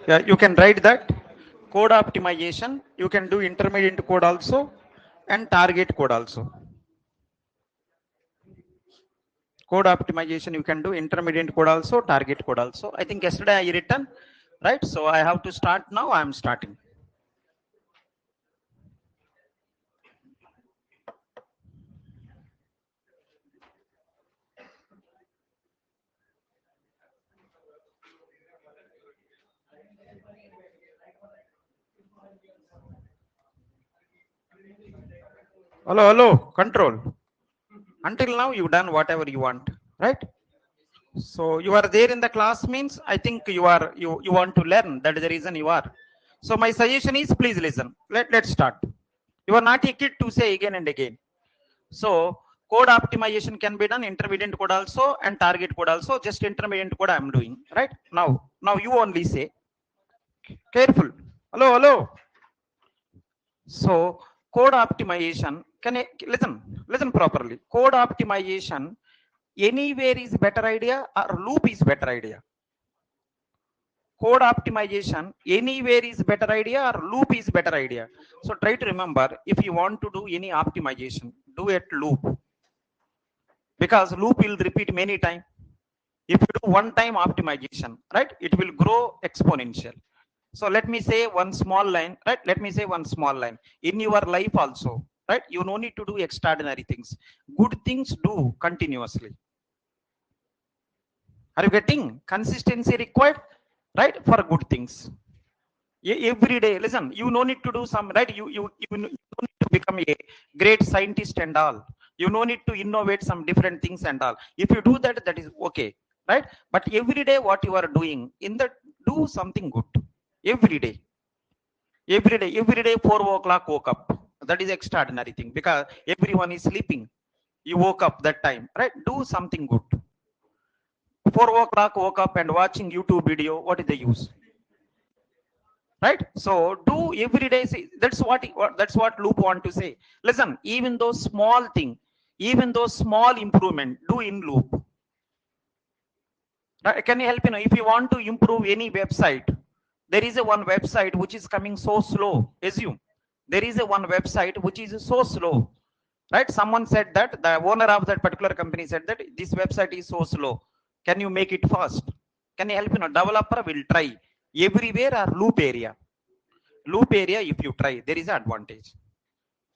Yeah, you can write that code optimization. You can do intermediate code also and target code also. Code optimization you can do intermediate code also, target code also. I think yesterday I written, right? So I have to start now. I am starting. Hello, hello, control. Until now you done whatever you want, right? So you are there in the class means I think you want to learn. That is the reason you are. So my suggestion is please listen. Let's start. You are not a kid to say again and again. So code optimization can be done intermediate code also and target code also. Just intermediate code I am doing, right? Now you only say. Careful. Hello, hello. So code optimization, can I listen? Listen properly. Code optimization anywhere is better idea or loop is better idea? Code optimization anywhere is better idea or loop is better idea? So try to remember, if you want to do any optimization, do it loop, because loop will repeat many times. If you do one time optimization, right, it will grow exponential. So let me say one small line, right? Let me say one small line. In your life also, right, you no need to do extraordinary things. Good things do continuously. Are you getting? Consistency required, right, for good things. Every day, listen, you no need to do some, right? You no need to become a great scientist and all. You no need to innovate some different things and all. If you do that, that is okay, right? But every day what you are doing in that, do something good every day. Every day 4 o'clock woke up, that is extraordinary thing, because everyone is sleeping. You woke up that time, right? Do something good. 4 o'clock woke up and watching YouTube video, what is the use? Right? So do every day. See, that's what loop want to say. Listen, even though small thing, even though small improvement, do in loop. Right? Can you help? If you want to improve any website, there is a one website which is coming so slow. Assume there is a one website which is so slow, right? Someone said that, the owner of that particular company said that this website is so slow, can you make it fast? Can you help? Developer will try everywhere or loop area. Loop area, if you try, there is an advantage,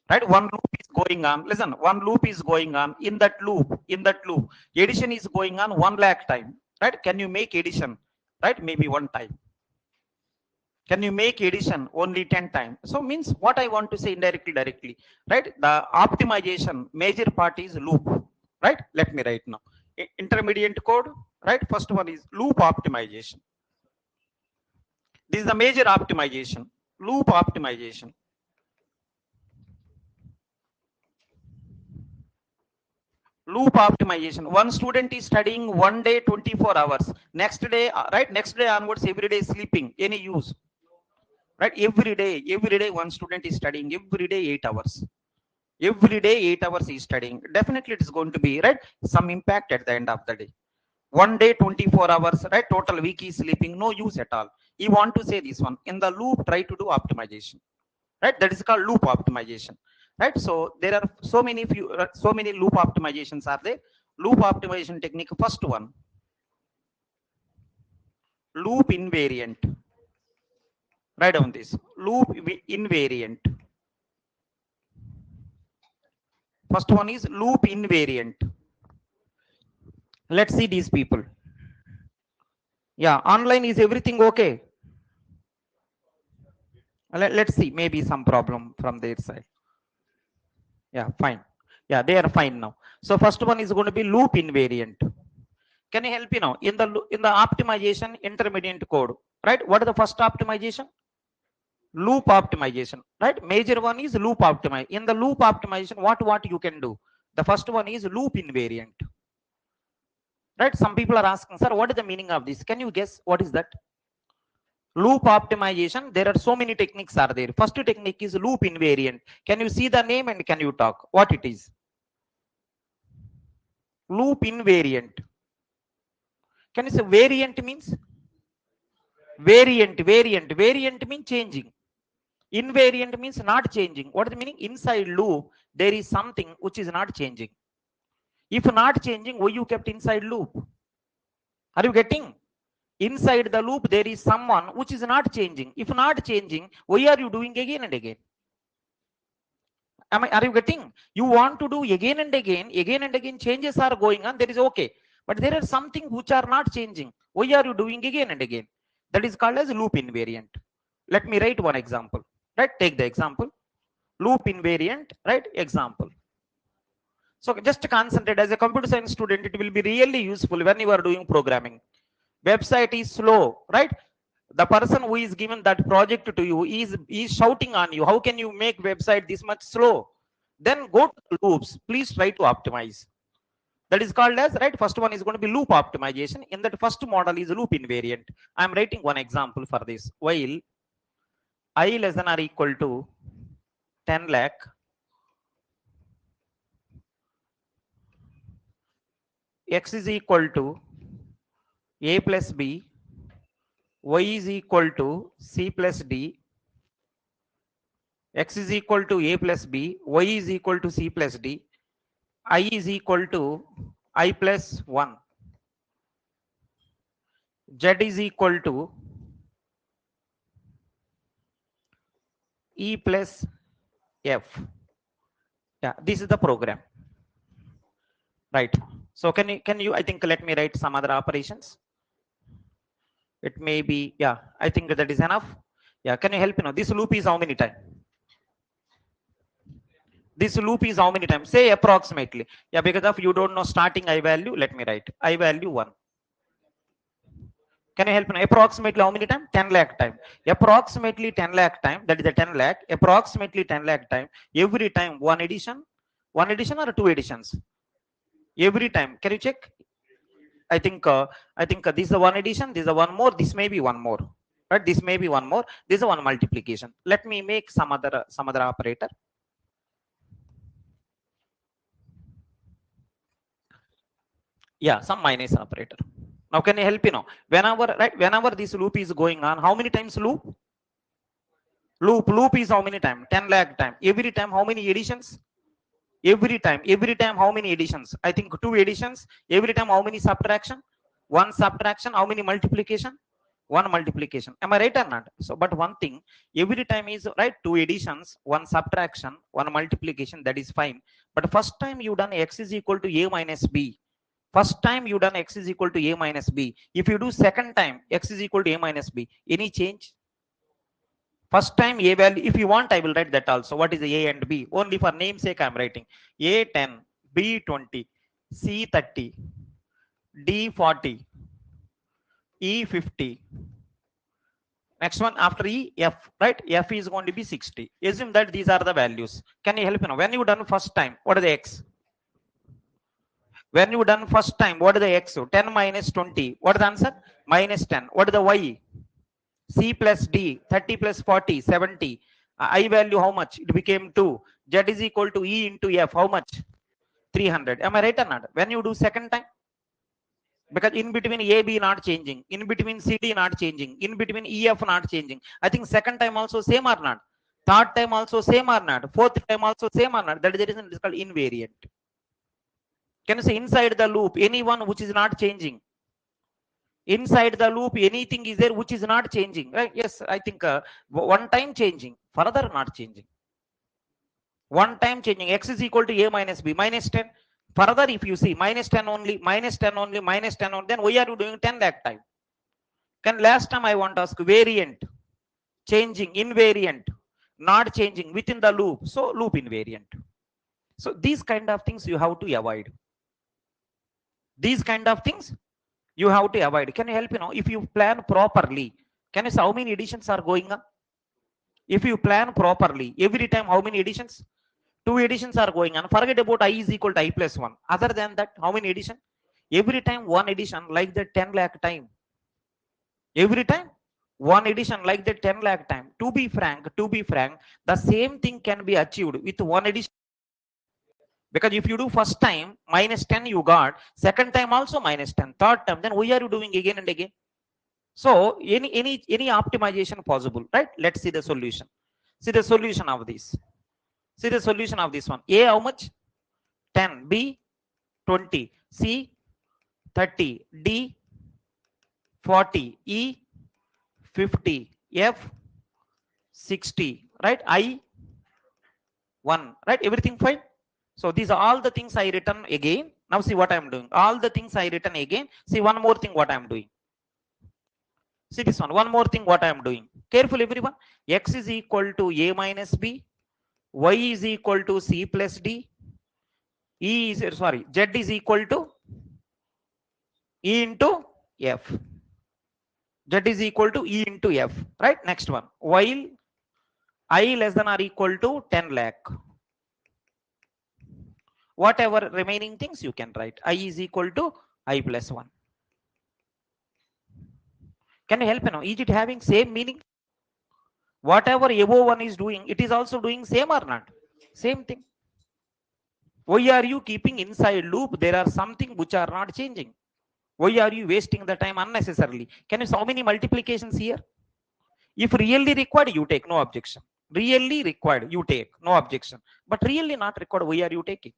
right? One loop is going on. Listen, one loop is going on. In that loop, addition is going on 1 lakh time, right? Can you make addition, right, maybe one time? Can you make addition only 10 times? So means what I want to say indirectly, directly, right? The optimization major part is loop, right? Let me write now. Intermediate code, right? First one is loop optimization. This is the major optimization, loop optimization. Loop optimization. One student is studying one day 24 hours, next day, right, next day onwards every day sleeping, any use? Right? Every day one student is studying every day 8 hours. Every day 8 hours is studying, definitely it is going to be, right, some impact at the end of the day. One day 24 hours, right, total week is sleeping, no use at all. You want to say this one in the loop, try to do optimization, right? That is called loop optimization, right? So there are so many loop optimizations are there. Loop optimization technique, first one, loop invariant. Write down this, loop invariant. First one is loop invariant. Let's see these people. Yeah, online is everything okay? Let's see, maybe some problem from their side. Yeah, fine. Yeah, they are fine now. So first one is going to be loop invariant. Can you help me now? In the optimization intermediate code, right? What is the first optimization? Loop optimization, right? Major one is loop optimize. In the loop optimization, what you can do? The first one is loop invariant. Right? Some people are asking, sir, what is the meaning of this? Can you guess what is that? Loop optimization, there are so many techniques are there. First technique is loop invariant. Can you see the name and can you talk what it is? Loop invariant. Can you say variant means? Variant means changing. Invariant means not changing. What is the meaning? Inside loop, there is something which is not changing. If not changing, why you kept inside loop? Are you getting? Inside the loop, there is someone which is not changing. If not changing, why are you doing again and again? Are you getting? You want to do again and again, changes are going on, there is okay. But there are something which are not changing. Why are you doing again and again? That is called as loop invariant. Let me write one example. Right? Take the example. Loop invariant, right? Example. So just concentrate. As a computer science student, it will be really useful when you are doing programming. Website is slow, right? The person who is given that project to you is shouting on you. How can you make website this much slow? Then go to the loops. Please try to optimize. That is called as, right? First one is going to be loop optimization. In that first model is loop invariant. I am writing one example for this. While I less than or equal to 10 lakh, x is equal to a plus b, y is equal to c plus d, x is equal to a plus b, y is equal to c plus d, I is equal to I plus 1, z is equal to e plus f. Yeah, this is the program, right? So can you I think let me write some other operations. It may be, yeah, I think that is enough. Yeah, can you help me know this loop is how many times? This loop is how many times? Say approximately. Yeah, because of you don't know starting I value, let me write I value 1. Can you help me? Approximately how many times? 10 lakh time. Approximately 10 lakh time. That is the 10 lakh. Approximately 10 lakh time. Every time one addition or two additions? Every time. Can you check? I think this is one addition. This is one more. This may be one more. Right? This may be one more. This is one multiplication. Let me make some other operator. Yeah, some minus operator. Now can you help me know? Whenever this loop is going on, how many times loop? Loop is how many times? 10 lakh time. Every time how many additions? Every time how many additions? I think 2 additions. Every time how many subtraction? 1 subtraction. How many multiplication? 1 multiplication. Am I right or not? So but one thing, every time is right, 2 additions, 1 subtraction, 1 multiplication, that is fine. But first time you done x is equal to a minus b. First time you done x is equal to a minus b. If you do second time x is equal to a minus b, any change? First time a value, if you want I will write that also. What is a and b? Only for namesake I am writing. A 10, b 20, c 30, d 40, e 50. Next one after e, f, right? F is going to be 60. Assume that these are the values. Can you help me now? When you done first time, what is the x? When you done first time, what is the x? 10 minus 20. What is the answer? Minus 10. What is the y? C plus D, 30 plus 40, 70. I value how much? It became 2. Z is equal to E into F. How much? 300. Am I right or not? When you do second time? Because in between A, B not changing. In between C, D not changing. In between E, F not changing. I think second time also same or not? Third time also same or not? Fourth time also same or not? That is the reason it is called invariant. Can you say inside the loop, anyone which is not changing? Inside the loop anything is there which is not changing, right? Yes, I think one time changing, further not changing. One time changing, x is equal to a minus b, minus 10. Further if you see minus 10 only, minus 10 only, minus 10 only, then why are you doing 10 lakh time? Can last time I want to ask variant, changing, invariant, not changing within the loop, so loop invariant. So these kind of things you have to avoid. These kind of things you have to avoid. Can you help me now? If you plan properly, can you say how many additions are going on? If you plan properly, every time how many additions? 2 additions are going on. Forget about I is equal to I plus 1. Other than that, how many addition? Every time one addition, like the 10 lakh time. Every time one addition, like the 10 lakh time. To be frank, the same thing can be achieved with one addition. Because if you do first time minus 10 you got, second time also minus 10, third time, then why are you doing again and again? So any optimization possible, right? Let's see the solution. See the solution of this. See the solution of this one. A how much? 10. B 20. C 30. D 40. E 50. F 60. Right? I 1. Right? Everything fine? So these are all the things I written again. Now see what I am doing. All the things I written again. See one more thing what I am doing. See this one. One more thing what I am doing. Careful everyone. X is equal to A minus B. Y is equal to C plus D. Z is equal to E into F. Z is equal to E into F. Right? Next one. While I less than or equal to 10 lakh. Whatever remaining things you can write. I is equal to I plus 1. Can you help me now? Is it having same meaning? Whatever above one is doing, it is also doing same or not? Same thing. Why are you keeping inside loop? There are something which are not changing. Why are you wasting the time unnecessarily? Can you see how many multiplications here? If really required, you take, no objection. Really required, you take, no objection. But really not required, why are you taking?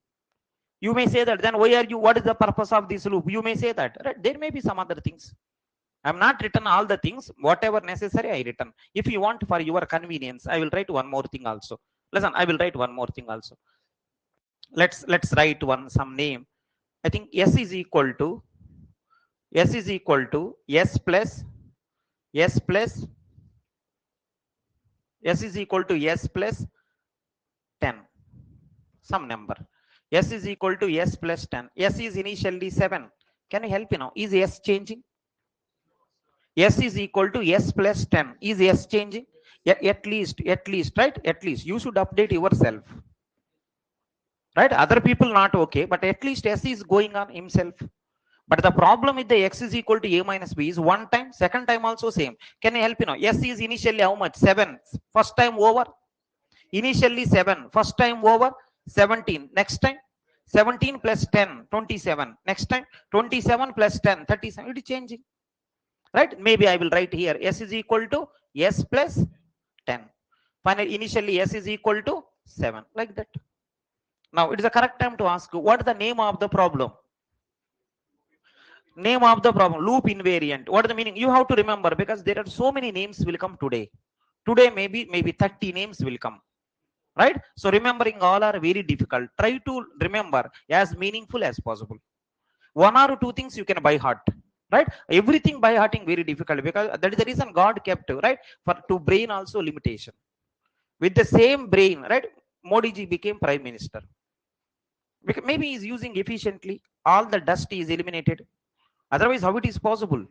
You may say that, then why are you, what is the purpose of this loop? You may say that, right? There may be some other things. I'm not written all the things, whatever necessary I written. If you want for your convenience, I will write one more thing also. Listen, I will write one more thing also. Let's write some name. I think S is equal to S plus S is equal to S plus 10. Some number. S is equal to S plus 10. S is initially 7. Can you help me now? Is S changing? S is equal to S plus 10. Is S changing? At least, right? At least you should update yourself. Right? Other people not okay, but at least S is going on himself. But the problem with the X is equal to A minus B is one time, second time also same. Can you help me now? S is initially how much? 7. First time over. Initially 7. First time over. 17. Next time 17 plus 10, 27. Next time 27 plus 10, 37. It is changing. Right? Maybe I will write here S is equal to S plus 10. Finally, initially S is equal to 7. Like that. Now it is the correct time to ask what is the name of the problem? Name of the problem, loop invariant. What is the meaning? You have to remember, because there are so many names will come today. Today maybe 30 names will come. Right? So remembering all are very difficult. Try to remember as meaningful as possible. One or two things you can by heart. Right? Everything by hearting very difficult, because that is the reason God kept, right? For to brain also limitation. With the same brain, right? Modi ji became Prime Minister. Because maybe he is using efficiently. All the dust is eliminated. Otherwise, how it is possible?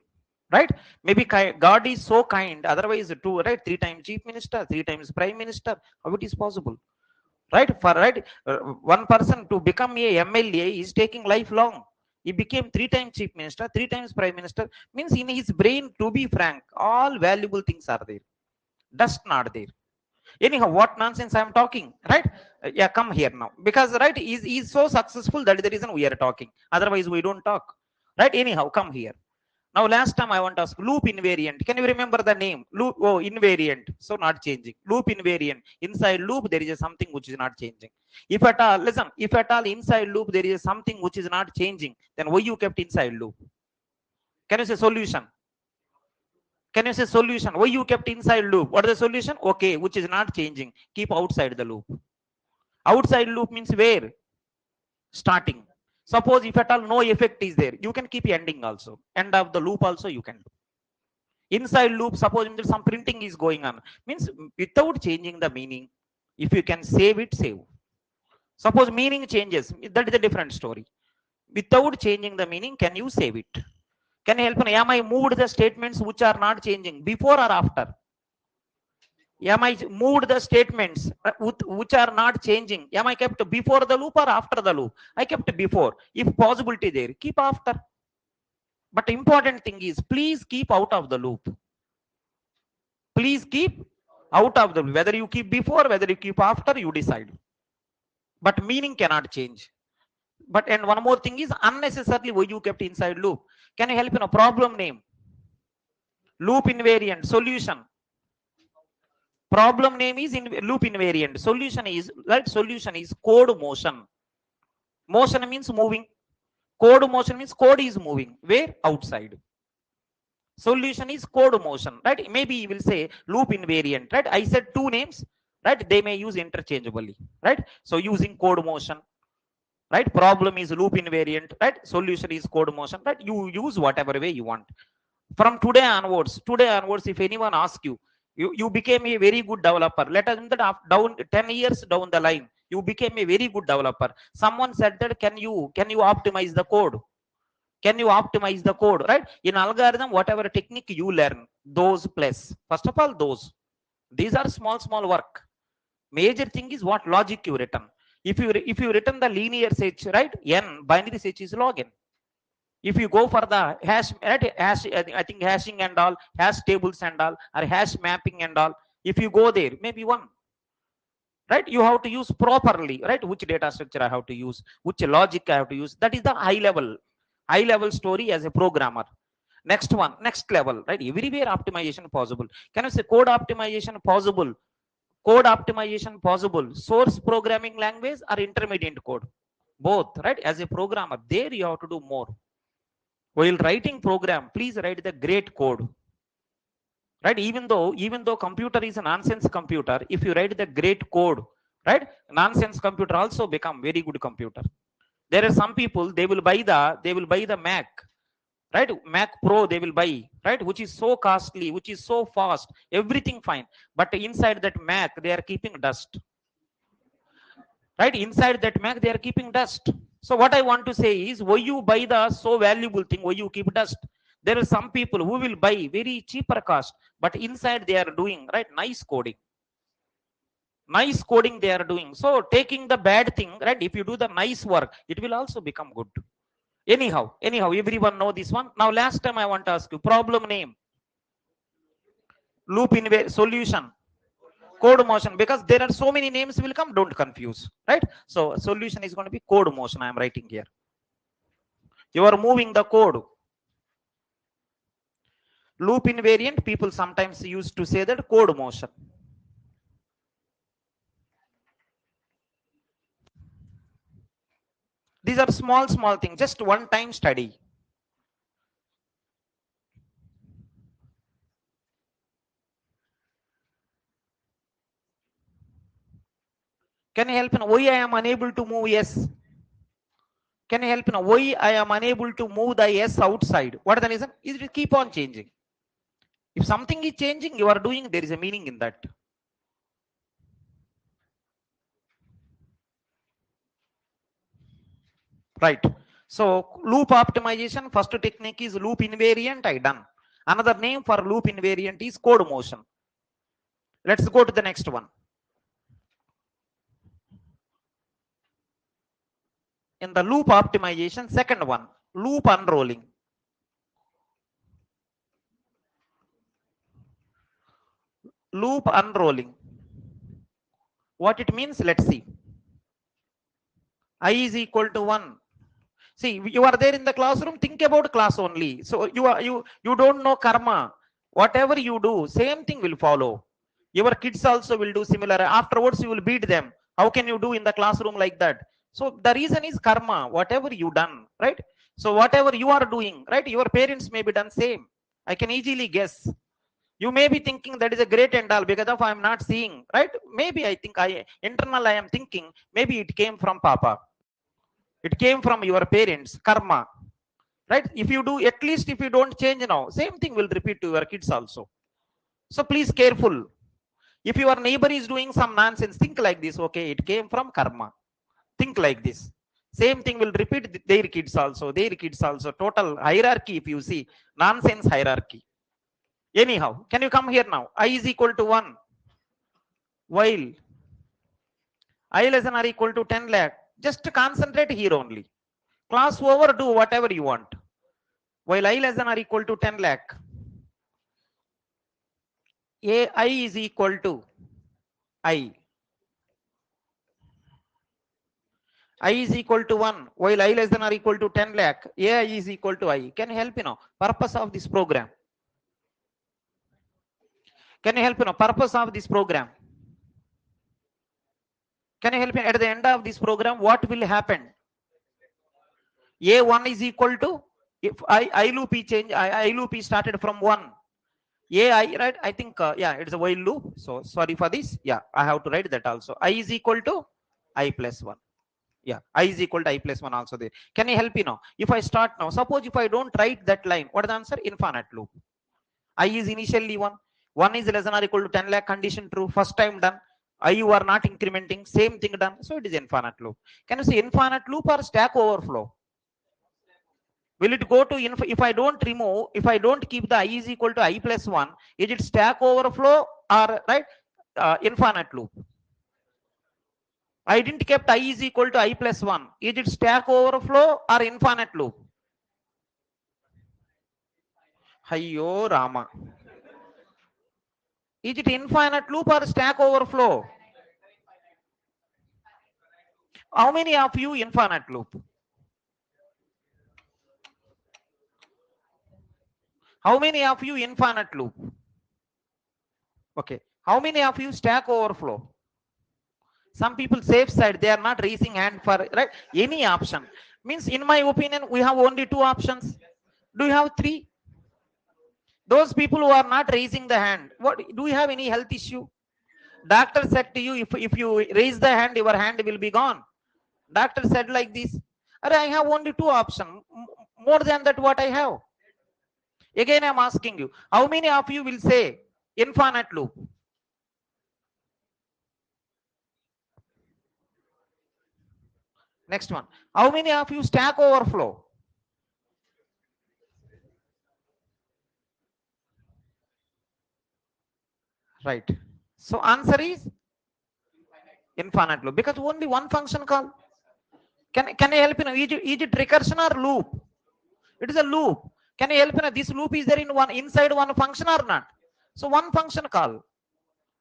Right? Maybe God is so kind. Otherwise, right? 3 times Chief Minister, 3 times Prime Minister. How it is possible? Right? For one person to become a MLA is taking lifelong. He became 3 times Chief Minister, 3 times Prime Minister. Means in his brain, to be frank, all valuable things are there. Dust not there. Anyhow, what nonsense I am talking, right? Yeah, come here now. Because, right, he's so successful, that is the reason we are talking. Otherwise, we don't talk. Right? Anyhow, come here. Now, last time I want to ask loop invariant. Can you remember the name? Loop, oh, invariant. So not changing. Loop invariant. Inside loop, there is something which is not changing. If at all, listen, if at all inside loop, there is something which is not changing, then why you kept inside loop? Can you say solution? Can you say solution? Why you kept inside loop? What is the solution? Okay, which is not changing. Keep outside the loop. Outside loop means where? Starting. Suppose if at all no effect is there, you can keep ending also. End of the loop also you can do. Inside loop, suppose some printing is going on. Means without changing the meaning, if you can save it, save. Suppose meaning changes, that is a different story. Without changing the meaning, can you save it? Can you help me? Am I moved the statements which are not changing before or after? Am I moved the statements which are not changing? Am I kept before the loop or after the loop? I kept before. If possibility there, keep after. But important thing is, please keep out of the loop. Please keep out of the loop. Whether you keep before, whether you keep after, you decide. But meaning cannot change. But and one more thing is, unnecessarily why you kept inside loop. Can you help in a problem name? Loop invariant solution. Problem name is loop invariant. Solution is right. Solution is code motion. Motion means moving. Code motion means code is moving. Where? Outside. Solution is code motion, right? Maybe you will say loop invariant, right? I said two names, right? They may use interchangeably, right? So using code motion, right? Problem is loop invariant, right? Solution is code motion, right? You use whatever way you want. From today onwards, if anyone asks you, you became a very good developer. Let us that down 10 years down the line, you became a very good developer. Someone said that can you optimize the code? Can you optimize the code, right? In algorithm, whatever technique you learn, those plus, first of all, these are small work. Major thing is what logic you written. If you written the linear search, right? N binary search is log n. If you go for the hash, right? I think hashing and all, hash tables and all, or hash mapping and all, if you go there, maybe one, right? You have to use properly, right? Which data structure I have to use, which logic I have to use. That is the high level story as a programmer. Next one, next level, right? Everywhere optimization possible. Can I say code optimization possible? Code optimization possible. Source programming language or intermediate code? Both, right? As a programmer, there you have to do more. While writing program, please write the great code, right? Even though computer is a nonsense computer, if you write the great code, right? Nonsense computer also become very good computer. There are some people, they will buy the Mac, right? Mac Pro they will buy, right? Which is so costly, which is so fast, everything fine, but inside that Mac they are keeping dust, right? Inside that Mac they are keeping dust. So what I want to say is, why you buy the so valuable thing, why you keep dust? There are some people who will buy very cheaper cost, but inside they are doing, right, nice coding they are doing. So taking the bad thing, right, if you do the nice work, it will also become good. Anyhow, everyone know this one. Now last time I want to ask you, problem name, loop in solution, code motion, because there are so many names will come, don't confuse, right? So solution is going to be code motion. I am writing here, you are moving the code. Loop invariant, people sometimes used to say that code motion. These are small things, just one time study. Can you help me? Why I am unable to move S? Can you help me? Why I am unable to move the S outside? What is the reason? It keep on changing. If something is changing, you are doing, there is a meaning in that. Right. So loop optimization, first technique is loop invariant, I done. Another name for loop invariant is code motion. Let's go to the next one. In the loop optimization, second one, loop unrolling. Loop unrolling, what it means, let's see. I is equal to 1. See, you are there in the classroom, think about class only. So you don't know karma. Whatever you do, same thing will follow. Your kids also will do similar. Afterwards you will beat them. How can you do in the classroom like that? So the reason is karma, whatever you done, right? So whatever you are doing, right, your parents may be done same. I can easily guess. You may be thinking that is a great and all, because of I am not seeing, right? Maybe I think I am thinking, maybe it came from papa, it came from your parents, karma, right? If you do, at least if you don't change now, same thing will repeat to your kids also. So please careful. If your neighbor is doing some nonsense, think like this, okay, it came from karma. Think like this. Same thing will repeat their kids also. Total hierarchy, if you see, nonsense hierarchy. Anyhow, can you come here now? I is equal to 1. While I less than or equal to 10 lakh, just concentrate here only. Class over, do whatever you want. While I less than or equal to 10 lakh, AI is equal to I. I is equal to 1. While I less than or equal to 10 lakh, AI is equal to I. Can you help, purpose of this program? Can you help me know purpose of this program? Can you help me at the end of this program what will happen? A1 is equal to, if I loop is change, I loop is started from 1. AI, right? I think yeah, it's a while loop. So sorry for this. Yeah, I have to write that also. I is equal to I plus 1. Yeah, I is equal to I plus 1 also there. Can you help me now? If I start now, suppose if I don't write that line, what is the answer? Infinite loop. I is initially 1. 1 is less than or equal to 10 lakh, condition true. First time done. I you are not incrementing. Same thing done. So it is infinite loop. Can you see infinite loop or stack overflow? Will it go to if I don't remove, if I don't keep the I is equal to I plus 1, is it stack overflow or right infinite loop? I didn't kept I is equal to I plus 1. Is it stack overflow or infinite loop? Hayyo Rama. Is it infinite loop or stack overflow? How many of you infinite loop? How many of you infinite loop? Okay. How many of you stack overflow? Some people safe side, they are not raising hand for right any option. Means in my opinion, we have only 2 options. Do you have 3? Those people who are not raising the hand, what do you have any health issue? Doctor said to you, if you raise the hand, your hand will be gone. Doctor said like this. I have only 2 options. More than that, what I have? Again, I'm asking you, how many of you will say infinite loop? Next one. How many of you stack overflow? Right. So answer is infinite loop because only one function call. Can I help you? Is it recursion or loop? It is a loop. Can I help you? This loop is there in one inside one function or not? So one function call.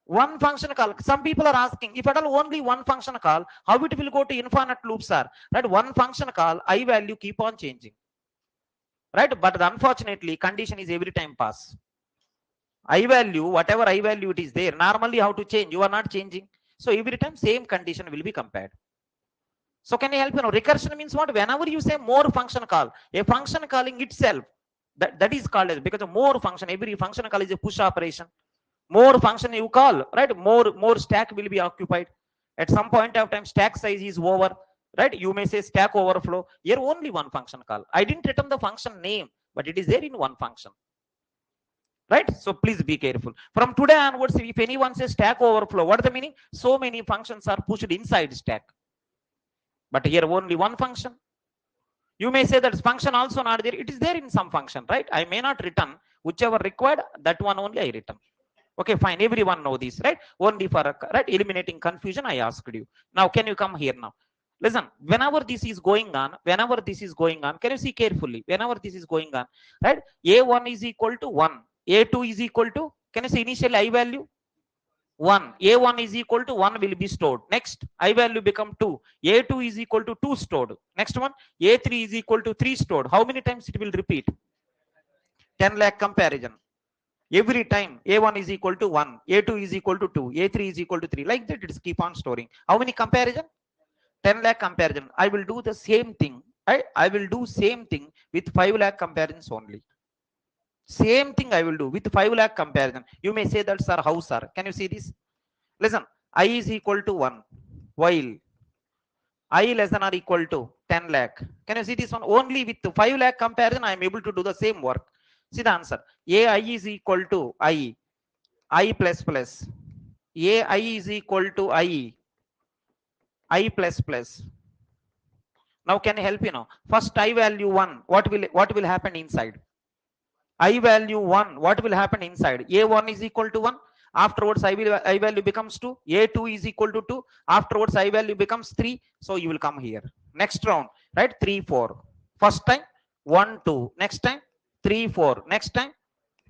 One function call. Some people are asking if at all only one function call, how it will go to infinite loops are right? One function call, I value keep on changing. Right? But unfortunately, condition is every time pass. I value, whatever I value it is there. Normally, how to change? You are not changing. So every time same condition will be compared. So can you help? Recursion means what? Whenever you say more function call, a function calling itself, that is called as, because of more function, every function call is a push operation. More function you call, right? More stack will be occupied. At some point of time, stack size is over, right? You may say stack overflow. Here only one function call. I didn't return the function name, but it is there in one function. Right? So please be careful. From today onwards, if anyone says stack overflow, what is the meaning? So many functions are pushed inside stack. But here only one function. You may say that function also not there. It is there in some function, right? I may not return whichever required, that one only I return. Okay, fine. Everyone know this, right? Only for right eliminating confusion, I asked you. Now, can you come here now? Listen, whenever this is going on, can you see carefully? Whenever this is going on, right? A1 is equal to 1. A2 is equal to, can you see initial I value? 1. A1 is equal to 1 will be stored. Next, I value become 2. A2 is equal to 2 stored. Next one, A3 is equal to 3 stored. How many times it will repeat? 10 lakh comparison. Every time A1 is equal to 1, A2 is equal to 2, A3 is equal to 3. Like that, it's keep on storing. How many comparison? 10 lakh comparison. I will do the same thing. I will do same thing with 5 lakh comparisons only. Same thing I will do with 5 lakh comparison. You may say that, sir, how, sir? Can you see this? Listen, I is equal to 1 while I less than or equal to 10 lakh. Can you see this one? Only with 5 lakh comparison, I am able to do the same work. See the answer. AI is equal to I plus plus. AI is equal to I plus plus. Now can you help First I value 1. What will happen inside? I value 1. What will happen inside? A1 is equal to 1. Afterwards, I value becomes 2. A2 is equal to 2. Afterwards, I value becomes 3. So you will come here. Next round, right? 3, 4. First time, 1, 2. Next time, 3, 4. Next time,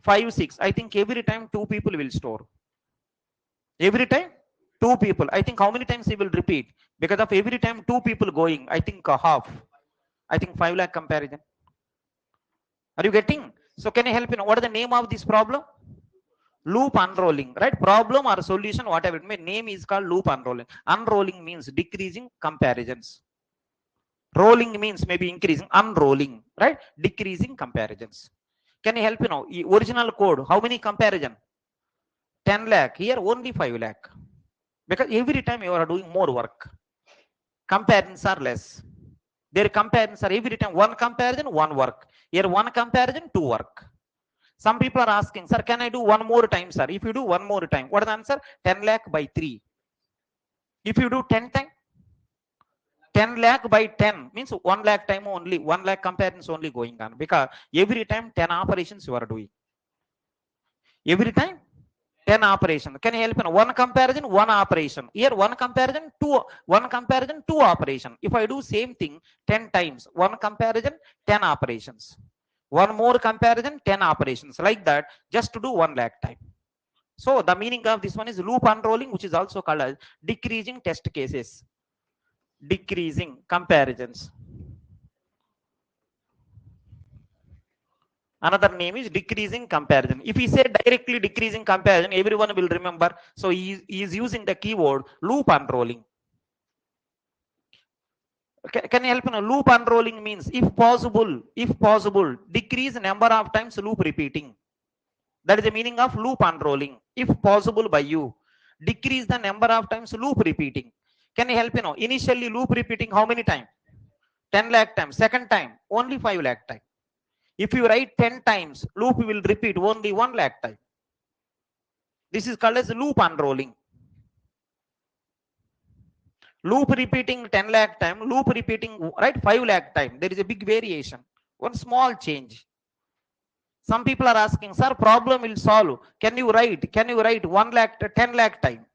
5, 6. I think every time 2 people will store. Every time, 2 people. I think how many times he will repeat? Because of every time 2 people going, I think half. I think 5 lakh comparison. Are you getting? So can you help what is the name of this problem? Loop unrolling, right? Problem or solution, whatever it may, name is called loop unrolling. Unrolling means decreasing comparisons. Rolling means maybe increasing. Unrolling, right? Decreasing comparisons. Can you help you know? Original code, how many comparison? 10 lakh. Here only 5 lakh. Because every time you are doing more work, comparisons are less. Their comparisons are every time one comparison, one work. Here one comparison, two work. Some people are asking, sir, can I do one more time, sir? If you do one more time, what is the answer? 10 lakh by 3. If you do 10 times, 10 lakh by 10 means 1 lakh time only, 1 lakh comparisons only going on, because every time 10 operations you are doing. Every time 10 operations. Can you help me? One comparison, one operation. Here one comparison, two operation. If I do same thing 10 times, one comparison, 10 operations. One more comparison, 10 operations. Like that, just to do 1 lakh time. So the meaning of this one is loop unrolling, which is also called as decreasing test cases. Decreasing comparisons. Another name is decreasing comparison. If we say directly decreasing comparison, everyone will remember. So he is using the keyword loop unrolling. Can you help me? Loop unrolling means if possible, decrease number of times loop repeating. That is the meaning of loop unrolling. If possible by you, decrease the number of times loop repeating. Can you help me know? Initially loop repeating how many times? 10 lakh times. Second time only 5 lakh times. If you write 10 times, loop will repeat only 1 lakh time. This is called as loop unrolling. Loop repeating 10 lakh time, loop repeating, right, 5 lakh time. There is a big variation. One small change. Some people are asking, sir, problem will solve. Can you write 1 lakh, 10 lakh time?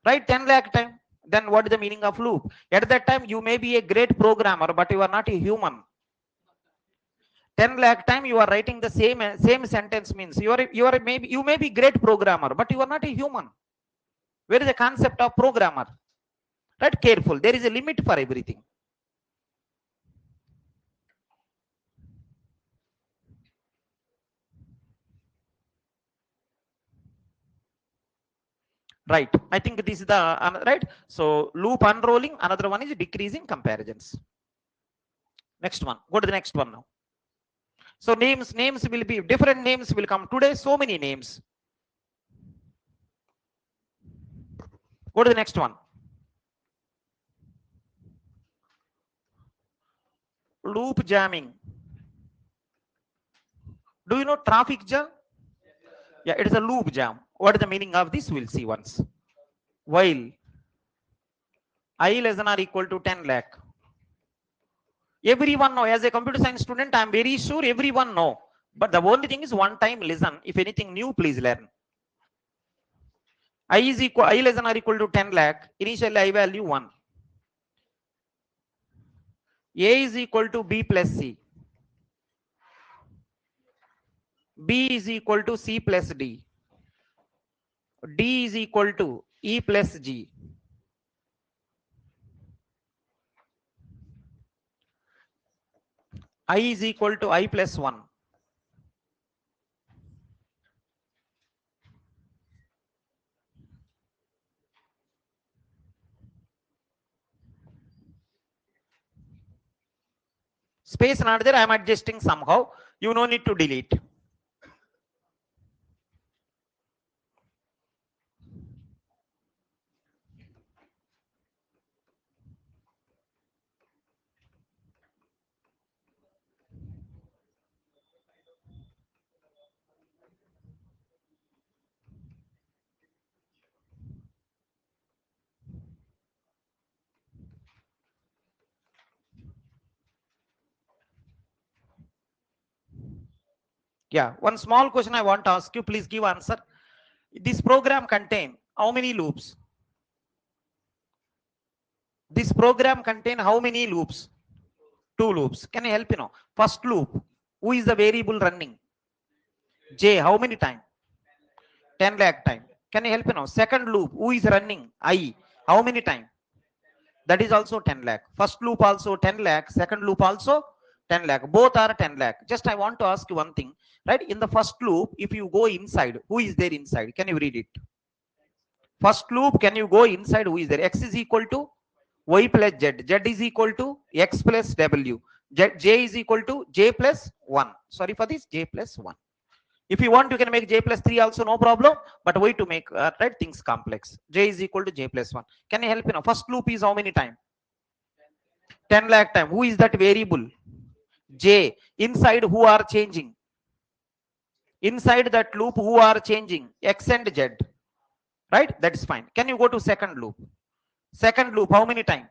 Right, 10 lakh time. Then what is the meaning of loop? At that time, you may be a great programmer, but you are not a human. 10 lakh time you are writing the same sentence means you may be great programmer, but you are not a human. Where is the concept of programmer? Right, careful. There is a limit for everything. Right. I think this is the right. So loop unrolling. Another one is decreasing comparisons. Next one. Go to the next one now. So names will be different. Names will come today. So many names. Go to the next one. Loop jamming. Do you know traffic jam? Yeah, it is a loop jam. What is the meaning of this? We'll see once. While I less than or equal to 10 lakh. Everyone know, as a computer science student, I am very sure everyone know. But the only thing is one time listen. If anything new, please learn. I less than or equal to 10 lakh. Initially I value 1. A is equal to B plus C. B is equal to C plus D. D is equal to E plus G. I is equal to I plus 1. Space not there, I am adjusting somehow. You no need to delete. Yeah, one small question I want to ask you, please give answer. This program contain how many loops? This program contain how many loops? 2 loops. Can you help me know? First loop, who is the variable running? J, how many time? 10 lakh time. Can you help me know? Second loop, who is running? I, how many time? That is also 10 lakh. First loop also 10 lakh, second loop also 10 lakh. Both are 10 lakh. Just I want to ask you one thing, right? In the first loop, if you go inside, who is there inside? Can you read it? First loop, can you go inside? Who is there? X is equal to y plus z. Z is equal to x plus w. J is equal to j plus 1. Sorry for this, j plus 1. If you want, you can make j plus 3 also, no problem. But why to make right things complex? J is equal to j plus 1. Can you help me now? First loop is how many time? 10 lakh time. Who is that variable? J. Inside who are changing? Inside that loop who are changing? X and Z. Right? That's fine. Can you go to second loop? Second loop, how many time?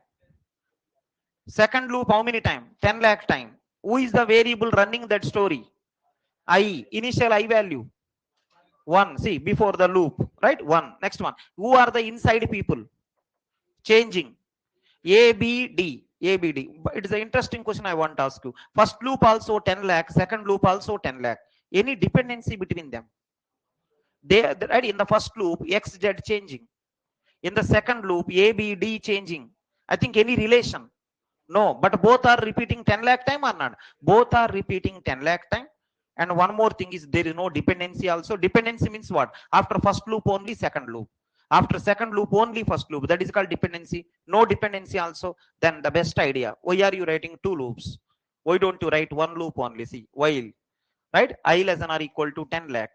Second loop, how many time? 10 lakh time. Who is the variable running that story? I. Initial I value. 1. See, before the loop. Right? 1. Next one. Who are the inside people? Changing. A, B, D. A, B, D. It is an interesting question I want to ask you. First loop also 10 lakh. Second loop also 10 lakh. Any dependency between them? They right in the first loop, X, Z changing. In the second loop, A, B, D changing. I think any relation? No, but both are repeating 10 lakh time or not? Both are repeating 10 lakh time. And one more thing is there is no dependency also. Dependency means what? After first loop only second loop. After second loop only first loop. That is called dependency. No dependency also. Then the best idea. Why are you writing two loops? Why don't you write one loop only? See, while, right? I less than or equal to 10 lakh.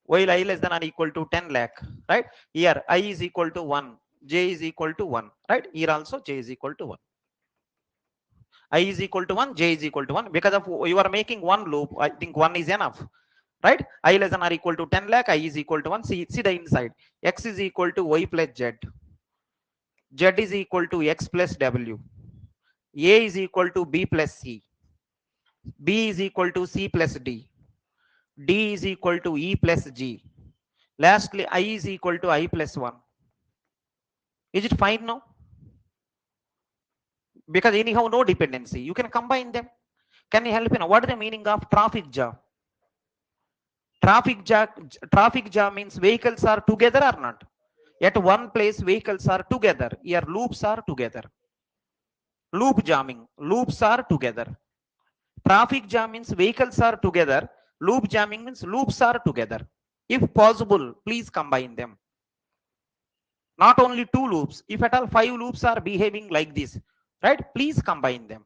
While I less than or equal to 10 lakh, right? Here I is equal to 1, j is equal to 1, right? Here also j is equal to 1. I is equal to 1, j is equal to 1. Because of you are making one loop, I think 1 is enough, right? I less than or equal to 10 lakh, I is equal to 1. See the inside. X is equal to y plus z. Z is equal to x plus w. A is equal to b plus c. B is equal to c plus d. D is equal to E plus G. Lastly, I is equal to I plus 1. Is it fine now? Because anyhow, no dependency. You can combine them. Can you help me now? What is the meaning of traffic jam? Traffic jam means vehicles are together or not? At one place, vehicles are together. Here, loops are together. Loop jamming. Loops are together. Traffic jam means vehicles are together. Loop jamming means loops are together. If possible, please combine them. Not only two loops. If at all 5 loops are behaving like this, right? Please combine them.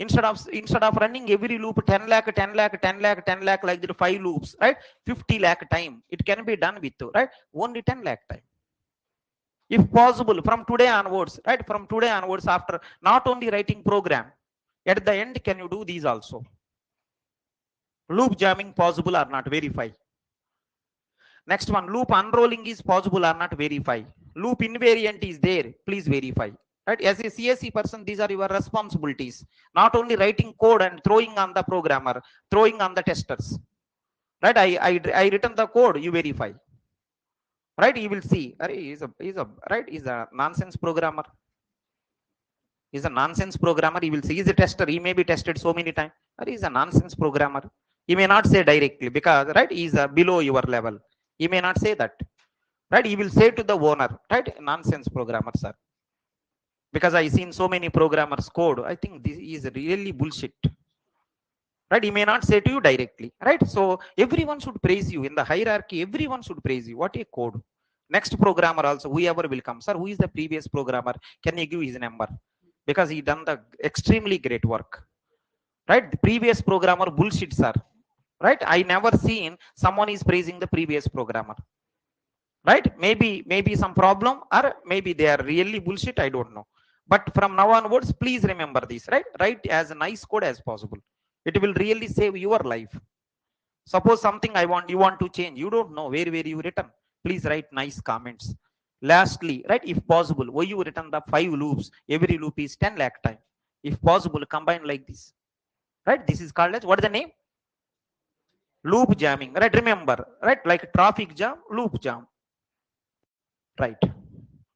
Instead of running every loop 10 lakh, 10 lakh, 10 lakh, 10 lakh like the 5 loops, right? 50 lakh time. It can be done with, right? Only 10 lakh time. If possible, from today onwards, right? From today onwards, after not only writing program, at the end, can you do these also? Loop jamming possible or not? Verify. Next one, loop unrolling is possible or not? Verify. Loop invariant is there. Please verify. Right? As a CSE person, these are your responsibilities. Not only writing code and throwing on the programmer, throwing on the testers. Right? I written the code. You verify. Right? You will see. He's a nonsense programmer. He's a nonsense programmer. He will see. He's a tester. He may be tested so many times. He's a nonsense programmer. He may not say directly because right, he's below your level. He may not say that. Right? He will say to the owner, right? Nonsense programmer, sir. Because I seen so many programmers code. I think this is really bullshit. Right? He may not say to you directly. Right? So everyone should praise you in the hierarchy. Everyone should praise you. What a code. Next programmer also, whoever will come, sir, who is the previous programmer? Can you give his number? Because he done the extremely great work. Right? The previous programmer bullshit, sir. Right? I never seen someone is praising the previous programmer. Right? Maybe some problem, or maybe they are really bullshit. I don't know. But from now onwards, please remember this. Right? Write as nice code as possible. It will really save your life. Suppose something you want to change. You don't know where you written. Please write nice comments. Lastly, right? If possible, why you written the 5 loops? Every loop is 10 lakh time. If possible, combine like this. Right? This is called as, what is the name? Loop jamming. Right? Remember, right? Like traffic jam, loop jam. Right?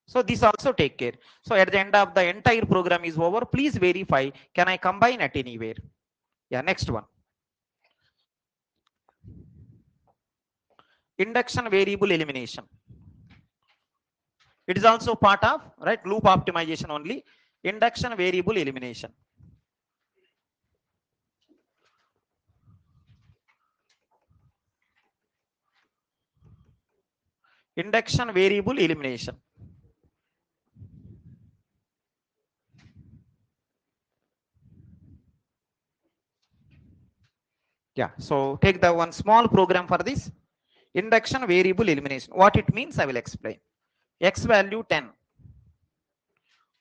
So this also take care. So at the end of the entire program is over, please verify, can I combine at anywhere? Yeah, next one. Induction variable elimination. It is also part of, right, loop optimization only. Induction variable elimination. Induction variable elimination. Yeah, so take the one small program for this. Induction variable elimination. What it means, I will explain. X value 10,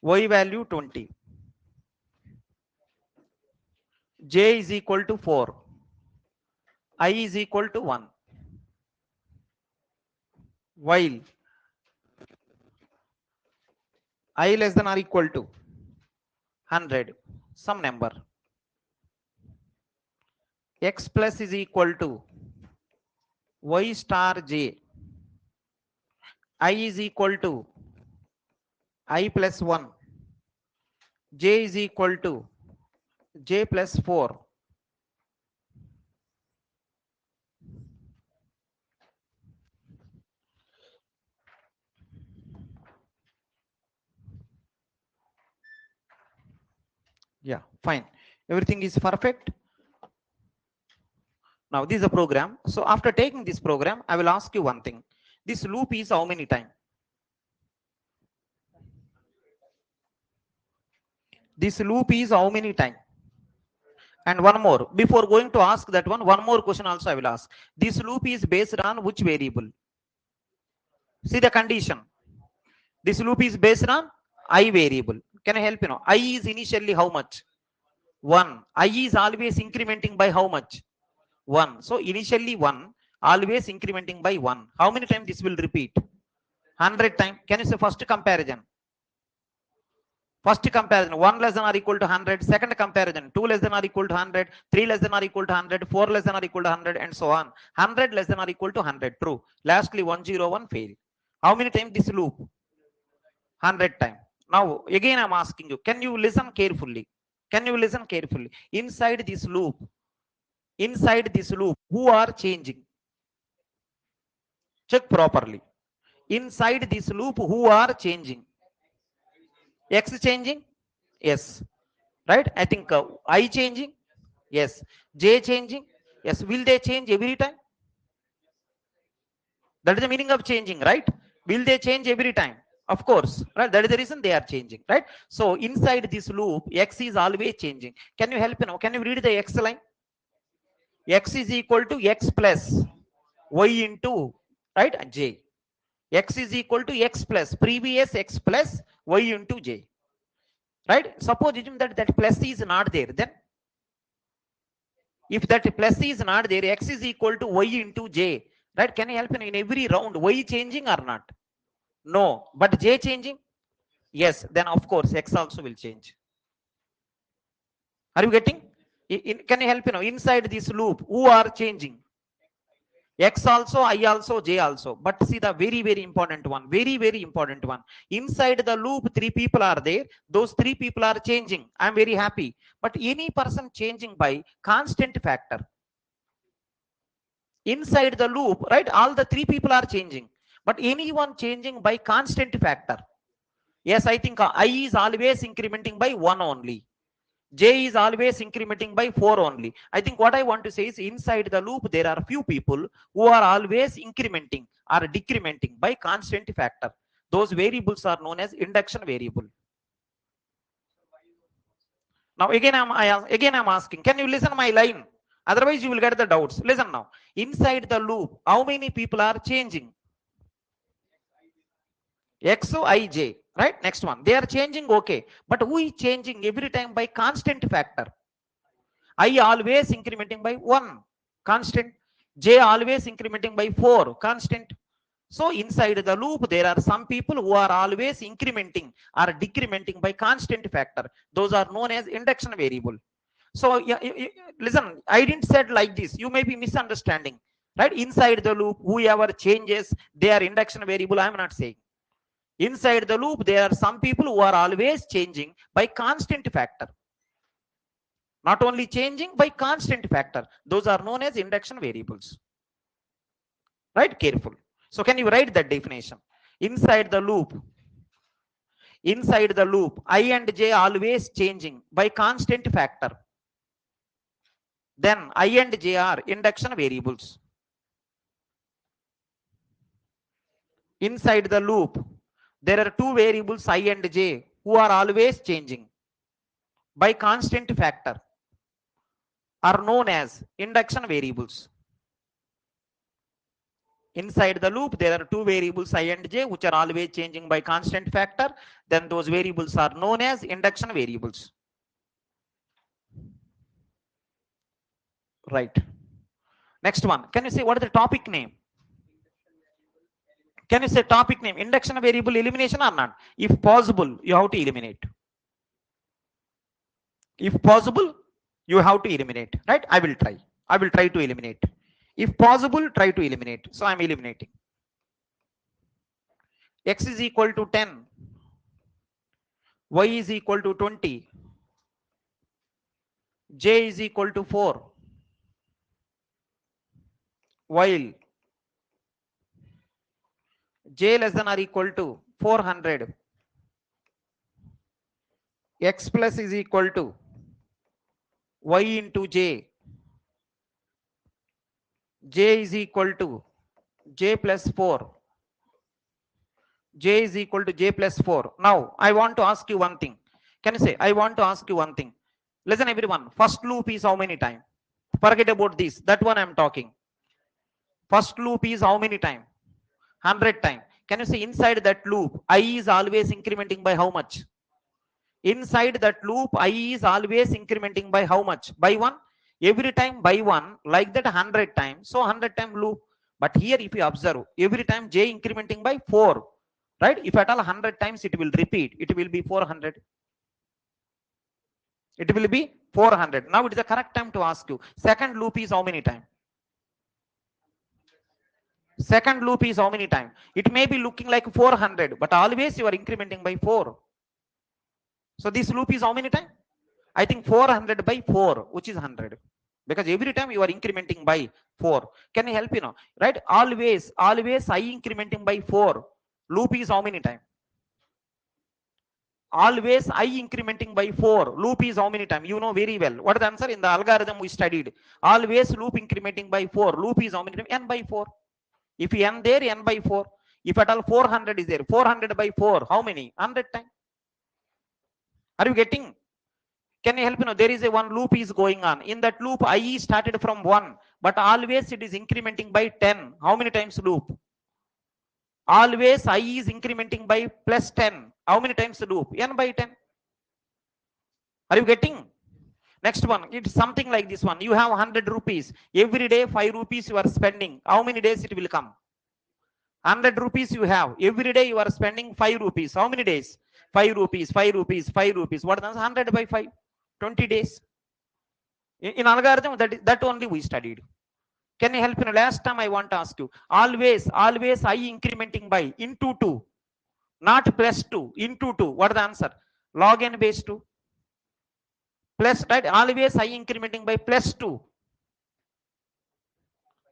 Y value 20, J is equal to 4, I is equal to 1, while I less than or equal to 100, some number. X plus is equal to Y star J. I is equal to I plus 1. J is equal to J plus 4. Yeah, fine. Everything is perfect. Now this is a program. So after taking this program, I will ask you one thing. This loop is how many times? This loop is how many times? And one more. Before going to ask that one more question also I will ask. This loop is based on which variable? See the condition. This loop is based on I variable. Can I help you now? I is initially how much? 1. I is always incrementing by how much? 1. So initially 1, always incrementing by 1. How many times this will repeat? 100 times. Can you say first comparison? First comparison, 1 less than or equal to 100. Second comparison, 2 less than or equal to 100. 3 less than or equal to 100. 4 less than or equal to 100, and so on. 100 less than or equal to 100. True. Lastly, 101 fail. How many times this loop? 100 times. Now, again, I'm asking you, can you listen carefully? Can you listen carefully? Inside this loop, who are changing? Check properly. Inside this loop, who are changing? X changing? Yes. Right? I think I changing? Yes. J changing? Yes. Will they change every time? That is the meaning of changing, right? Will they change every time? Of course. Right? That is the reason they are changing, right? So inside this loop, X is always changing. Can you help me now? Can you read the X line? X is equal to X plus Y into, right, J. X is equal to X plus previous X plus Y into J. Right? Suppose that plus is not there, then if that plus is not there, X is equal to Y into J. Right? Can you help me in every round? Y changing or not? No. But J changing? Yes. Then of course X also will change. Are you getting? Can you help me now? Inside this loop, who are changing? X also, I also, J also. But see the very important one. Very important one. Inside the loop, 3 people are there. Those 3 people are changing. I'm very happy. But any person changing by constant factor. Inside the loop, right? All the 3 people are changing. But anyone changing by constant factor. Yes, I think I is always incrementing by 1 only. J is always incrementing by 4 only. I think what I want to say is inside the loop, there are few people who are always incrementing or decrementing by constant factor. Those variables are known as induction variable. Now again I'm asking, can you listen my line? Otherwise you will get the doubts. Listen now. Inside the loop, how many people are changing? X, I, J. Right? Next one. They are changing, okay. But who is changing every time by constant factor? I always incrementing by 1 constant. J always incrementing by 4 constant. So inside the loop, there are some people who are always incrementing or decrementing by constant factor. Those are known as induction variable. So listen, I didn't said like this. You may be misunderstanding. Right? Inside the loop, whoever changes, they are induction variable. I am not saying. Inside the loop, there are some people who are always changing by constant factor. Not only changing by constant factor. Those are known as induction variables. Right? Careful. So can you write that definition? Inside the loop, I and J always changing by constant factor. Then I and J are induction variables. inside the loop there are two variables I and j who are always changing by constant factor are known as induction variables. Inside the loop there are two variables I and j which are always changing by constant factor, then those variables are known as induction variables. Right. Next one, can you say what is the topic name? Can you say topic name? Induction variable elimination or not? If possible you have to eliminate. If possible you have to eliminate, right? I will try to eliminate. If possible try to eliminate, so I am eliminating. X is equal to 10, y is equal to 20, j is equal to 4, while j less than or equal to 400, x plus is equal to y into j, j is equal to j plus 4, j is equal to j plus 4. Now I want to ask you one thing. Can you say I want to ask you one thing? Listen everyone, first loop is how many time? Forget about this, that one I am talking. First loop is how many time? 100 time. Can you say inside that loop I is always incrementing by how much? Inside that loop I is always incrementing by how much? By 1. Every time by 1, like that 100 times, so 100 time loop. But here if you observe, every time j incrementing by 4, right? If at all 100 times it will repeat, it will be 400. It will be 400. Now it is the correct time to ask you, second loop is how many time? Second loop is how many time? It may be looking like 400, but always you are incrementing by 4. So this loop is how many time? I think 400 by 4, which is 100. Because every time you are incrementing by 4. Can you help you now? Right? Always I incrementing by 4. Loop is how many time? Always I incrementing by 4. Loop is how many time? You know very well. What is the answer? In the algorithm we studied. Always loop incrementing by 4. Loop is how many time? N by 4. If n there, n by 4. If at all 400 is there, 400 by 4, how many? 100 time. Are you getting? Can you help me know? There is a one loop is going on. In that loop, I started from 1, but always it is incrementing by 10. How many times loop? Always I is incrementing by plus 10. How many times loop? N by 10. Are you getting? Next one, it's something like this one. You have 100 rupees. Every day 5 rupees you are spending. How many days it will come? 100 rupees you have. Every day you are spending 5 rupees. How many days? 5 rupees, 5 rupees, 5 rupees. What is 100 by 5? 20 days. In algorithm, that only we studied. Can you help me? Last time I want to ask you. Always I incrementing by into 2. Not plus 2, into 2. What is the answer? Log n base 2. Plus, right? Always I incrementing by plus 2.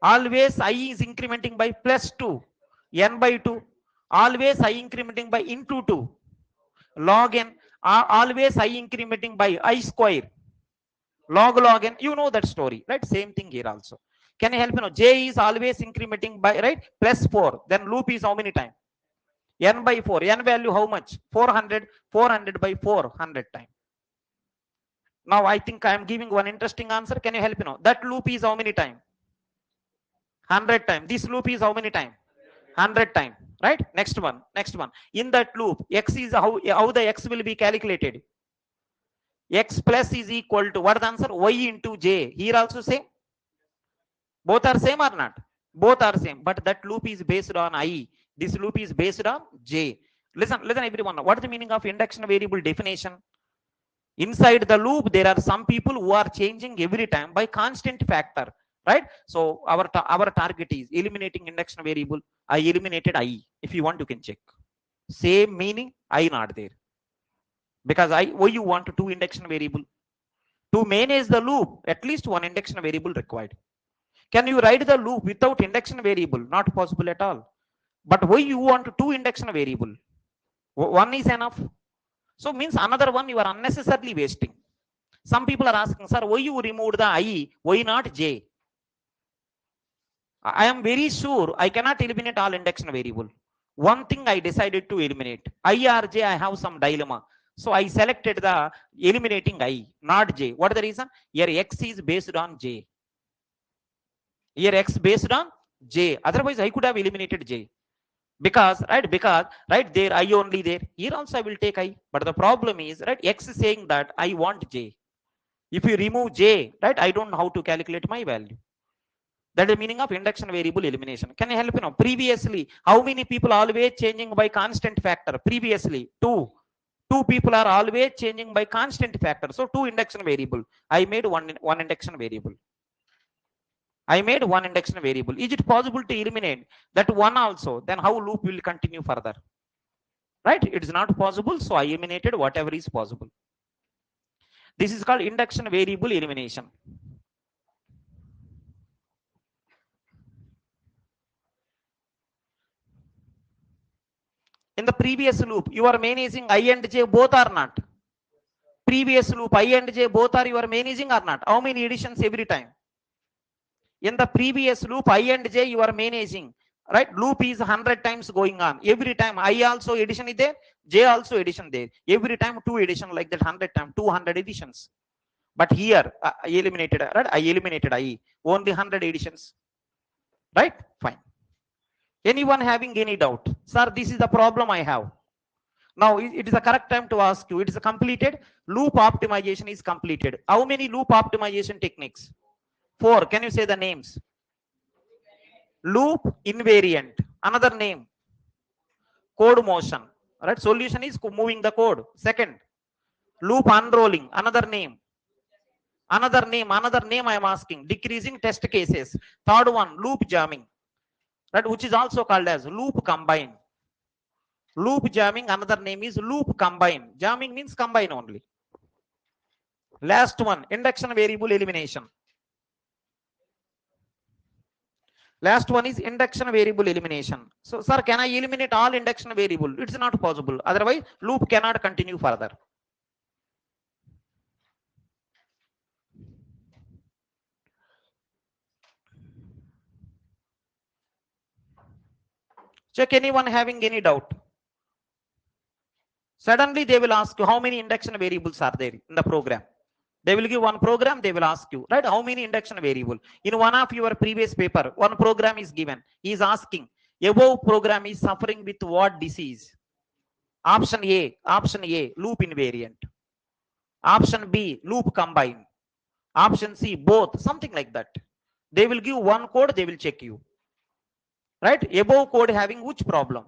Always I is incrementing by plus 2. N by 2. Always I incrementing by into 2. Log n. Always I incrementing by I square. Log n. You know that story, right? Same thing here also. Can you help me know? J is always incrementing by, right? Plus 4. Then loop is how many times? N by 4. N value how much? 400. 400 by 4, 100 times. Now I think I am giving one interesting answer. Can you help me know? That loop is how many times? 100 times. This loop is how many times? 100 times. Right? Next one. In that loop, x is how the x will be calculated? X plus is equal to, what is the answer? Y into j. Here also same. Both are same or not? Both are same. But that loop is based on I. This loop is based on j. Listen everyone. What is the meaning of induction variable definition? Inside the loop, there are some people who are changing every time by constant factor, right? So our target is eliminating induction variable. I eliminated I. If you want, you can check. Same meaning, I not there. Because why you want two induction variable? To manage the loop, at least one induction variable required. Can you write the loop without induction variable? Not possible at all. But why you want two induction variable? One is enough. So means another one you are unnecessarily wasting. Some people are asking, sir, why you removed the I, why not j? I am very sure I cannot eliminate all induction variable. One thing I decided to eliminate. I or J, I have some dilemma. So I selected the eliminating I, not J. What is the reason? Here X is based on J. Here X based on J. Otherwise, I could have eliminated J. Because right there I only there. Here also I will take I. But the problem is, right, X is saying that I want J. If you remove J, right, I don't know how to calculate my value. That is the meaning of induction variable elimination. Can you help? Previously, how many people always changing by constant factor? Previously, two people are always changing by constant factor. So two induction variable. I made one induction variable. I made one induction variable. Is it possible to eliminate that one also? Then how loop will continue further? Right? It is not possible. So I eliminated whatever is possible. This is called induction variable elimination. In the previous loop, you are managing I and J both or not? Previous loop, I and J both are you are managing or not? How many additions every time? In the previous loop, I and J you are managing. Right? Loop is 100 times going on. Every time I also addition is there, J also addition there. Every time two addition like that 100 times, 200 additions. But here I eliminated, right? I eliminated I. Only 100 additions. Right? Fine. Anyone having any doubt? Sir, this is the problem I have. Now it is the correct time to ask you. It is completed. Loop optimization is completed. How many loop optimization techniques? 4. Can you say the names? Loop invariant. Another name. Code motion. Right? Solution is moving the code. Second. Loop unrolling. Another name. Another name I am asking. Decreasing test cases. Third one, loop jamming. Right? Which is also called as loop combine. Loop jamming, another name is loop combine. Jamming means combine only. Last one, induction variable elimination. Last one is induction variable elimination. So, sir, can I eliminate all induction variable? It's not possible. Otherwise, loop cannot continue further. Check anyone having any doubt. Suddenly they will ask you how many induction variables are there in the program. They will give one program, they will ask you, right, how many induction variable. In one of your previous paper, one program is given. He is asking, above program is suffering with what disease? Option A, loop invariant. Option B, loop combine. Option C, both, something like that. They will give one code, they will check you. Right, above code having which problem?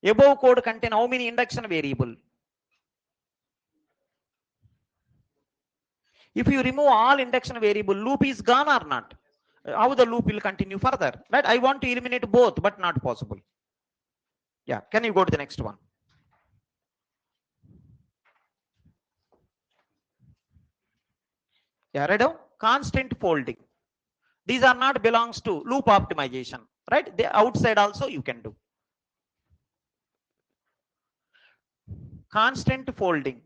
Above code contain how many induction variable? If you remove all induction variable, loop is gone or not? How the loop will continue further? Right? I want to eliminate both, but not possible. Yeah, can you go to the next one? Yeah, right now, constant folding. These are not belongs to loop optimization, right? The outside also you can do. Constant folding.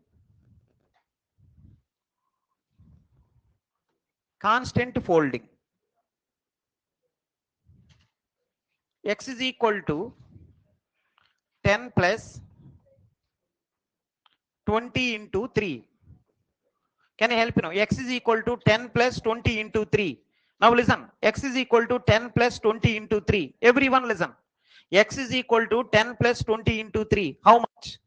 Constant folding. X is equal to 10 plus 20 into 3. Can you help? X is equal to 10 plus 20 into 3. Now listen, X is equal to 10 plus 20 into 3. Everyone listen. X is equal to 10 plus 20 into 3. How much?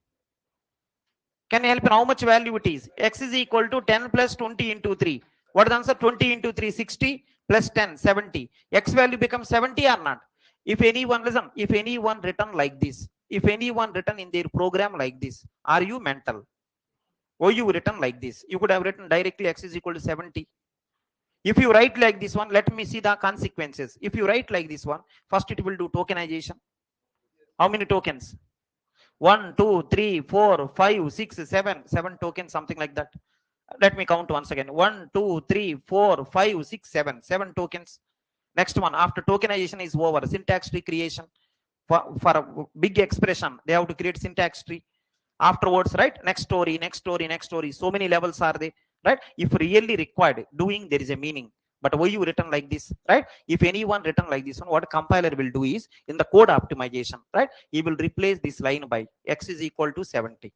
Can you help? How much value it is? X is equal to 10 plus 20 into 3. What is the answer? 20 into 3, 60 plus 10, 70. X value becomes 70 or not? If anyone, listen, if anyone written like this, if anyone written in their program like this, are you mental? Or you written like this? You could have written directly X is equal to 70. If you write like this one, let me see the consequences. If you write like this one, first it will do tokenization. How many tokens? 1, 2, 3, 4, 5, 6, 7. 7 tokens, something like that. Let me count once again. 1, 2, 3, 4, 5, 6, 7. 7 tokens. Next one, after tokenization is over, syntax tree creation. For a big expression, they have to create syntax tree. Afterwards, right? Next story. So many levels are there, right? If really required, doing, there is a meaning. But why you written like this, right? If anyone written like this one, what compiler will do is, in the code optimization, right, he will replace this line by x is equal to 70,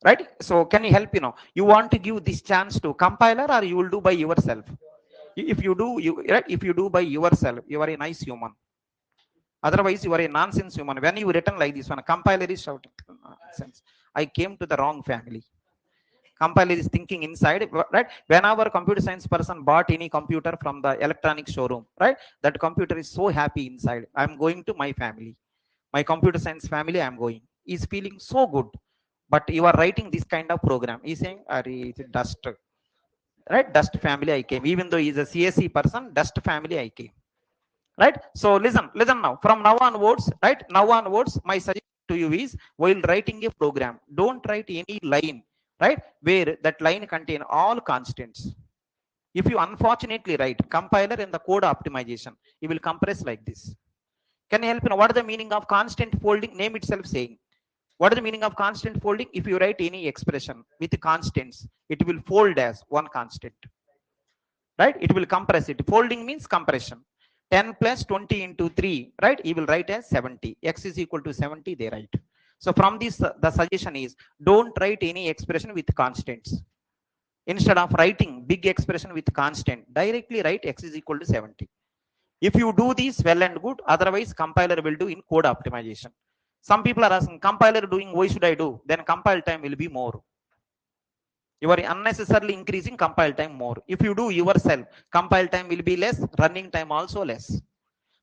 right? So can you help, you want to give this chance to compiler, or you will do by yourself? If you do, right, if you do by yourself, you are a nice human. Otherwise, you are a nonsense human. When you written like this one, a compiler is shouting nonsense. I came to the wrong family. Compiler is thinking inside, right? Whenever computer science person bought any computer from the electronic showroom, right, that computer is so happy inside. I'm going to my family, my computer science family, I'm going. He's feeling so good. But you are writing this kind of program, he's saying, it's dust, right? Dust family I came. Even though he's a CSE person, dust family I came, right? So listen now, from now onwards, right, now onwards, my suggestion to you is, while writing a program, don't write any line, right, where that line contain all constants. If you unfortunately write compiler in the code optimization, it will compress like this. Can you help me? What is the meaning of constant folding? Name itself saying. What is the meaning of constant folding? If you write any expression with constants, it will fold as one constant, right? It will compress it. Folding means compression. 10 plus 20 into 3, right? You will write as 70. X is equal to 70, they write. So from this, the suggestion is, don't write any expression with constants. Instead of writing big expression with constant, directly write x is equal to 70. If you do this, well and good. Otherwise, compiler will do in code optimization. Some people are asking, compiler doing, why should I do? Then compile time will be more. You are unnecessarily increasing compile time more. If you do yourself, compile time will be less, running time also less.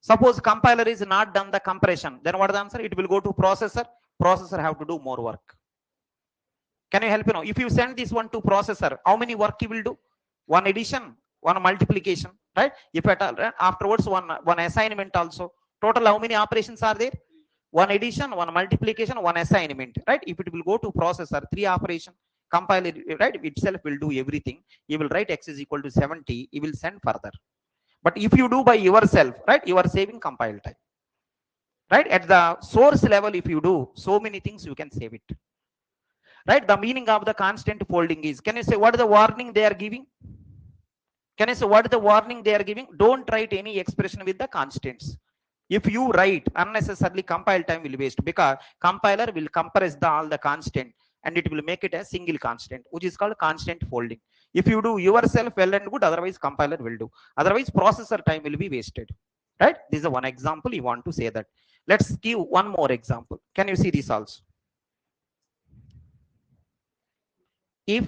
Suppose compiler is not done the compression, then what is the answer? It will go to processor. Processor have to do more work. Can you help? If you send this one to processor, how many work he will do? One addition, one multiplication, right? If at all, right? Afterwards, one assignment also. Total how many operations are there? One addition, one multiplication, one assignment, right? If it will go to processor, 3 operation. Compiler, right, itself will do everything. You will write x is equal to 70, you will send further. But if you do by yourself, right, you are saving compile time, right? At the source level, if you do so many things, you can save it, right? The meaning of the constant folding is, can you say what is the warning they are giving? Can I say what is the warning they are giving? Don't write any expression with the constants. If you write unnecessarily, compile time will waste, because compiler will compress all the constant and it will make it a single constant, which is called constant folding. If you do yourself, well and good. Otherwise, compiler will do. Otherwise, processor time will be wasted, right? This is one example you want to say that. Let's give one more example. Can you see this also? If,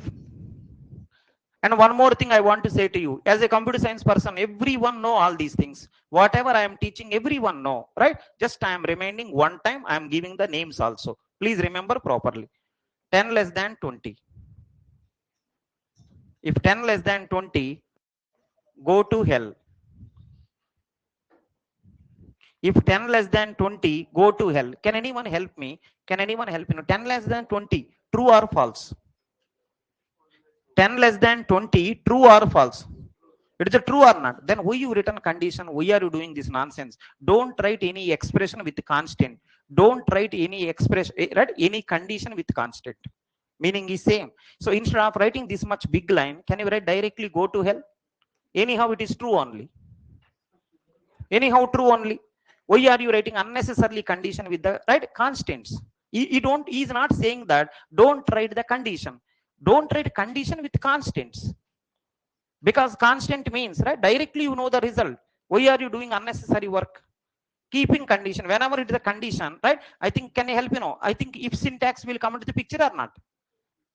and one more thing I want to say to you, as a computer science person, everyone know all these things. Whatever I am teaching, everyone know, right? Just I am reminding one time, I am giving the names also. Please remember properly. 10 less than 20. If 10 less than 20, go to hell. If 10 less than 20, go to hell. Can anyone help me? Can anyone help me? 10 less than 20, true or false? 10 less than 20, true or false? It is a true or not? Then why you written condition? Why are you doing this nonsense? Don't write any expression with constant. Don't write any expression, right? Any condition with constant. Meaning is same. So instead of writing this much big line, can you write directly go to hell? Anyhow, it is true only. Anyhow, true only. Why are you writing unnecessarily condition with the right constants? He don't. He is not saying that. Don't write the condition. Don't write condition with constants. Because constant means, right, directly you know the result. Why are you doing unnecessary work? Keeping condition, whenever it is a condition, right? I think, can you help? I think if syntax will come into the picture or not.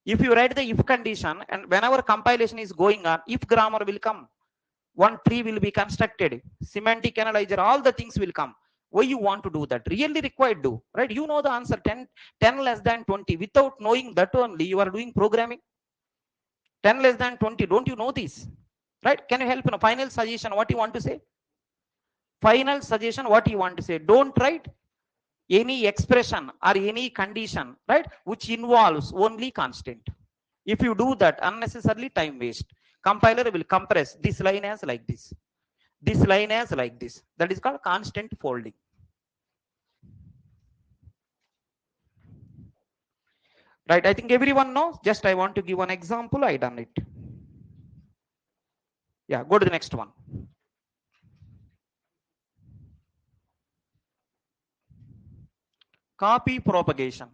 If you write the if condition, and whenever compilation is going on, if grammar will come, one tree will be constructed, semantic analyzer, all the things will come. Why you want to do that? Really required do, right? You know the answer. 10 less than 20, without knowing that only you are doing programming. 10 less than 20, don't you know this, right? Can you help? Final suggestion, what you want to say? Final suggestion, what you want to say? Don't write any expression or any condition, right, which involves only constant. If you do that, unnecessarily time waste. Compiler will compress this line as like this line as like this. That is called constant folding, right? I think everyone knows. Just I want to give one example. I done it. Yeah, go to the next one. Copy propagation.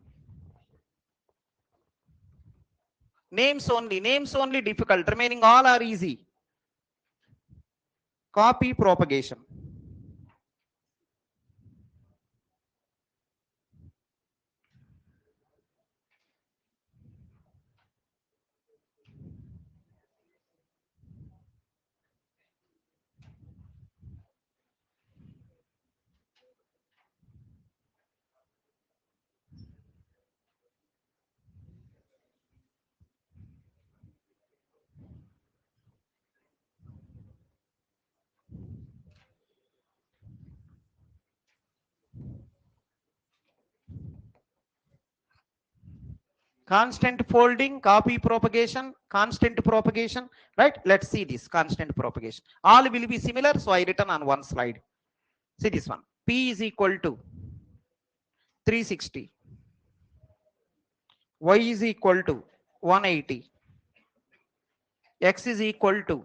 Names only difficult, remaining all are easy. Copy propagation. Constant folding, copy propagation, constant propagation, right? Let's see this constant propagation. All will be similar, so I written on one slide. See this one. P is equal to 360. Y is equal to 180. X is equal to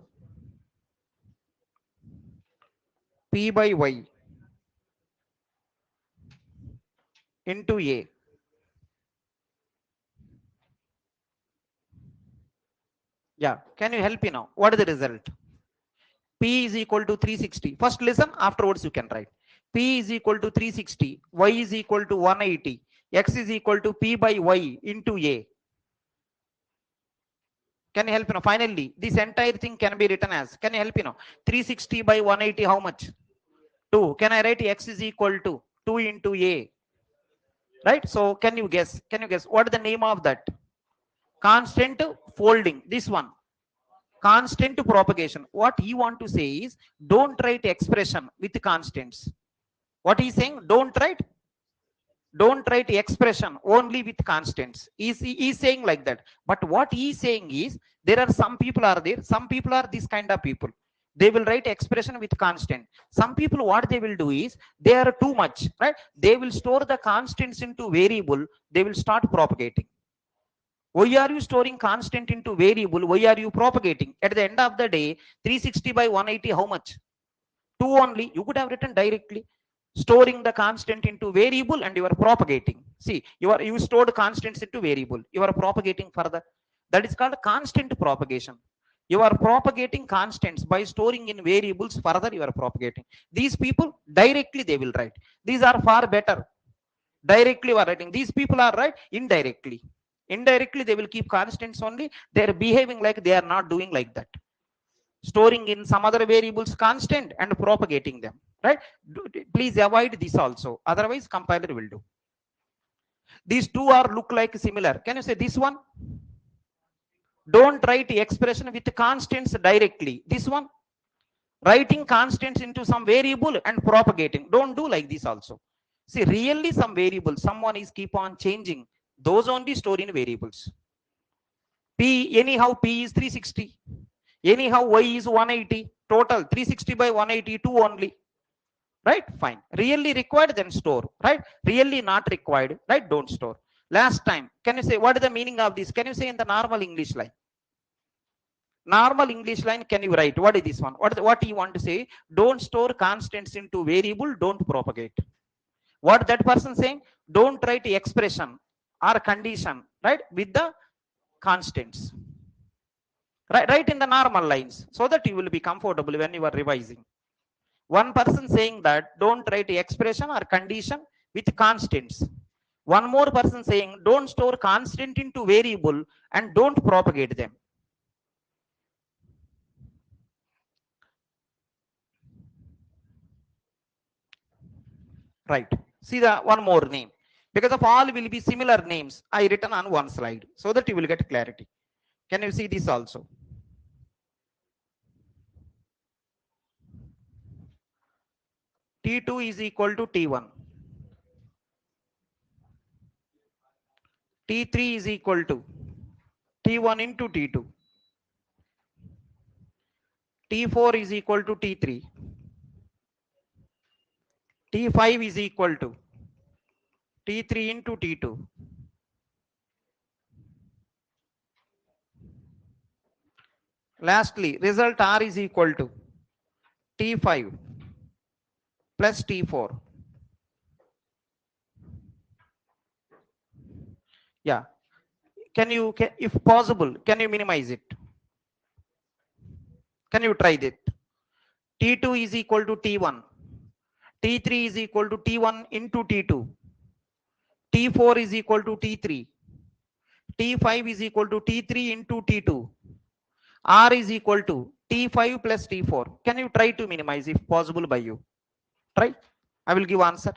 P by Y into A. Yeah, can you help me now? What is the result? P is equal to 360. First listen, afterwards you can write. P is equal to 360, Y is equal to 180, X is equal to P by Y into A. Can you help me now? Finally, this entire thing can be written as, can you help me now? 360 by 180, how much? 2. Can I write X is equal to 2 into A? Right? So can you guess? Can you guess what is the name of that? Constant folding. This one. Constant propagation. What he want to say is, don't write expression with constants. What he's saying, don't write expression only with constants. He's saying like that. But what he's saying is, there are some people are there, some people are this kind of people, they will write expression with constant. Some people, what they will do is, they are too much, right? They will store the constants into variable, they will start propagating. Why are you storing constant into variable? Why are you propagating? At the end of the day, 360 by 180, how much? 2 only. You could have written directly, storing the constant into variable and you are propagating. See, you stored constants into variable, you are propagating further. That is called constant propagation. You are propagating constants by storing in variables, further you are propagating. These people directly they will write. These are far better. Directly you are writing. These people are right indirectly. Indirectly they will keep constants only. They are behaving like they are not doing like that, storing in some other variables constant and propagating them, right? Please avoid this also, otherwise compiler will do. These two are look like similar. Can you say this one? Don't write expression with constants directly. This one, writing constants into some variable and propagating. Don't do like this also. See, really some variables someone is keep on changing, those only store in variables. P, anyhow P is 360, anyhow Y is 180, total 360 by 182 only, right? Fine. Really required, then store, right? Really not required, right? Don't store. Last time, can you say what is the meaning of this? Can you say in the normal English line? Normal English line, can you write what is this one? What you want to say? Don't store constants into variable, don't propagate. What that person saying? Don't write expression or condition, right, with the constants. Right in the normal lines, so that you will be comfortable when you are revising. One person saying that don't write expression or condition with constants. One more person saying don't store constant into variable and don't propagate them. Right. See the one more name. Because of all will be similar names, I written on one slide so that you will get clarity. Can you see this also? T2 is equal to T1. T3 is equal to T1 into T2. T4 is equal to T3. T5 is equal to T3 into T2. Lastly, result R is equal to T5 plus T4. Yeah. If possible, can you minimize it? Can you try that? T2 is equal to T1. T3 is equal to T1 into T2. T4 is equal to T3. T5 is equal to T3 into T2. R is equal to T5 plus T4. Can you try to minimize if possible by you? Try. I will give answer.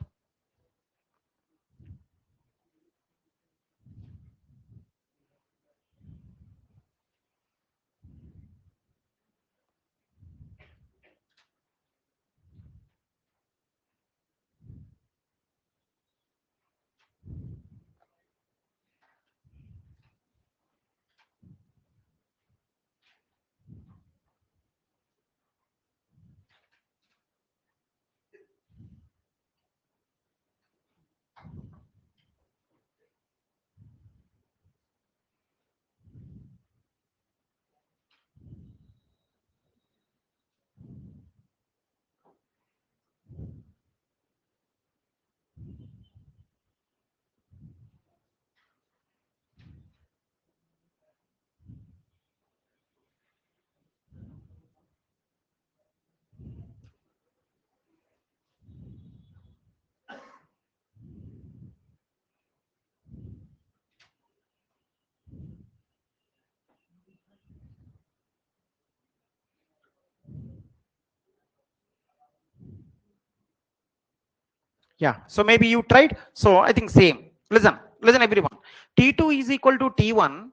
Yeah. So maybe you tried. So I think same. Listen everyone. T2 is equal to T1.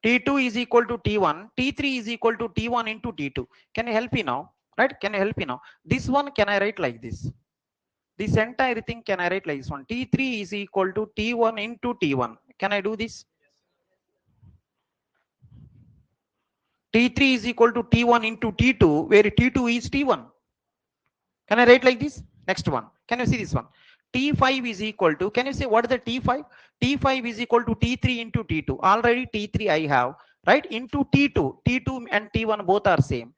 T2 is equal to T1. T3 is equal to T1 into T2. Can you help me now? Right? Can you help me now? This one can I write like this? This entire thing can I write like this one? T3 is equal to T1 into T1. Can I do this? T3 is equal to T1 into T2, where T2 is T1. Can I write like this? Next one. Can you see this one? T5 is equal to, can you say what is the T5? T5 is equal to T3 into T2. Already T3 I have, right? Into T2. T2 and T1 both are same.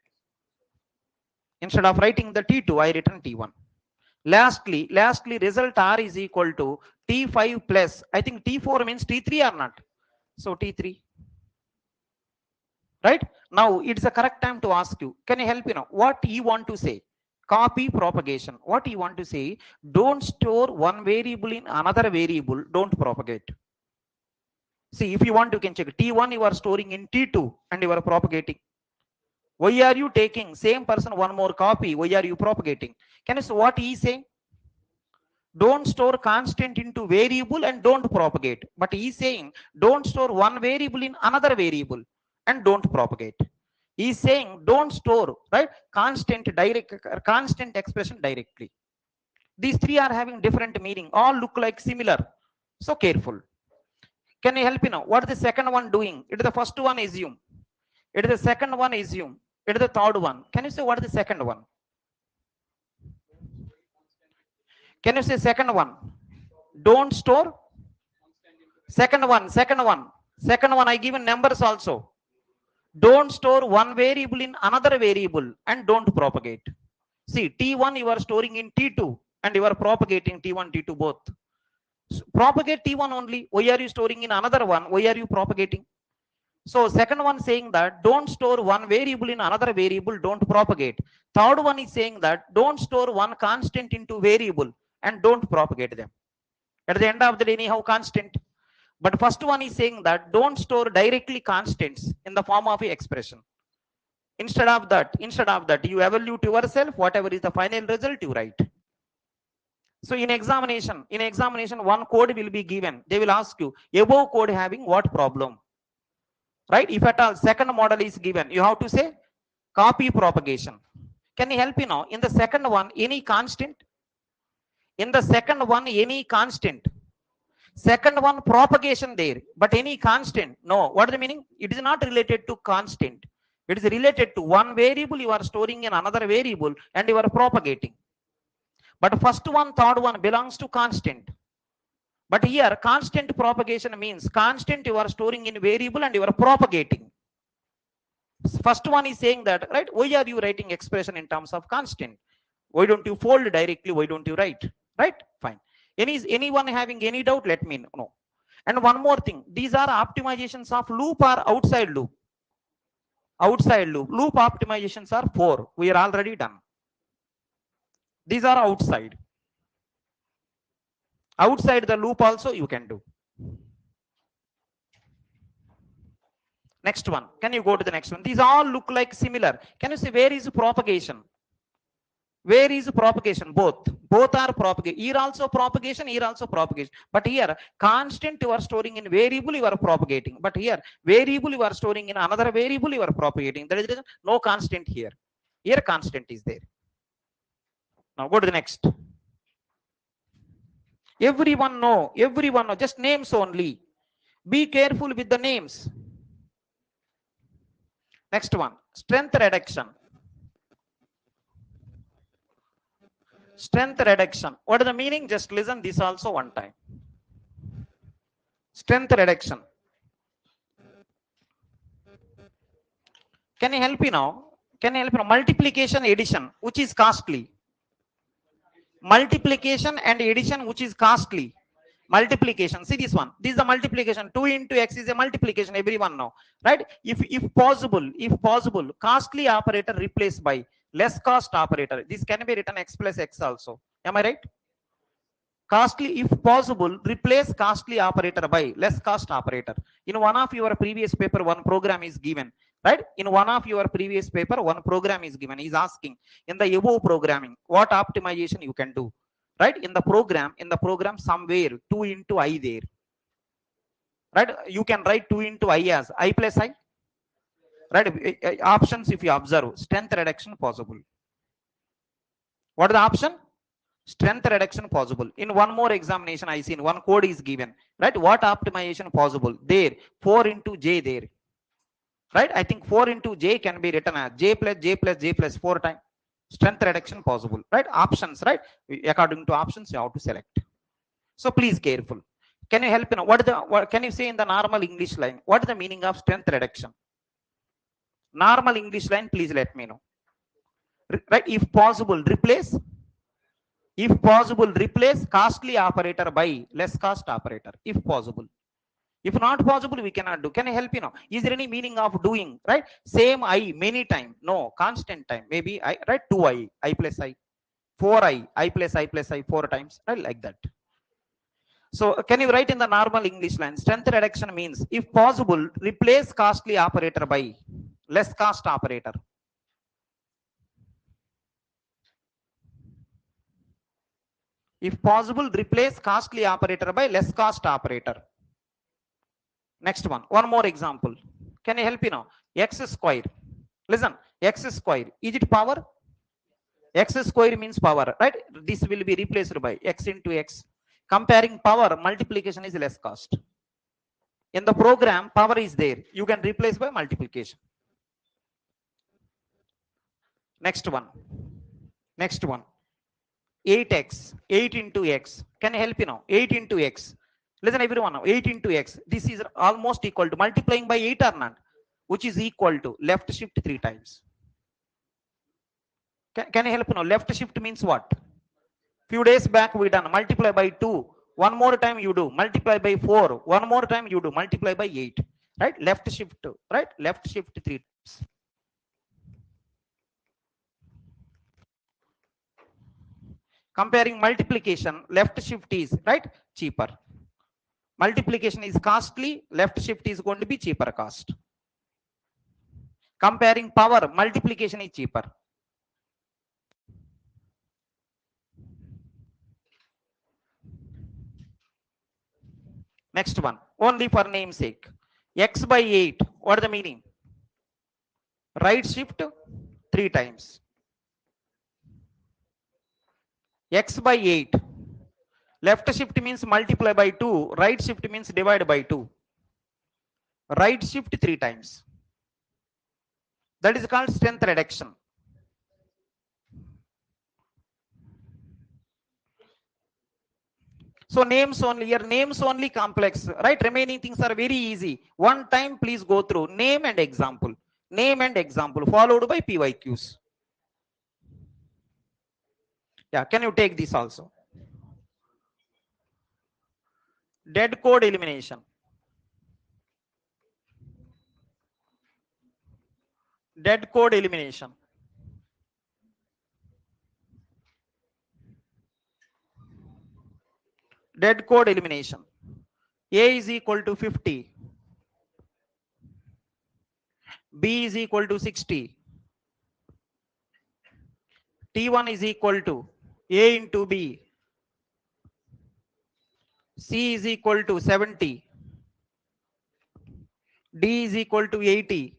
Instead of writing the T2, I written T1. Lastly, result R is equal to T5 plus, I think T4 means T3 or not? So T3. Right? Now it's the correct time to ask you. Can you help what you want to say? Copy propagation. What you want to say? Don't store one variable in another variable. Don't propagate. See, if you want, you can check. T1 you are storing in T2 and you are propagating. Why are you taking same person one more copy? Why are you propagating? Can you see what he is saying? Don't store constant into variable and don't propagate. But he is saying don't store one variable in another variable and don't propagate. He is saying don't store right constant expression directly. These three are having different meaning. All look like similar. So careful. Can you help me now? What is the second one doing? It is the first one assume. It is the second one assume. It is the third one. Can you say what is the second one? Can you say second one? Don't store. Second one. I given numbers also. Don't store one variable in another variable and don't propagate. See, T1 you are storing in T2 and you are propagating T1, T2 both. So propagate T1 only. Why are you storing in another one? Why are you propagating? So second one saying that don't store one variable in another variable, don't propagate. Third one is saying that don't store one constant into variable and don't propagate them. At the end of the day, anyhow constant. But first one is saying that don't store directly constants in the form of a expression. Instead of that, you evaluate yourself, whatever is the final result, you write. So in examination, one code will be given. They will ask you, above code having what problem? Right? If at all second model is given, you have to say copy propagation. Can you help me now? In the second one, any constant? In the second one, any constant? Second one, propagation there, but any constant? No. What is the meaning? It is not related to constant. It is related to one variable you are storing in another variable and you are propagating. But first one, third one belongs to constant. But here, constant propagation means constant you are storing in variable and you are propagating. First one is saying that, right? Why are you writing expression in terms of constant? Why don't you fold directly? Why don't you write? Right? Fine. Anyone having any doubt? Let me know. And one more thing, these are optimizations of loop or outside loop. Outside loop. Loop optimizations are 4. We are already done. These are outside. Outside the loop also you can do. Next one. Can you go to the next one? These all look like similar. Can you say where is propagation? Where is propagation? Both are propagation. Here also propagation, here also propagation. But here constant you are storing in variable, you are propagating. But here variable you are storing in another variable, you are propagating. There is no constant here. Here constant is there. Now go to the next. Everyone know. Just names only. Be careful with the names. Next one, strength reduction. Strength reduction. What is the meaning? Just listen this also one time. Strength reduction. Can you help me now? Multiplication, addition, which is costly. Multiplication and addition, which is costly. Multiplication. See this one. This is the multiplication. 2 into x is a multiplication. Everyone know, right? If possible, costly operator replaced by less cost operator. This can be written x plus x also. Am I right? Costly, if possible, replace costly operator by less cost operator. In one of your previous paper, one program is given, right? In one of your previous paper, one program is given. He's asking in the above programming, what optimization you can do, right? In the program somewhere 2 into I there, right? You can write 2 into I as I plus I, right? Options, if you observe, strength reduction possible. What is the option? Strength reduction possible. In one more examination I seen one code is given, right? What optimization possible there? 4 into j there, right? I think 4 into j can be written as j plus j plus j plus 4 times. Strength reduction possible, right? Options, right? According to options you have to select. So please careful. Can you help me know? What can you say in the normal English line? What is the meaning of strength reduction? Normal English line, please let me know. Right? If possible, replace costly operator by less cost operator. If possible. If not possible, we cannot do. Can I help you now? Is there any meaning of doing, right? Same I many time. No, constant time. Maybe I, right? 2i, I plus I. 4i, I plus I 4 times. Right? Like that. So can you write in the normal English line? Strength reduction means, if possible, replace costly operator by less cost operator. If possible, replace costly operator by less cost operator. Next one more example. Can you help me now? X square. Listen, x square, is it power? X square means power, right? This will be replaced by x into x. Comparing power, multiplication is less cost. In the program, power is there. You can replace by multiplication. Next one. 8x, 8 into x. Can you help me now? 8 into x. Listen everyone now, 8 into x. This is almost equal to multiplying by 8 or not, which is equal to left shift 3 times. Can you help me now? Left shift means what? Few days back we done multiply by 2. One more time you do multiply by 4. One more time you do multiply by 8. Right? Left shift, right? Left shift 3 times. Comparing multiplication, left shift is, right, cheaper. Multiplication is costly, left shift is going to be cheaper cost. Comparing power, multiplication is cheaper. Next one, only for namesake. X by 8, what is the meaning? Right shift 3 times. X by 8. Left shift means multiply by 2. Right shift means divide by 2. Right shift 3 times. That is called strength reduction. So names only, your names only complex, right? Remaining things are very easy. One time please go through name and example. Name and example followed by PYQs. Yeah, can you take this also? Dead code elimination. Dead code elimination. Dead code elimination. A is equal to 50. B is equal to 60. T1 is equal to A into B. C is equal to 70. D is equal to 80.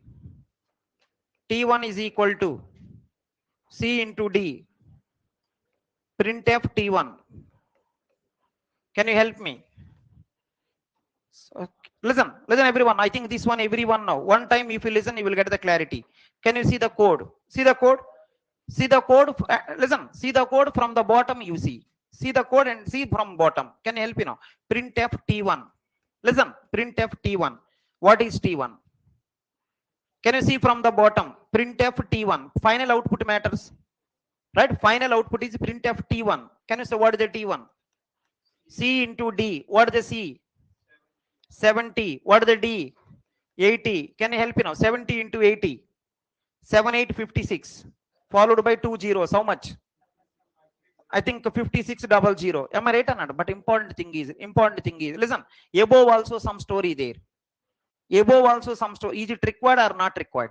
T1 is equal to C into D. Printf T1. Can you help me? So, listen everyone. I think this one everyone now. One time if you listen, you will get the clarity. Can you see the code? See the code? See the code. Listen. See the code from the bottom. You see. See the code and see from bottom. Can you help me now? Printf T1. Listen. Printf T1. What is T1? Can you see from the bottom? Printf T1. Final output matters. Right? Final output is printf T1. Can you say what is the T1? C into D. What is the C? 70. What is the D? 80. Can you help me now? 70 into 80. 7856. Followed by 2 zeros. How much? I think 5600. Am I right or not? But important thing is, listen, above also some story there. Above also some story. Is it required or not required?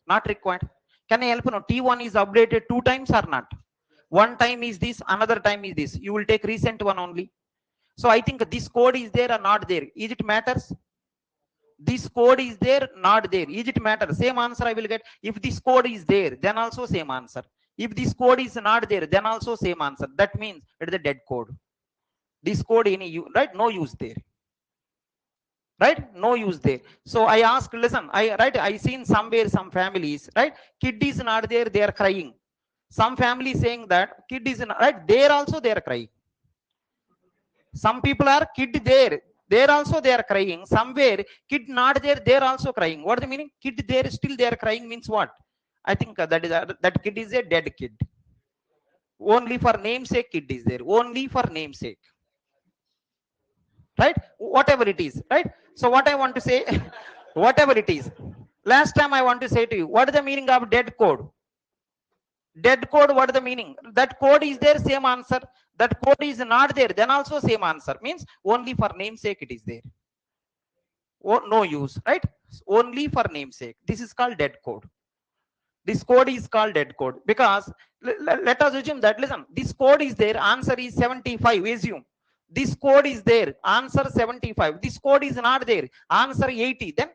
Not required. Can I help you now? T1 is updated 2 times or not? One time is this, another time is this. You will take recent one only. So I think this code is there or not there. Is it matters? This code is there, not there. Is it matter? Same answer I will get. If this code is there, then also same answer. If this code is not there, then also same answer. That means it is a dead code. This code any right? No use there. Right? No use there. So I asked, listen, I seen somewhere some families, right? Kid is not there, they are crying. Some families saying that kid is not, right? There also they are crying. Some people are kid there also they are crying. Somewhere kid not there, they are also crying. What is the meaning? Kid there still they are crying means what? I think that kid is a dead kid. Only for namesake kid is there. Only for namesake. Right? Whatever it is. Right? So what I want to say, whatever it is. Last time I want to say to you, what is the meaning of dead code? Dead code, what is the meaning? That code is there, same answer. That code is not there, then also same answer. Means only for namesake it is there. No use, right? Only for namesake. This is called dead code. This code is called dead code because let us assume that, listen, this code is there, answer is 75. Assume this code is there, answer 75. This code is not there, answer 80. Then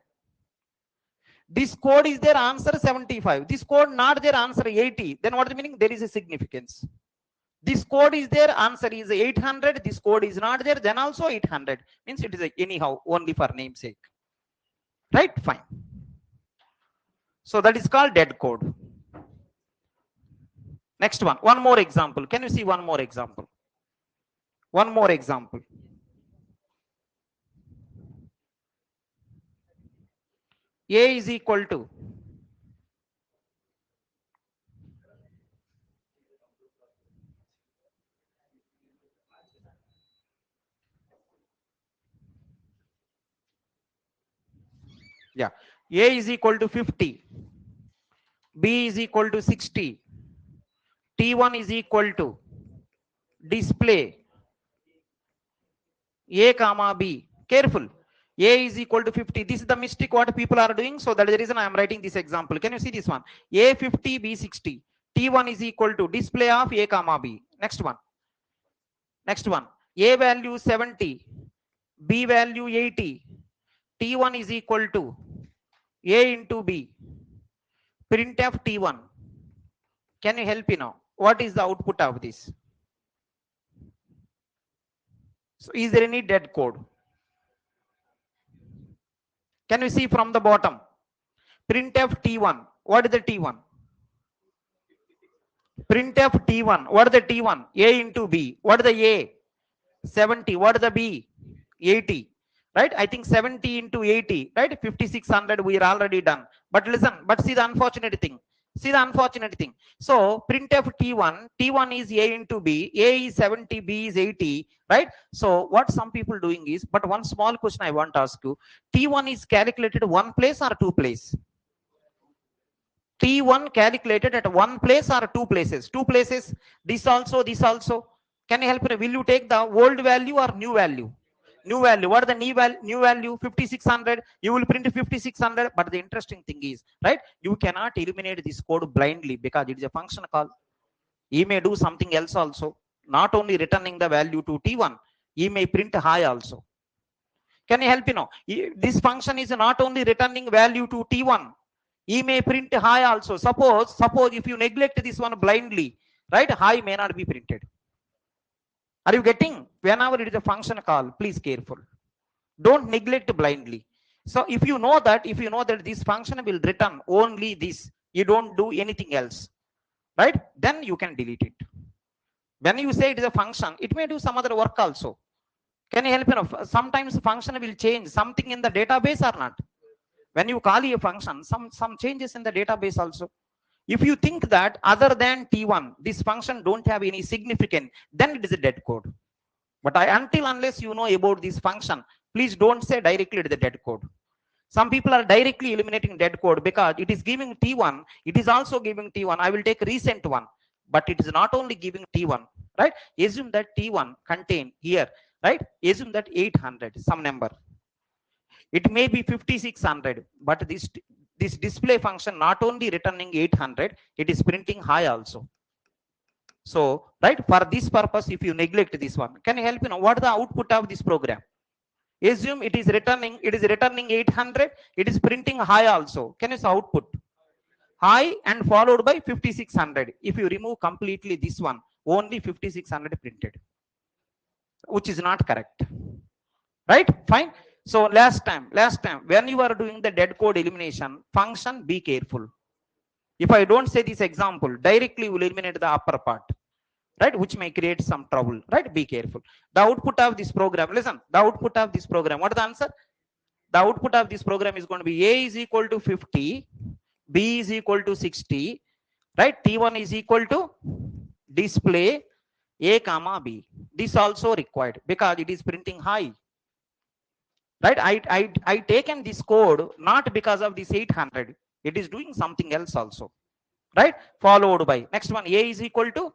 this code is there, answer 75. This code not there, answer 80. Then what is the meaning? There is a significance. This code is there, answer is 800. This code is not there, then also 800. Means it is anyhow only for namesake. Right? Fine. So that is called dead code. Next one. One more example. Can you see one more example? One more example. A is equal to A is equal to 50. B is equal to 60. T1 is equal to display A comma B. Careful. A is equal to 50. This is the mistake what people are doing. So that is the reason I am writing this example. Can you see this one? A 50, B 60. T1 is equal to display of A comma B. Next one. Next one. A value 70. B value 80. T1 is equal to A into B. Printf T1. Can you help me now? What is the output of this? So is there any dead code? Can you see from the bottom? Printf T1. What is the T1? Printf T1. What is the T1? A into B. What is the A? 70. What is the B? 80. right? I think 70 into 80, right? 5600 we are already done. But listen, but see the unfortunate thing. See the unfortunate thing. So printf t1 is a into b, a is 70, b is 80, right? So what some people doing is, but one small question I want to ask you, t1 is calculated one place or two place? T1 calculated at one place or two places? Two places. This also, this also. Can you help me? Will you take the old value or new value? New value. What are the new value? 5600. You will print 5600. But the interesting thing is, right? You cannot eliminate this code blindly because it is a function call. He may do something else also. Not only returning the value to T1, he may print high also. Can you help me now? This function is not only returning value to T1, he may print high also. Suppose if you neglect this one blindly, right? High may not be printed. Are you getting? Whenever it is a function call, please careful. Don't neglect blindly. So if you know that this function will return only this, you don't do anything else, right? Then you can delete it. When you say it is a function, it may do some other work also. Can you help me now? Sometimes function will change something in the database or not. When you call a function, some changes in the database also. If you think that other than T1, this function don't have any significance, then it is a dead code. But unless you know about this function, please don't say directly it is a dead code. Some people are directly eliminating dead code because it is giving T1, it is also giving T1. I will take recent one, but it is not only giving T1, right? Assume that T1 contain here, right? Assume that 800, some number. It may be 5600, but this display function not only returning 800, it is printing high also. So, right, for this purpose, if you neglect this one, can you help me know what is the output of this program? Assume it is returning 800, it is printing high also. Can you see output? High and followed by 5600. If you remove completely this one, only 5600 printed, which is not correct. Right? Fine. So last time, when you are doing the dead code elimination function, be careful. If I don't say this example, directly you will eliminate the upper part, right? Which may create some trouble, right? Be careful. The output of this program, listen, the output of this program, what is the answer? The output of this program is going to be A is equal to 50, B is equal to 60, right? T1 is equal to display A comma B. This also required because it is printing high. Right? I taken this code not because of this 800. It is doing something else also. Right? Followed by next one, A is equal to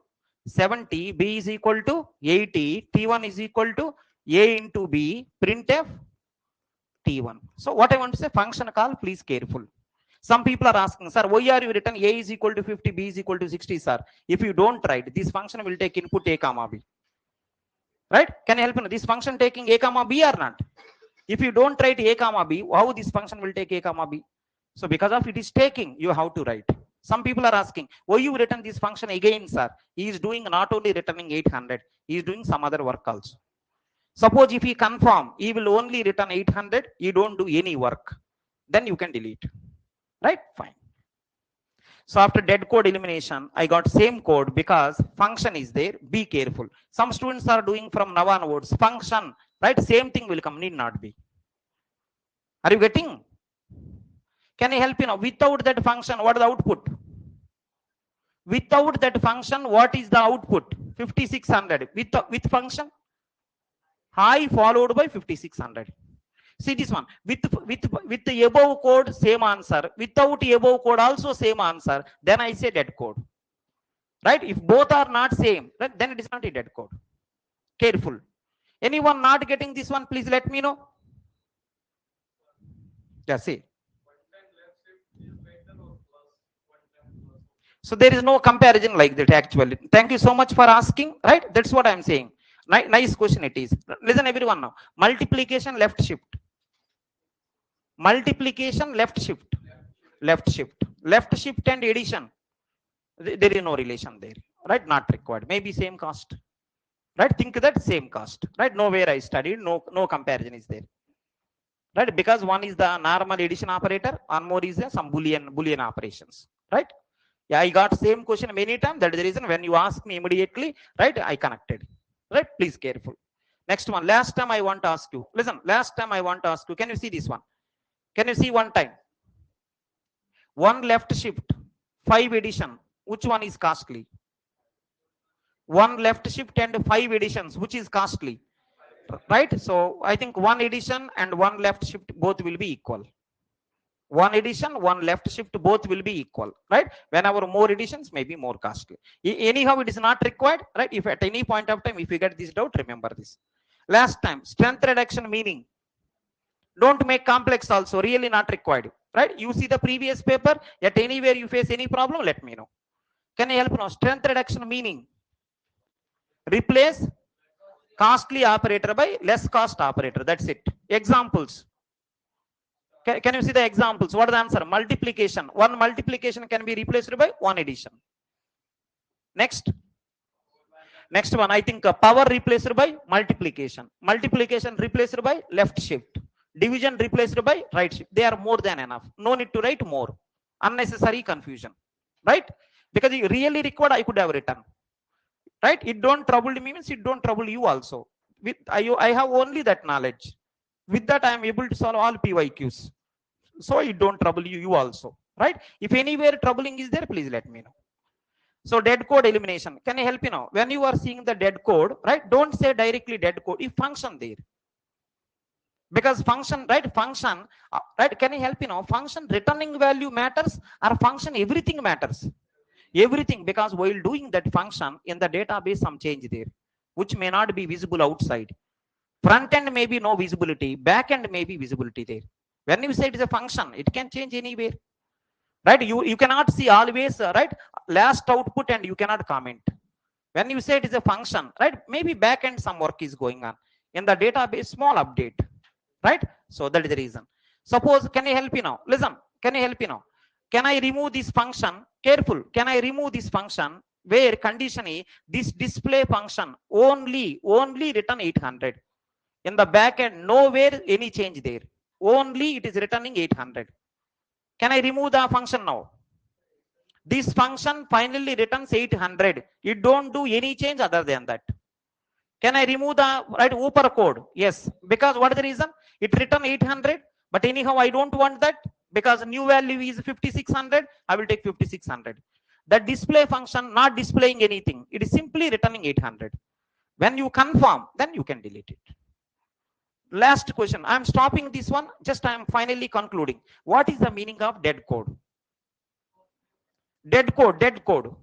70, B is equal to 80, T1 is equal to A into B, printf T1. So what I want to say, function call, please careful. Some people are asking, sir, why are you written A is equal to 50, B is equal to 60, sir? If you don't write, this function will take input A comma B. Right? Can you help me? This function taking A comma B or not? If you don't write A comma B, how this function will take A comma B? So because of it is taking, you have to write. Some people are asking, why you written this function again, sir? He is doing not only returning 800, he is doing some other work also. Suppose if he confirm, he will only return 800, you don't do any work. Then you can delete. Right? Fine. So after dead code elimination, I got same code because function is there. Be careful. Some students are doing from now onwards function, right? Same thing will come, need not be. Are you getting? Can you help me now? Without that function, what is the output? Without that function, what is the output? 5600. With function, high followed by 5600. See this one, with the above code, same answer. Without the above code, also same answer. Then I say dead code. Right? If both are not same, then it is not a dead code. Careful. Anyone not getting this one, please let me know. Yeah, see. So there is no comparison like that actually. Thank you so much for asking. Right? That's what I'm saying. Nice question it is. Listen everyone now. Multiplication left shift. Multiplication left shift. Left shift. Left shift and addition. There is no relation there. Right? Not required. Maybe same cost. Right? Think that same cost. Right? Nowhere I studied. No comparison is there. Right? Because one is the normal addition operator, one more is some boolean operations. Right? Yeah, I got same question many times. That is the reason when you ask me immediately, right, I connected. Right? Please careful. Next one, last time I want to ask you, listen, last time I want to ask you, can you see this one? Can you see one time? One left shift, 5 edition, which one is costly? One left shift and 5 editions, which is costly, right? So I think one edition and one left shift both will be equal. One edition, one left shift, both will be equal, right? Whenever more editions may be more costly. Anyhow, it is not required, right? If at any point of time, if you get this doubt, remember this. Last time, strength reduction meaning. Don't make complex also, really not required, right? You see the previous paper, at anywhere you face any problem, let me know. Can you help now? Strength reduction meaning. Replace costly operator by less cost operator. That's it. Examples. Can you see the examples? What is the answer? Multiplication. One multiplication can be replaced by one addition. Next. Next one, I think power replaced by multiplication. Multiplication replaced by left shift. Division replaced by right shift. They are more than enough. No need to write more. Unnecessary confusion. Right? Because you really required, I could have written. Right? It don't trouble me means it don't trouble you also. With I have only that knowledge. With that, I am able to solve all PYQs. So it don't trouble you also. Right? If anywhere troubling is there, please let me know. So dead code elimination. Can I help you now? When you are seeing the dead code, right? Don't say directly dead code. If function there. Because function, right? Function, right? Can I help you now? Function returning value matters or function everything matters. Everything, because while doing that function in the database, some change there, which may not be visible outside. Front end may be no visibility, back end may be visibility there. When you say it is a function, it can change anywhere. Right? You cannot see always, right? Last output and you cannot comment. When you say it is a function, right? Maybe back end some work is going on. In the database, small update. Right? So that is the reason. Suppose, can I help you now? Listen, can I help you now? Can I remove this function? Careful. Can I remove this function where condition is this display function only return 800? In the back end, nowhere any change there. Only it is returning 800. Can I remove the function now? This function finally returns 800. It don't do any change other than that. Can I remove the right upper code? Yes. Because what is the reason? It return 800. But anyhow, I don't want that because new value is 5600. I will take 5600. The display function not displaying anything. It is simply returning 800. When you confirm, then you can delete it. Last question. I'm stopping this one. Just I'm finally concluding. What is the meaning of dead code? Dead code, dead code.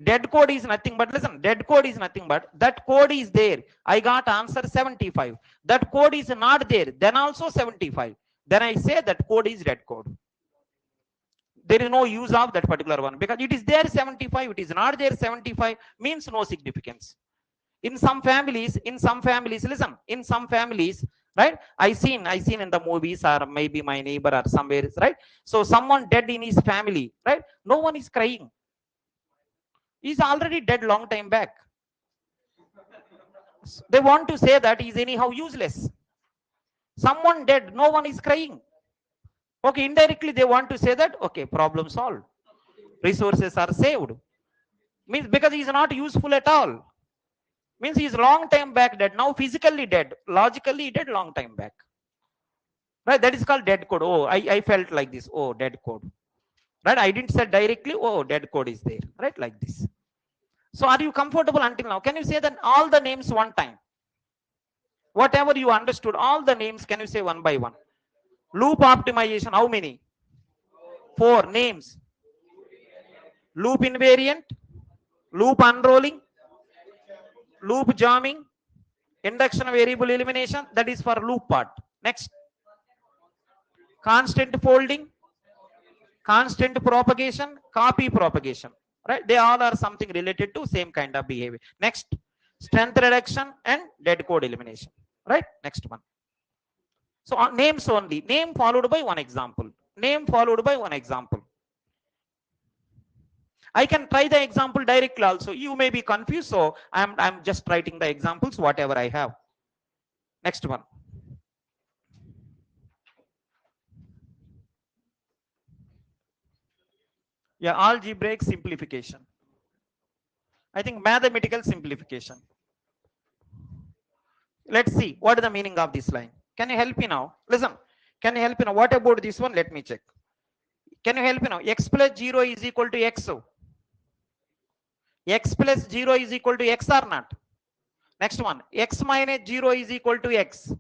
Dead code is nothing but, listen, dead code is nothing but that code is there. I got answer 75. That code is not there. Then also 75. Then I say that code is dead code. There is no use of that particular one because it is there 75. It is not there 75 means no significance. In some families, listen, in some families, right? I seen in the movies or maybe my neighbor or somewhere, right? So someone dead in his family, right? No one is crying. He's already dead long time back. They want to say that he's anyhow useless. Someone dead, no one is crying. Okay, indirectly they want to say that, okay, problem solved. Resources are saved. Means because he's not useful at all. Means he's long time back dead. Now physically dead. Logically dead long time back. Right? That is called dead code. Oh, I felt like this. Oh, dead code. Right? I didn't say directly, oh, dead code is there. Right? Like this. So are you comfortable until now? Can you say that all the names one time? Whatever you understood, all the names, can you say one by one? Loop optimization, how many? 4 names. Loop invariant, loop unrolling, loop jamming, induction variable elimination, that is for loop part. Next. Constant folding, constant propagation, copy propagation. Right? They all are something related to same kind of behavior. Next. Strength reduction and dead code elimination. Right? Next one. So names only. Name followed by one example. Name followed by one example. I can try the example directly also. You may be confused, so I'm just writing the examples, whatever I have. Next one. Yeah, algebraic simplification. I think mathematical simplification. Let's see what is the meaning of this line. Can you help me now? Listen, can you help me now? What about this one? Let me check. Can you help me now? X plus 0 is equal to x. X plus 0 is equal to x or not? Next one, x minus 0 is equal to x.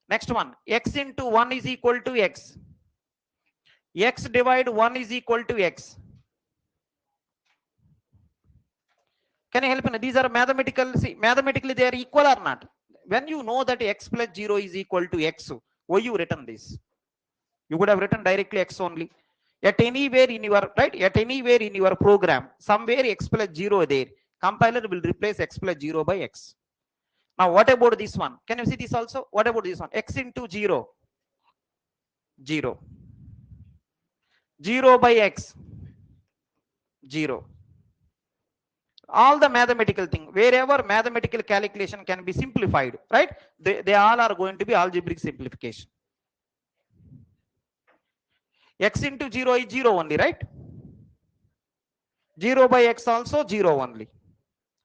Next one, x into 1 is equal to x. X divide 1 is equal to x. Can you help me? These are mathematical. See, mathematically they are equal or not? When you know that x plus 0 is equal to x, why you written this? You could have written directly x only. At anywhere in your right, at anywhere in your program, somewhere x plus 0 there, compiler will replace x plus 0 by x. Now what about this one? Can you see this also? What about this one? X into 0, 0. 0 by x, 0. All the mathematical thing, wherever mathematical calculation can be simplified, right? They all are going to be algebraic simplification. X into 0 is 0 only, right? 0 by x also 0 only,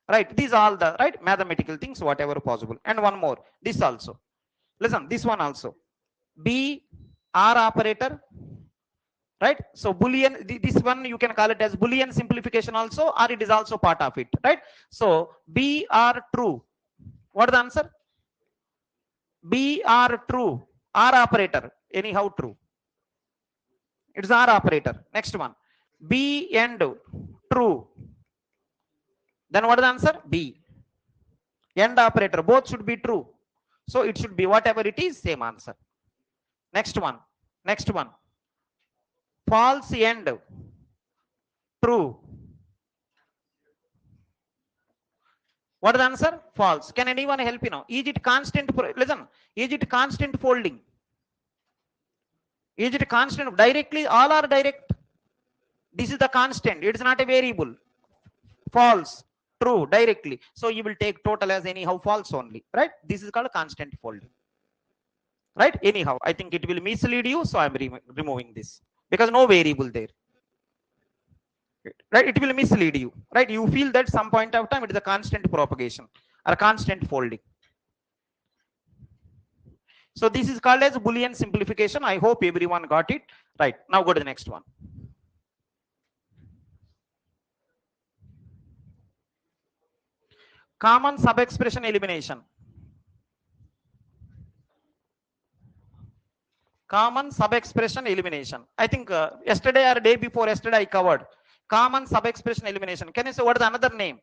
right? These are all the right mathematical things, whatever possible. And one more, this also. Listen, this one also. B R operator, right? So Boolean, this one you can call it as Boolean simplification also, or it is also part of it, right? So B R true. What is the answer? B R true. R operator, anyhow true. It's R operator. Next one. B end true. Then what is the answer? B. End operator. Both should be true. So it should be whatever it is, same answer. Next one. Next one. False end true. What is the answer? False. Can anyone help you now? Is it constant? Listen. Is it constant folding? Is it constant? Directly, all are direct. This is the constant. It is not a variable. False. True. Directly. So you will take total as anyhow false only. Right? This is called a constant folding. Right? Anyhow, I think it will mislead you. So I am removing this. Because no variable there. Right? It will mislead you. Right? You feel that some point of time it is a constant propagation or a constant folding. So this is called as Boolean simplification. I hope everyone got it. Right. Now go to the next one. Common sub-expression elimination. Common sub-expression elimination. I think yesterday or day before yesterday I covered common sub-expression elimination. Can you say what is another name?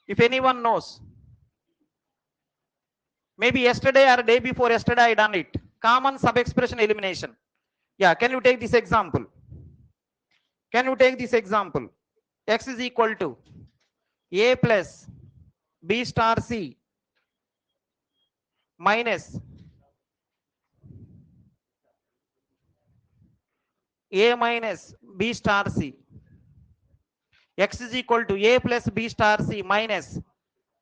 If anyone knows. Maybe yesterday or day before yesterday I done it. Common sub-expression elimination. Yeah, can you take this example? Can you take this example? X is equal to A plus B star C minus A minus B star C. X is equal to A plus B star C minus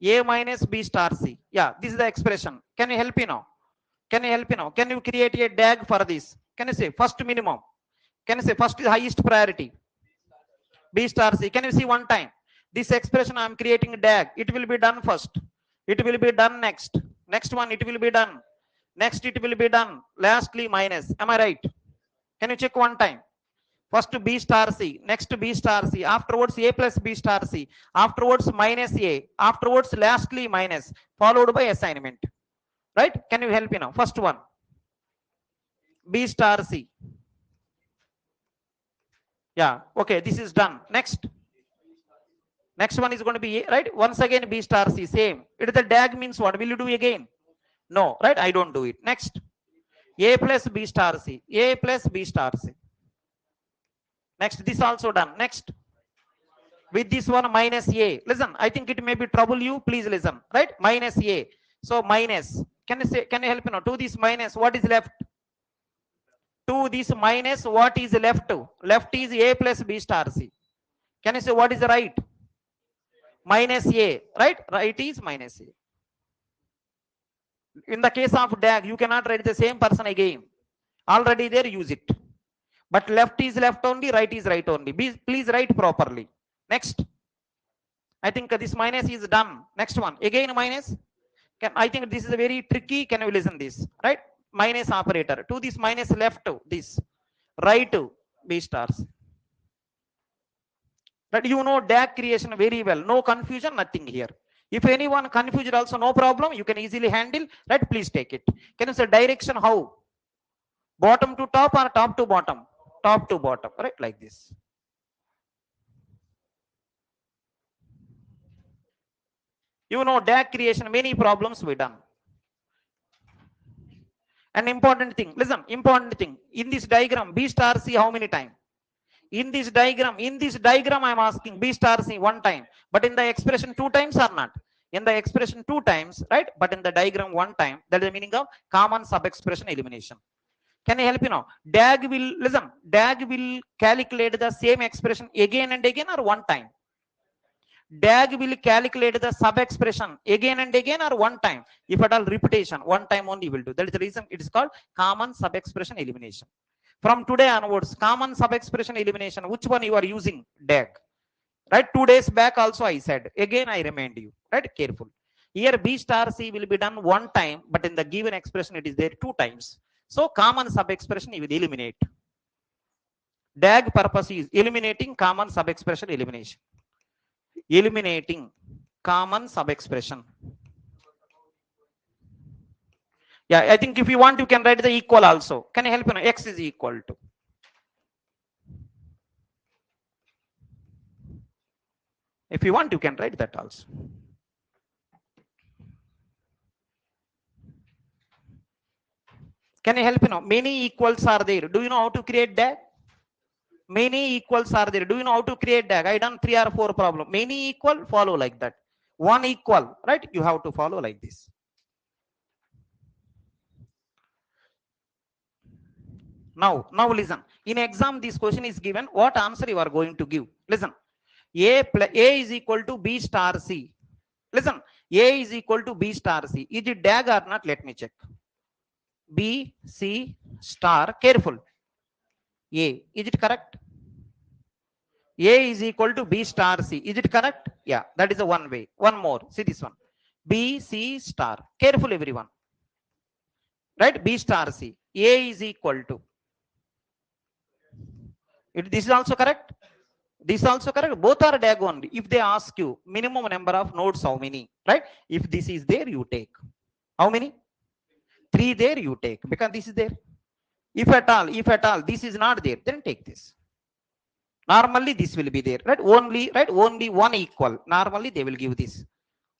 A minus B star C. Yeah, this is the expression. Can you help me now? Can you help me now? Can you create a DAG for this? Can you say first minimum? Can you say first is highest priority? B star C. Can you see one time? This expression I am creating a DAG. It will be done first. It will be done next. Next one it will be done. Next it will be done. Lastly minus. Am I right? Can you check one time? First B star C, next B star C, afterwards A plus B star C, afterwards minus A, afterwards lastly minus, followed by assignment. Right? Can you help me now? First one, B star C. Yeah, okay, this is done. Next. Next one is going to be A, right? Once again B star C, same. It is the DAG means what? Will you do again? No, right? I don't do it. Next. A plus B star C, A plus B star C. Next, this also done. Next, with this one minus A. Listen, I think it may be trouble you. Please listen. Right? Minus A. So minus. Can you say? Can you help me now? To this minus, what is left? To this minus, what is left? Left is A plus B star C. Can you say what is right? Minus A. Right? Right is minus A. In the case of DAG, you cannot write the same person again. Already there, use it. But left is left only, right is right only. Please write properly. Next. I think this minus is done. Next one. Again minus. I think this is a very tricky. Can you listen this? Right? Minus operator. To this minus left, this. Right, B stars. That you know DAG creation very well. No confusion, nothing here. If anyone confused also, no problem. You can easily handle. Right? Please take it. Can you say direction how? Bottom to top or top to bottom? Top to bottom. Right? Like this. You know DAG creation, many problems we done. An important thing. Listen, important thing. In this diagram, B star C how many times? In this diagram I am asking B star C one time, but in the expression two times or not? In the expression two times, right? But in the diagram one time. That is the meaning of common sub expression elimination. Can I help you now? DAG will, listen, DAG will calculate the same expression again and again or one time? DAG will calculate the sub expression again and again or one time? If at all repetition, one time only will do. That is the reason it is called common sub expression elimination. From today onwards, common sub expression elimination, which one you are using? DAG. Right? 2 days back also I said. Again I remind you. Right? Careful. Here B star C will be done one time, but in the given expression it is there two times. So common sub expression you will eliminate. DAG purpose is eliminating common sub expression elimination. Eliminating common sub expression. Yeah, I think if you want, you can write the equal also. Can I help you now? X is equal to. If you want, you can write that also. Can I help you now? Many equals are there. Do you know how to create DAG? Many equals are there. Do you know how to create DAG? I done 3 or 4 problem. Many equal, follow like that. One equal, right? You have to follow like this. Now listen. In exam, this question is given. What answer you are going to give? Listen. A is equal to B star C. Listen. A is equal to B star C. Is it DAG or not? Let me check. B, C, star. Careful. A. Is it correct? A is equal to B star C. Is it correct? Yeah, that is the one way. One more. See this one. B, C, star. Careful, everyone. Right? B star C. A is equal to. This is also correct. This is also correct. Both are DAG only. If they ask you minimum number of nodes, how many? Right? If this is there, you take. How many? 3 there, you take. Because this is there. If at all, this is not there, then take this. Normally this will be there, right? Only one equal. Normally they will give this.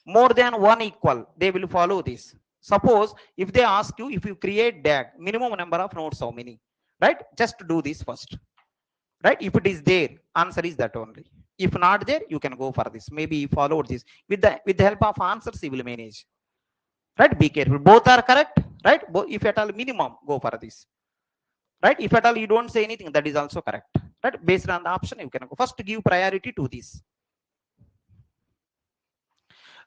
More than one equal, they will follow this. Suppose if they ask you, if you create DAG, minimum number of nodes, how many? Right? Just do this first. Right? If it is there, answer is that only. If not there, you can go for this. Maybe you follow this. With the help of answers, you will manage. Right? Be careful. Both are correct. Right? If at all minimum, go for this. Right? If at all you don't say anything, that is also correct. Right? Based on the option, you can go. First give priority to this.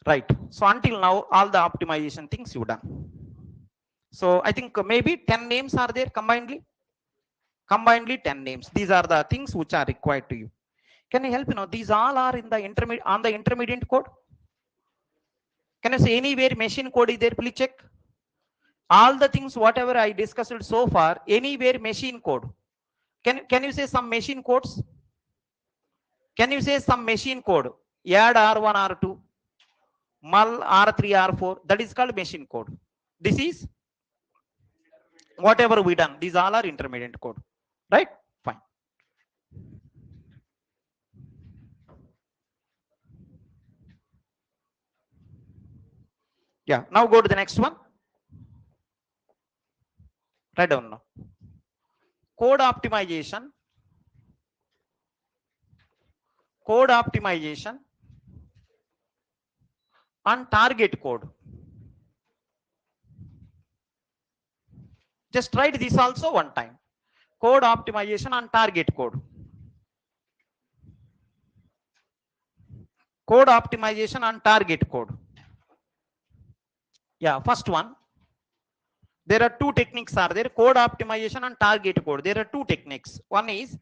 Right. So until now, all the optimization things you done. So I think maybe 10 names are there combinedly. Combinedly 10 names. These are the things which are required to you. Can I help you know? These all are in the intermediate code. Can I say anywhere machine code is there? Please check. All the things whatever I discussed so far, anywhere machine code. Can you say some machine codes? Can you say some machine code? Add R1, R2, mul R3, R4. That is called machine code. This is whatever we done. These all are intermediate code. Right? Fine. Yeah. Now go to the next one. Write down now. Code optimization. Code optimization on target code. Just write this also one time. Code optimization on target code. Code optimization on target code. Yeah, first one. There are two techniques are there. Code optimization and target code. There are two techniques. One is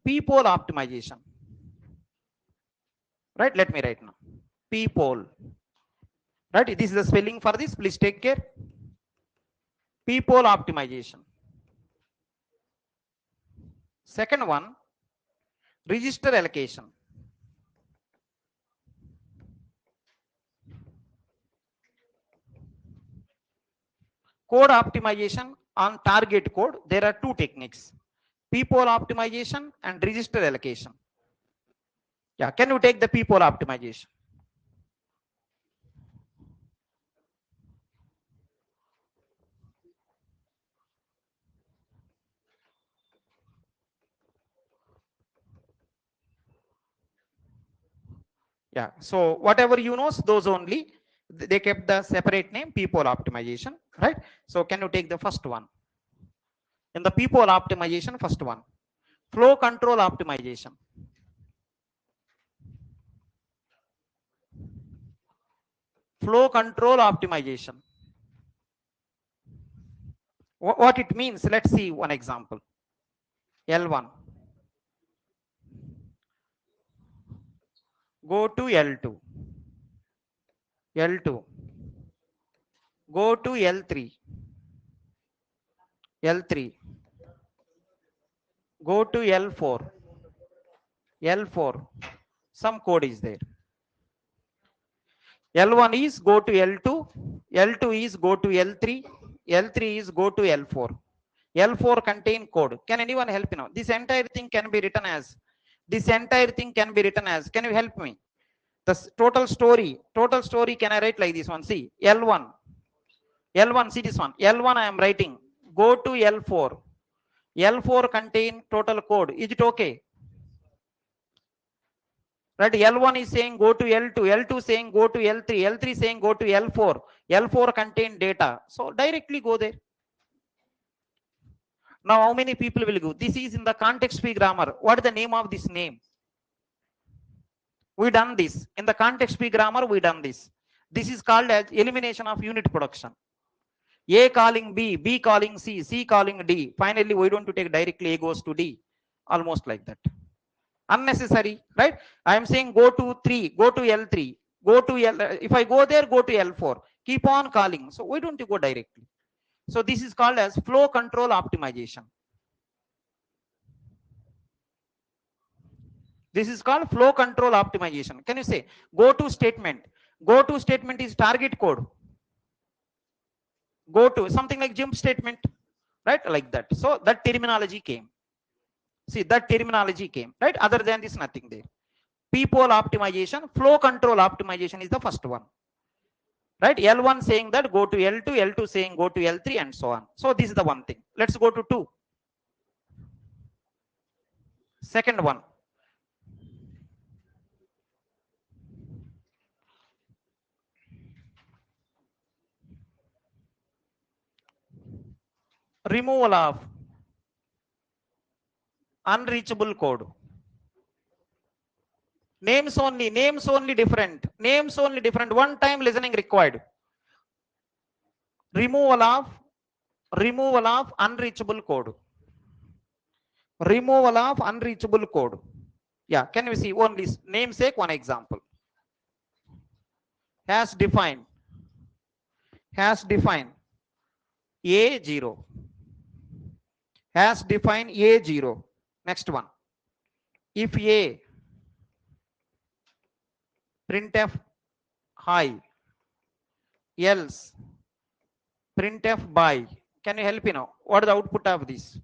p-pole optimization. Right? Let me write now. P-pole. Right? This is the spelling for this. Please take care. P-pole optimization. Second one, register allocation. Code optimization on target code. There are two techniques: P-pole optimization and register allocation. Yeah, can you take the P-pole optimization? Yeah, so whatever you know, those only, they kept the separate name P-pole optimization, right? So can you take the first one? In the P-pole optimization, first one, flow control optimization. Flow control optimization. What it means, let's see one example. L1. Go to L2. L2. Go to L3. L3. Go to L4. L4. Some code is there. L1 is go to L2. L2 is go to L3. L3 is go to L4. L4 contain code. Can anyone help me now? This entire thing can be written as. This entire thing can be written as. Can you help me? The total story can I write like this one? See, L1. L1, see this one. L1 I am writing. Go to L4. L4 contain total code. Is it okay? Right? L1 is saying go to L2. L2 saying go to L3. L3 saying go to L4. L4 contain data. So directly go there. Now how many people will go? This is in the context free grammar. What is the name of this name? We done this. In the context free grammar, we done this. This is called as elimination of unit production. A calling B, B calling C, C calling D. Finally, we don't take directly A goes to D. Almost like that. Unnecessary, right? I am saying go to 3, go to L3, go to L. If I go there, go to L4. Keep on calling. So why don't you go directly? So this is called as flow control optimization. This is called flow control optimization. Can you say go to statement? Go to statement is target code. Go to something like jump statement, right? Like that. So that terminology came. See, that terminology came, right? Other than this, nothing there. P-pole optimization, flow control optimization is the first one, right? L1 saying that go to L2, L2 saying go to L3, and so on. So this is the one thing. Let's go to 2. Second one. Removal of unreachable code. Names only different. Names only different. One time listening required. Removal of unreachable code. Removal of unreachable code. Yeah, can we see only namesake one example? Has defined A0. Has defined A0. Next one. If A printf high, else printf by. Can you help me now? What is the output of this?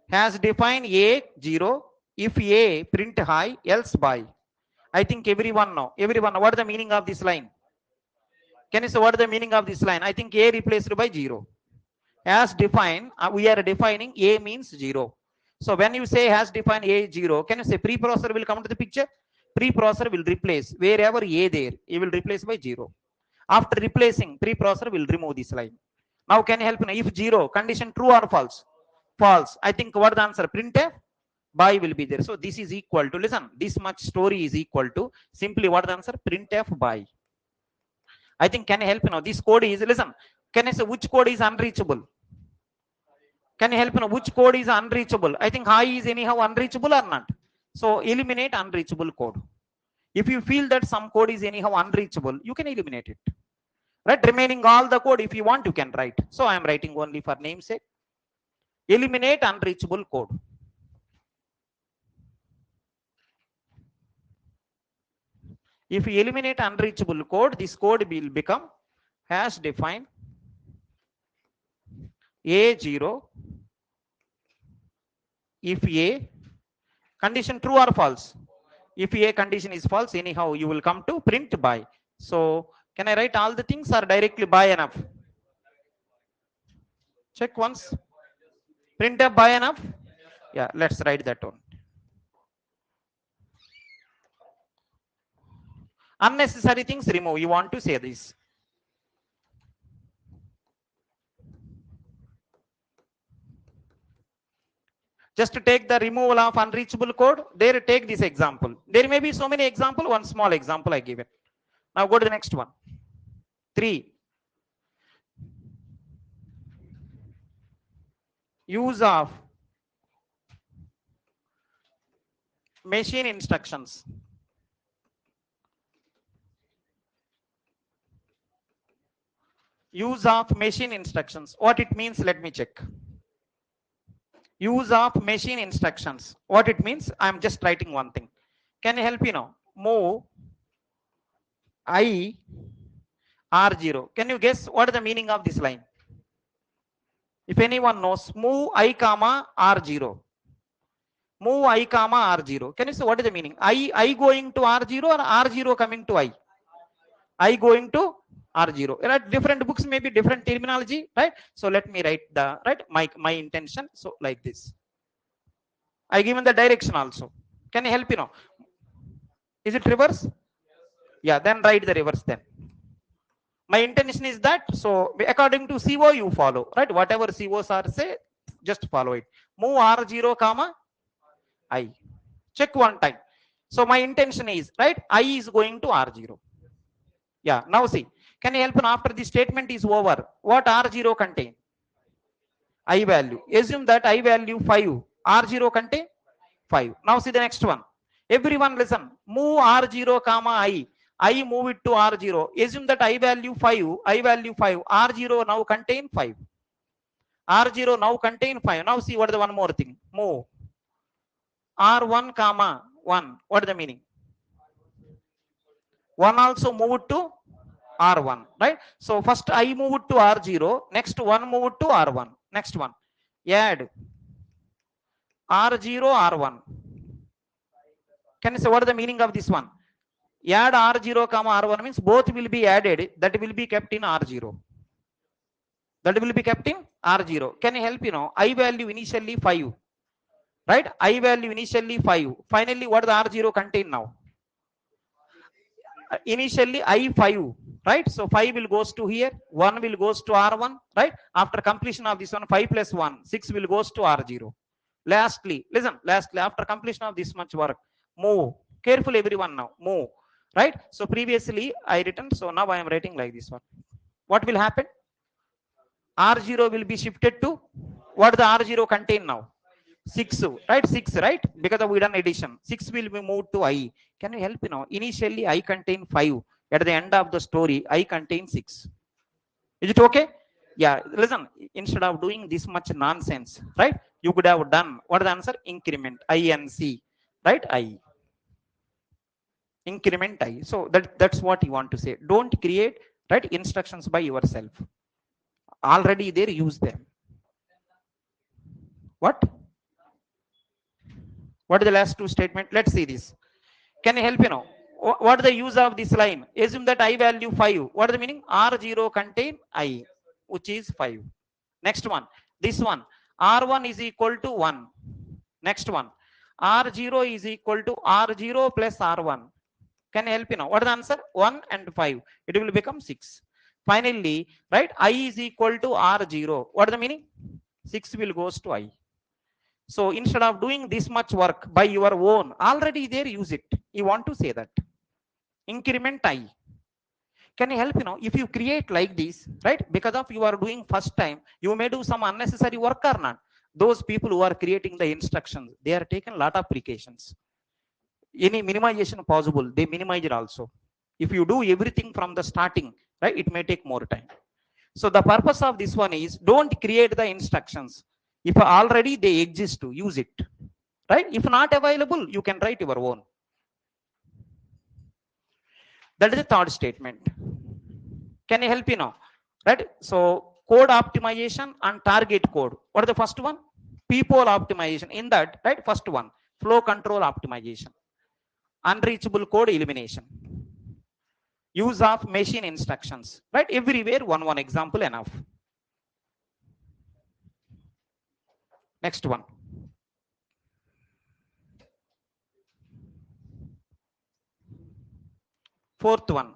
Has defined A0. If A print high, else by. I think everyone know. What is the meaning of this line? Can you say what is the meaning of this line? I think A replaced by 0. As defined, we are defining A means 0. So when you say has defined A0, can you say preprocessor will come to the picture? Preprocessor will replace wherever A there, it will replace by 0. After replacing, preprocessor will remove this line. Now can you help me? If 0, condition true or false? False. I think what the answer? Printf by will be there. So this is equal to, listen, this much story is equal to simply what the answer? Printf by. I think can you help me now? This code is, listen, can I say which code is unreachable? Can you help me know which code is unreachable? I think high is anyhow unreachable or not. So eliminate unreachable code. If you feel that some code is anyhow unreachable, you can eliminate it. Right? Remaining all the code, if you want, you can write. So I am writing only for namesake. Eliminate unreachable code. If you eliminate unreachable code, this code will become hash define A0 if A condition true or false. If A condition is false, anyhow you will come to print by. So can I write all the things or directly by enough? Check once. Printf by enough? Yeah, let's write that one. Unnecessary things remove. You want to say this. Just to take the removal of unreachable code, there take this example. There may be so many examples, one small example I give it. Now go to the next one. 3. Use of machine instructions. Use of machine instructions. What it means, let me check. Use of machine instructions. What it means, I am just writing one thing. Can you help me now? Move I R0. Can you guess what is the meaning of this line? If anyone knows, move I comma R0. Move I comma R0. Can you say what is the meaning? I going to R0 or R0 coming to I? I going to R0. Right? Different books may be different terminology, right? So let me write the right my intention. So like this. I given the direction also. Can you help me now? Is it reverse? Yeah, then write the reverse then. My intention is that, so according to CO you follow, right? Whatever COs are say, just follow it. Move R0 comma I. Check one time. So my intention is, right? I is going to R0. Yeah, now see. Can you help me after the statement is over? What R0 contain? I value. Assume that I value 5. R0 contain 5. Now see the next one. Everyone listen. Move R0 comma I move it to R0. Assume that I value 5. I value 5. R0 now contain 5. R0 now contain 5. Now see what is the one more thing. Move R1 comma 1. What is the meaning? 1 also move it to R1, right? So first I move it to R0. Next one move it to R1. Next one. Add R0 R1. Can you say what is the meaning of this one? Add R0 comma R1 means both will be added. That will be kept in R0. That will be kept in R0. Can you help you know? I value initially 5. Right? I value initially 5. Finally, what does R0 contain now? Initially I5. Right? So 5 will goes to here. 1 will goes to R1. Right? After completion of this one, 5 plus 1, 6 will goes to R0. Lastly, listen. Lastly, after completion of this much work, move. Careful everyone now. Move. Right? So previously I written. So now I am writing like this one. What will happen? R0 will be shifted to what the R0 contain now? 6, right? 6, right? Because of we done addition. 6 will be moved to I. Can you help me now? Initially I contain 5. At the end of the story, I contain 6. Is it okay? Yeah, listen, instead of doing this much nonsense, right? You could have done, what is the answer? Increment, INC, right? I. Increment I. So that's what you want to say. Don't create, right, instructions by yourself. Already there, use them. What? What is the last two statement? Let's see this. Can you help you know? What is the use of this line? Assume that I value 5. What is the meaning? R0 contain I, which is 5. Next one. This one. R1 is equal to 1. Next one. R0 is equal to R0 plus R1. Can you help you know? What is the answer? 1 and 5. It will become 6. Finally, right? I is equal to R0. What is the meaning? 6 will goes to I. So instead of doing this much work by your own, already there, use it. You want to say that. Increment I. Can you help you know? If you create like this, right? Because of you are doing first time, you may do some unnecessary work or not. Those people who are creating the instructions, they are taking a lot of precautions. any minimization possible, they minimize it also. If you do everything from the starting, right, it may take more time. So the purpose of this one is, don't create the instructions. If already they exist, to use it, right? If not available, you can write your own. That is the third statement. Can you help me now? Right? So code optimization and target code. What is the first one? People optimization. In that, right? First one, flow control optimization. Unreachable code elimination. Use of machine instructions. Right? Everywhere, one example enough. Next one. Fourth one.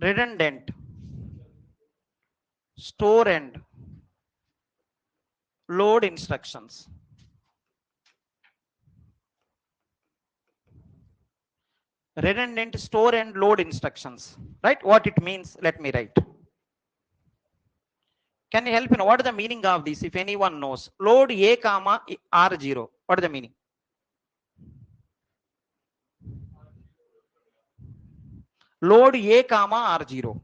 Redundant. Store and load instructions. Redundant store and load instructions. Right? What it means, let me write. Can you help me know what is the meaning of this, if anyone knows? Load A comma R0. What is the meaning? Load A comma R0.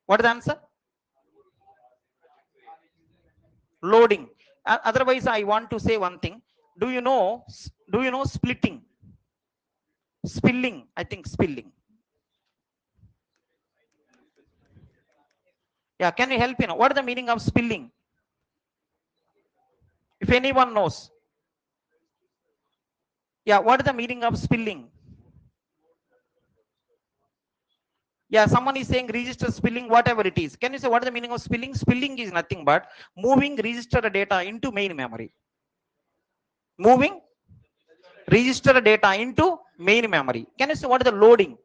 What is the answer? Loading. Otherwise, I want to say one thing. Do you know splitting? Spilling, I think spilling. Yeah, can you help me know what is the meaning of spilling? If anyone knows. Yeah, what is the meaning of spilling? Yeah, someone is saying register spilling, whatever it is. Can you say what is the meaning of spilling? Spilling is nothing but moving register data into main memory. Moving register data into main memory. Can you say what is the loading?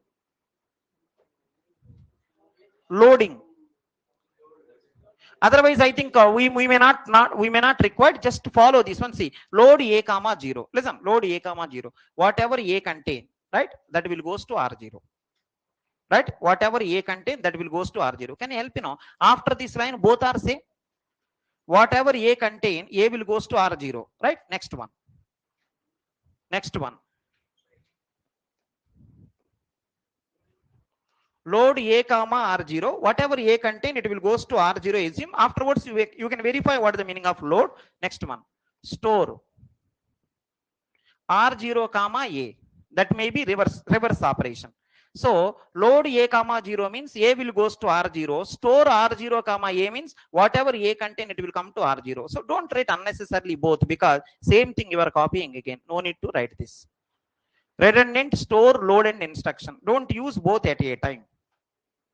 Loading. Otherwise, I think we may not require, just to follow this one. See, load A comma 0. Listen, load A comma 0. Whatever A contain, right, that will goes to R0. Right? Whatever A contain, that will goes to R0. Can you help me now? After this line, both are same. Whatever A contain, A will goes to R0. Right? Next one. Next one. Load A comma R0. Whatever A contain, it will goes to R0 assume. Afterwards, you can verify what is the meaning of load. Next one. Store. R0 comma A. That may be reverse operation. So load A comma 0 means A will goes to R0. Store R0 comma A means whatever A contain, it will come to R0. So don't write unnecessarily both, because same thing you are copying again. No need to write this. Redundant store, load and instruction. Don't use both at a time,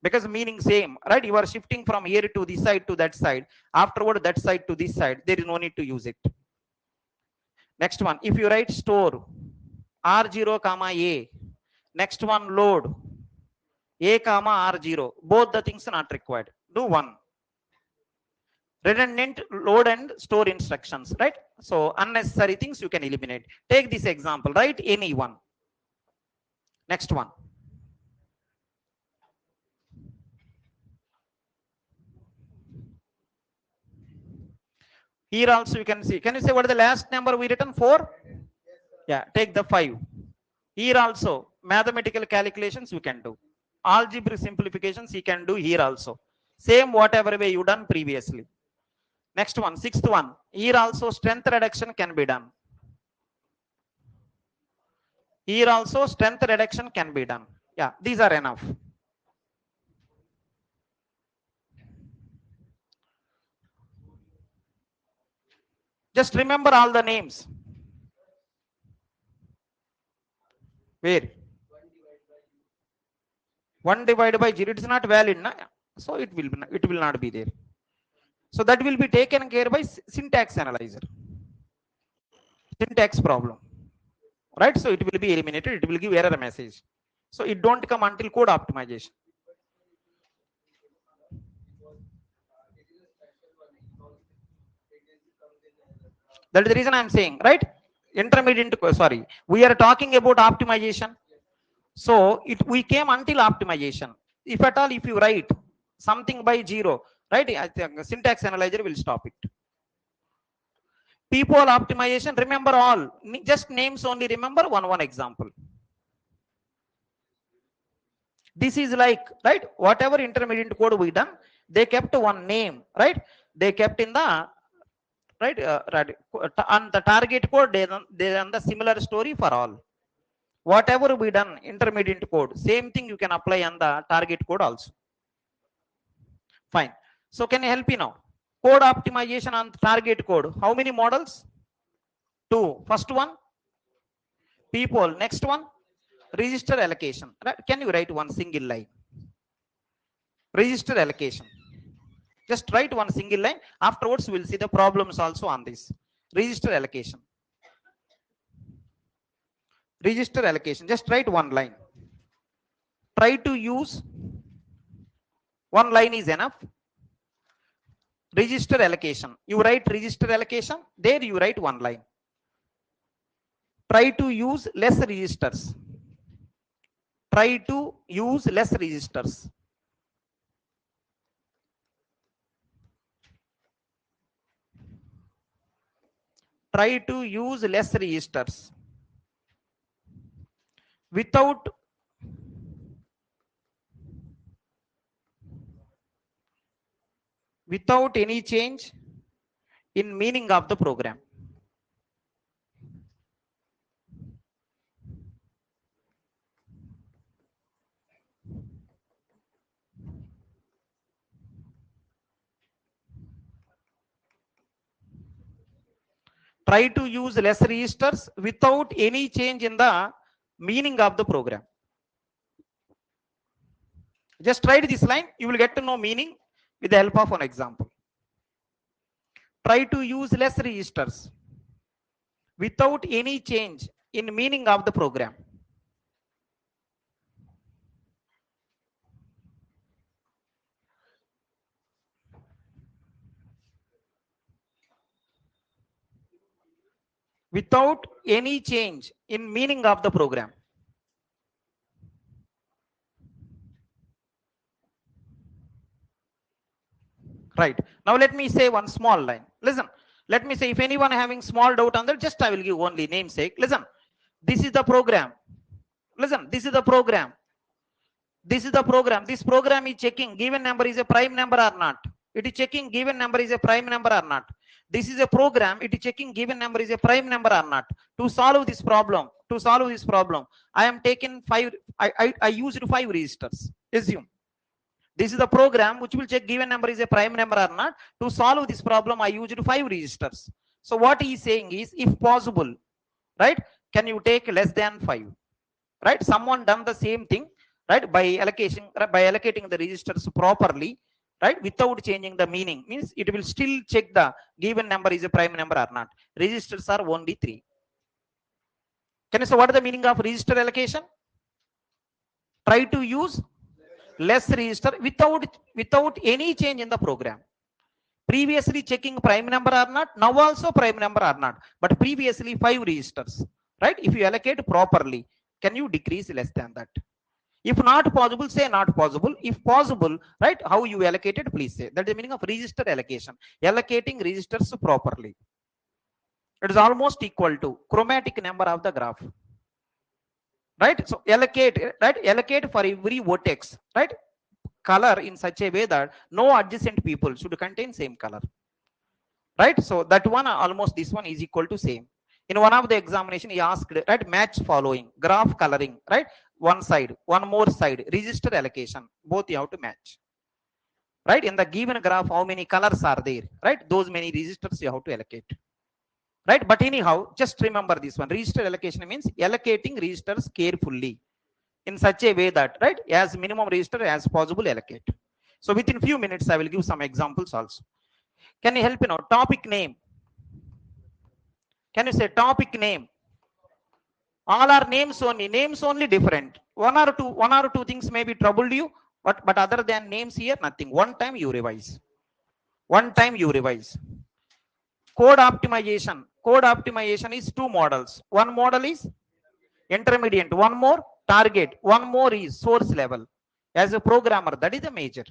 because meaning same, right? You are shifting from here to this side to that side. Afterward, that side to this side. There is no need to use it. Next one. If you write store R0 comma A, next one load A comma R0, both the things are not required. Do one. Redundant load and store instructions, right? So unnecessary things you can eliminate. Take this example, right? Any one. Next one. Here also you can see. Can you say what is the last number we written? 4? Yeah, take the 5. Here also mathematical calculations you can do. Algebraic simplifications you can do here also. Same whatever way you done previously. Next one, 6th one. Here also strength reduction can be done. Here also strength reduction can be done. Yeah, these are enough. Just remember all the names. Where? 1 divided by 0, it is not valid, na? So it will not be there. So that will be taken care by syntax analyzer. Syntax problem. Right? So it will be eliminated. It will give error message. So it don't come until code optimization. That is the reason I am saying, right? Intermediate, sorry. We are talking about optimization. So we came until optimization. If at all, if you write something by 0, right? I think syntax analyzer will stop it. People optimization, remember all. Just names only, remember one example. This is like, right, whatever intermediate code we done, they kept one name, right? They kept in the, right, on the target code, they done the similar story for all. Whatever we done, intermediate code, same thing you can apply on the target code also. Fine. So can you help me now? Code optimization on target code. How many models? 2. First one, people. Next one, register allocation. Right? Can you write one single line? Register allocation. Just write one single line. Afterwards, we'll see the problems also on this. Register allocation. Register allocation. Just write one line. Try to use one line is enough. Register allocation. You write register allocation. There you write one line. Try to use less registers. Try to use less registers. Try to use less registers. Without any change in meaning of the program. Try to use less registers without any change in the meaning of the program. Just write this line, you will get to know meaning with the help of an example. Try to use less registers without any change in meaning of the program. Without any change in meaning of the program. Right. Now let me say one small line. Listen, let me say, if anyone having small doubt on that, just I will give only namesake. Listen, this is the program. Listen, this is the program. This is the program. This program is checking given number is a prime number or not. It is checking given number is a prime number or not. This is a program. It is checking given number is a prime number or not. To solve this problem, I am taking 5. I used 5 registers. Assume this is the program which will check given number is a prime number or not. To solve this problem, I used 5 registers. So what he is saying is, if possible, right, can you take less than 5? Right? Someone done the same thing, right, by allocating the registers properly, right, without changing the meaning, means it will still check the given number is a prime number or not. Registers are only 3. Can you say what is the meaning of register allocation? Try to use less register without any change in the program. Previously checking prime number or not, now also prime number or not, but previously 5 registers, right? If you allocate properly, can you decrease less than that? If not possible, say not possible. If possible, right, how you allocated, please say. That's the meaning of register allocation. Allocating registers properly. It is almost equal to chromatic number of the graph. Right? So allocate, right? Allocate for every vertex, right? Color in such a way that no adjacent people should contain same color. Right? So that one, almost this one is equal to same. In one of the examination, he asked, right, match following, graph coloring, right? One side, one more side, register allocation, both you have to match. Right? In the given graph, how many colors are there? Right? Those many registers you have to allocate. Right? But anyhow, just remember this one. Register allocation means allocating registers carefully in such a way that, right, as minimum register as possible allocate. So within few minutes, I will give some examples also. Can you help me now? Topic name. Can you say topic name? All are names only different. One or two things may be troubled you, but other than names here, nothing. One time you revise. Code optimization. Code optimization is 2 models. One model is intermediate, one more target, one more is source level. As a programmer, that is the major.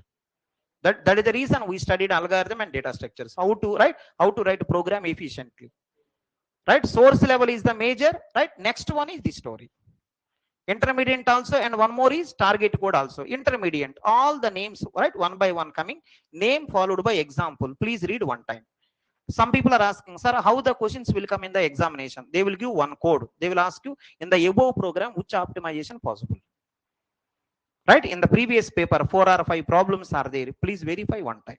That is the reason we studied algorithm and data structures. How to write program efficiently. right? Source level is the major, right? Next one is the story. Intermediate also, and one more is target code also. Intermediate, all the names, right? One by one coming, name followed by example. Please read one time. Some people are asking, sir, how the questions will come in the examination? They will give one code. They will ask you in the above program which optimization possible, right? In the previous paper 4 or 5 problems are there. Please verify one time,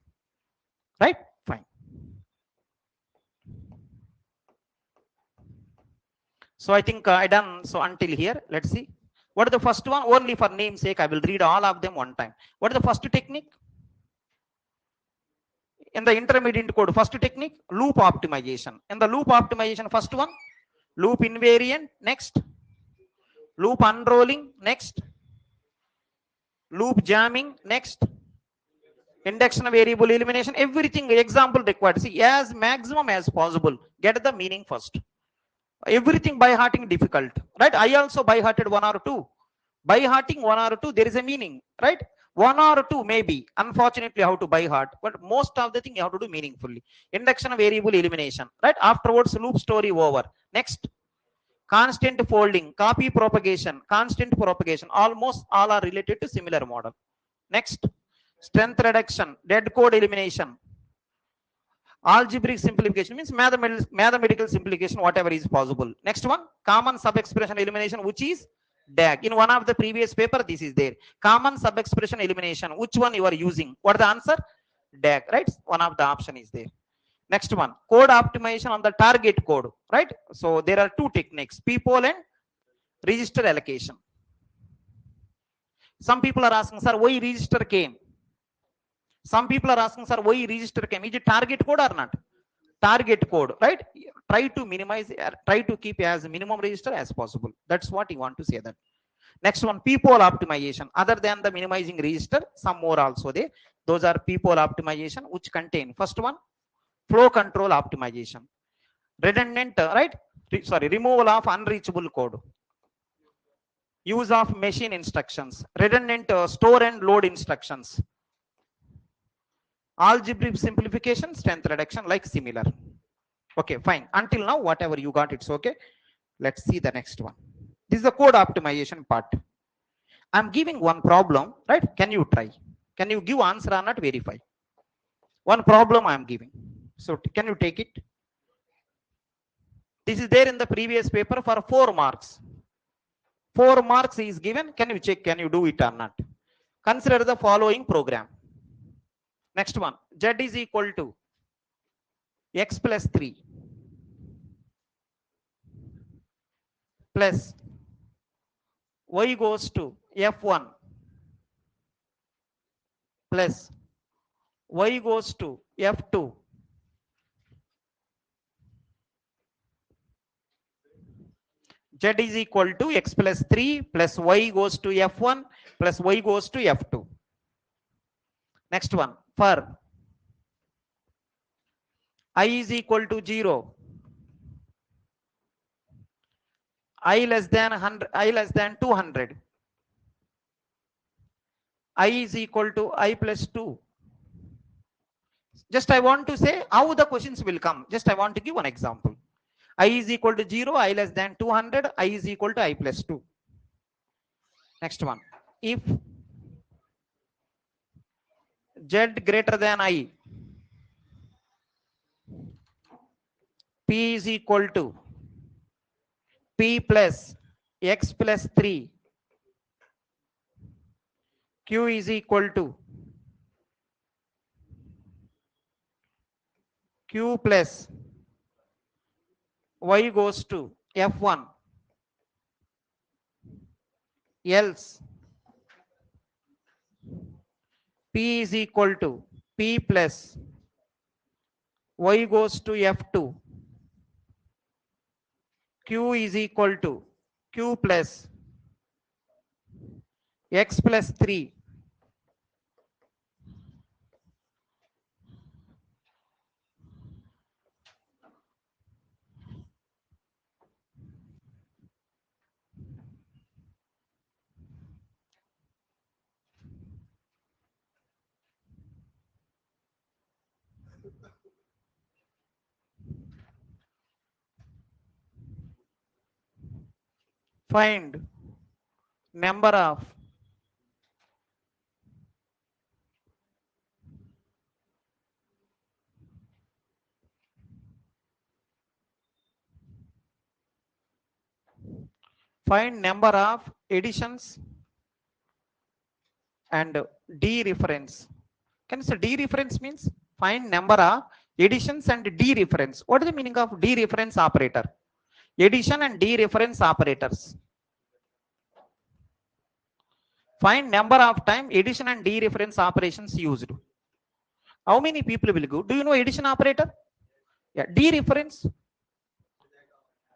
right? Fine. So I think I done. So until here, let's see. What is the first one? Only for name's sake, I will read all of them one time. What is the first technique? In the intermediate code, first technique, loop optimization. In the loop optimization, first one, loop invariant, next, loop unrolling, next, loop jamming, next, induction variable elimination, everything example required. See, as maximum as possible, get the meaning first. Everything by hearting difficult, right? I also by hearted one or two. By hearting one or two, there is a meaning, right? One or two maybe. Unfortunately, how to by heart, but most of the thing you have to do meaningfully. Induction variable elimination, right? Afterwards, loop story over. Next, constant folding, copy propagation, constant propagation. Almost all are related to similar model. Next, strength reduction, dead code elimination. Algebraic simplification means mathematical simplification, whatever is possible. Next one, common sub-expression elimination, which is DAG. In one of the previous paper, this is there. Common sub-expression elimination, which one you are using? What is the answer? DAG, right? One of the option is there. Next one, code optimization on the target code, right? So there are two techniques, peephole and register allocation. Some people are asking, sir, why register came? Some people are asking, sir, why register came? Is it target code or not? Target code, right? Try to minimize, try to keep as minimum register as possible. That's what you want to say. That next one, peephole optimization. Other than the minimizing register, some more also there. Those are peephole optimization, which contain first one, flow control optimization, redundant, right? Sorry, removal of unreachable code, use of machine instructions, redundant store and load instructions, algebraic simplification, strength reduction, like similar. Okay, fine. Until now, whatever you got, it's okay. Let's see the next one. This is the code optimization part. I'm giving one problem, right? Can you try? Can you give answer or not? Verify. One problem I'm giving. So can you take it? This is there in the previous paper for 4 marks. 4 marks is given. Can you check? Can you do it or not? Consider the following program. Next one. Z is equal to x plus 3 plus y goes to f1 plus y goes to f2 z is equal to x plus 3 plus y goes to f1 plus y goes to f2. Next one, for I is equal to 0, I less than 100, I less than 200, I is equal to I plus 2. Just I want to say how the questions will come. Just I want to give one example. I is equal to 0, I less than 200, I is equal to I plus 2. Next one, if z greater than I, p is equal to p plus x plus 3, q is equal to q plus y goes to f1, else p is equal to p plus y goes to f2, q is equal to q plus x plus 3, find number of additions and dereference. Can you say dereference means find number of additions and dereference? What is the meaning of dereference operator? Addition and dereference operators. Find number of time addition and dereference operations used. How many people will go? Do you know addition operator? Yeah, dereference.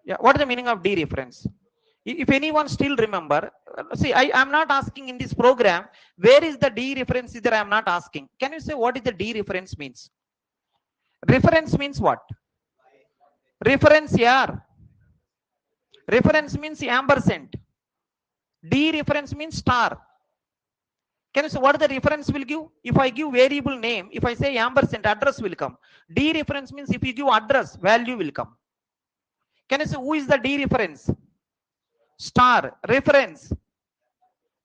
Yeah, what is the meaning of dereference? If anyone still remember, see, I am not asking in this program, where is the dereference is there? I am not asking. Can you say what is the dereference means? Reference means what? Reference, yeah. Reference means ampersand. Dereference means star. Can you say what the reference will give? If I give variable name, if I say ampersand, address will come. Dereference means if you give address, value will come. Can you say who is the dereference? Star, reference,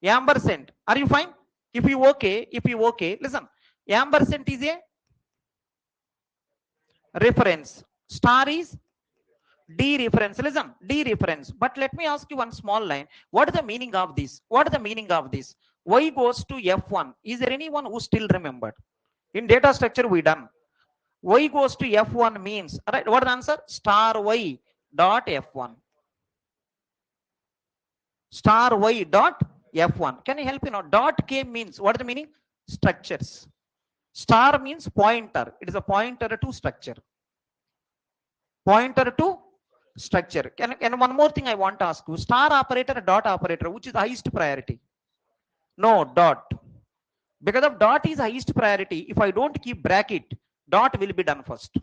ampersand. Are you fine? If you okay, listen. Ampersand is a reference. Star is dereference. Listen, dereference. But let me ask you one small line. What is the meaning of this? What is the meaning of this? Y goes to F1. Is there anyone who still remembered? In data structure we done. Y goes to F1 means, right? What is the answer? Star Y dot F1. Star Y dot F1. Can you help me now? Dot K means, what is the meaning? Structures. Star means pointer. It is a pointer to structure. Pointer to structure. And one more thing I want to ask you. Star operator, dot operator, which is the highest priority? No, dot. Because of dot is highest priority. If I don't keep bracket, dot will be done first.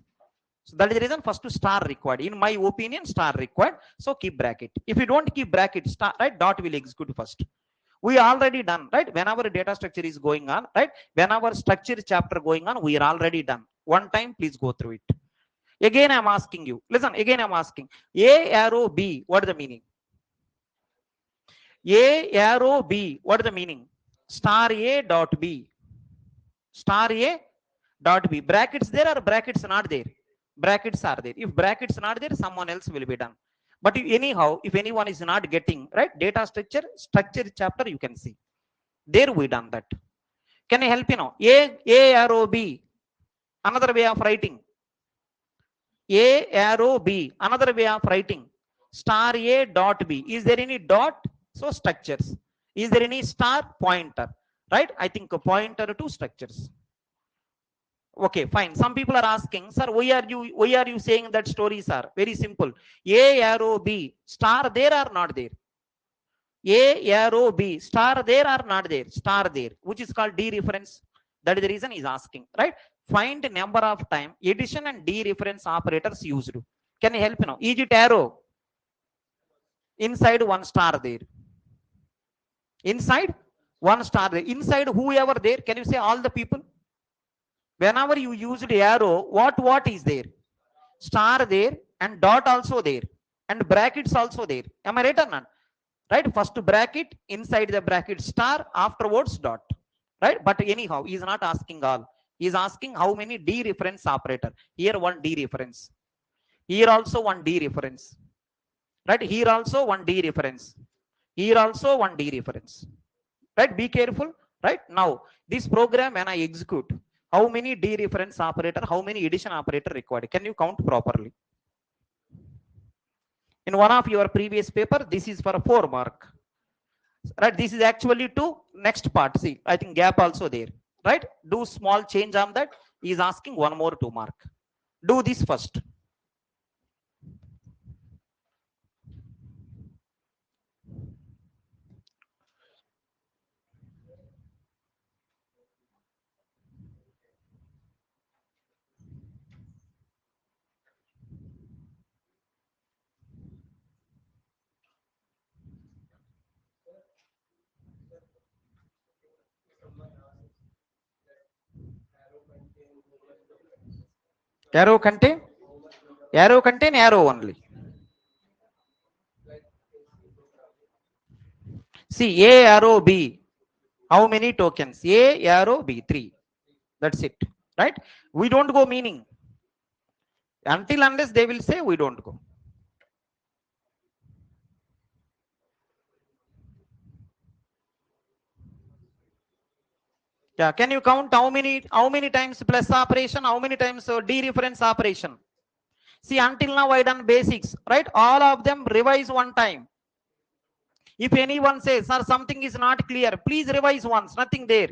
So that is the reason first to star required. In my opinion, star required. So keep bracket. If you don't keep bracket, star, right, dot will execute first. We already done, right? Whenever data structure is going on, right? Whenever structure chapter going on, we are already done. One time, please go through it. Again, I'm asking you. Listen, again, I'm asking. A arrow B, what is the meaning? A arrow B, what is the meaning? Star A dot B. Star A dot B. Brackets there or brackets not there? Brackets are there. If brackets not there, someone else will be done. But anyhow, if anyone is not getting, right, data structure chapter, you can see. There we done that. Can I help you now? A arrow B. Another way of writing. A arrow B. Another way of writing. Star A dot B. Is there any dot? So structures. Is there any star? Pointer. Right? I think a pointer to structures. Okay, fine. Some people are asking, sir, why are you saying that stories are very simple? A arrow B, star there or not there? A arrow B, star there or not there? Star there, which is called dereference. That is the reason he's asking, right? Find number of time addition and dereference operators used. Can you help me now? Is it arrow? Inside one star there. Inside one star there. Inside whoever there, can you say all the people? Whenever you used arrow, what is there? Star there and dot also there and brackets also there. Am I right or not? Right? First bracket, inside the bracket star, afterwards dot. Right? But anyhow, he is not asking all. He is asking how many dereference operator. Here one dereference. Here also one dereference. Right? Here also one dereference. Here also one dereference. Right? Be careful. Right? Now, this program when I execute, how many dereference operator, how many addition operator required? Can you count properly? In one of your previous paper, this is for 4 mark. Right? This is actually to next part. See, I think gap also there. Right? Do small change on that. He is asking one more 2 mark. Do this first. Arrow contain arrow only. See, A arrow B. How many tokens? A arrow B, 3. That's it. Right? We don't go meaning. Until unless they will say, we don't go. Yeah, can you count how many times plus operation, how many times dereference operation? See, until now I done basics, right? All of them revise one time. If anyone says, sir, something is not clear, please revise once. Nothing there.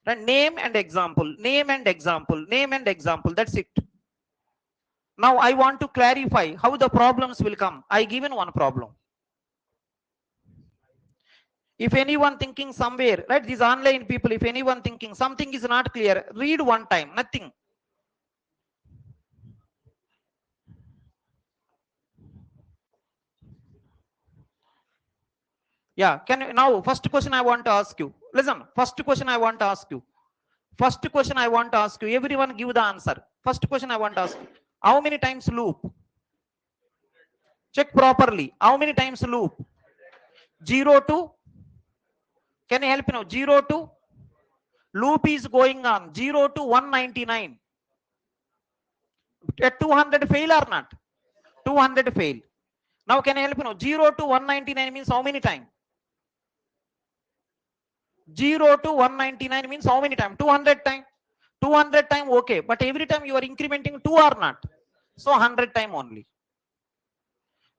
Right? Name and example, name and example, name and example. That's it. Now I want to clarify how the problems will come. I given one problem. If anyone thinking somewhere, right, these online people, if anyone thinking something is not clear, read one time. Nothing. Yeah, can you, now first question I want to ask you. Listen, first question I want to ask you. First question I want to ask you. Everyone give the answer. First question I want to ask you. How many times loop? Check properly. How many times loop? 0 to, can you help me now? 0 to, loop is going on 0 to 199. At 200 fail or not? 200 fail. Now can you help me now? 0 to 199 means how many time? 0 to 199 means how many time? 200 time. 200 time, okay, but every time you are incrementing 2 or not? So 100 time only.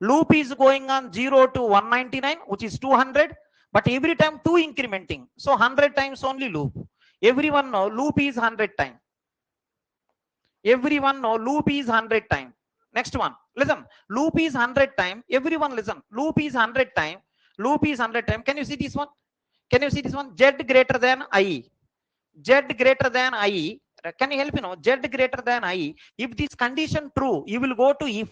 Loop is going on 0 to 199, which is 200, but every time 2 incrementing, so 100 times only loop. Everyone know loop is 100 time. Everyone know loop is 100 time. Next one, listen, loop is 100 time. Everyone listen, loop is 100 time. Loop is 100 time. Can you see this one? Can you see this one? Z greater than I. Z greater than I. Can you help me now? Z greater than I. If this condition true, you will go to if.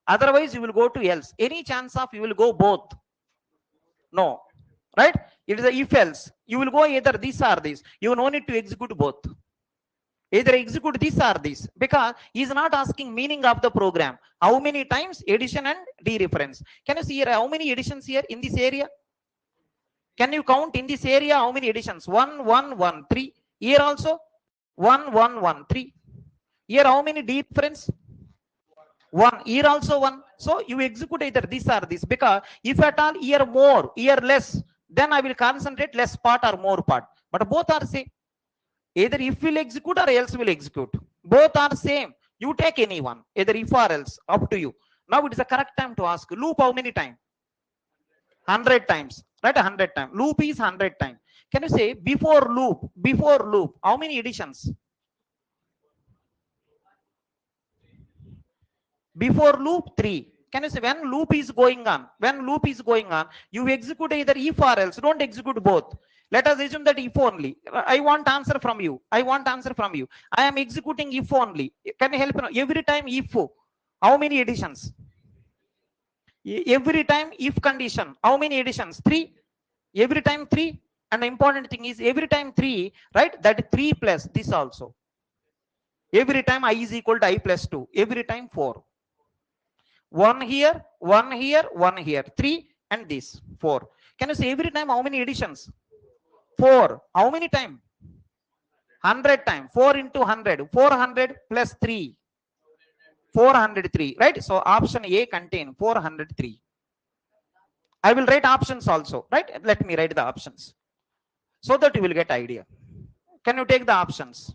Otherwise, you will go to else. Any chance of you will go both? No. Right? It is a if else. You will go either this or this. You no need to execute both. Either execute this or this, because he is not asking meaning of the program. How many times addition and dereference? Can you see here how many additions here in this area? Can you count in this area how many additions? 1, 1, 1, 3. Here also 1, 1, 1, 3. Here how many dereference? 1. Here also 1. So you execute either this or this, because if at all here more, here less, then I will concentrate less part or more part. But both are same. Either if will execute or else will execute. Both are same. You take any one, either if or else, up to you. Now it is the correct time to ask, loop how many times? 100 times, right? 100 times. Loop is 100 times. Can you say before loop, how many additions? Before loop 3. Can you say when loop is going on? When loop is going on, you execute either if or else. Don't execute both. Let us assume that if only. I want answer from you. I want answer from you. I am executing if only. Can you help me? Every time if, how many additions? Every time if condition, how many additions? 3. Every time 3. And the important thing is every time 3, right? That 3 plus this also. Every time I is equal to I plus 2. Every time 4. 1 here, 1 here, 1 here. 3 and this 4. Can you say every time how many additions? 4. How many time? 100 time. 4 into 100. 400 plus 3. 403. Right? So option A contain 403. I will write options also. Right? Let me write the options, so that you will get idea. Can you take the options?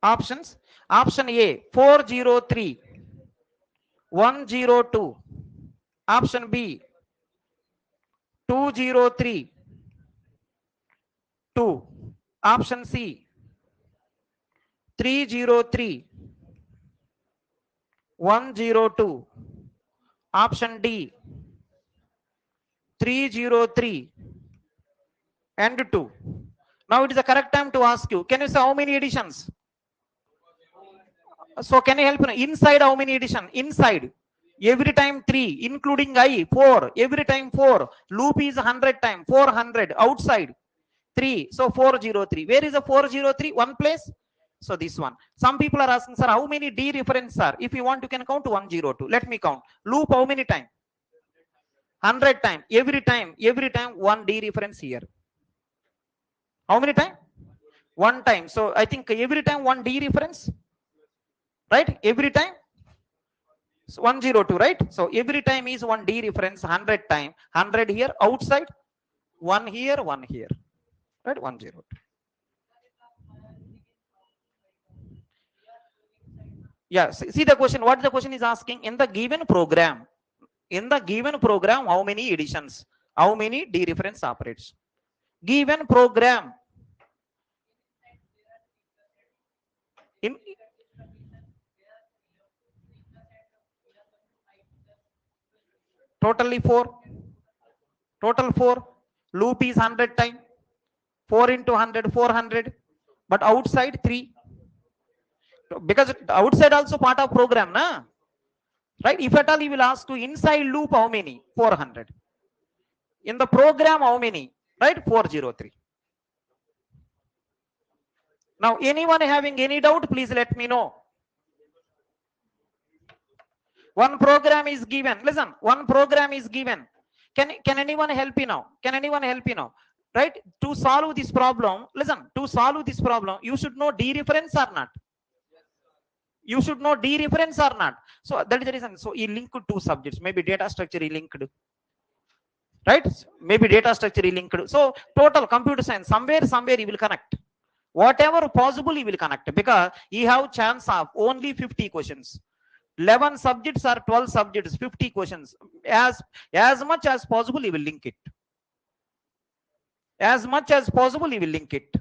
Options. Option A 403 102. Option B 203 2. Option C 303 102. Option D 303 and 2. Now it is the correct time to ask you. Can you say how many additions? So can you help me? Inside how many addition? Inside every time 3, including I 4. Every time 4. Loop is 100 time 400. Outside 3. So 403. Where is the 403? One place. So this one. Some people are asking, sir, how many dereference are? If you want, you can count 102. Let me count. Loop how many time? 100 time, every time one dereference here. How many time? One time. So I think every time one dereference, right? Every time. So 102, right? So every time is one dereference, 100 time, 100 here outside, one here, right? 102. Yeah, see the question, what the question is asking. In the given program, how many additions, how many dereference operates? Given program, in totally 4, total 4, loop is 100 time, 4 into 100, 400, but outside 3, because outside also part of program, na? Right? If at all you will ask to inside loop how many? 400. In the program how many? Right? 403. Now anyone having any doubt, please let me know. One program is given. Listen, one program is given. Can anyone help me now? Can anyone help me now? Right? To solve this problem, listen, to solve this problem, you should know dereference or not. You should know dereference or not. So that is the reason. So he linked two subjects, maybe data structure he linked. Right? Maybe data structure he linked. So total computer science, somewhere he will connect. Whatever possible he will connect, because he have chance of only 50 questions. 11 subjects or 12 subjects, 50 questions. As much as possible he will link it. As much as possible he will link it.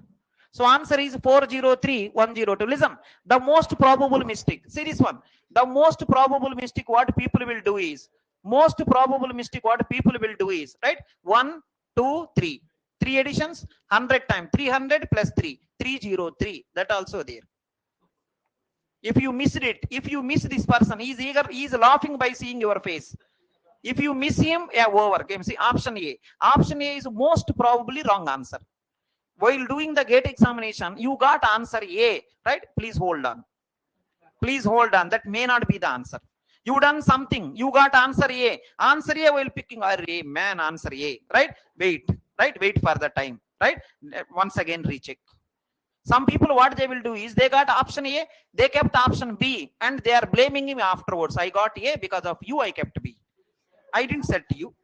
So answer is 403, 102. Listen, the most probable mistake. See this one. The most probable mistake what people will do is, right? 1, 2, 3. 3 additions, 100 times, 300 plus 3, 303. That also there. If you missed it, if you miss this person, he is eager, he is laughing by seeing your face. If you miss him, yeah, over. Game. See, option A. Option A is most probably wrong answer. While doing the gate examination, you got answer A, right? Please hold on. Please hold on. That may not be the answer. You done something. You got answer A. Answer A while picking A, man, answer A, right? Wait, right? Wait for the time, right? Once again, recheck. Some people, what they will do is, they got option A, they kept option B, and they are blaming him afterwards. I got A because of you, I kept B. I didn't say to you.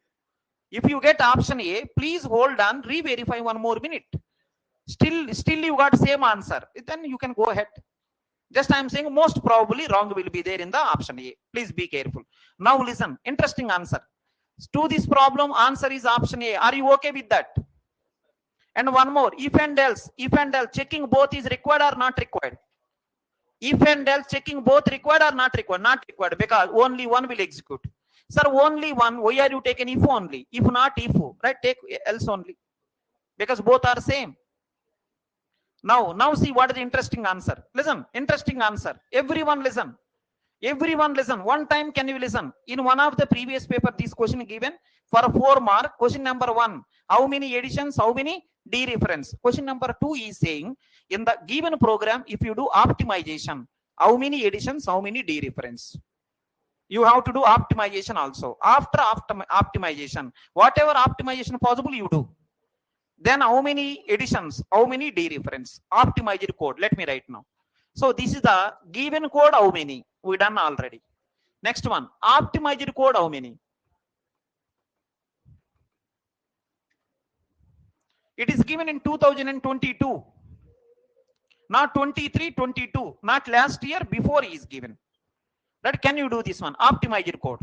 If you get option A, please hold on, re-verify 1 more minute. Still you got same answer. Then you can go ahead. Just I am saying most probably wrong will be there in the option A. Please be careful. Now listen, interesting answer. To this problem, answer is option A. Are you okay with that? And one more, if and else, checking both is required or not required? If and else checking both required or not required? Not required, because only one will execute. Sir, only one. Why are you taking if only? If not if, right? Take else only, because both are same. Now see what is the interesting answer. Listen, interesting answer. Everyone listen. Everyone listen. One time can you listen? In one of the previous paper, this question given for 4 mark. Question number 1. How many additions? How many dereference? Question number 2 is saying, in the given program, if you do optimization, how many additions? How many dereference? You have to do optimization also. After optimization, whatever optimization possible you do. Then how many additions? How many dereference? Optimized code. Let me write now. So this is the given code. How many? We done already. Next one, optimized code. How many? It is given in 2022, not 23, 22, not last year, before he is given. That can you do this one? Optimized code.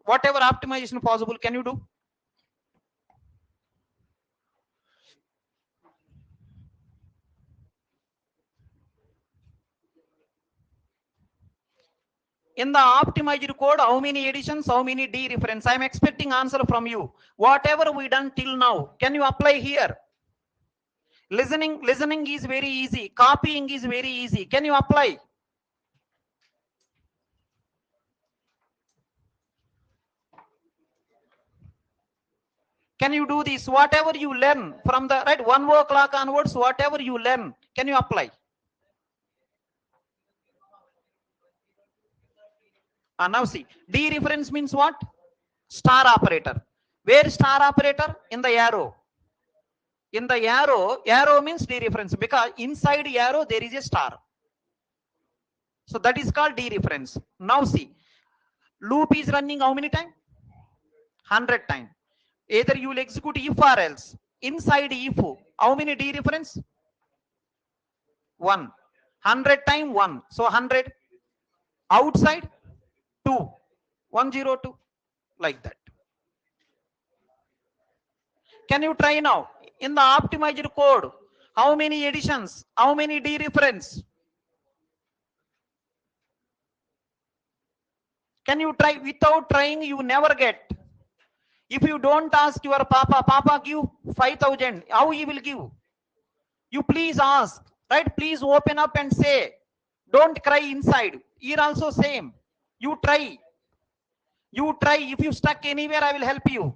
Whatever optimization possible, can you do? In the optimized code, how many additions, how many dereference? I am expecting answer from you. Whatever we done till now, can you apply here? Listening is very easy. Copying is very easy. Can you apply? Can you do this? Whatever you learn from the right 1 o'clock onwards, whatever you learn, can you apply? Now see, dereference means what? Star operator. Where star operator? In the arrow. In the arrow means dereference, because inside arrow there is a star. So that is called dereference. Now see, loop is running how many times? 100 times. Either you will execute if or else. Inside if, how many dereference? 1. 100 times 1. So 100. Outside 2. 102. Like that. Can you try now? In the optimized code, how many additions? How many dereference? Can you try? Without trying, you never get. If you don't ask your Papa give 5,000, how he will give? You please ask, right? Please open up and say. Don't cry inside. Here also same. You try. You try. If you stuck anywhere, I will help you.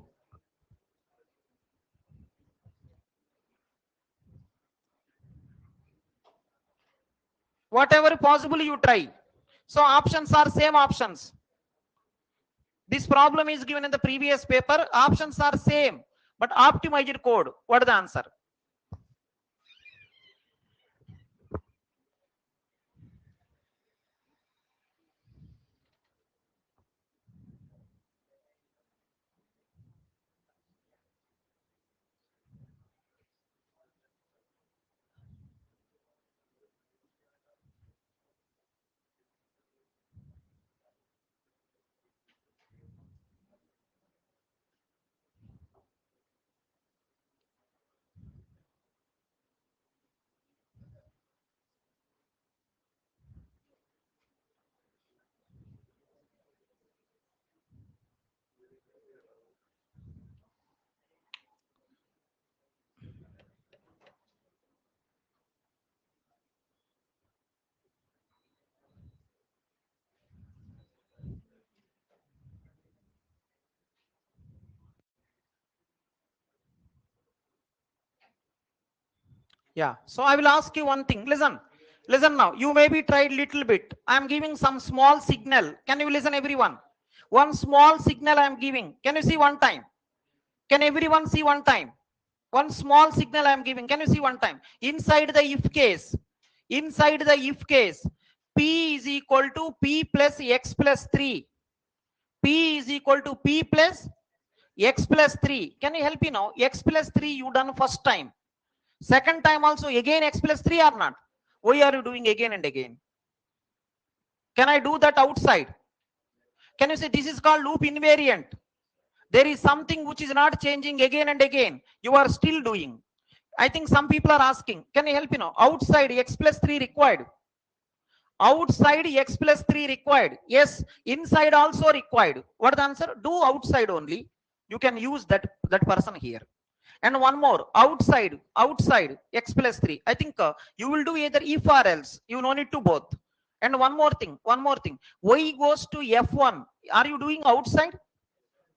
Whatever possible, you try. So options are same options. This problem is given in the previous paper. Options are same, but optimized code. What is the answer? Yeah. So I will ask you one thing. Listen. Listen now. You may be tried little bit. I am giving some small signal. Can you listen, everyone? One small signal I am giving. Can you see one time? Can everyone see one time? One small signal I am giving. Can you see one time? Inside the if case. Inside the if case. P is equal to P plus X plus 3. P is equal to P plus X plus 3. Can you help me now? X plus 3 you done first time. Second time also again X plus 3 or not? Why are you doing again and again? Can I do that outside? Can you say this is called loop invariant? There is something which is not changing again and again. You are still doing. I think some people are asking, can you help me now? Outside X plus 3 required. Outside X plus 3 required. Yes, inside also required. What is the answer? Do outside only. You can use that person here. And one more, outside X plus 3. I think you will do either if or else. You no need to both. And one more thing. Y goes to F1. Are you doing outside?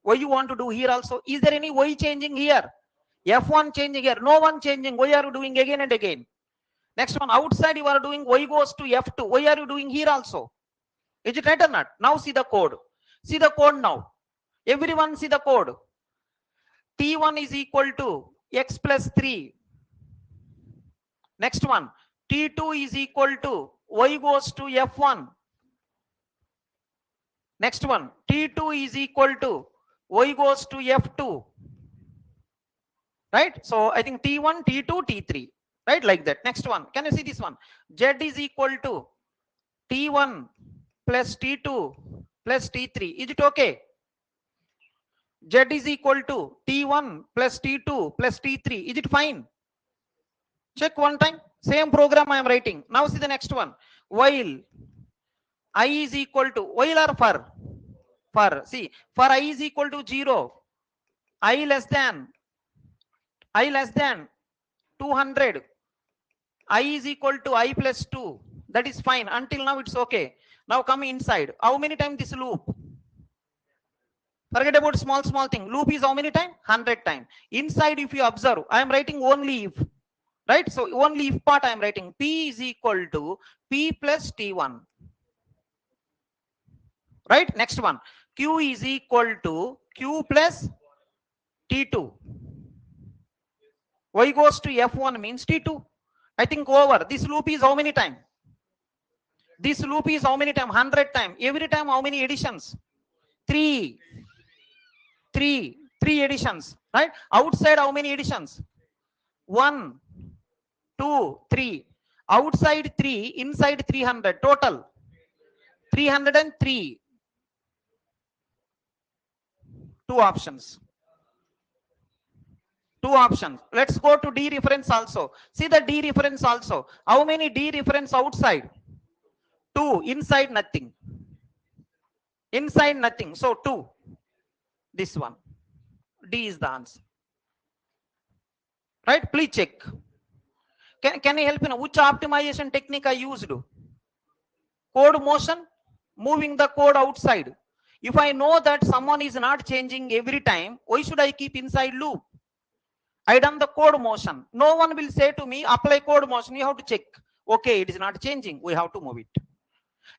Why you want to do here also? Is there any Y changing here? F1 changing here. No one changing. Why are you doing again and again? Next one, outside you are doing Y goes to F2. Why are you doing here also? Is it right or not? Now see the code. See the code now. Everyone see the code. T1 is equal to X plus 3. Next one, T2 is equal to Y goes to F1. Next one, T2 is equal to Y goes to F2. Right? So I think T1, T2, T3. Right? Like that. Next one. Can you see this one? Z is equal to T1 plus T2 plus T3. Is it okay? Z is equal to T1 plus T2 plus T3. Is it fine? Check one time. Same program I am writing. Now see the next one. While I is equal to, while or for? For. See, for I is equal to 0. I less than 200. I is equal to I plus 2. That is fine. Until now it's okay. Now come inside. How many times this loop? Forget about small thing. Loop is how many times? 100 times. Inside if you observe, I am writing only if. Right? So only if part I am writing. P is equal to P plus T1. Right? Next one. Q is equal to Q plus T2. Y goes to F1 means T2. I think over. This loop is how many time? This loop is how many time? 100 time. Every time how many additions? 3. 3 additions, right? Outside how many additions? 1, 2, 3. Outside 3, inside 300. Total 303. 2 options. 2 options. Let's go to D reference also. See the D reference also. How many D reference outside? 2. Inside nothing. Inside nothing. So 2. This one. D is the answer. Right? Please check. Can you help me? Which optimization technique I used? Code motion, moving the code outside. If I know that someone is not changing every time, why should I keep inside loop? I done the code motion. No one will say to me, apply code motion. You have to check. Okay, it is not changing. We have to move it.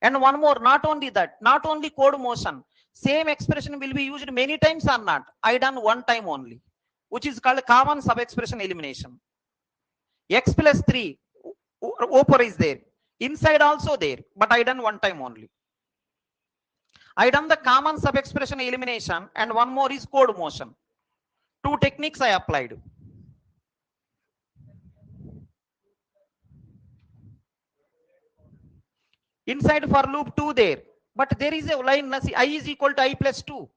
And one more, not only that, not only code motion, same expression will be used many times or not. I done one time only, which is called common sub-expression elimination. X plus 3, upper is there. Inside also there, but I done one time only. I done the common sub-expression elimination, and one more is code motion. 2 techniques I applied. Inside for loop 2 there, but there is a line, I is equal to I plus 2.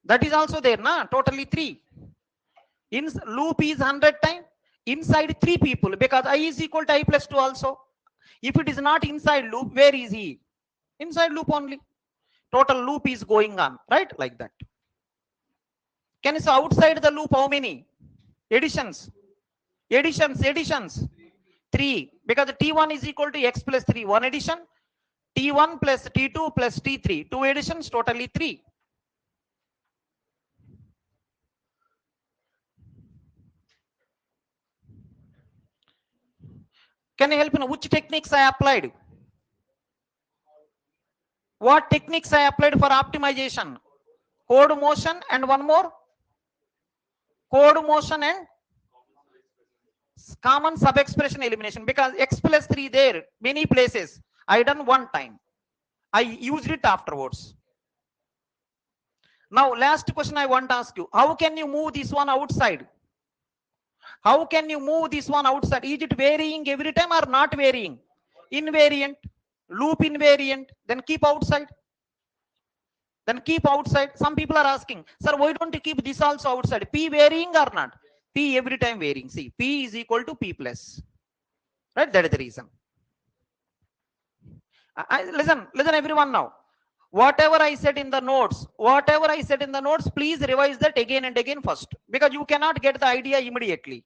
That is also there, na? Totally 3. In loop is 100 time, inside 3 people, because I is equal to I plus 2 also. If it is not inside loop, where is he? Inside loop only. Total loop is going on, right? Like that. Can you say outside the loop how many? Additions. Additions. 3. Because T1 is equal to X plus 3. 1 addition. T1 plus T2 plus T3. 2 additions, totally 3. Can you help me? Which techniques I applied? What techniques I applied for optimization? Code motion and one more? Code motion and common sub-expression elimination. Because X plus 3 there, many places. I done one time. I used it afterwards. Now, last question I want to ask you. How can you move this one outside? How can you move this one outside? Is it varying every time or not varying? Invariant. Loop invariant. Then keep outside. Some people are asking, sir, why don't you keep this also outside? P varying or not? P every time varying. See, P is equal to P plus. Right? That is the reason. Listen everyone now. Whatever I said in the notes, please revise that again and again first. Because you cannot get the idea immediately.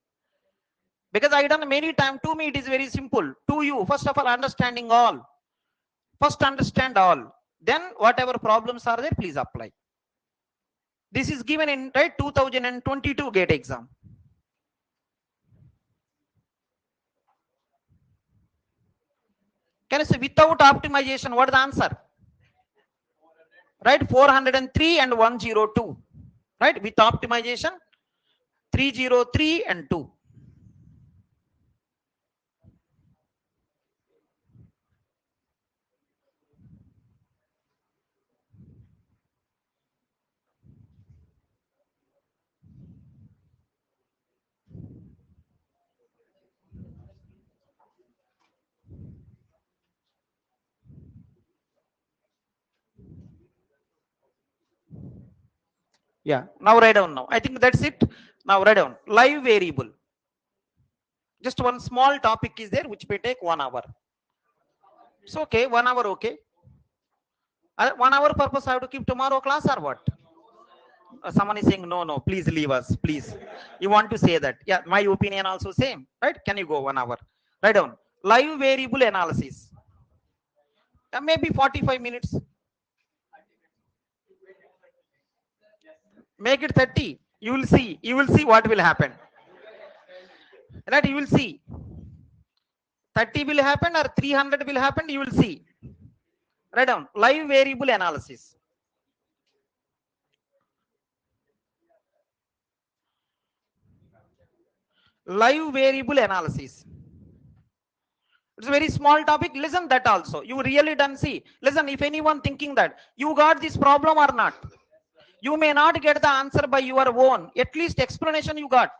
Because I done many times. To me, it is very simple. To you, first of all, understanding all. First understand all. Then whatever problems are there, please apply. This is given in 2022 GATE exam. Can you say without optimization, what is the answer? Right, 403 and 102. Right, with optimization, 303 and 2. Yeah, now write down now. I think that's it. Now write down live variable. Just one small topic is there which may take 1 hour. It's okay, 1 hour okay. 1 hour purpose I have to keep tomorrow class or what? Someone is saying no, please leave us, please. You want to say that? Yeah, my opinion also same, right? Can you go 1 hour? Write down live variable analysis. Maybe 45 minutes. Make it 30. You will see what will happen. Right? You will see. 30 will happen or 300 will happen. You will see. Write down live variable analysis. Live variable analysis. It's a very small topic. Listen that also. You really don't see. Listen, if anyone thinking that you got this problem or not, you may not get the answer by your own. At least explanation you got.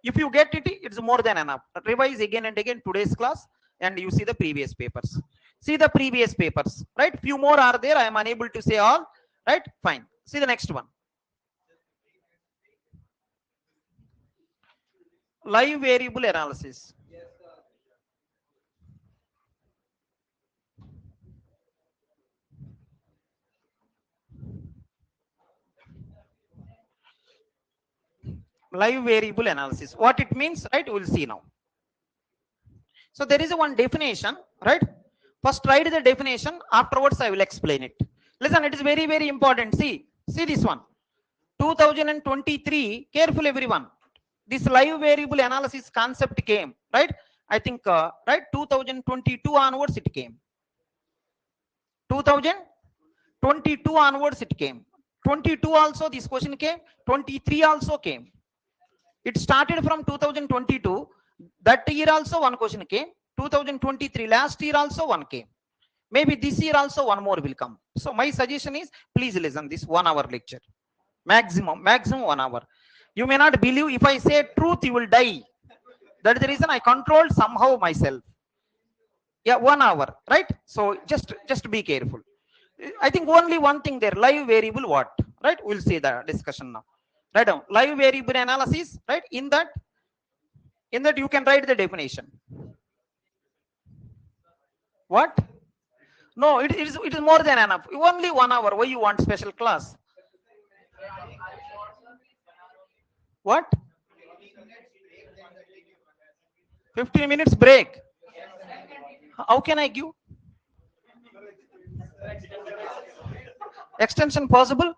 If you get it, it's more than enough. Revise again and again today's class and you see the previous papers. See the previous papers, right? Few more are there. I am unable to say all, right? Fine. See the next one. Live variable analysis. Live variable analysis. What it means, right? We'll see now. So there is a one definition, right? First write the definition, afterwards I will explain it. Listen, it is very, very important. See this one. 2023, careful everyone. This live variable analysis concept came, right? I think, right, 2022 onwards it came. 2022 onwards it came. 22 also this question came. 23 also came. It started from 2022. That year also one question came. 2023 last year also one came. Maybe this year also one more will come. So my suggestion is please listen this 1 hour lecture. Maximum 1 hour. You may not believe if I say truth you will die. That is the reason I controlled somehow myself. Yeah, 1 hour, right? So just be careful. I think only one thing there, live variable what, right? We'll see the discussion now. Write down live variable analysis, right? In that you can write the definition. What? No, it is more than enough. Only 1 hour. Why you want special class? What? 15 minutes break. How can I give? Extension possible?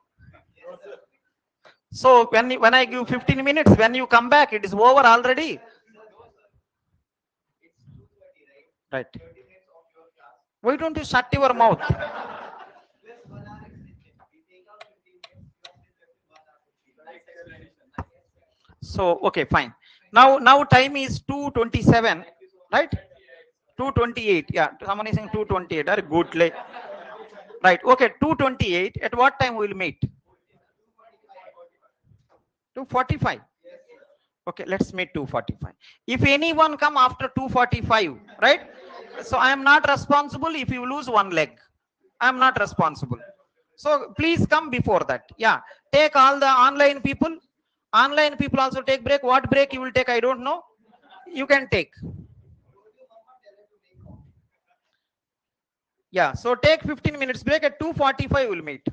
So when I give 15 minutes, when you come back, it is over already. Right. Why don't you shut your mouth? So okay, fine. Now time is 2:27, right? 2:28. Yeah, someone is saying 2:28. Are good. Right. Okay, 2:28. At what time we will meet? 2:45. Okay, let's meet 2:45. If anyone come after 2:45, right? So I am not responsible if you lose one leg. I am not responsible. So please come before that. Yeah, take all the online people. Online people also take break. What break you will take, I don't know. You can take. Yeah, so take 15 minutes break. At 2:45 we'll meet.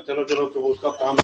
चलो चलो तो उसका काम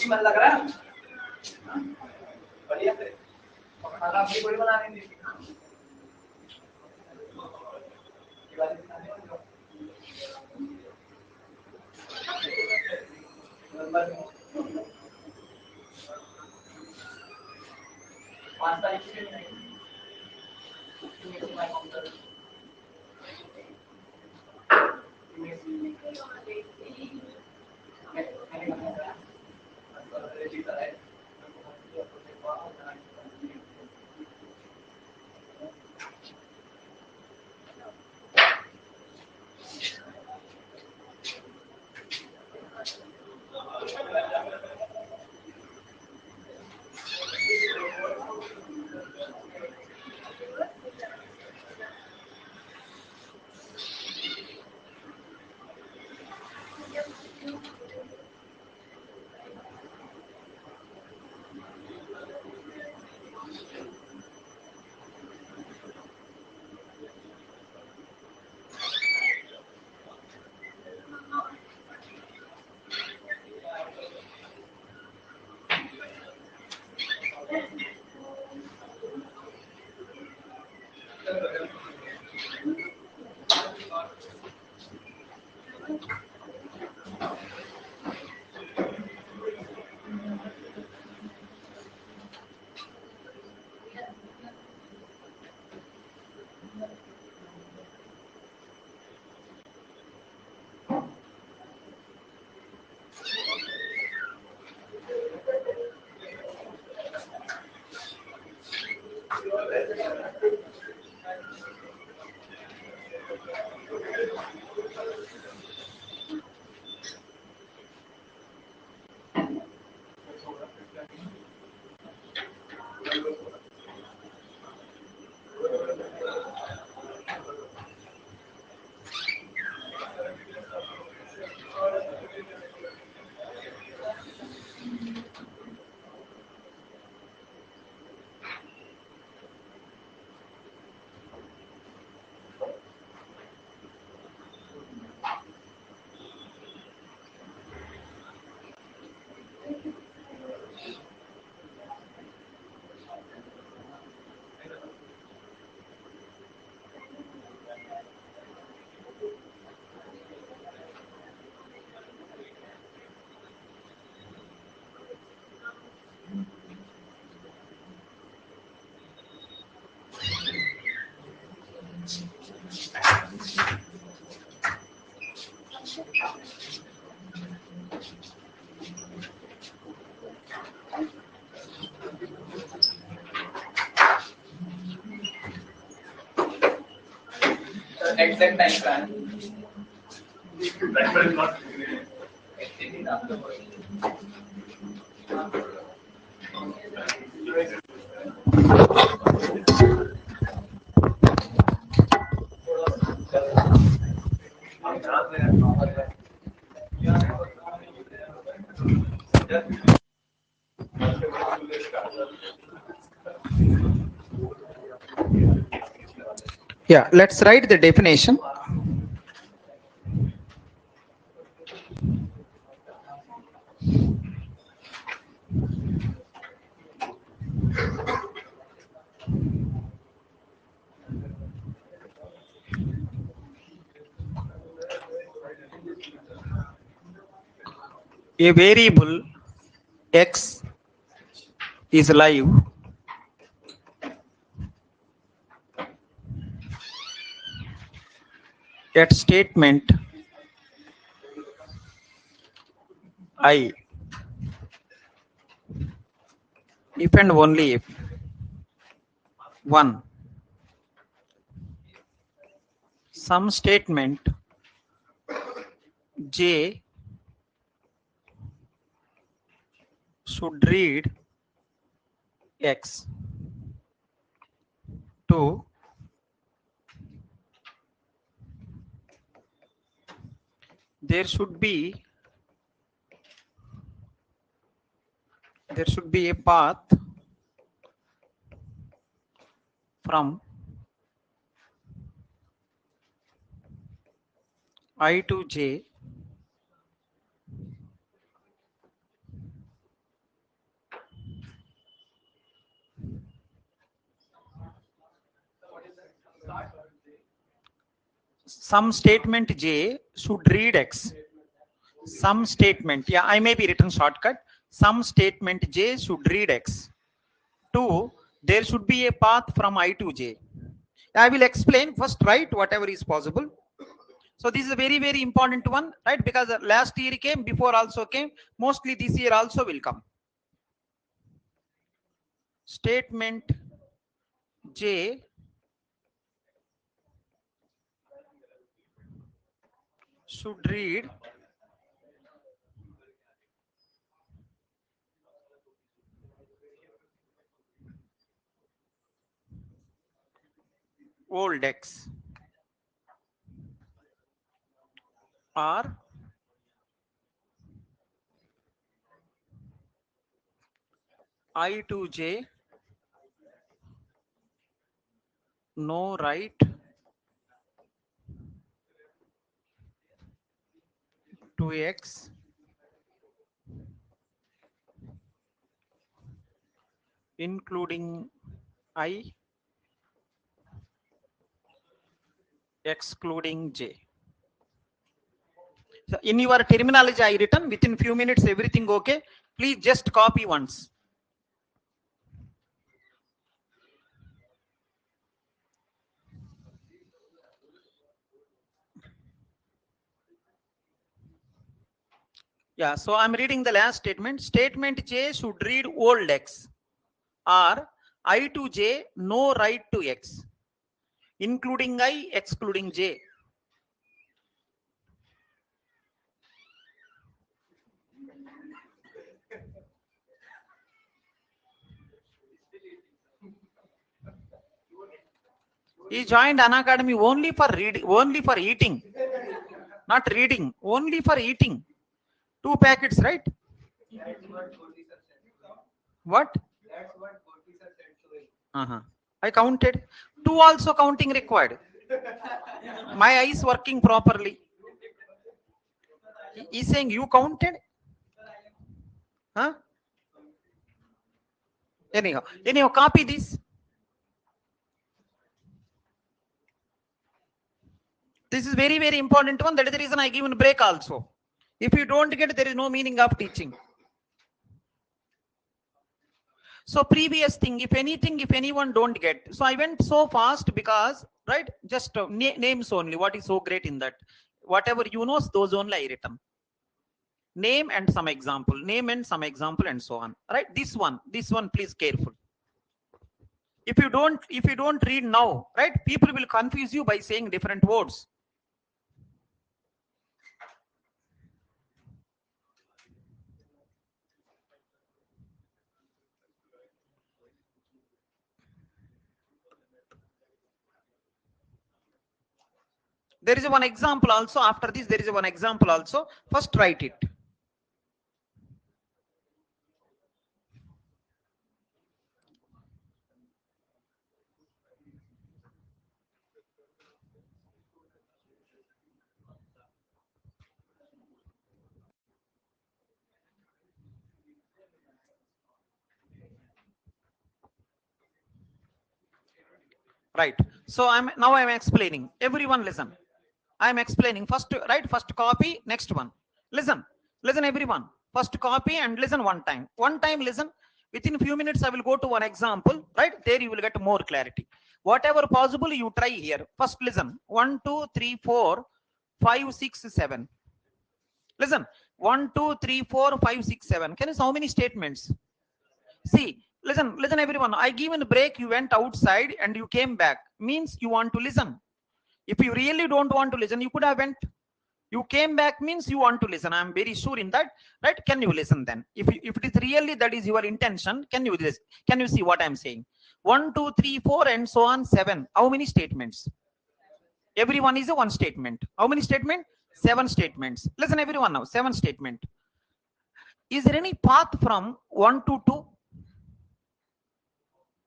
मन लग रहा है बढ़िया से खाना अपनी कोई बना नहीं दी exact time plan. Timer is not Yeah, let's write the definition. A variable x is live at statement I if and only if 1 some statement j should read x. 2 there should be a path from I to j some statement J should read X. Some statement, yeah, I may be written shortcut. Some statement J should read X. 2, there should be a path from I to J. I will explain. First write whatever is possible. So this is a very, very important one, right? Because last year came, before also came, mostly this year also will come. Statement J should read old X or I to J, no right to X including I excluding J. So in your terminology I written, within few minutes everything okay. Please just copy once. Yeah, so I'm reading the last statement. Statement J should read old X or I to J, no right to X, including I, excluding J. He joined Unacademy only for reading, only for eating, not reading, only for eating. 2 packets, right? What? That's what Goti sir said to him. I counted. 2 also counting required. My eyes working properly. He's saying you counted? Huh? Anyhow, copy this. This is very, very important one. That is the reason I given break also. If you don't get, there is no meaning of teaching. So previous thing, if anything, if anyone don't get, so I went so fast because, right, just names only. What is so great in that? Whatever you know, those only I written. Name and some example, name and some example and so on. Right, this one, please careful. If you don't read now, right, people will confuse you by saying different words. There is one example also. After this, there is one example also. First, write it. Right. So I'm explaining. Everyone listen. I'm explaining. First, right? First copy. Next one. Listen. Listen, everyone. First copy and listen one time. One time listen. Within a few minutes, I will go to one example. Right there, you will get more clarity. Whatever possible, you try here. First, listen. 1, 2, 3, 4, 5, 6, 7. Listen. 1, 2, 3, 4, 5, 6, 7. Can you see how many statements? See. Listen, everyone. I given a break. You went outside and you came back. Means you want to listen. If you really don't want to listen, you could have went. You came back means you want to listen. I'm very sure in that, right? Can you listen then? If it is really that is your intention, can you listen? Can you see what I'm saying? 1, 2, 3, 4, and so on 7. How many statements? Everyone is a one statement. How many statements? 7 statements. Listen, everyone now. 7 statement. Is there any path from 1 to 2?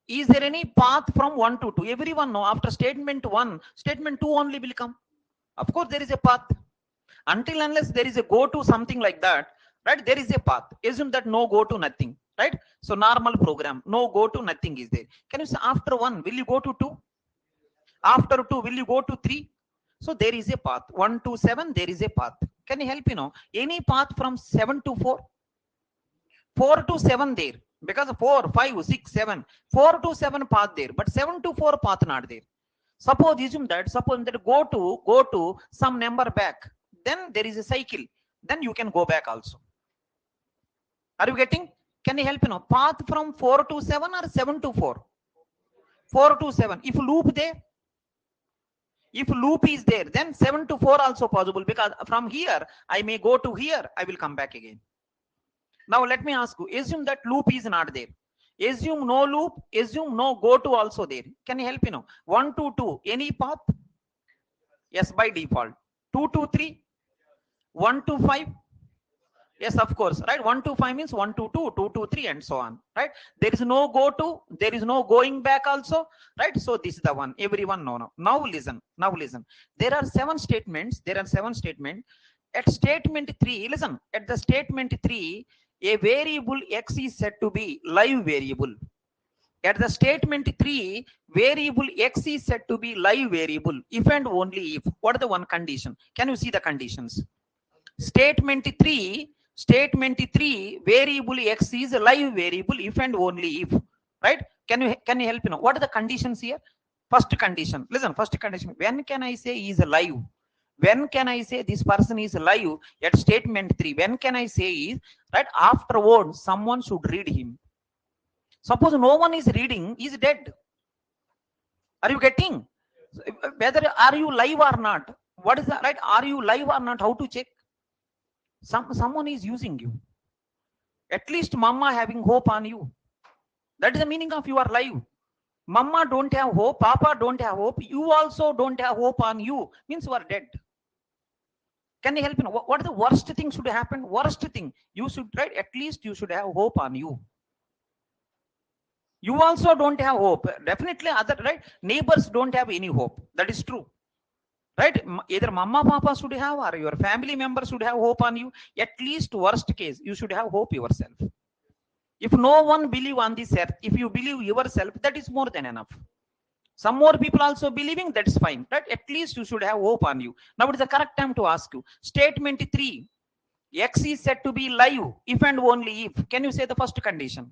Is there any path from 1 to 2? Everyone know after statement 1, statement 2 only will come. Of course, there is a path. Until unless there is a go to something like that, right? There is a path. Isn't that no go to nothing, right? So normal program, no go to nothing is there. Can you say after 1, will you go to 2? After 2, will you go to 3? So there is a path. 1 to 7, there is a path. Can you help any path from 7 to 4? 4 to 7 there. Because 4, 5, 6, 7. 4 to 7 path there. But 7 to 4 path not there. Suppose go to some number back. Then there is a cycle. Then you can go back also. Are you getting? Can you help path from 4 to 7 or 7 to 4? 4 to 7. If loop there, if loop is there, then 7 to 4 also possible, because from here I may go to here, I will come back again. Now let me ask you, assume that loop is not there. Assume no loop, assume no go to also there. Can you help 1 to 2, any path? Yes, by default. 2 to 3, 1 to 5. Yes, of course, right? 1 to 5 means 1 to 2, 2 to 3, and so on, right? There is no go to, there is no going back also, right? So this is the one, everyone know now. Now listen. There are 7 statements. At statement 3, listen, at the statement 3, a variable x is said to be live variable. At the statement 3, variable x is said to be live variable if and only if. What are the one condition? Can you see the conditions? Statement 3, variable x is a live variable if and only if, right? Can you help what are the conditions here? First condition, listen, first condition, when can I say is live? When can I say this person is live? At statement 3, when can I say is, right? Afterwards, someone should read him. Suppose no one is reading, he is dead. Are you getting? Whether are you live or not? What is that, right? Are you live or not? How to check? Someone is using you. At least mama having hope on you. That is the meaning of you are live. Mama don't have hope, papa don't have hope, you also don't have hope on you, means you are dead. Can you help what is the worst thing should happen? Worst thing, you should, right? At least you should have hope on you. You also don't have hope. Definitely other, right? Neighbors don't have any hope. That is true. Right? Either mama, papa should have, or your family members should have hope on you. At least worst case, you should have hope yourself. If no one believe on this earth, if you believe yourself, that is more than enough. Some more people also believing, that is fine. Right? At least you should have hope on you. Now it is the correct time to ask you. Statement 3, x is said to be live if and only if. Can you say the first condition?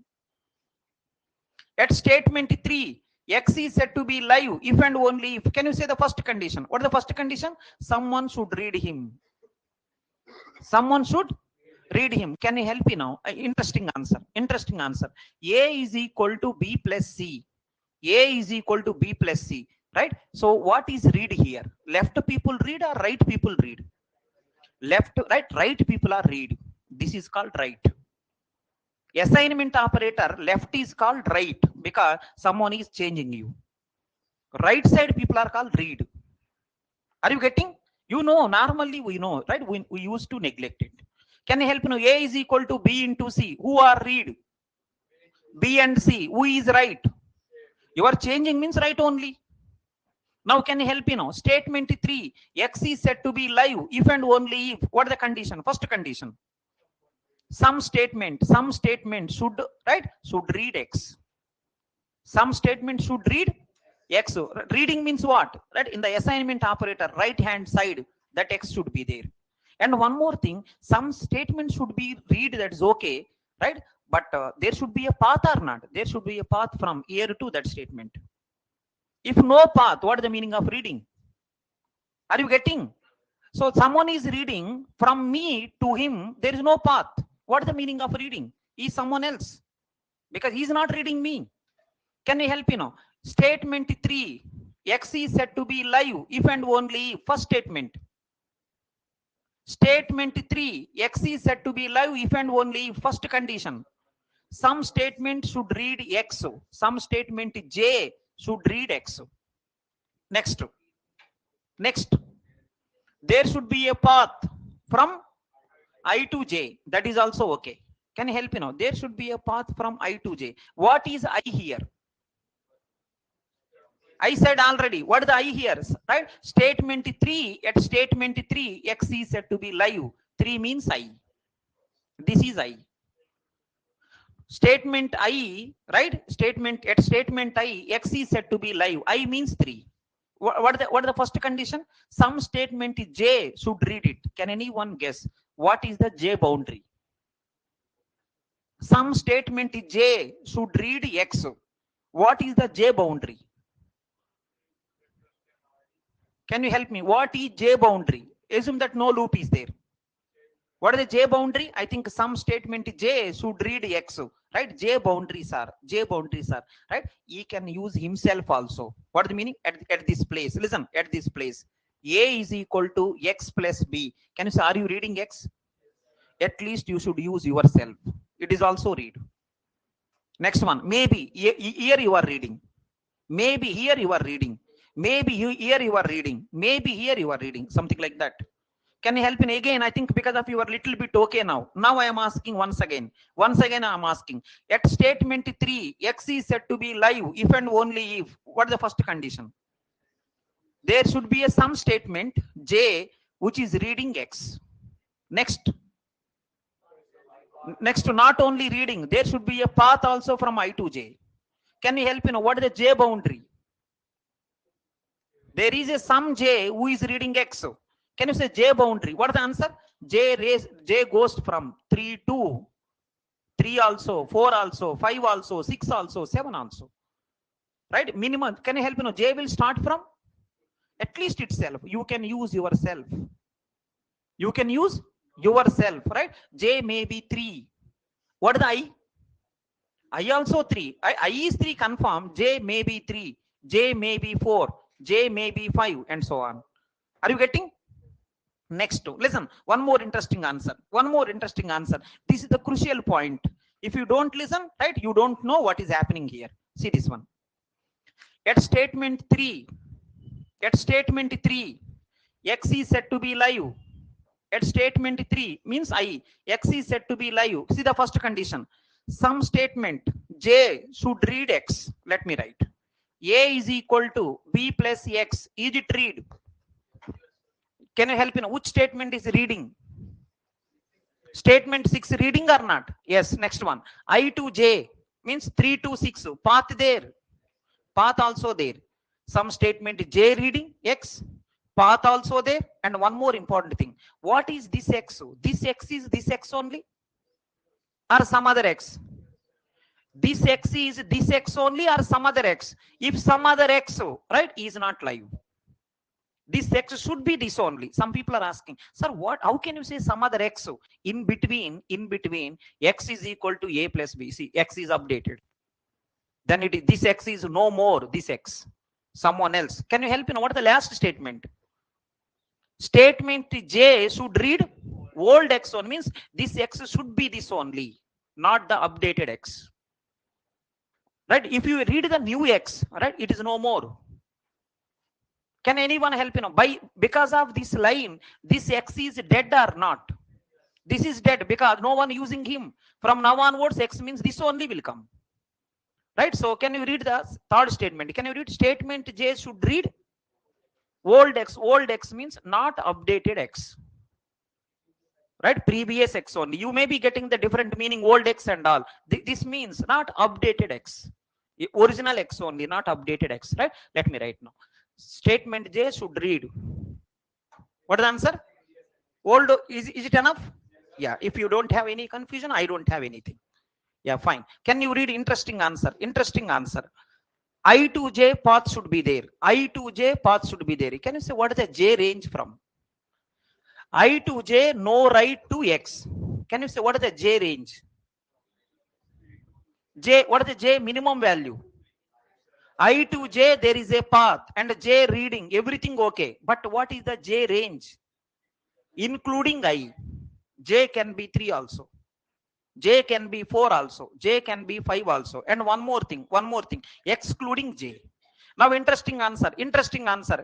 At statement 3, x is said to be live if and only if. Can you say the first condition? What is the first condition? Someone should read him. Someone should read him. Can you help me now? Interesting answer. A is equal to B plus C. A is equal to B plus C. Right? So what is read here? Left people read or right people read? Left, right people are read. This is called right. Assignment operator, left is called right because someone is changing you. Right side people are called read. Are you getting? Normally we know, right? We used to neglect it. Can you help A is equal to B into C. Who are read? B and C. Who is right? You are changing means right only. Now can you help Statement 3, x is said to be live if and only if. What is the condition? First condition. Some statement should, right? Should read x. Some statement should read x. Reading means what? Right? In the assignment operator, right hand side, that x should be there. And one more thing, some statement should be read, that is okay, right? But there should be a path or not? There should be a path from here to that statement. If no path, what is the meaning of reading? Are you getting? So someone is reading from me to him, there is no path. What is the meaning of reading? He is someone else, because he is not reading me. Can you help Statement 3, x is said to be live if and only if. First statement. Statement 3, x is said to be live if and only if. First condition. Some statement should read x. Some statement j should read x. Next. There should be a path from I to j. That is also okay. Can you help There should be a path from I to j. What is I here? I said already. What is the I here? Right? Statement 3. At statement 3, x is said to be live. 3 means I. This is I. Statement I, right? At statement I, x is said to be live. I means 3. What is the first condition? Some statement J should read it. Can anyone guess what is the J boundary? Some statement J should read X. What is the J boundary? Can you help me? What is J boundary? Assume that no loop is there. What is the J boundary? I think some statement J should read X, right? J boundaries are, right? He can use himself also. What is the meaning? At this place, listen, at this place, A is equal to X plus B. Can you say, are you reading X? At least you should use yourself. It is also read. Next one, maybe here you are reading. Maybe here you are reading. Maybe here you are reading. Maybe here you are reading. Something like that. Can you help me again? I think because of you are little bit okay now. Now I am asking once again. Once again I am asking. At statement 3, X is said to be live if and only if. What is the first condition? There should be a some statement J which is reading X. Next, not only reading, there should be a path also from I to J. Can you help me know what is the J boundary? There is a some J who is reading X. Can you say J boundary? What is the answer? J goes from 3 to 3 also, 4 also, 5 also, 6 also, 7 also. Right? Minimum. Can you help me know? J will start from at least itself. You can use yourself. You can use yourself, right? J may be 3. What is the I? I also 3. I is 3 confirm. J may be 3. J may be 4. J may be 5 and so on. Are you getting? Next, listen, one more interesting answer. This is the crucial point. If you don't listen, right, you don't know what is happening here. See this one. At statement 3, X is said to be live. At statement 3 means I, X is said to be live. See the first condition. Some statement J should read X. Let me write. A is equal to B plus X. Is it read? Can you help me know which statement is reading? Statement 6 reading or not? Yes. Next one. I to J means 3 to 6. Path there. Path also there. Some statement J reading X. Path also there. And one more important thing. What is this X? This X is this X only? Or some other X? This X is this X only or some other X? If some other X, right, is not live. This X should be this only. Some people are asking, sir, how can you say some other X? In between, X is equal to A plus B. See, X is updated. Then this X is no more this X. Someone else. Can you help me know what is the last statement? Statement J should read old X one, means this X should be this only, not the updated X. Right? If you read the new X, right, it is no more. Can anyone help you know? Because of this line, this X is dead or not? This is dead because no one using him. From now onwards, X means this only will come. Right? So can you read the third statement? Can you read statement J should read old X? Old X means not updated X. Right? Previous X only. You may be getting the different meaning, old X and all. This means not updated X. Original X only, not updated X. Right? Let me write now. Statement J should read. What is the answer? Old, is it enough? Yeah. If you don't have any confusion, I don't have anything. Yeah, fine. Can you read interesting answer? I to J path should be there. I to J path should be there. Can you say what is the J range from? I to J no right to X. Can you say what is the J range? J, what is the J minimum value? I to J there is a path and J reading, everything okay. But what is the J range? Including I. J can be 3 also. J can be 4 also. J can be 5 also. And one more thing, excluding J. Now interesting answer.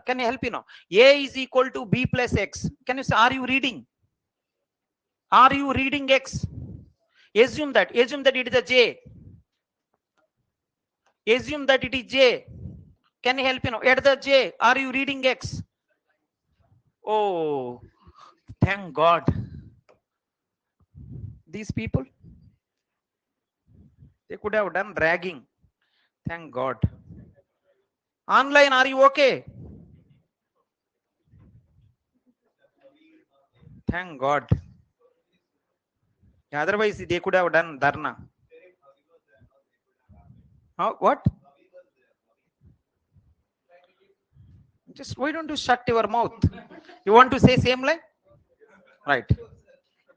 Can you help me now? A is equal to B plus X. Can you say, are you reading? Are you reading X? Assume that it is a J. Assume that it is J. Can you help me now? At the J, are you reading X? Oh, thank God. These people, they could have done ragging. Thank God. Online, are you okay? Thank God. Otherwise, they could have done dharna. What? Just why don't you shut your mouth? You want to say same line? Right.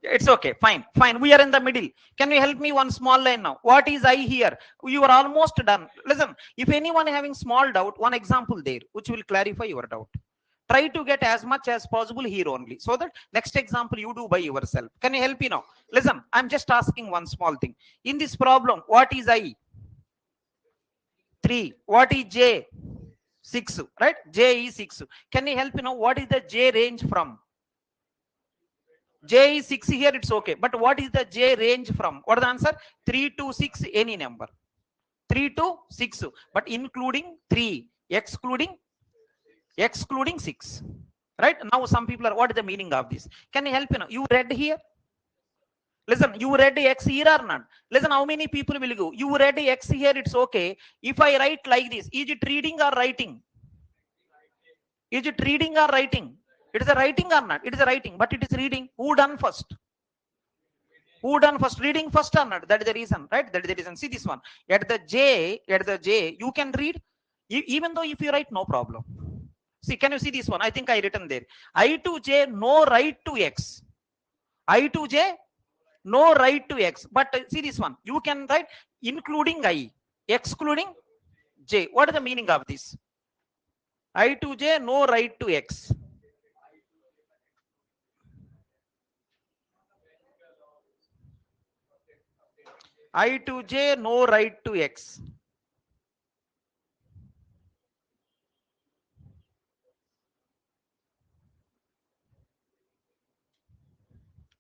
It's okay. Fine. Fine. We are in the middle. Can you help me one small line now? What is I here? You are almost done. Listen, if anyone having small doubt, one example there, which will clarify your doubt. Try to get as much as possible here only, so that next example you do by yourself. Can you help me now? Listen, I'm just asking one small thing. In this problem, what is I? 3. What is J? 6. Right? J is 6. Can you help me now? What is the J range from? J is 6 here, it's okay. But what is the J range from? What is the answer? 3 to 6, any number. 3 to 6. But including 3, excluding 6. Right? Now some people are, what is the meaning of this? Can you help me now? You read here? Listen, you read X here or not? Listen, how many people will go? You read X here, it's okay. If I write like this, is it reading or writing? Is it reading or writing? It is a writing or not? It is a writing, but it is reading. Who done first? Who done first? Reading first or not? That is the reason, right? That is the reason. See this one. At the J, you can read, even though if you write, no problem. See, can you see this one? I think I written there. I to J, no right to X. I to J, no right to X. But see this one. You can write including I, excluding J. What is the meaning of this? I to J, no right to X. I to J, no right to X.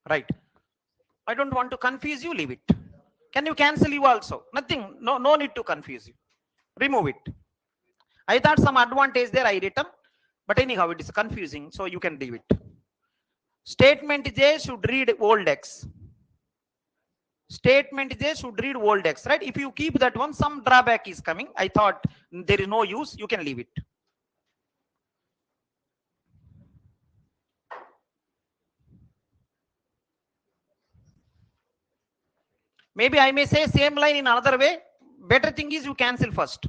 Right. I don't want to confuse you, leave it. Can you cancel you also? Nothing, no need to confuse you. Remove it. I thought some advantage there I written, but anyhow it is confusing, so you can leave it. Statement J should read old X. Statement J should read old X, right? If you keep that one, some drawback is coming. I thought there is no use, you can leave it. Maybe I may say same line in another way. Better thing is you cancel first.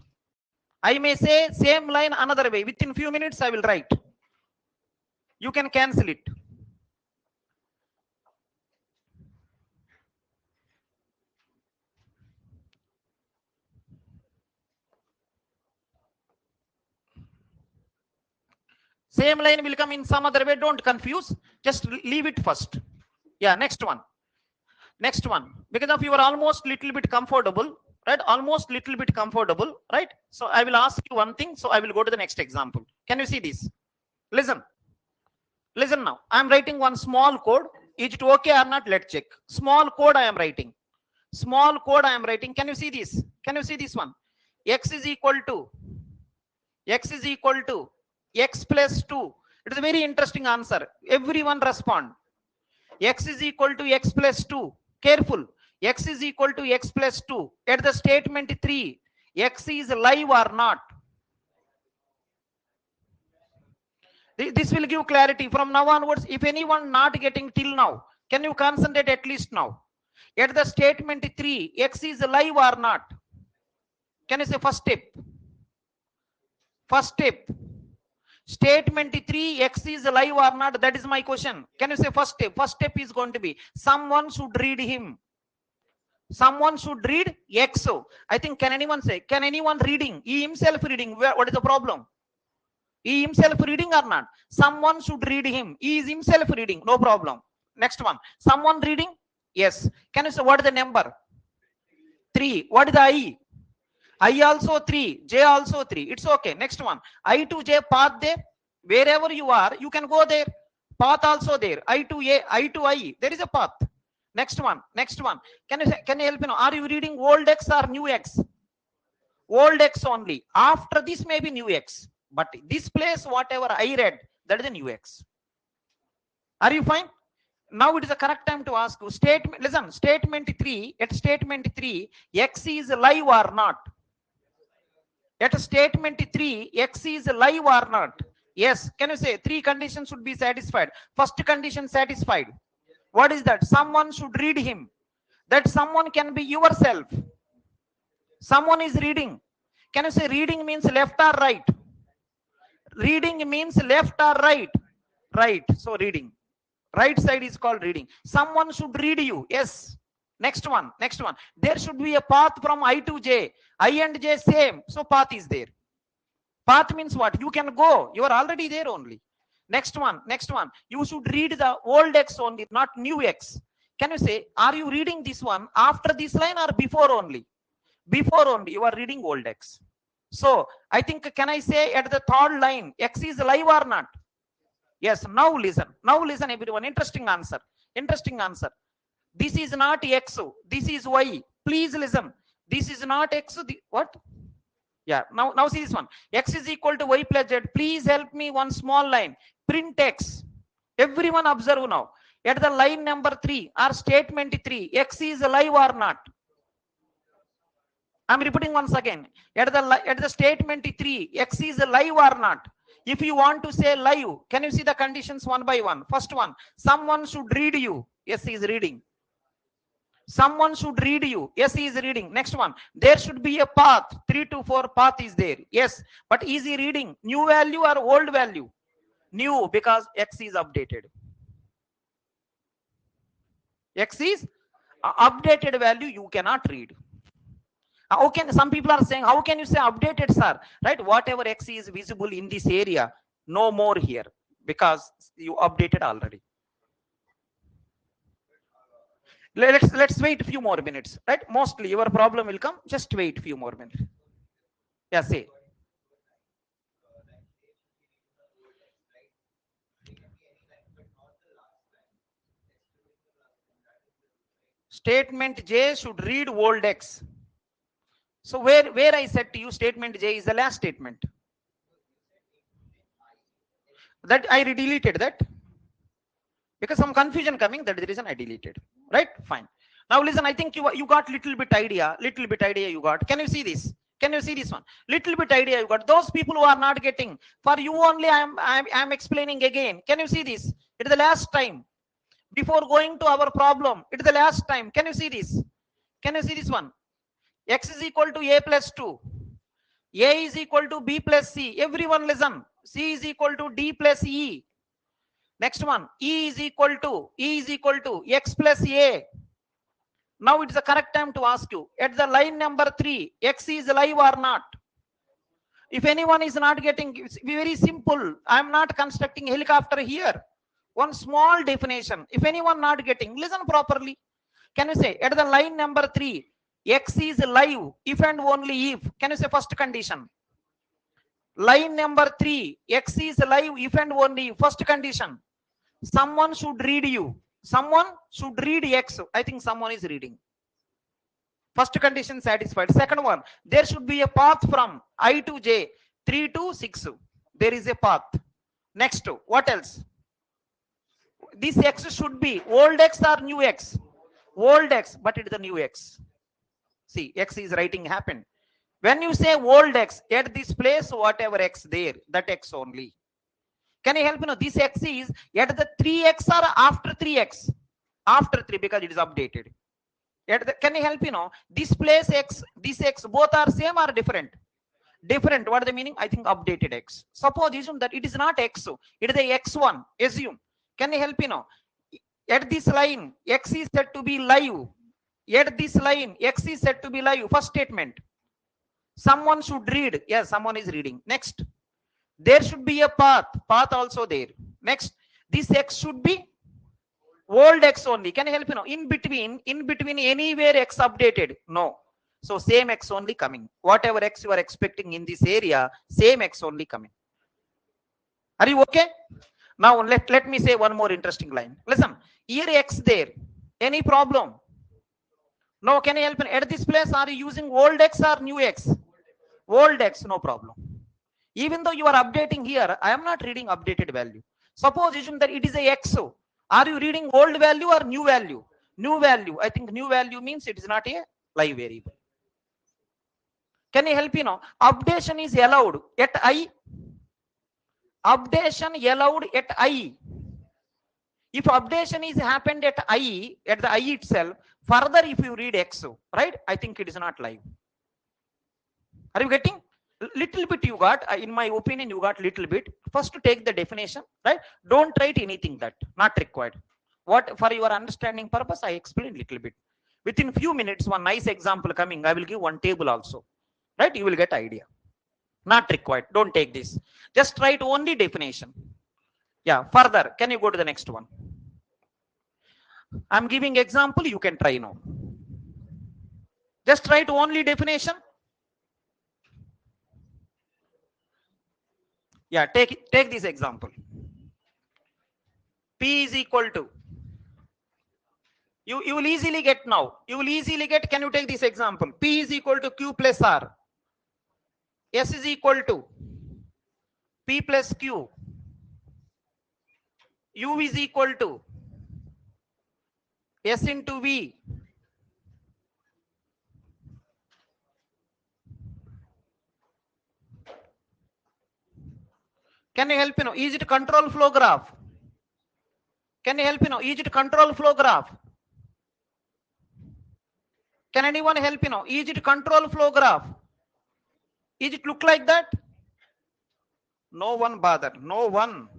I may say same line another way. Within few minutes I will write. You can cancel it. Same line will come in some other way. Don't confuse. Just leave it first. Yeah, next one. Next one. Because of you are almost little bit comfortable, right? Almost little bit comfortable, right? So I will ask you one thing. So I will go to the next example. Can you see this? Listen. Listen now. I am writing one small code. Is it okay or not? Let's check. Small code I am writing. Small code I am writing. Can you see this? Can you see this one? X is equal to X plus 2. It is a very interesting answer. Everyone respond. X is equal to X plus 2. Careful. X is equal to X plus 2. At the statement 3, X is live or not? This will give clarity. From now onwards, if anyone not getting till now, can you concentrate at least now? At the statement 3, X is live or not? Can you say first step? First step. Statement 3, X is live or not? That is my question. Can you say first step? First step is going to be someone should read him. Someone should read X. I think, can anyone say? Can anyone reading? He himself reading. What is the problem? He himself reading or not? Someone should read him. He is himself reading. No problem. Next one. Someone reading? Yes. Can you say what is the number? 3. What is the I? I also 3. J also 3. It's okay. Next one. I to J path there. Wherever you are, you can go there. Path also there. I to A, I to I. There is a path. Next one. Next one. Can you help me now? Are you reading old X or new X? Old X only. After this may be new X. But this place, whatever I read, that is a new X. Are you fine? Now it is the correct time to ask you. Statement. Listen. Statement 3. At statement 3, X is live or not? At statement 3, X is live or not? Yes. Can you say three conditions should be satisfied? First condition satisfied. What is that? Someone should read him. That someone can be yourself. Someone is reading. Can you say reading means left or right? Reading means left or right? Right. So reading. Right side is called reading. Someone should read you. Yes. Next one. Next one. There should be a path from I to J. I and J same. So path is there. Path means what? You can go. You are already there only. Next one. Next one. You should read the old X only, not new X. Can you say, are you reading this one after this line or before only? Before only. You are reading old X. So I think, can I say at the third line, X is live or not? Yes. Now listen. Now listen, everyone. Interesting answer. Interesting answer. This is not X. This is Y. Please listen. This is not X. What? Yeah. Now see this one. X is equal to Y plus Z. Please help me one small line. Print X. Everyone observe now. At the line number 3 or statement 3, X is live or not? I'm repeating once again. At the statement 3, X is live or not? If you want to say live, can you see the conditions one by one? First one, someone should read you. Yes, he is reading. Someone should read you. Yes, he is reading. Next one, there should be a path. 3 to 4 path is there. Yes, but is he reading new value or old value? New, because X is updated. X is updated value, you cannot read. How can some people are saying, how can you say updated, sir? Right? Whatever X is visible in this area, no more here, because you updated already. Let's wait a few more minutes. Right? Mostly your problem will come. Just wait a few more minutes. Yeah, say. Statement J should read old X. So where I said to you statement J is the last statement. That I deleted that. Because some confusion coming, that is the reason I deleted. Right? Fine. Now listen, I think you got little bit idea you got. Can you see this? Can you see this one? Little bit idea you got. Those people who are not getting, for you only I am explaining again. Can you see this? It is the last time. Before going to our problem, it is the last time. Can you see this? Can you see this one? X is equal to A plus 2. A is equal to B plus C. Everyone listen. C is equal to D plus E. Next one, E is equal to X plus A. Now it's the correct time to ask you, at the line number 3, X is live or not? If anyone is not getting, it's very simple. I'm not constructing helicopter here. One small definition. If anyone not getting, listen properly. Can you say, at the line number 3, X is live if and only if. Can you say first condition? Line number 3, X is live if and only if. First condition. Someone should read you. Someone should read X. I think someone is reading. First condition satisfied. Second one, there should be a path from I to J, 3 to 6. There is a path. Next, what else? This X should be old X or new X? Old X, but it is the new X. See, X is writing happened. When you say old X, at this place, whatever X there, that X only. Can you help me know? This X is at the 3X or after 3X? After 3, because it is updated. Can you help me know? This place X, this X, both are same or different? Different. What is the meaning? I think updated X. Suppose assume that it is not X, it is the X1. Assume. Can you help me know? At this line, X is said to be live. At this line, X is said to be live. First statement. Someone should read. Yes, someone is reading. Next. There should be a path. Path also there. Next, this X should be old X only. Can you help me know? In between anywhere X updated? No. So same X only coming. Whatever X you are expecting in this area, same X only coming. Are you okay? Now let me say one more interesting line. Listen, here X there. Any problem? No. Can you help me? At this place, are you using old X or new X? Old X, no problem. Even though you are updating here, I am not reading updated value. Suppose assume that it is a X. Are you reading old value or new value? New value. I think new value means it is not a live variable. Can you help me now? Updation is allowed at I. Updation allowed at I. If updation is happened at I, at the I itself, further if you read X, right? I think it is not live. Are you getting? Little bit you got, in my opinion, you got little bit. First to take the definition, right? Don't write anything that, not required. What for your understanding purpose, I explained little bit. Within few minutes, one nice example coming, I will give one table also, right? You will get idea. Not required, don't take this. Just write only definition. Yeah, further, can you go to the next one? I'm giving example, you can try now. Just write only definition. Yeah, take this example. P is equal to, you will easily get now. You will easily get, can you take this example? P is equal to Q plus R. S is equal to P plus Q. U is equal to S into V. Can you help Is it control flow graph? Can you help Is it control flow graph? Can anyone help Is it control flow graph? Is it look like that? No one bother. No one.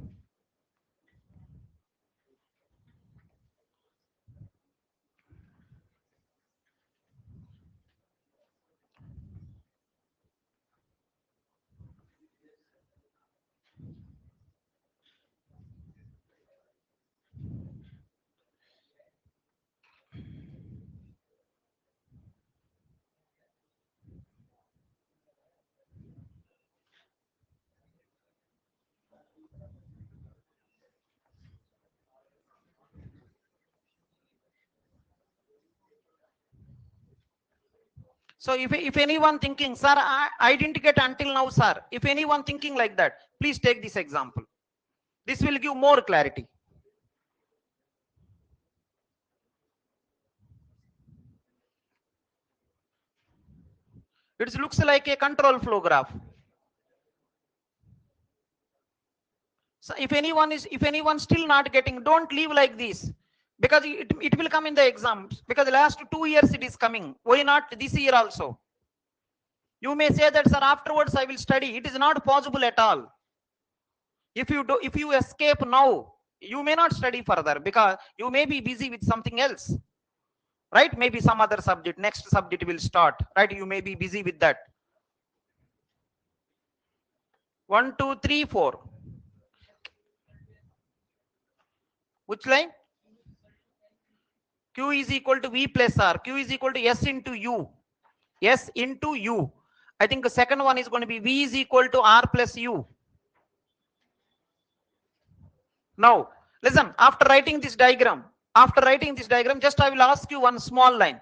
So if anyone thinking, sir, I didn't get until now, sir. If anyone thinking like that, please take this example. This will give more clarity. It looks like a control flow graph. So if anyone still not getting, don't leave like this, because it will come in the exams, because the last 2 years it is coming. Why not this year also? You may say that, sir, afterwards I will study. It is not possible at all. If you escape now, you may not study further, because you may be busy with something else, right? Maybe some other subject, next subject will start, right? You may be busy with that. 1 2 3 4. Which line? Q is equal to V plus R. Q is equal to S into U. S into U. I think the second one is going to be V is equal to R plus U. Now, listen, after writing this diagram, just I will ask you one small line.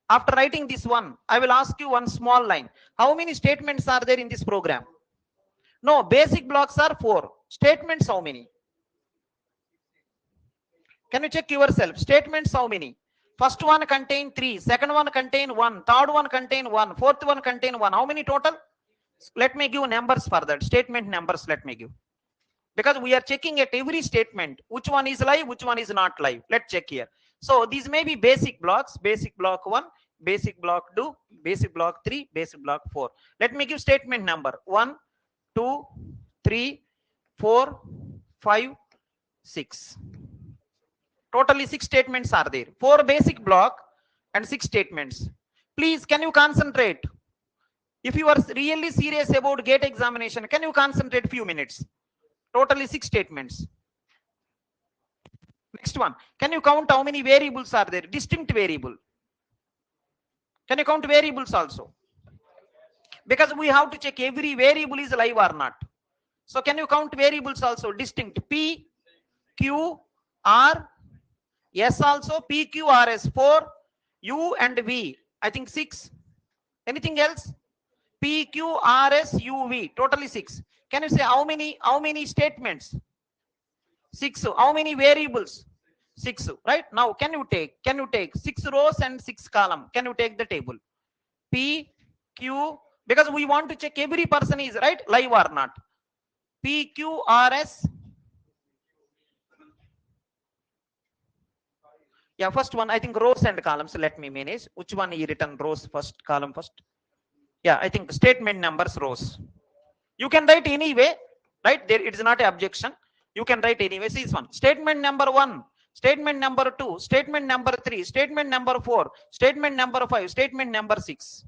After writing this one, I will ask you one small line. How many statements are there in this program? No, basic blocks are 4. Statements how many? Can you check yourself? Statements how many? First one contain 3, second one contain 1, third one contain 1, fourth one contain 1. How many total? Let me give numbers for that. Statement numbers let me give. Because we are checking at every statement, which one is live, which one is not live. Let's check here. So these may be basic blocks. Basic block 1, basic block 2, basic block 3, basic block 4. Let me give statement number 1, 2, 3, 4, 5, 6. Totally 6 statements are there. 4 basic block and 6 statements. Please, can you concentrate? If you are really serious about GATE examination, can you concentrate few minutes? Totally 6 statements. Next one. Can you count how many variables are there? Distinct variable. Can you count variables also? Because we have to check every variable is live or not. So can you count variables also? Distinct. P, Q, R, S also. P, Q, R, S 4, U and V. I think 6. Anything else? P, Q, R, S, U, V. Totally 6. Can you say how many statements? 6. How many variables? 6. Right? Now can you take 6 rows and 6 column? Can you take the table? P, Q, because we want to check every person is right live or not. PQRS. Yeah, first one, I think rows and columns. Let me manage. Which one you written rows first, column first? Yeah, I think statement numbers rows. You can write anyway, right? There it is not an objection. You can write anyway. See this one. Statement number 1, statement number 2, statement number 3, statement number 4, statement number 5, statement number 6.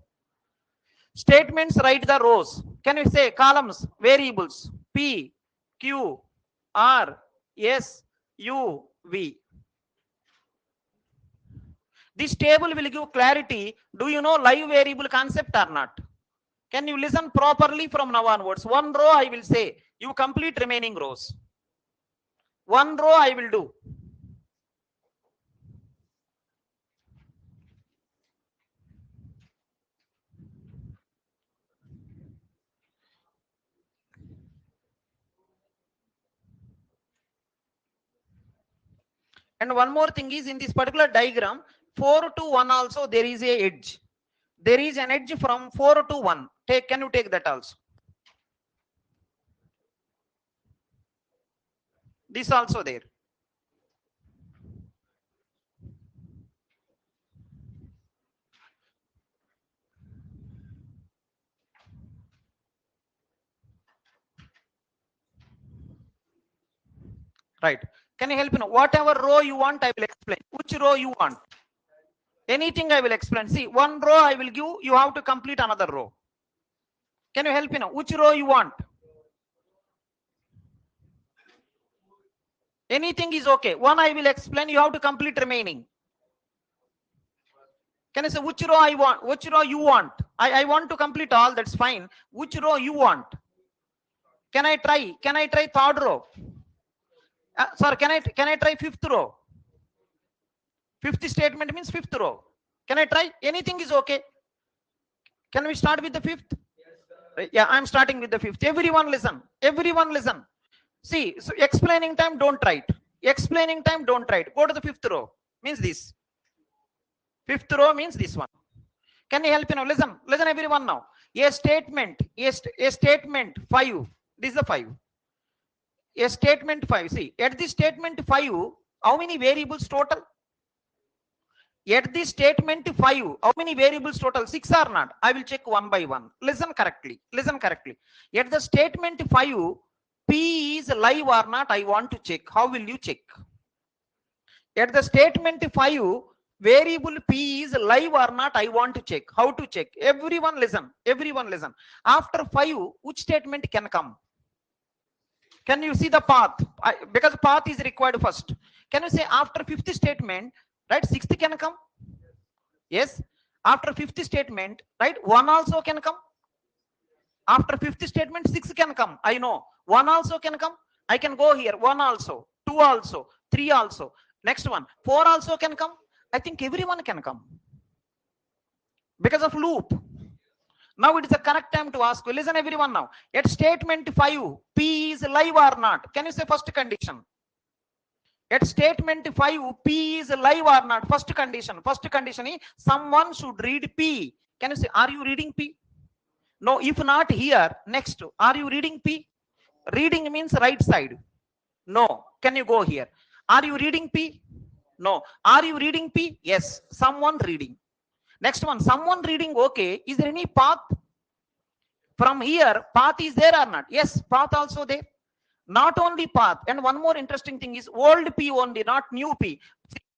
Statements write the rows. Can you say columns, variables, P, Q, R, S, U, V. This table will give clarity. Do you know live variable concept or not? Can you listen properly from now onwards? One row I will say, you complete remaining rows. One row I will do. And one more thing is, in this particular diagram, 4 to 1 also there is a edge. There is an edge from 4 to 1. Can you take that also? This also there. Right. Can you help me now? Whatever row you want, I will explain. Which row you want? Anything I will explain. See, one row I will give, you have to complete another row. Can you help me now? Which row you want? Anything is okay. One I will explain, you have to complete remaining. Can I say which row I want? Which row you want? I want to complete all, that's fine. Which row you want? Can I try? Can I try third row? Sorry, can I try fifth row? Fifth statement means fifth row. Can I try? Anything is okay. Can we start with the fifth? Yeah, I'm starting with the fifth. Everyone listen. Everyone listen. See, so explaining time, don't write. Explaining time, don't write. Go to the fifth row. Means this. Fifth row means this one. Can you help me now? Listen. Listen everyone now. A statement. A statement 5. This is the 5. A statement 5. See, at this statement 5, how many variables total? At this statement 5, how many variables total? 6 or not? I will check one by one. Listen correctly. Listen correctly. At the statement 5, P is live or not? I want to check. How will you check? At the statement 5, variable P is live or not? I want to check. How to check? Everyone listen. Everyone listen. After 5, which statement can come? Can you see the path? Because path is required first. Can you say after 5th statement, right? 6th can come? Yes. After 5th statement, right? 1 also can come. After 5th statement, 6 can come. I know. 1 also can come. I can go here. 1 also, 2 also, 3 also. Next one, 4 also can come. I think everyone can come. Because of loop. Now it is the correct time to ask. Listen everyone now. At statement 5, P is live or not? Can you say first condition? At statement 5, P is live or not? First condition. First condition is someone should read P. Can you say, are you reading P? No, if not here, next. Are you reading P? Reading means right side. No. Can you go here? Are you reading P? No. Are you reading P? Yes. Someone reading. Next one. Someone reading. Okay. Is there any path? From here, path is there or not? Yes. Path also there. Not only path. And one more interesting thing is old P only, not new P.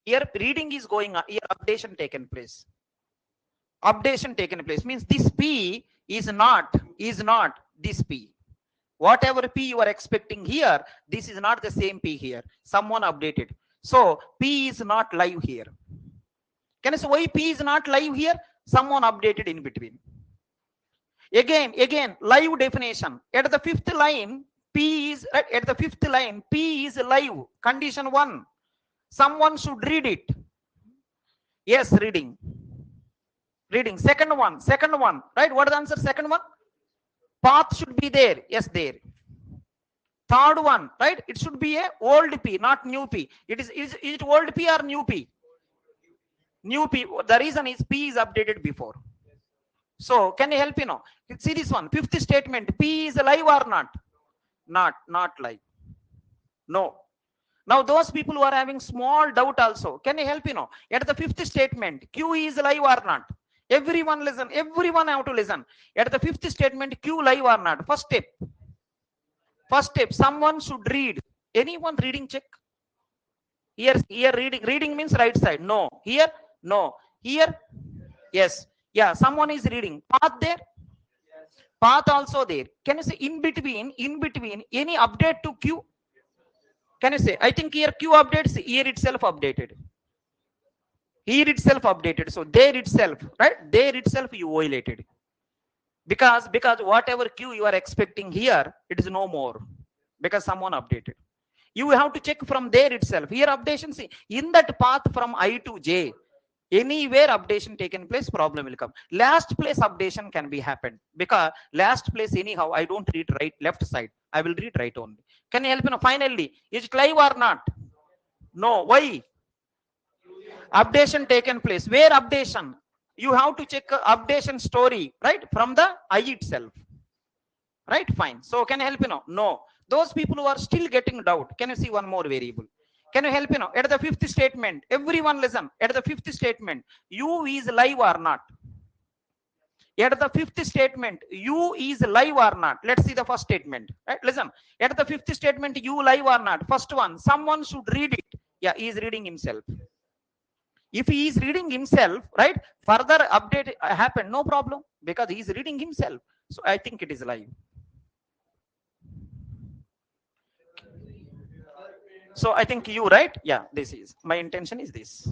Here reading is going on. Here updation taken place. Updation taken place means this P is not this P. Whatever P you are expecting here, this is not the same P here. Someone updated. So P is not live here. Can you say why P is not live here? Someone updated in between. Again, live definition. At the 5th line, P is live. Condition 1. Someone should read it. Yes, reading. Reading. Second one. Right? What is the answer? Second one. Path should be there. Yes, there. Third one, right? It should be a old P, not new P. Is it old P or new P? New P. The reason is P is updated before. So can you help me now? See this one. 5th statement. P is alive or not? Not live. No. Now those people who are having small doubt also, can you help at the fifth statement, Q is live or not? Everyone listen, everyone have to listen. At the fifth statement, Q live or not? First step, someone should read. Anyone reading, check. Here reading means right side. No. Here, no. Here, yes. Yeah, someone is reading. Path there, path also there. Can you say in between, any update to Q? Can you say, I think here Q updates, here itself updated. Here itself updated. So there itself, right? There itself you violated. Because whatever Q you are expecting here, it is no more. Because someone updated. You have to check from there itself. Here updation, see, in that path from I to J, anywhere updation taken place, problem will come. Last place updation can be happened. Because last place anyhow, I don't read right, left side. I will read right only. Can you help me? Finally, is it live or not? No. Why? Updation taken place. Where updation? You have to check updation story, right? From the I itself. Right? Fine. So can you help No. Those people who are still getting doubt, can you see one more variable? Can you help at the fifth statement? Everyone listen. At the fifth statement, U is live or not? At the fifth statement, U is live or not? Let's see the first statement. Right? Listen. At the fifth statement, U live or not? First one, someone should read it. Yeah, he is reading himself. If he is reading himself, right? Further update happen, no problem. Because he is reading himself. So I think it is live. So I think you, right? Yeah, this is. My intention is this.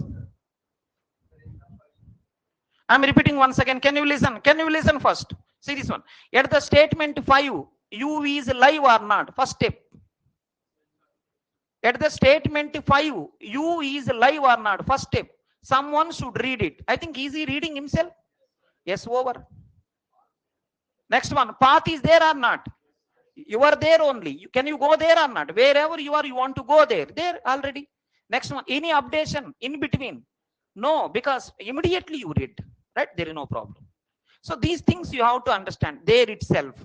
I'm repeating once again. Can you listen? Can you listen first? See this one. At the statement 5, U is live or not? First step. At the statement 5, U is live or not? First step. Someone should read it. I think is he reading himself? Yes, over. Next one. Path is there or not? You are there only. Can you go there or not? Wherever you are, you want to go there. There already. Next one. Any updation in between? No, because immediately you read. Right? There is no problem. So these things you have to understand. There itself.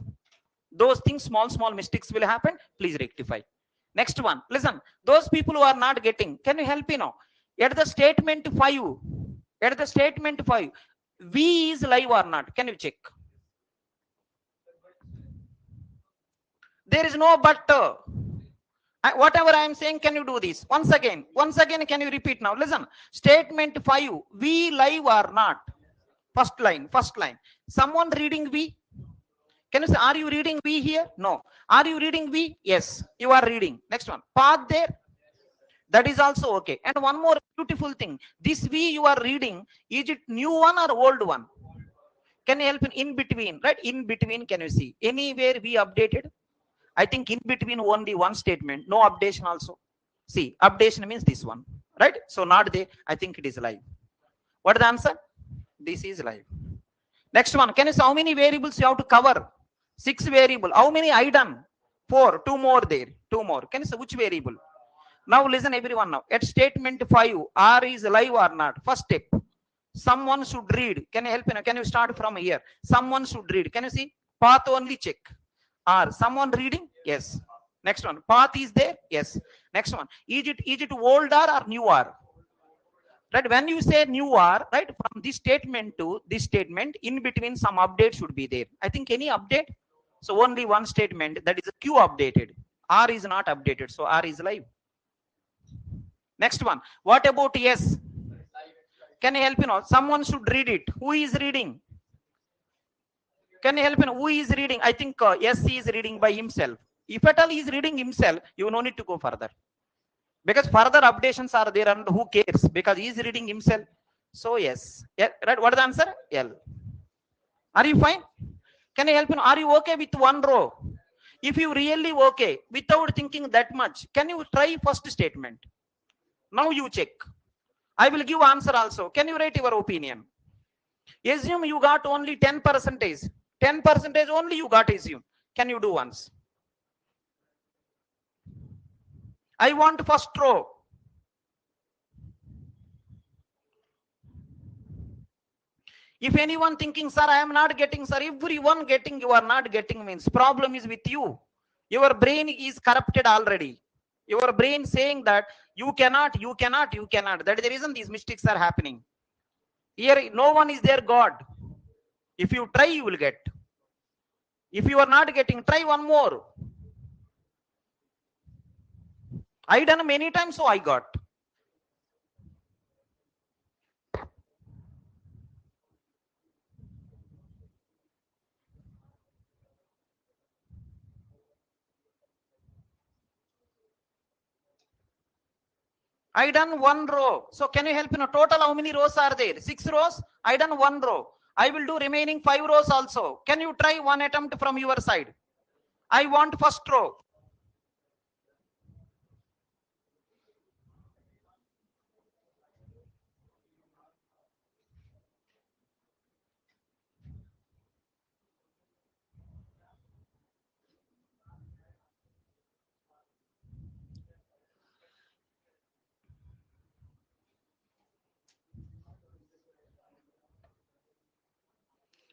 Those things, small mistakes will happen. Please rectify. Next one. Listen. Those people who are not getting. Can you help At the statement 5. At the statement 5. V is live or not? Can you check? There is no but. Whatever I am saying, can you do this? Once again, can you repeat now? Listen. Statement 5. V live or not? First line. Someone reading V? Can you say, are you reading V here? No. Are you reading V? Yes, you are reading. Next one. Path there? That is also okay. And one more beautiful thing. This V you are reading, is it new one or old one? Can you help in between? Right? In between, can you see? Anywhere we updated? I think in between only one statement. No updation also. See, updation means this one. Right? So not there. I think it is live. What is the answer? This is live. Next one. Can you see how many variables you have to cover? 6 variable. How many I done? 4. 2 more there. 2 more. Can you see which variable? Now listen everyone now. At statement 5, R is live or not? First step. Someone should read. Can you help me? Can you start from here? Someone should read. Can you see? Path only check. R. Someone reading? Yes. Next one. Path is there? Yes. Next one. Is it old R or new R? Right? When you say new R, right? From this statement to this statement, in between some update should be there. I think any update? So only one statement, that is a Q updated. R is not updated. So R is live. Next one. What about S? Can you help Someone should read it. Who is reading? Can you help Who is reading? I think S is reading by himself. If at all he is reading himself, you no need to go further. Because further updations are there and who cares? Because he is reading himself. So yes. Yeah, right. What is the answer? L. Are you fine? Can you help Are you okay with one row? If you really okay, without thinking that much, can you try first statement? Now you check. I will give answer also. Can you write your opinion? Assume you got only 10%. 10% only you got assume. Can you do once? I want first row. If anyone thinking, sir, I am not getting, sir, everyone getting, you are not getting means problem is with you. Your brain is corrupted already. Your brain saying that you cannot. That is the reason these mistakes are happening. Here, no one is there, God. If you try, you will get. If you are not getting, try one more. I done many times, so I got. I done one row. So can you help? Total how many rows are there? 6 rows. I done one row. I will do remaining 5 rows also. Can you try one attempt from your side? I want first row.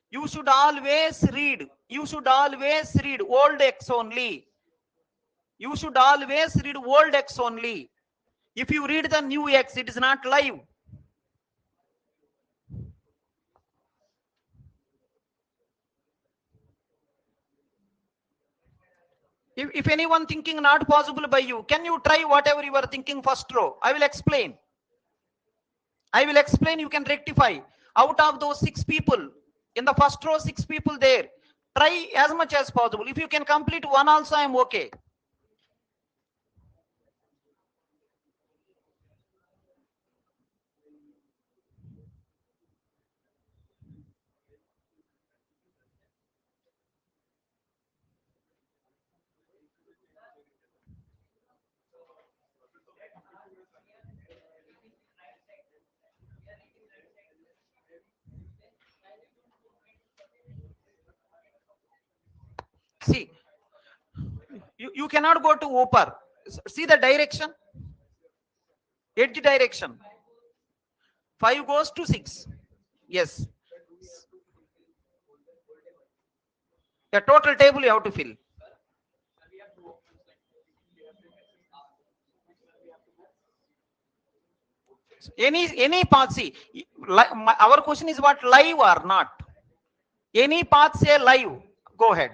You should always read. You should always read old X only. You should always read old X only. If you read the new X, it is not live. If anyone thinking not possible by you, can you try whatever you are thinking first row? I will explain. I will explain, you can rectify. Out of those 6 people, in the first row, 6 people there. Try as much as possible. If you can complete one also, I am okay. See, you cannot go to upper. See the direction, edge direction. 5 goes to 6. Yes. The total table you have to fill. Any path. See, our question is what, live or not? Any path say live. Go ahead.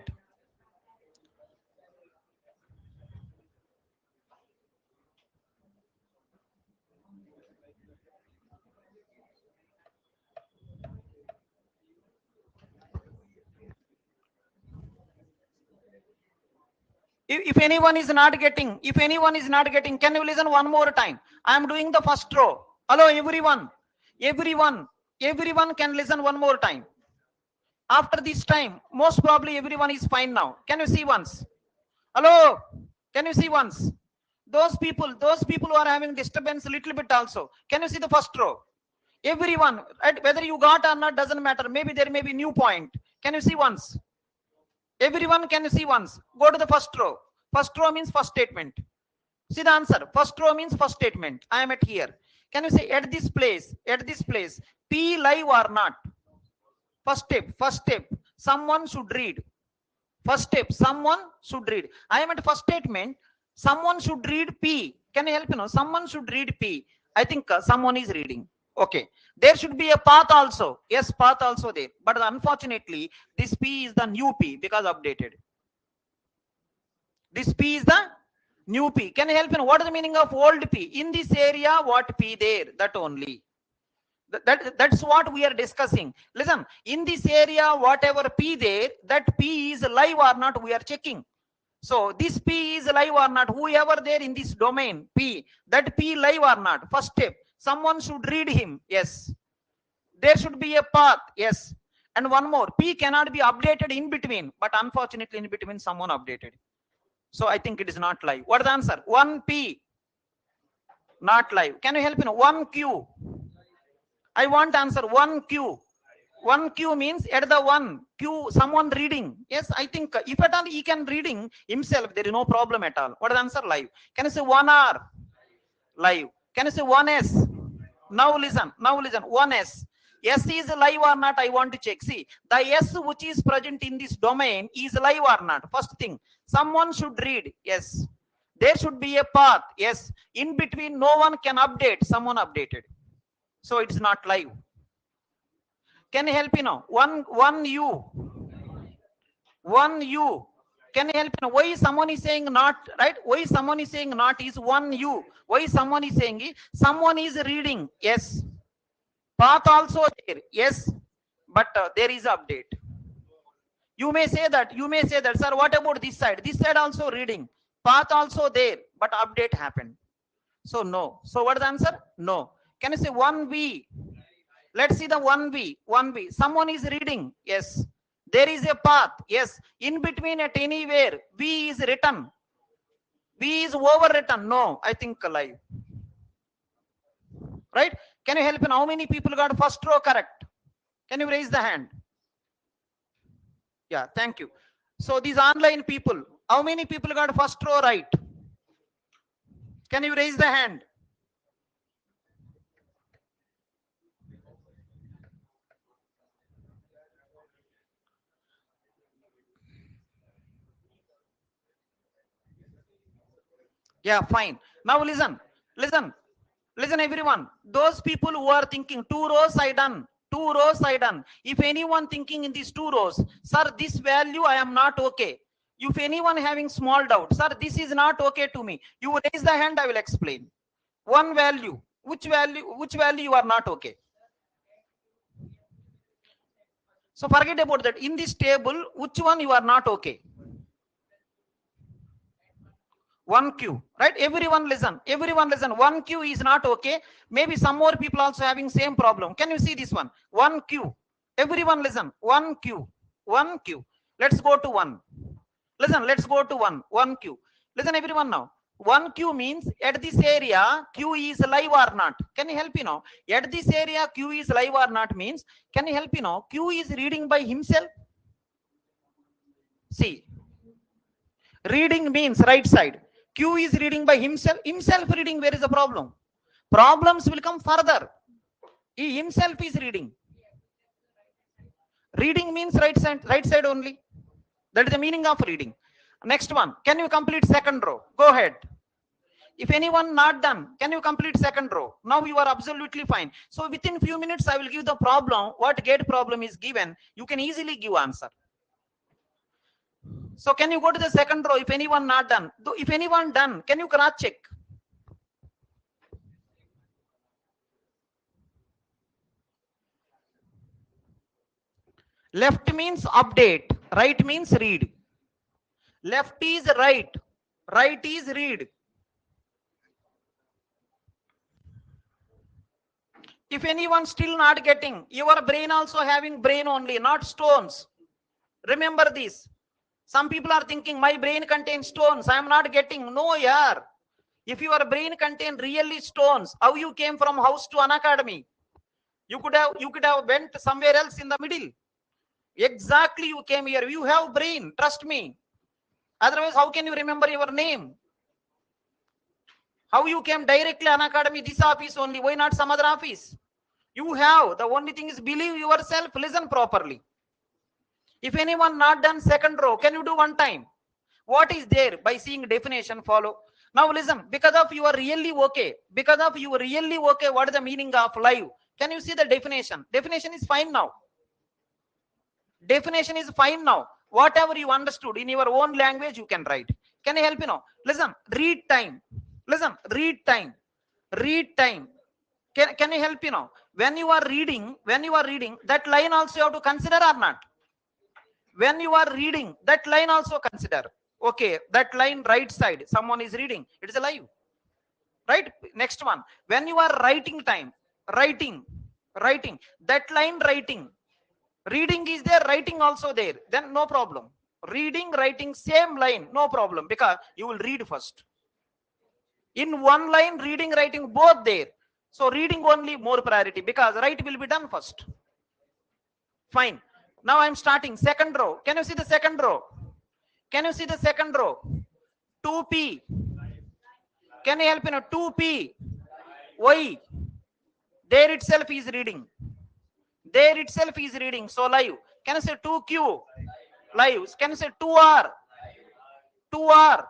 If anyone is not getting, can you listen one more time? I am doing the first row. Hello, everyone. Everyone can listen one more time. After this time, most probably everyone is fine now. Can you see once? Hello, can you see once? Those people who are having disturbance a little bit also. Can you see the first row? Everyone, right? Whether you got or not doesn't matter. Maybe there may be new point. Can you see once? Everyone, can you see once? Go to the first row. First row means first statement. See the answer. First row means first statement. I am at here. Can you say at this place, P live or not? First step, someone should read. First step, someone should read. I am at first statement. Someone should read P. Can you help? Someone should read P. I think someone is reading. Okay. There should be a path also. Yes, path also there. But unfortunately, this P is the new P because updated. This P is the new P. Can you help? What is the meaning of old P? In this area, what P there? That only. That's what we are discussing. Listen, in this area, whatever P there, that P is live or not, we are checking. So this P is live or not, whoever there in this domain P, that P live or not. First step, someone should read him. Yes. There should be a path. Yes. And one more, P cannot be updated in between, but unfortunately in between someone updated. So I think it is not live. What is the answer? 1P, not live. Can you help me? 1Q. I want answer. 1Q. 1Q means at the 1Q, someone reading. Yes, I think if at all he can reading himself, there is no problem at all. What is the answer? Live. Can you say 1R? Live. Can you say 1S? Now listen. 1S. S is live or not, I want to check. See, the S which is present in this domain is live or not. First thing, someone should read. Yes. There should be a path. Yes. In between, no one can update. Someone updated. So it's not live. Can you help me now? One U. Can you help me now? Why someone is saying not, right? Why someone is saying not is one U. Why someone is saying someone is reading? Yes. Path also there. Yes. But there is update. You may say that, sir, what about this side? This side also reading. Path also there, but update happened. So no. So what is the answer? No. Can you say 1V? Let's see the 1V. 1V. Someone is reading. Yes. There is a path. Yes. In between at anywhere, V is written. V is overwritten. No. I think live. Right? Can you help me? How many people got first row correct? Can you raise the hand? Yeah, thank you. So these online people, how many people got first row right? Can you raise the hand? Yeah, fine. Now listen everyone. Those people who are thinking 2 rows I done, 2 rows I done. If anyone thinking in these 2 rows, sir, this value I am not okay. If anyone having small doubt, sir, this is not okay to me, you raise the hand, I will explain. One value, which value you are not okay. So forget about that. In this table, which one you are not okay? 1Q, right? Everyone listen. 1Q is not okay. Maybe some more people also having same problem. Can you see this one? 1Q. Everyone listen. 1Q. Let's go to 1. Listen, let's go to 1. 1Q. Listen everyone now. 1Q means at this area Q is live or not. Can you help me now? At this area Q is live or not means, can you help me now? Q is reading by himself. See, reading means right side. Q is reading by himself. Himself reading, where is the problem? Problems will come further. He himself is reading. Reading means right side only. That is the meaning of reading. Next one. Can you complete second row? Go ahead. If anyone not done, can you complete second row? Now you are absolutely fine. So within few minutes, I will give the problem. What gate problem is given, you can easily give answer. So can you go to the second row? If anyone not done, if anyone done, can you cross check? Left means update, right means read. Left is right, right is read. If anyone still not getting, your brain also having brain only, not stones. Remember this. Some people are thinking my brain contains stones, I am not getting. No, yaar. If your brain contain really stones, how you came from house to Unacademy? You could have went somewhere else in the middle. Exactly, you came here. You have brain, trust me. Otherwise, how can you remember your name? How you came directly Unacademy, this office only? Why not some other office? You have. The only thing is believe yourself. Listen properly. If anyone not done second row, can you do one time? What is there? By seeing definition, follow. Now listen, because of you are really okay. What is the meaning of live? Can you see the definition? Definition is fine now. Definition is fine now. Whatever you understood in your own language, you can write. Can I help you now? Listen, read time. Listen, read time. Can you help you now? When you are reading, that line also you have to consider or not? When you are reading, that line also consider. Okay, that line right side, someone is reading. It is alive. Right? Next one. When you are writing time, writing, that line writing. Reading is there, writing also there. Then no problem. Reading, writing, same line, no problem, because you will read first. In one line, reading, writing, both there. So reading only more priority, because write will be done first. Fine. Now I'm starting second row. Can you see the second row? 2P. Can you help me now? 2P. Why? There itself is reading. There itself is reading, so live. Can I say 2Q? Live. Can I say 2R? 2R.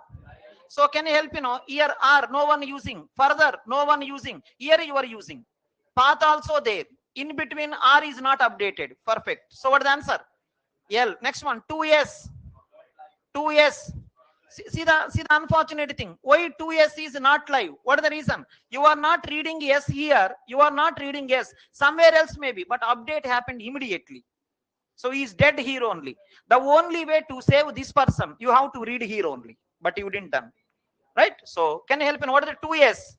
So can you help, here R, no one using. Further, no one using. Here you are using. Path also there. In between R is not updated. Perfect. So what is the answer? L. Next one, 2S. 2S. See the unfortunate thing. Why 2S is not live? What is the reason? You are not reading S here. You are not reading S. Somewhere else maybe, but update happened immediately. So he is dead here only. The only way to save this person, you have to read here only. But you didn't done. Right? So can you help me? What is the 2S?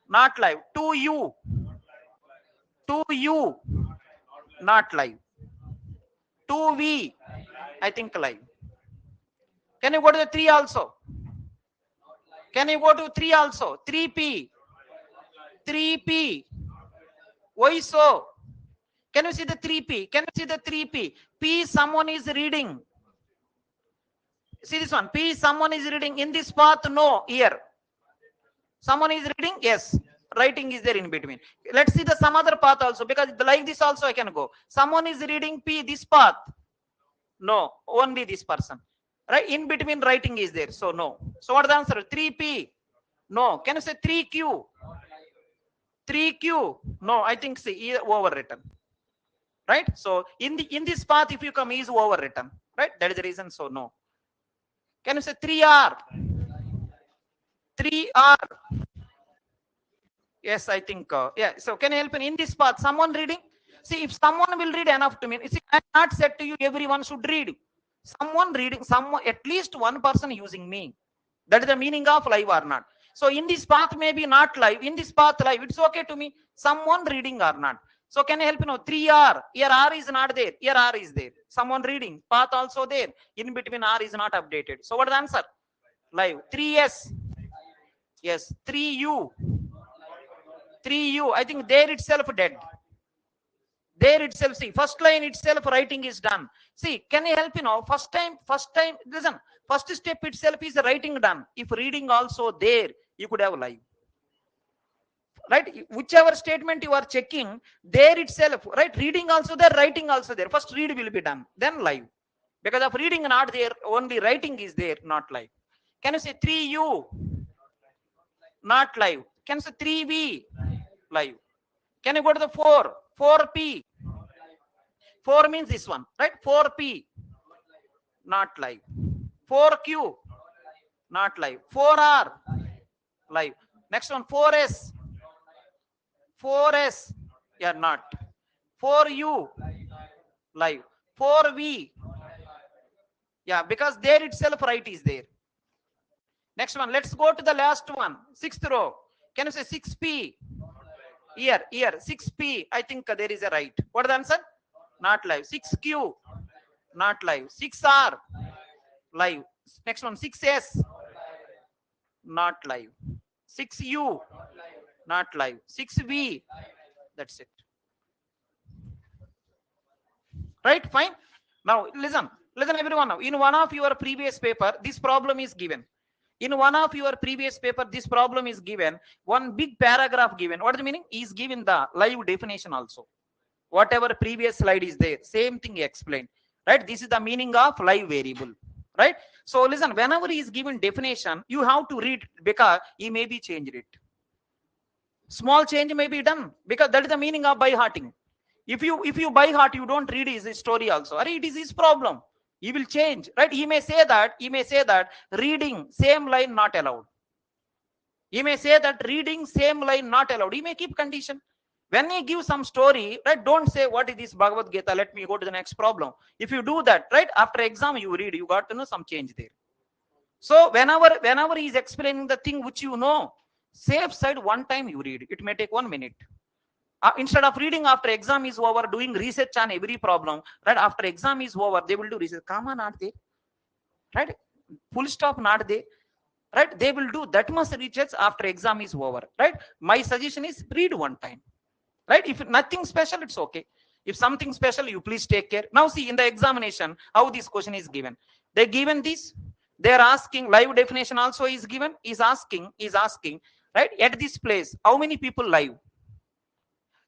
Not live. 2U. 2U. Not live. 2V. I think live. Can you go to the 3 also? Can you go to 3 also? 3P. 3P. Why so? Can you see the 3P? Can you see the 3P? P, someone is reading. See this one. P, someone is reading. In this path, no. Here. Someone is reading? Yes. Writing is there in between. Let's see the some other path also, because like this also I can go. Someone is reading P, this path. No. Only this person. Right? In between writing is there. So no. So what is the answer? 3P. No. Can you say 3Q? 3Q. No. I think see overwritten. Right? So in this path, if you come, is overwritten. Right? That is the reason. So no. Can you say 3R? 3R. Yes, I think. Yeah. So can you help me in this path? Someone reading? See, if someone will read enough to me. See, I not said to you everyone should read. Someone reading, someone, at least one person using me. That is the meaning of live or not. So in this path, maybe not live. In this path, live. It's okay to me. Someone reading or not. So can you help me? 3R. Here R is not there. Here R is there. Someone reading. Path also there. In between R is not updated. So what is the answer? Live. 3S. Yes. 3U. 3U. I think there itself dead. There itself, see, first line itself writing is done. See, can you help, first time, listen, first step itself is writing done. If reading also there, you could have live. Right? Whichever statement you are checking, there itself, right? Reading also there, writing also there. First read will be done, then live. Because of reading not there, only writing is there, not live. Can you say 3U? Not live. Can you say 3V? Live. Can you go to the 4? 4P. 4 means this one, right? 4P. Not live. 4Q. Not live. 4R. Live. Next one, 4S. 4S. Yeah, not. 4U. Live. 4V. Yeah, because there itself right is there. Next one, let's go to the last one. 6th row. Can you say 6P? Here, 6P. I think there is a right. What is the answer? Not live. 6Q. Not live. 6R. Live. Next one, 6S. Not live. 6U. Not live. 6V. That's it. Right? Fine. Now, listen everyone. Now, in one of your previous paper, this problem is given. In one of your previous paper, this problem is given. One big paragraph given. What is the meaning? Is given the live definition also. Whatever previous slide is there, same thing explained. Right? This is the meaning of live variable. Right? So listen, whenever he is given definition, you have to read because he may be changed it. Small change may be done because that is the meaning of by hearting. If you by heart, you don't read his story also. It is his problem. He will change, right? He may say that reading same line not allowed. He may say that reading same line not allowed. He may keep condition. When he gives some story, right? Don't say what is this Bhagavad Gita. Let me go to the next problem. If you do that, right? After exam you read, you got to know some change there. So whenever he is explaining the thing which you know, safe side one time you read. It may take 1 minute. Instead of reading after exam is over, doing research on every problem, right? After exam is over, they will do research. Comma not there, right? Full stop not there, right? They will do that much research after exam is over, right? My suggestion is read one time, right? If nothing special, it's okay. If something special, you please take care. Now see in the examination, how this question is given. They given this, they are asking live definition also is given, is asking, right? At this place, how many people live?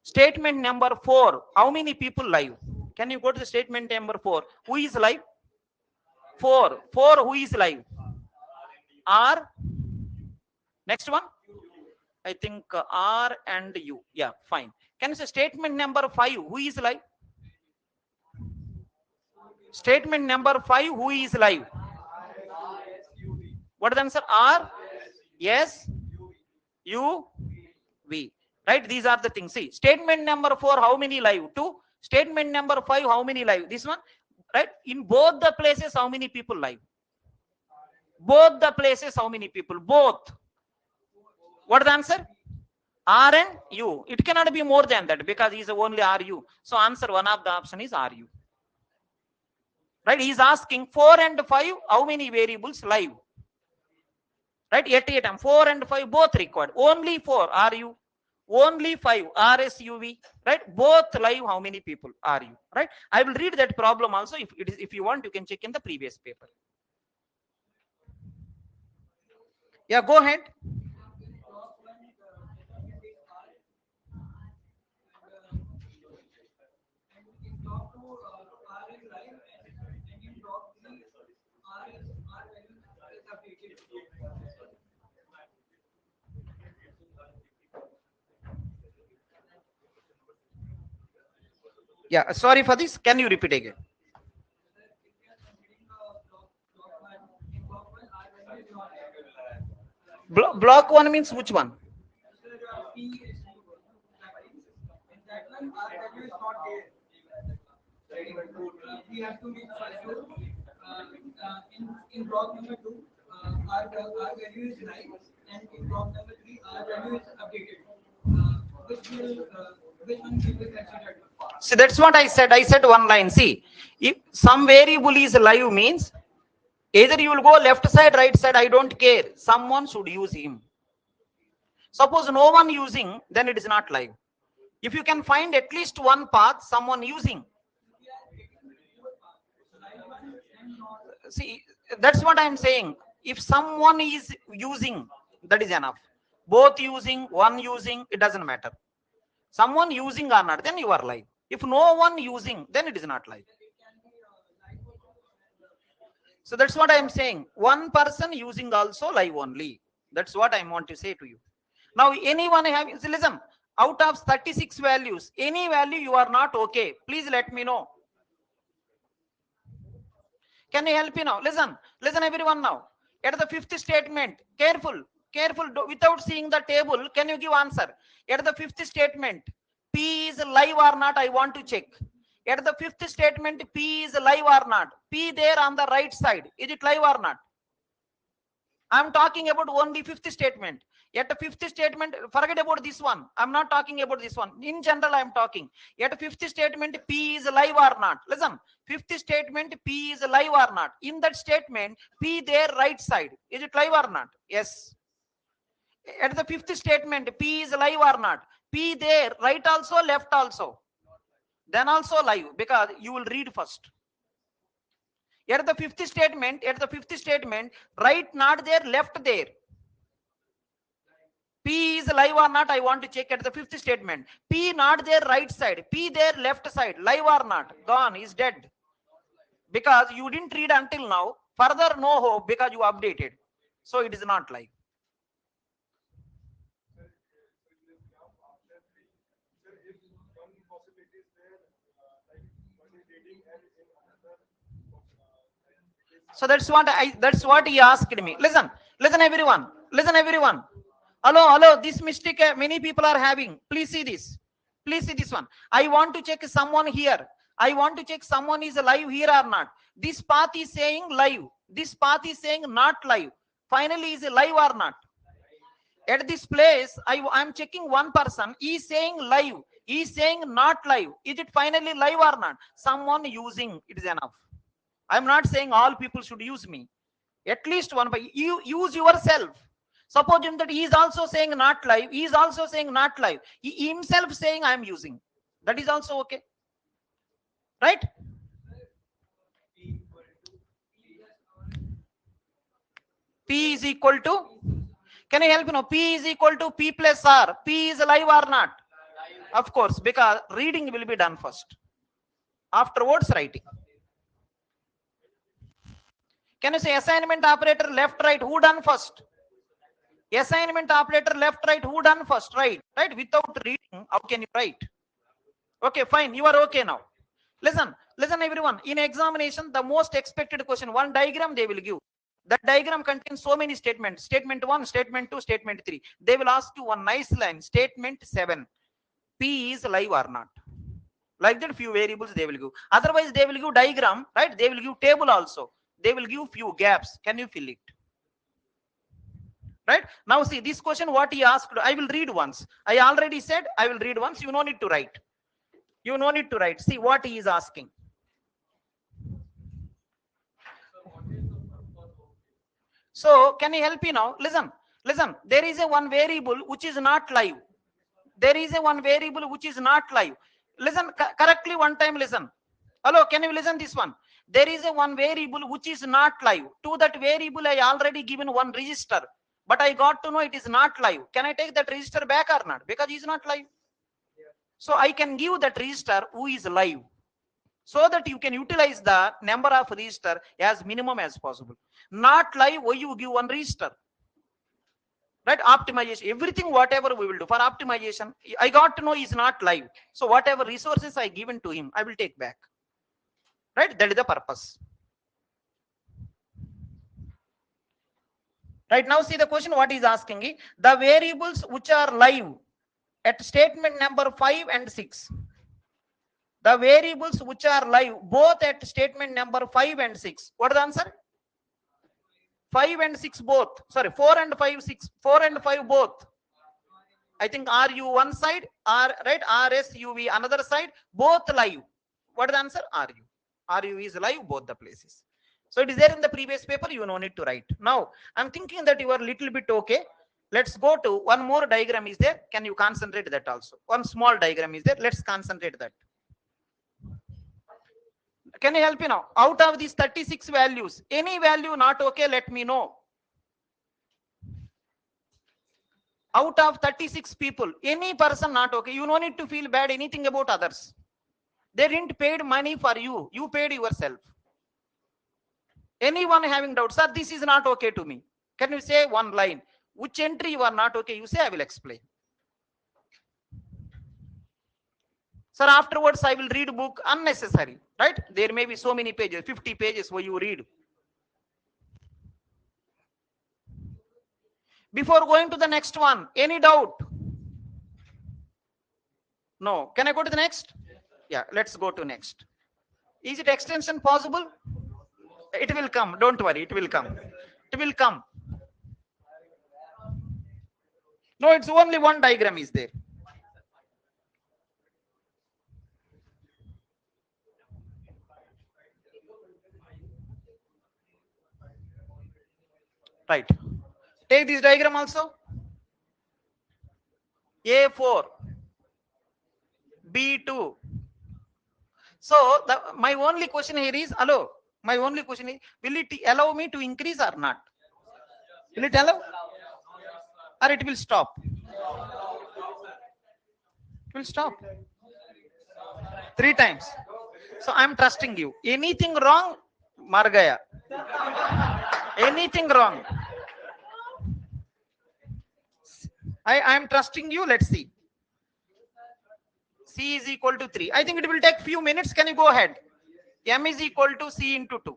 Statement number 4. How many people live? Can you go to the statement number 4? Who is live? 4. 4. Who is live? R. Next one. I think R and U. Yeah, fine. Can you say statement number 5? Who is live? Statement number 5. Who is live? What is the answer? R. Yes. U. V. Right? These are the things. See, statement number 4. How many live? 2. Statement number 5. How many live? This one. Right? In both the places, how many people live? Both the places, how many people? Both. What is the answer? R and U. It cannot be more than that because he is only RU. So answer one of the option is RU. Right? He is asking 4 and 5. How many variables live? Right? At a time, 4 and 5 both required. Only 4 RU. Only 5 RSUV. Right? Both live. How many people are you? Right? I will read that problem also. If you want, you can check in the previous paper. Yeah, go ahead. Yeah, sorry for this. Can you repeat again? Block 1 means which one? We have to make sure in block number 2, our value is right, and in block number 3, our value is updated. Which one will be considered? See, that's what I said. I said one line. See, if some variable is live means either you will go left side, right side. I don't care. Someone should use him. Suppose no one using, then it is not live. If you can find at least one path, someone using. See, that's what I'm saying. If someone is using, that is enough. Both using, one using, it doesn't matter. Someone using or not, then you are live. If no one using, then it is not live. So that's what I'm saying. One person using also live only. That's what I want to say to you. Now, anyone have, listen, out of 36 values, any value you are not okay, please let me know. Can you help me now? Listen everyone now. At the 5th statement, careful, without seeing the table, can you give answer? At the 5th statement, P is live or not, I want to check. At the 5th statement, P is live or not. P there on the right side, is it live or not? I'm talking about only 5th statement. At the 5th statement, forget about this one. I'm not talking about this one. In general, I'm talking. At 5th statement, P is live or not. Listen, 5th statement, P is live or not. In that statement, P there right side. Is it live or not? Yes. At the 5th statement, P is live or not. P there right also, left also. Then also live because you will read first. At the 5th statement, right not there, left there. P is live or not, I want to check at the 5th statement. P not there right side, P there left side, live or not? Gone, is dead. Because you didn't read until now, further no hope because you updated. So it is not live. So that's what he asked me. Listen everyone. Hello, this mistake many people are having. Please see this one. I want to check someone here. I want to check someone is live here or not. This path is saying live, this path is saying not live. Finally, is live or not? At this place, I'm checking one person. He is saying live, he is saying not live. Is it finally live or not? Someone using, it is enough. I'm not saying all people should use me. At least one, but you use yourself. Suppose him that he is also saying not live, he is also saying not live. He himself saying I am using. That is also okay. Right? P is equal to, can you help me now? P is equal to P plus R. P is live or not? Of course, because reading will be done first. Afterwards, writing. Can you say assignment operator left, right? Who done first? Assignment operator left, right. Who done first? Right. Right. Without reading, how can you write? Okay, fine. You are okay now. Listen, everyone. In examination, the most expected question, one diagram they will give. That diagram contains so many statements. Statement 1, statement 2, statement 3. They will ask you one nice line. Statement 7. P is live or not. Like that, few variables they will give. Otherwise, they will give diagram, right? They will give table also. They will give few gaps. Can you fill it? Right? Now see this question, what he asked, I will read once. I already said I will read once. You no need to write. You no need to write. See what he is asking. So can you help me now? Listen. There is a one variable which is not live. There is a one variable which is not live. Listen correctly one time. Listen. Hello, can you listen this one? There is a one variable which is not live. To that variable, I already given one register, but I got to know it is not live. Can I take that register back or not? Because it is not live. So I can give that register who is live, so that you can utilize the number of register as minimum as possible. Not live, why you give one register? Right? Optimization, everything whatever we will do for optimization, I got to know is not live. So whatever resources I given to him, I will take back. Right? That is the purpose. Right now, see the question what is asking. The variables which are live at statement number 5 and 6. The variables which are live both at statement number 5 and 6. What is the answer? 5 and 6 both. Sorry, 4 and 5, 6. 4 and 5 both. I think RU one side, R right, RSUV another side, both live. What is the answer? RU. RU is live both the places. So it is there in the previous paper. You no need to write. Now I'm thinking that you are a little bit okay. Let's go to one more diagram is there. Can you concentrate that also? One small diagram is there. Let's concentrate that. Can you help me now? Out of these 36 values, any value not okay, let me know. Out of 36 people, any person not okay, you no need to feel bad anything about others. They didn't paid money for you. You paid yourself. Anyone having doubts, sir, this is not okay to me. Can you say one line? Which entry you are not okay? You say, I will explain. Sir, afterwards I will read book unnecessary, right? There may be so many pages, 50 pages where you read. Before going to the next one, any doubt? No. Can I go to the next? Yeah, let's go to next. Is it extension possible? It will come. Don't worry. It will come. It will come. No, it's only one diagram is there. Right. Take this diagram also. A4, B2. So my only question here is, hello, my only question is, will it allow me to increase or not? Will it allow? Or it will stop? It will stop. 3 times. So I'm trusting you. Anything wrong, mar gaya. Anything wrong. I am trusting you. Let's see. C is equal to 3. I think it will take few minutes. Can you go ahead? M is equal to C into 2.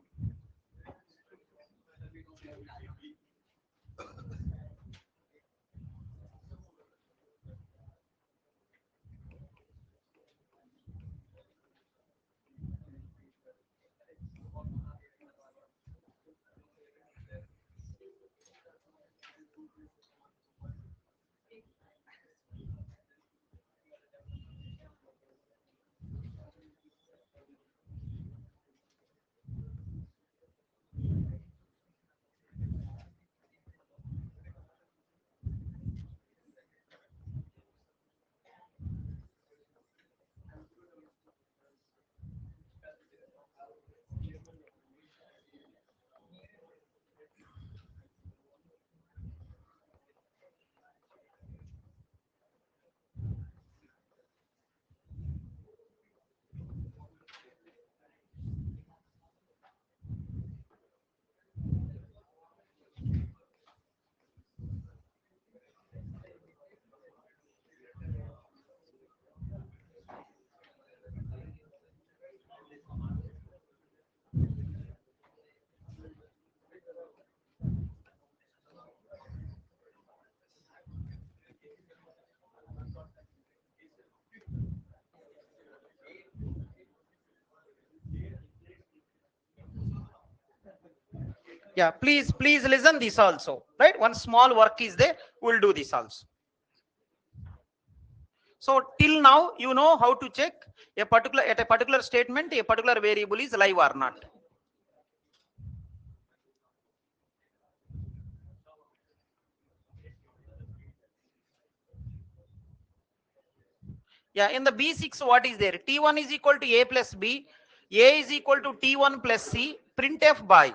Yeah, please listen this also, right? One small work is there. We'll do this also. So till now, you know how to check a particular statement, a particular variable is live or not. Yeah, in the B6, what is there? T1 is equal to A plus B. A is equal to T1 plus C. Printf by.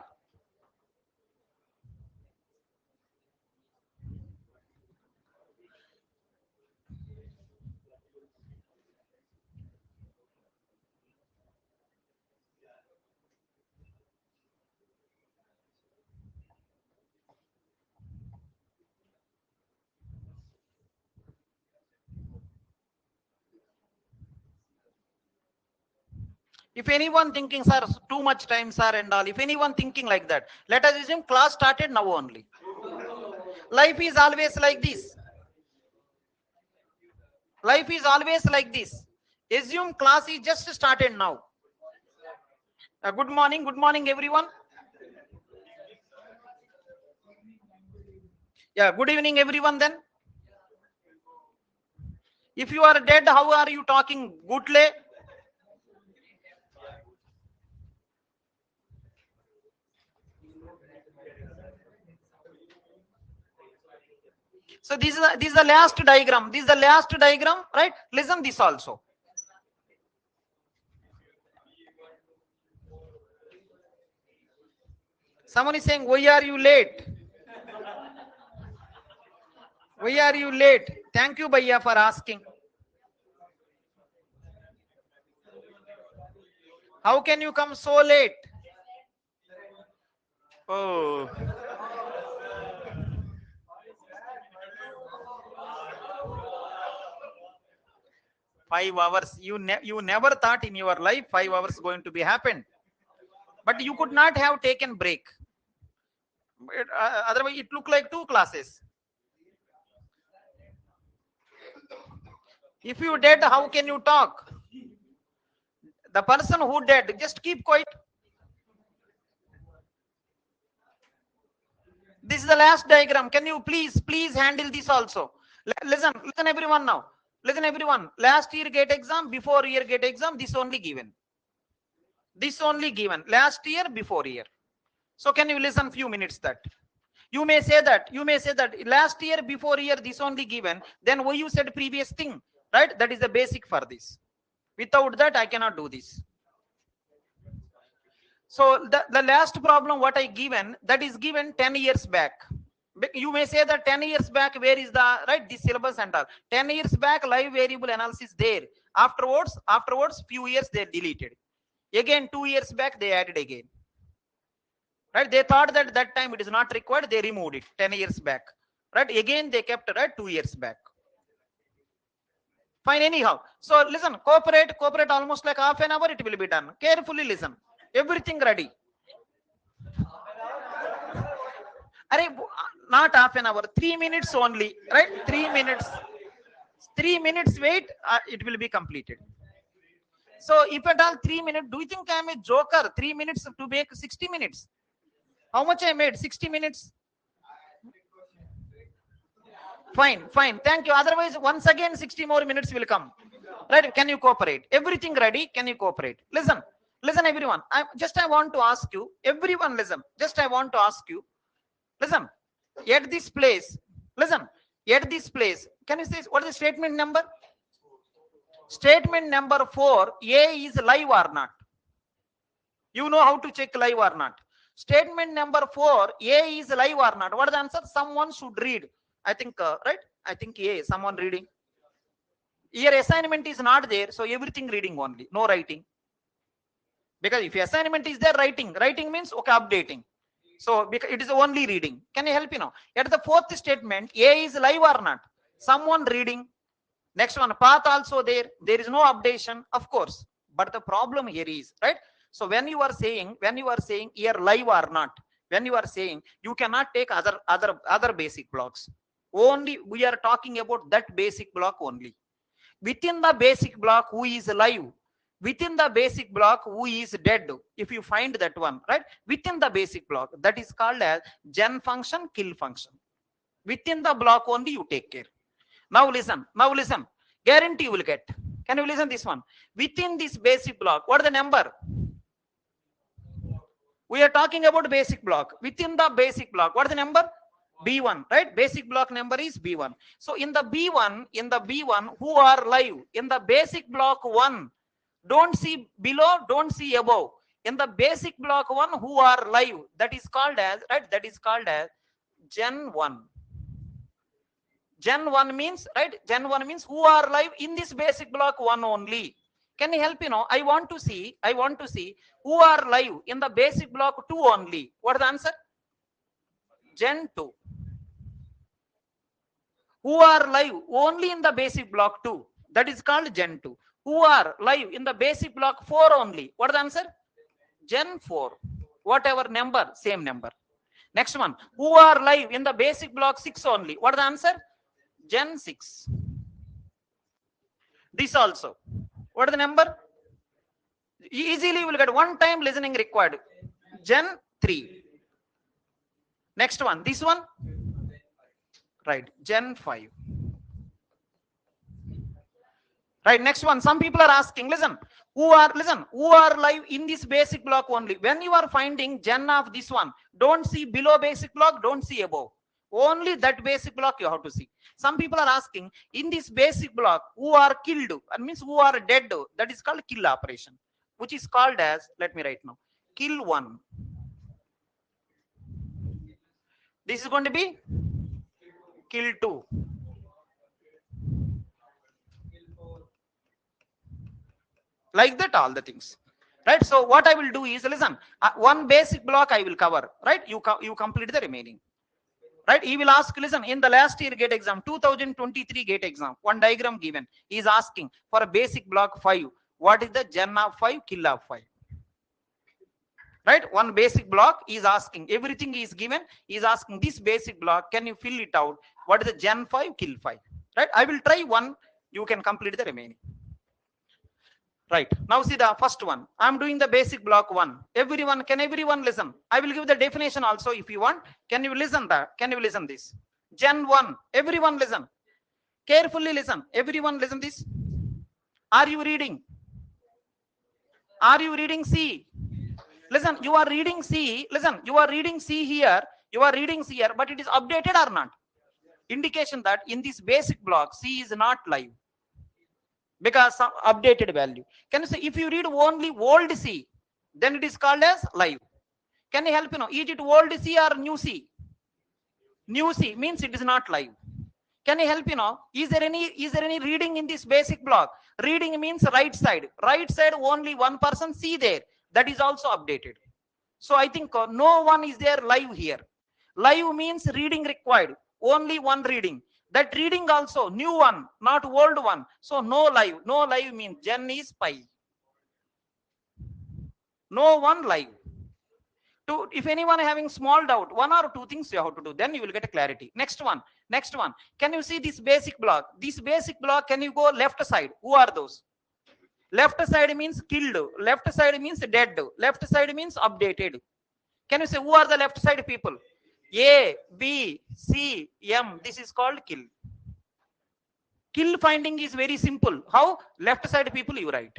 If anyone thinking, sir, too much time, sir, and all, if anyone thinking like that, let us assume class started now only. Life is always like this. Life is always like this. Assume class is just started now. Good morning, everyone. Yeah, good evening, everyone. Then, if you are dead, how are you talking? Goodly. So this is the last diagram. This is the last diagram, right? Listen this also. Someone is saying, why are you late? Why are you late? Thank you, Bhaiya, for asking. How can you come so late? Oh. 5 hours. You never thought in your life 5 hours going to be happened. But you could not have taken break. Otherwise, it looked like 2 classes. If you dead, how can you talk? The person who dead, just keep quiet. This is the last diagram. Can you please handle this also? Listen everyone now. Listen everyone. Last year gate exam, before year gate exam, this only given. This only given. Last year, before year. So can you listen few minutes that? You may say that last year, before year, this only given. Then why you said previous thing, right? That is the basic for this. Without that, I cannot do this. So the last problem what I given, that is given 10 years back. You may say that 10 years back, where is the, right, this syllabus and all. 10 years back, live variable analysis there. Afterwards, few years they deleted. Again, 2 years back, they added again. Right? They thought that that time it is not required. They removed it 10 years back. Right? Again, they kept, right, 2 years back. Fine, anyhow. So listen, cooperate almost like half an hour, it will be done. Carefully listen. Everything ready. Not half an hour, 3 minutes only, right? 3 minutes. 3 minutes wait, it will be completed. So if at all 3 minutes, do you think I am a joker? 3 minutes to make 60 minutes. How much I made? 60 minutes. Fine. Thank you. Otherwise, once again, 60 more minutes will come. Right? Can you cooperate? Everything ready? Can you cooperate? Listen, everyone. I want to ask you. Everyone, listen. I want to ask you. Listen. At this place, can you say what is the statement number? Statement number 4. A is live or not? You know how to check live or not. Statement number 4. A is live or not? What is the answer? Someone should read. I think, right? I think A, someone reading. Here assignment is not there, so everything reading only, no writing. Because if assignment is there, writing means okay, updating. So because it is only reading. Can you help me now? At the 4th statement, A is live or not? Someone reading. Next one, path also there. There is no updation, of course. But the problem here is, right? So when you are saying here live or not, when you are saying, you cannot take other basic blocks. Only we are talking about that basic block only. Within the basic block, who is live? within the basic block who is dead. If you find that one, right, within the basic block, that is called as gen function, kill function. Within the block only you take care. Now listen, guarantee you will get. Can you listen this one? Within this basic block, what is the number? We are talking about basic block. Within the basic block, what is the number? B1, right? Basic block number is B1. So in the B1, who are live? In the basic block 1, don't see below, don't see above. In the basic block 1, who are live? That is called as, right? That is called as Gen 1. Gen 1 means, right? Gen 1 means who are live in this basic block 1 only. Can you help? I want to see who are live in the basic block 2 only. What is the answer? Gen 2. Who are live only in the basic block 2? That is called Gen 2. Who are live in the basic block 4 only? What is the answer? Gen 4. Whatever number, same number. Next one. Who are live in the basic block 6 only? What is the answer? Gen 6. This also. What is the number? Easily you will get one time listening required. Gen 3. Next one. This one. Right. Gen 5. Right. Next one. Some people are asking, who are live in this basic block only. When you are finding gen of this one, don't see below basic block, don't see above. Only that basic block you have to see. Some people are asking, in this basic block, who are killed? That means who are dead. That is called kill operation, which is called as, let me write now, kill 1. This is going to be kill 2. Like that, all the things. Right? So what I will do is, one basic block I will cover. Right? You complete the remaining. Right? He will ask, in the last year GATE exam, 2023 GATE exam, one diagram given. He is asking for a basic block 5. What is the gen of 5, kill of 5? Right? One basic block is asking. Everything is given. He is asking this basic block. Can you fill it out? What is the gen 5, kill 5? Right? I will try one. You can complete the remaining. Right. Now see the first one. I am doing the basic block 1. Can everyone listen? I will give the definition also if you want. Can you listen that? Can you listen this? Gen 1. Everyone listen. Carefully listen. Everyone listen this. Are you reading? Are you reading C? Listen, you are reading C. Listen, you are reading C here. You are reading C here, but it is updated or not? Indication that in this basic block, C is not live. Because some updated value. Can you say if you read only old C, then it is called as live? Can you help? Is it old C or new C? New C means it is not live. Can you help? Is there any reading in this basic block? Reading means right side. Right side only one person see there. That is also updated. So I think no one is there live here. Live means reading required. Only one reading. That reading also new one, not old one. So no live. No live means gen is pi. No one live. If anyone having small doubt, 1 or 2 things you have to do, then you will get a clarity. Next one. Can you see this basic block? This basic block, can you go left side? Who are those? Left side means killed. Left side means dead. Left side means updated. Can you say who are the left side people? A, B, C, M. This is called kill. Kill finding is very simple. How? Left side people you write.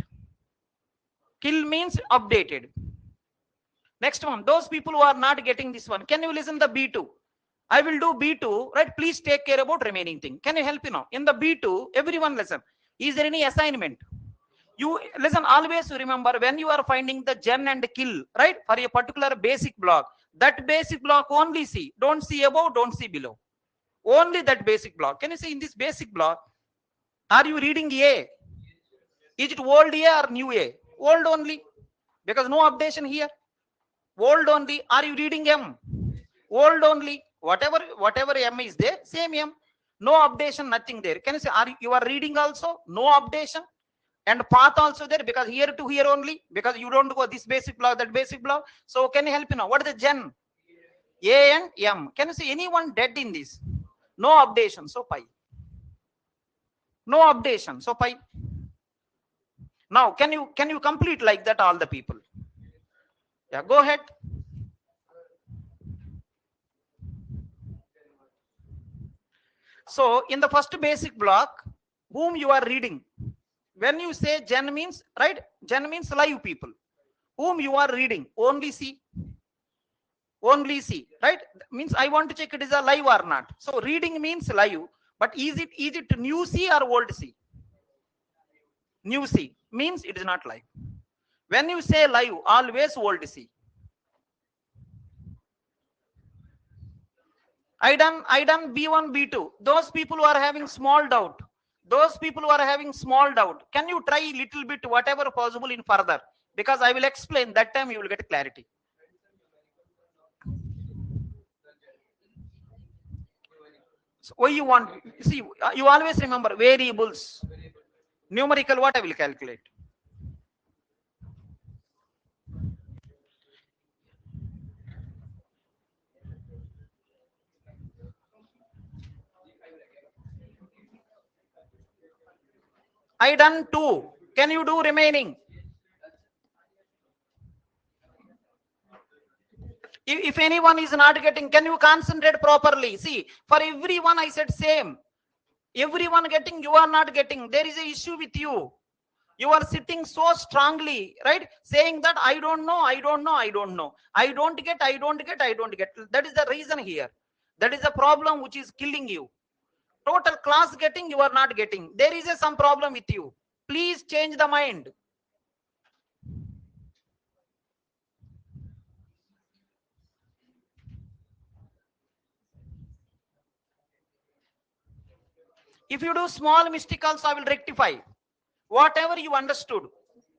Kill means updated. Next one. Those people who are not getting this one. Can you listen the B2? I will do B2. Right? Please take care about remaining thing. Can you help? In the B2, everyone listen. Is there any assignment? You listen, always remember when you are finding the gen and kill, right? For a particular basic block. That basic block only see. Don't see above, don't see below. Only that basic block. Can you see in this basic block, are you reading A? Is it old A or new A? Old only. Because no updation here. Old only. Are you reading M? Old only. Whatever M is there, same M. No updation, nothing there. Can you say, you are reading also? No updation. And path also there, because here to here only, because you don't go this basic block, that basic block. So can you help? What is the gen? A and M. Can you see anyone dead in this? No updation, so pi. No updation, so pi. Now, can you complete like that all the people? Yeah, go ahead. So in the first basic block, whom you are reading? When you say gen means, right? Gen means live people. Whom you are reading? Only C. Only C, right? Means I want to check it is a live or not. So reading means live, but is it new C or old C? New C means it is not live. When you say live, always old C. I done B1, B2. Those people who are having small doubt, can you try little bit whatever possible in further? Because I will explain, that time you will get clarity. So why you want, see, you always remember variables, numerical, what I will calculate. I done 2. Can you do remaining? If anyone is not getting, can you concentrate properly? See, for everyone I said same. Everyone getting, you are not getting. There is a issue with you. You are sitting so strongly, right? Saying that I don't know, I don't know, I don't know. I don't get. That is the reason here. That is the problem which is killing you. Total class getting, you are not getting. There is some problem with you. Please change the mind. If you do small mistake also, I will rectify. Whatever you understood,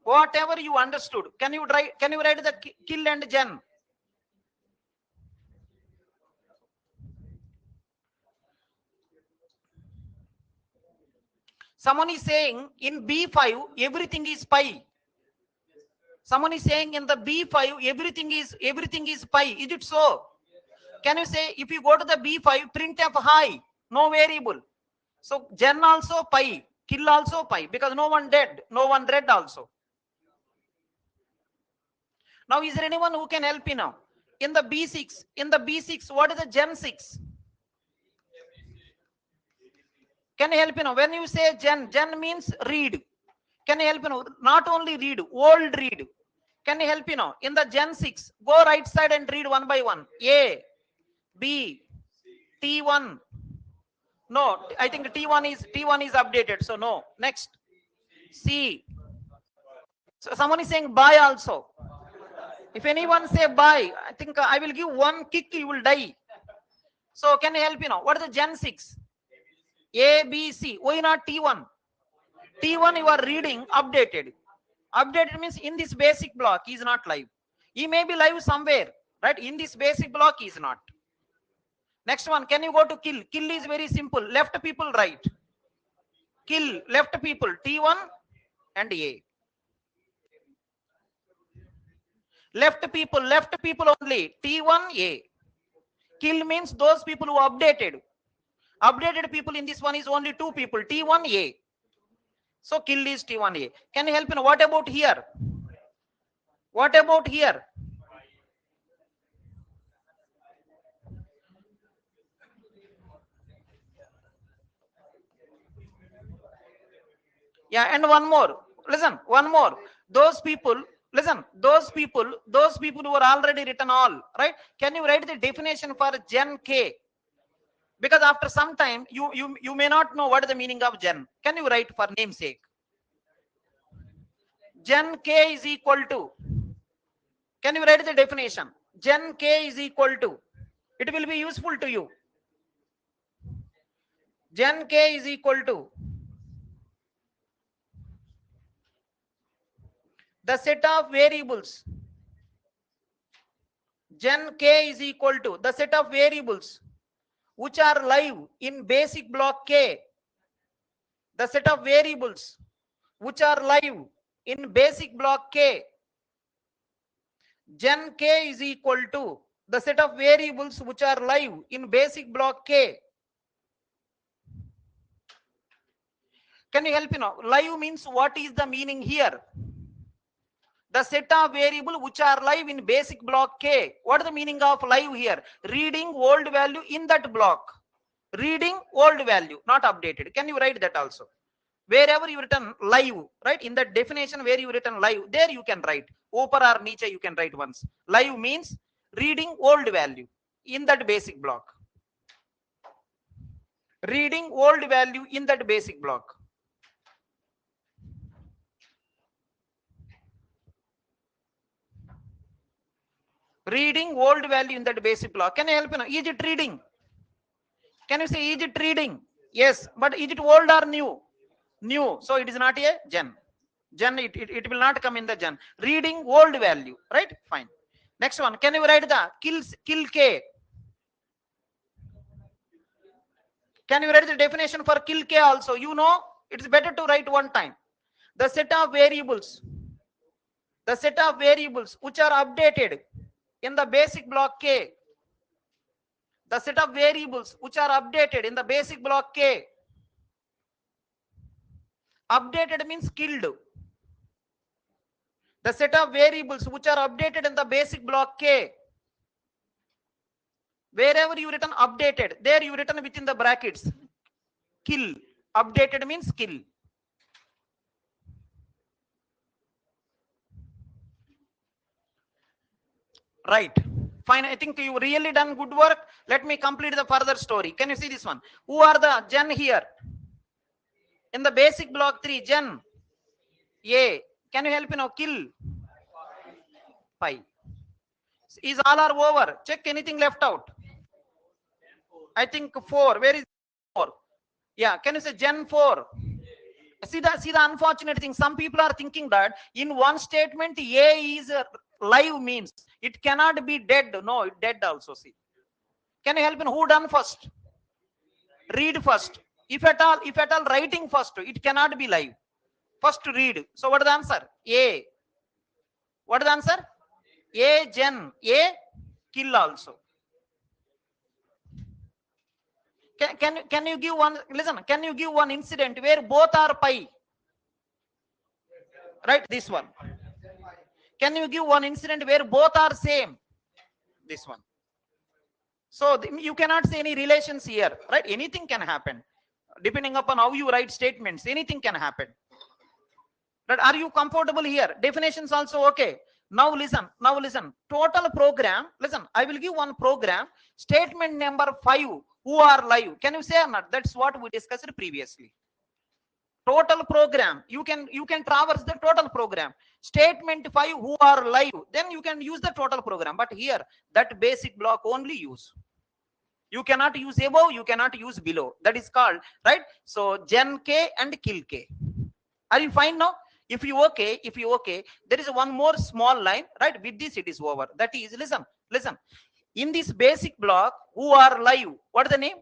can you write the kill and gen? Someone is saying in B5 everything is pi. Someone is saying in the B5 everything is pi. Is it so? Can you say if you go to the B5 printf high, no variable? So gen also pi, kill also pi, because no one dead, no one read also. Now is there anyone who can help me now? In the B6, what is the gen 6? Can you help me now? When you say gen means read. Can you help me now? Not only read, old read. Can you help me now? In the gen 6, go right side and read one by one. A, B, T1. No, I think T1 is updated. So no. Next, C. So someone is saying buy also. If anyone say buy, I think I will give one kick, you will die. So can you help me now? What is the gen 6? A, B, C. Why not T1? T1 you are reading updated. Updated means in this basic block he is not live. He may be live somewhere, right? In this basic block he is not. Next one, can you go to kill? Kill is very simple. Left people, right. Kill, left people, T1 and A. Left people only, T1, A. Kill means those people who updated. Updated people in this one is only 2 people, T1, A. So kill is T1, A. Can you help me? What about here? What about here? Yeah, and one more. Listen, one more. Those people, listen, those people who are already written all, right? Can you write the definition for gen K? Because after some time, you may not know what is the meaning of gen. Can you write for namesake? Gen K is equal to, can you write the definition? Gen K is equal to, it will be useful to you. Gen K is equal to the set of variables. Gen K is equal to the set of variables which are live in basic block K. The set of variables which are live in basic block K. Gen K is equal to the set of variables which are live in basic block K. Can you help me now? Live means what is the meaning here? The set of variables which are live in basic block K. What is the meaning of live here? Reading old value in that block. Reading old value, not updated. Can you write that also? Wherever you written live, right? In that definition where you written live, there you can write. Upper or niche you can write once. Live means reading old value in that basic block. Reading old value in that basic block. Reading old value in that basic block. Can I help you now? Is it reading? Can you say, is it reading? Yes, but is it old or new? New. So it is not a gen. Gen, it will not come in the gen. Reading old value, right? Fine. Next one. Can you write the kill K? Can you write the definition for kill K also? You know, it's better to write one time. The set of variables. The set of variables which are updated in the basic block K. The set of variables which are updated in the basic block K. Updated means killed. The set of variables which are updated in the basic block K. Wherever you written updated, there you written within the brackets. Kill. Updated means kill. Right. Fine. I think you really done good work. Let me complete the further story. Can you see this one? Who are the gen here? In the basic block 3, gen A. Can you help me now? Kill. Pi. Is all are over? Check anything left out. I think 4. Where is 4? Yeah. Can you say gen 4? See the unfortunate thing. Some people are thinking that in one statement A is live means it cannot be dead. No, it dead also. See. Can you help me? Who done first? Read first. If at all writing first, it cannot be live. First read. So what is the answer? A. What is the answer? A gen. A kill also. Can you give one? Listen. Can you give one incident where both are pi? Right. This one. Can you give one incident where both are same? This one. So you cannot say any relations here, right? Anything can happen. Depending upon how you write statements, anything can happen. But are you comfortable here? Definitions also okay. Now listen. Total program. Listen, I will give one program. Statement number 5. Who are live? Can you say or not? That's what we discussed previously. Total program. You can traverse the total program. Statement 5. Who are live? Then you can use the total program. But here, that basic block only use. You cannot use above. You cannot use below. That is called, right? So gen K and kill K. Are you fine now? If you okay, there is one more small line, right? With this, it is over. That is, listen. In this basic block, who are live? What is the name?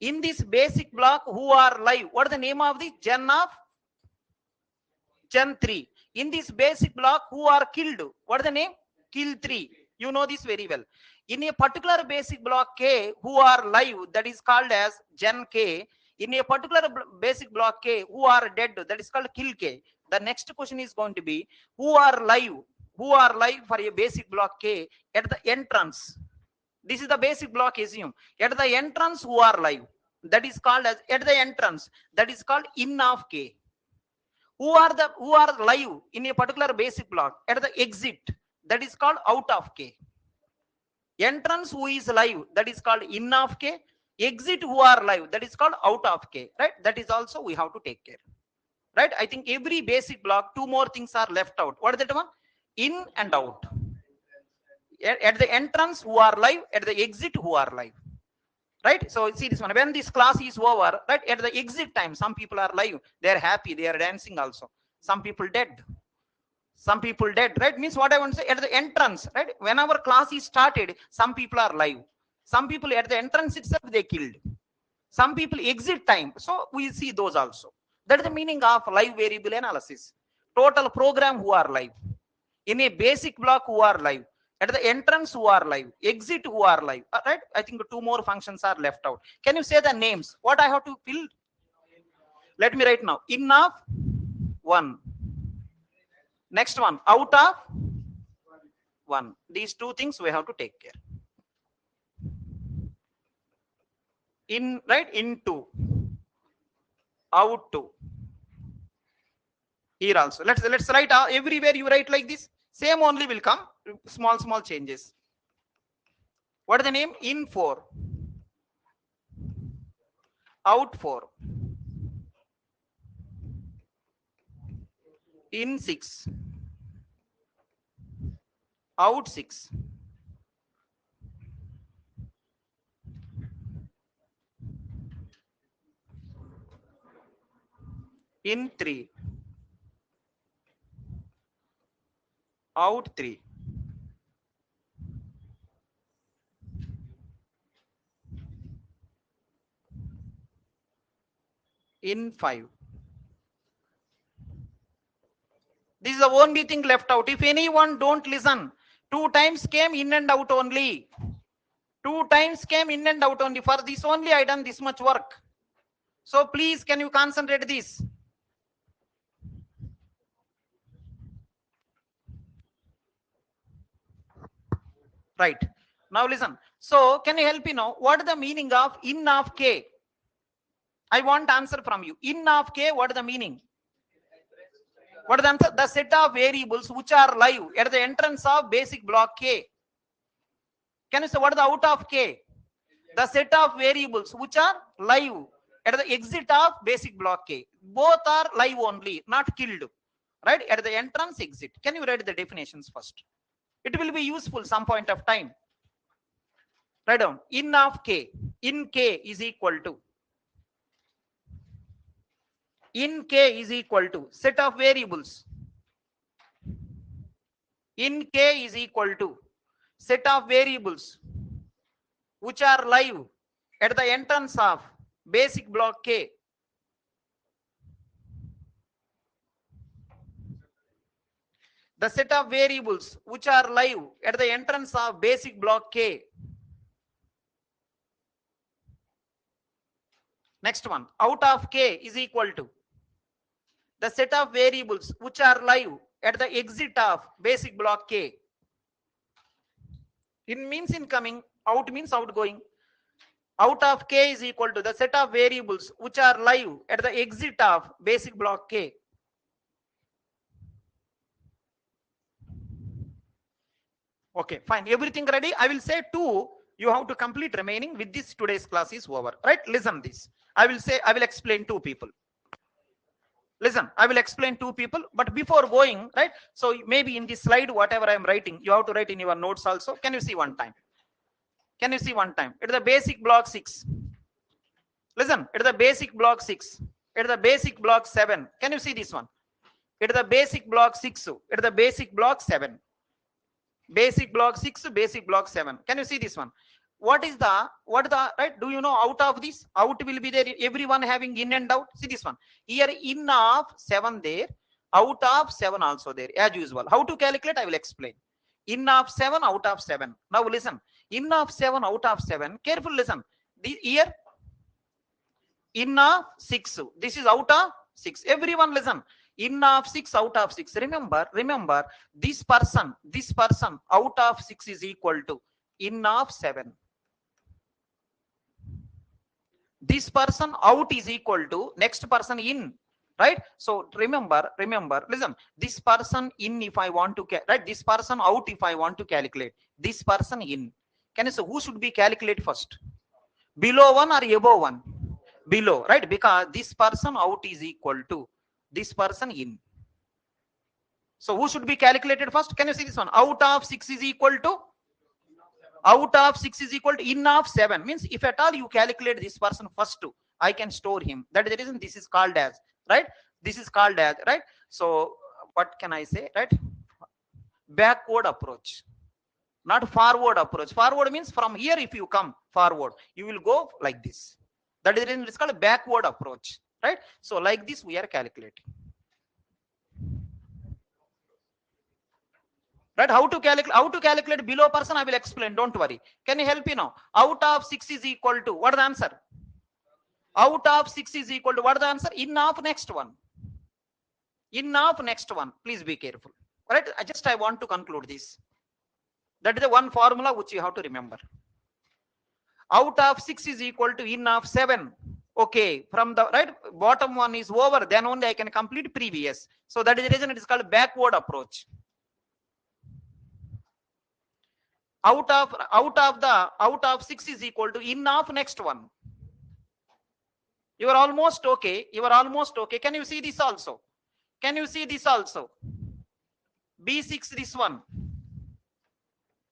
In this basic block, who are live? What is the name of the gen of? Gen 3. In this basic block, who are killed? What is the name? Kill 3. You know this very well. In a particular basic block K, who are live? That is called as gen K. In a particular basic block K, who are dead? That is called kill K. The next question is going to be, who are live? Who are live for a basic block K at the entrance? This is the basic block assume. At the entrance, who are live? That is called as at the entrance. That is called in of K. Who are live in a particular basic block at the exit? That is called out of K. Entrance who is live? That is called in of K. Exit who are live? That is called out of K. Right? That is also we have to take care. Right? I think every basic block, 2 more things are left out. What is that one? In and out. At the entrance who are live, at the exit who are live. Right? So see this one. When this class is over, right? At the exit time, some people are live. They are happy. They are dancing also. Some people dead. Some people dead. Right? Means what I want to say, at the entrance, right? When our class is started, some people are live. Some people at the entrance itself, they killed. Some people exit time. So we see those also. That is the meaning of live variable analysis. Total program who are live. In a basic block who are live. At the entrance who are live. Exit who are live. Right? I think 2 more functions are left out. Can you say the names? What I have to fill? Let me write now. In of 1. Next one, out of 1. These two things we have to take care. In, right, into, out to. Here also. Let's write everywhere you write like this. Same only will come. Small changes. What is the name? In 4. Out 4. In 6. Out 6. In 3. Out 3. In 5. This is the only thing left out. If anyone don't listen, 2 times came in and out only. 2 times came in and out only. For this only I done this much work. So please, can you concentrate this? Right. Now listen. So can you help me know what is the meaning of in of k? I want answer from you. In of k, what is the meaning? What is the answer? The set of variables which are live at the entrance of basic block k. Can you say what is the out of k? The set of variables which are live at the exit of basic block k. Both are live only, not killed. Right? At the entrance, exit. Can you write the definitions first? It will be useful some point of time. Write down. In of k. In k is equal to. In k is equal to set of variables. In k is equal to set of variables which are live at the entrance of basic block k. The set of variables which are live at the entrance of basic block k. Next one, out of k is equal to the set of variables which are live at the exit of basic block k. In means incoming, out means outgoing. Out of k is equal to the set of variables which are live at the exit of basic block k. Okay, fine. Everything ready? I will say 2. You have to complete remaining. With this, today's class is over. Right? Listen this. I will explain 2 people. Listen, I will explain 2 people. But before going, right? So maybe in this slide, whatever I am writing, you have to write in your notes also. Can you see one time? Can you see one time? It is the basic block 6. Listen, it is the basic block 6. It is the basic block 7. Can you see this one? It is the basic block 6. It is the basic block 7. Basic block 6, basic block 7. Can you see this one? What is the right? Do you know out of this? Out will be there. Everyone having in and out. See this one. Here in of 7 there. Out of 7 also there as usual. How to calculate? I will explain. In of 7, out of 7. Now listen. In of 7, out of 7. Careful listen. Here in of 6. This is out of 6. Everyone listen. In of 6, out of 6. Remember, this person out of 6 is equal to in of 7. This person out is equal to next person in. Right? So remember, listen. This person in if I want to, right? This person out if I want to calculate. This person in. Can you say who should be calculate first? Below 1 or above 1? Below, right? Because this person out is equal to this person in. So who should be calculated first? Can you see this one? Out of 6 is equal to in of 7. Means if at all you calculate this person first, I can store him. That is the reason this is called as, right? This is called as, right? So what can I say, right? Backward approach, not forward approach. Forward means from here if you come forward, you will go like this. That is the reason it's called a backward approach. Right? So like this we are calculating. Right? How to calculate below person I will explain. Don't worry. Can you help me now? Out of 6 is equal to what is the answer? Out of 6 is equal to, what is the answer? In of next one. In of next one. Please be careful. All right, I want to conclude this. That is the one formula which you have to remember. Out of 6 is equal to in of 7. Okay, from the right bottom one is over, then only I can complete previous. So that is the reason it is called backward approach. Out of 6 is equal to in of next one. You are almost okay. You are almost okay. Can you see this also? Can you see this also? B6 this one.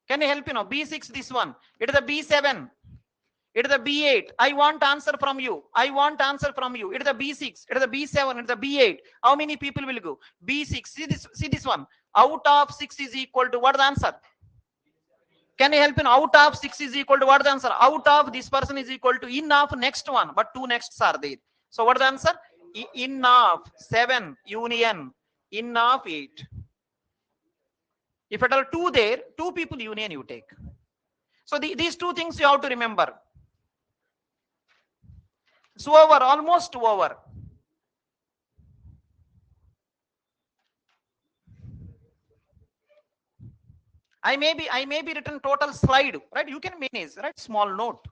Can you help? B6 this one. It is the B7. It is the B8. I want answer from you. I want answer from you. It is the B6. It is the B7. It is the B8. How many people will go? B6. See this one. Out of 6 is equal to, what is the answer? Can you help? Out of 6 is equal to, what is the answer? Out of this person is equal to in of next one. But two nexts are there. So what is the answer? In of 7 union in of 8. If at all 2 there, 2 people union you take. So these two things you have to remember. So over, almost over. I may be written total slide, right? You can manage, right? Small note.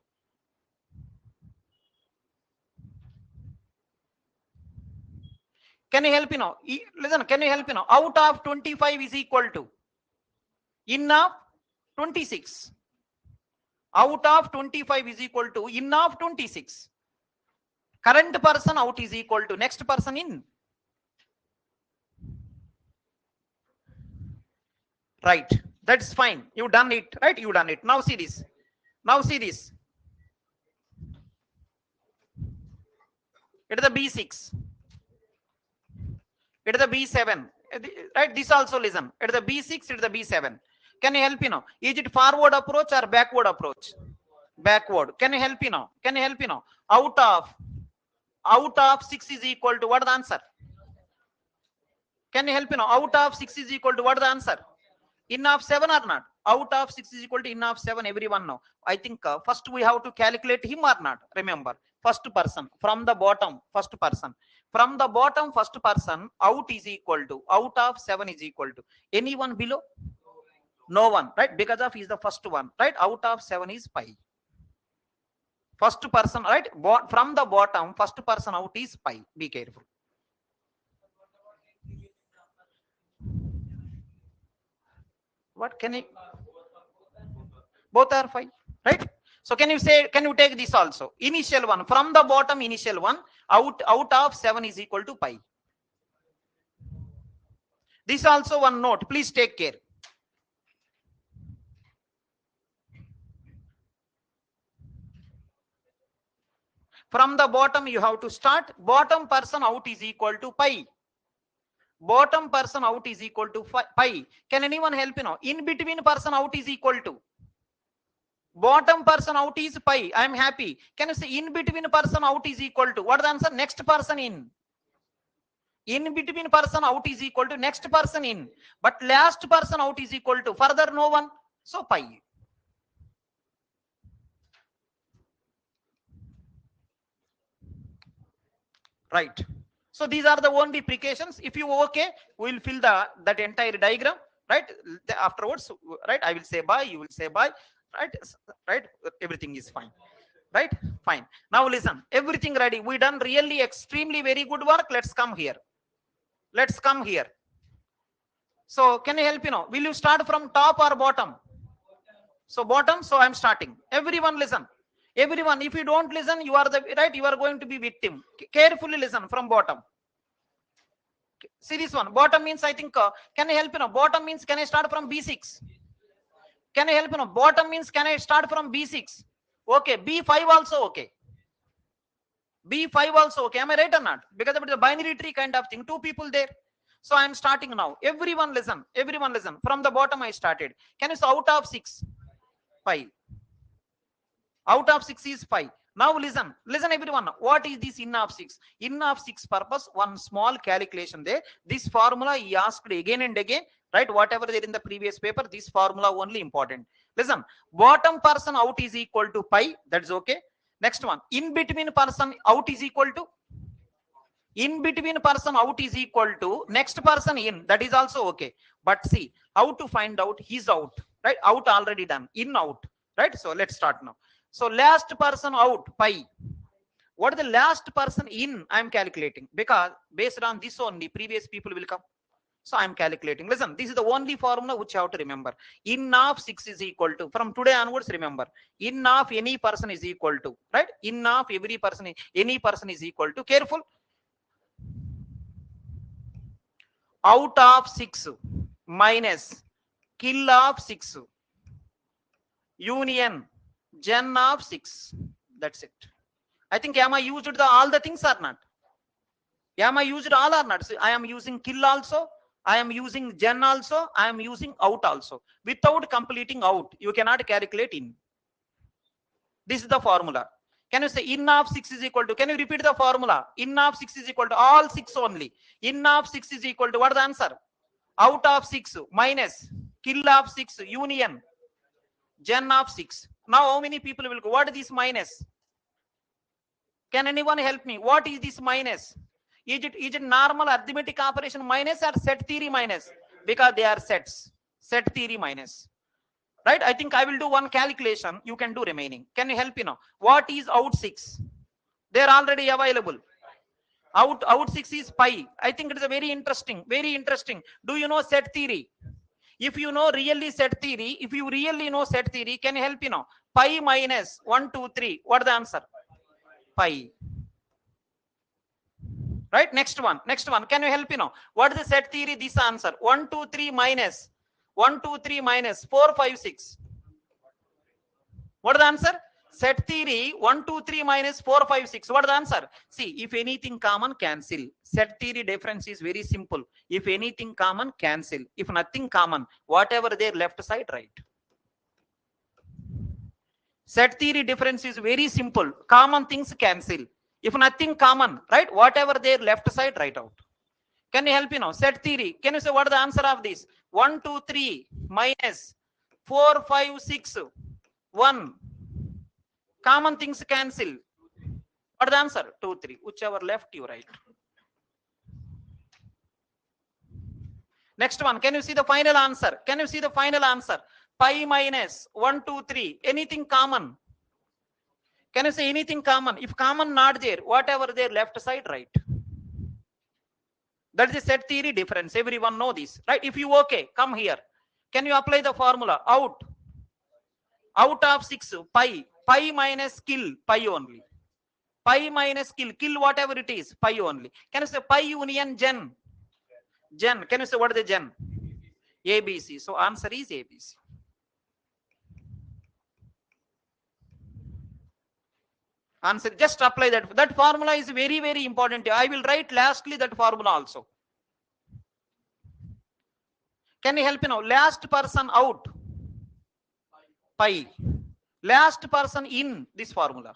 Can you help? Listen, can you help? Out of 25 is equal to in of 26. Out of 25 is equal to in of 26. Current person out is equal to next person in. Right. That's fine. You done it, right? You done it. Now see this. Now see this. It is the B6. It is the B7. Right? This also listen. It is the B6. It is the B7. Can you help? Is it forward approach or backward approach? Backward. Can you help? Can you help? Out of 6 is equal to, what is the answer? Can you help? Out of 6 is equal to, what is the answer? In of 7 or not? Out of 6 is equal to in of 7. Everyone know. I think first we have to calculate him or not. Remember, first person from the bottom. First person from the bottom. First person out is equal to, out of 7 is equal to, anyone below? No one, right? Because of is the first one, right? Out of 7 is pi. First person, right? From the bottom, first person out is pi. Be careful. What can I? Both are 5, right? So can you say, can you take this also? Initial one from the bottom, initial one out of 7 is equal to pi. This also one note. Please take care. From the bottom you have to start. Bottom person out is equal to pi. Bottom person out is equal to pi. Can anyone help? In between person out is equal to. Bottom person out is pi. I am happy. Can you say in between person out is equal to, what is the answer? Next person in. In between person out is equal to next person in. But last person out is equal to further no one. So pi. Right. So these are the only precautions. If you okay, we will fill that entire diagram, right? Afterwards, right? I will say bye. You will say bye, right? Right. Everything is fine, right? Fine. Now listen. Everything ready. We done really extremely very good work. Let's come here. Let's come here. So can you help? Will you start from top or bottom? So bottom. So I'm starting. Everyone listen. Everyone, if you don't listen, you are the right. You are going to be victim. Carefully listen from bottom. See this one. Bottom means, I think. Can I help? Bottom means, can I start from B6? Can I help? Bottom means, can I start from B6? Okay. B5 also okay. B5 also okay. Am I right or not? Because it is a binary tree kind of thing. 2 people there. So I am starting now. Everyone listen. Everyone listen. From the bottom I started. Can you say out of 6? 5. Out of 6 is 5. Now listen everyone. What is this in of 6? In of 6 purpose, one small calculation there. This formula he asked again and again, right? Whatever there in the previous paper, this formula only important. Listen, bottom person out is equal to pi. That's okay. Next one, in between person out is equal to, in between person out is equal to next person in, that is also okay. But see how to find out his out, right? Out already done, in out, right? So let's start now. So last person out pi. What is the last person in? I am calculating because based on this only previous people will come. So I am calculating. Listen, this is the only formula which you have to remember. In of 6 is equal to, from today onwards, remember, in of any person is equal to, right? In of every person, any person is equal to, careful, out of 6 minus kill of 6 union gen of 6. That's it. I think, am I used all the things or not? Am I used all or not? So I am using kill also, I am using gen also, I am using out also. Without completing out, you cannot calculate in. This is the formula. Can you say in of 6 is equal to, can you repeat the formula? In of 6 is equal to all 6 only. In of 6 is equal to, what is the answer? Out of 6 minus kill of 6 union gen of 6. Now how many people will go? What is this minus? Can anyone help me? What is this minus? Is it normal arithmetic operation minus or set theory minus? Because they are sets. Set theory minus. Right? I think I will do one calculation. You can do remaining. Can you help me now? What is out 6? They are already available. Out 6 is pi. I think it is a very interesting. Very interesting. Do you know set theory? If you know really set theory, if you really know set theory, can you help me now? Pi minus 1, 2, 3. What is the answer? Pi. Right? Next one. Can you help me now? What is the set theory? This answer. 1, 2, 3 minus 1, 2, 3 minus 4, 5, 6. What is the answer? Set theory 1, 2, 3 minus 4, 5, 6. What is the answer? See, if anything common, cancel. Set theory difference is very simple. If anything common, cancel. If nothing common, whatever there, left side, right. Set theory difference is very simple. Common things cancel. If nothing common, right, whatever there, left side, right out. Can you help me now? Set theory. Can you say what is the answer of this? 1, 2, 3 minus 4, 5, 6, 1. Common things cancel. What is the answer? 2, 3. Whichever left, you right. Next one. Can you see the final answer? Can you see the final answer? Pi minus 1, 2, 3. Anything common? Can you say anything common? If common not there, whatever there, left side, right. That is the set theory difference. Everyone know this, right? If you okay, come here. Can you apply the formula? Out of 6 pi. Pi minus kill, pi only. Pi minus kill whatever it is, pi only. Can you say pi union gen? Gen. Can you say what is the gen? ABC. So answer is ABC. Answer, just apply that. That formula is very, very important. I will write lastly that formula also. Can you help me now? Last person out, pi. Last person in, this formula.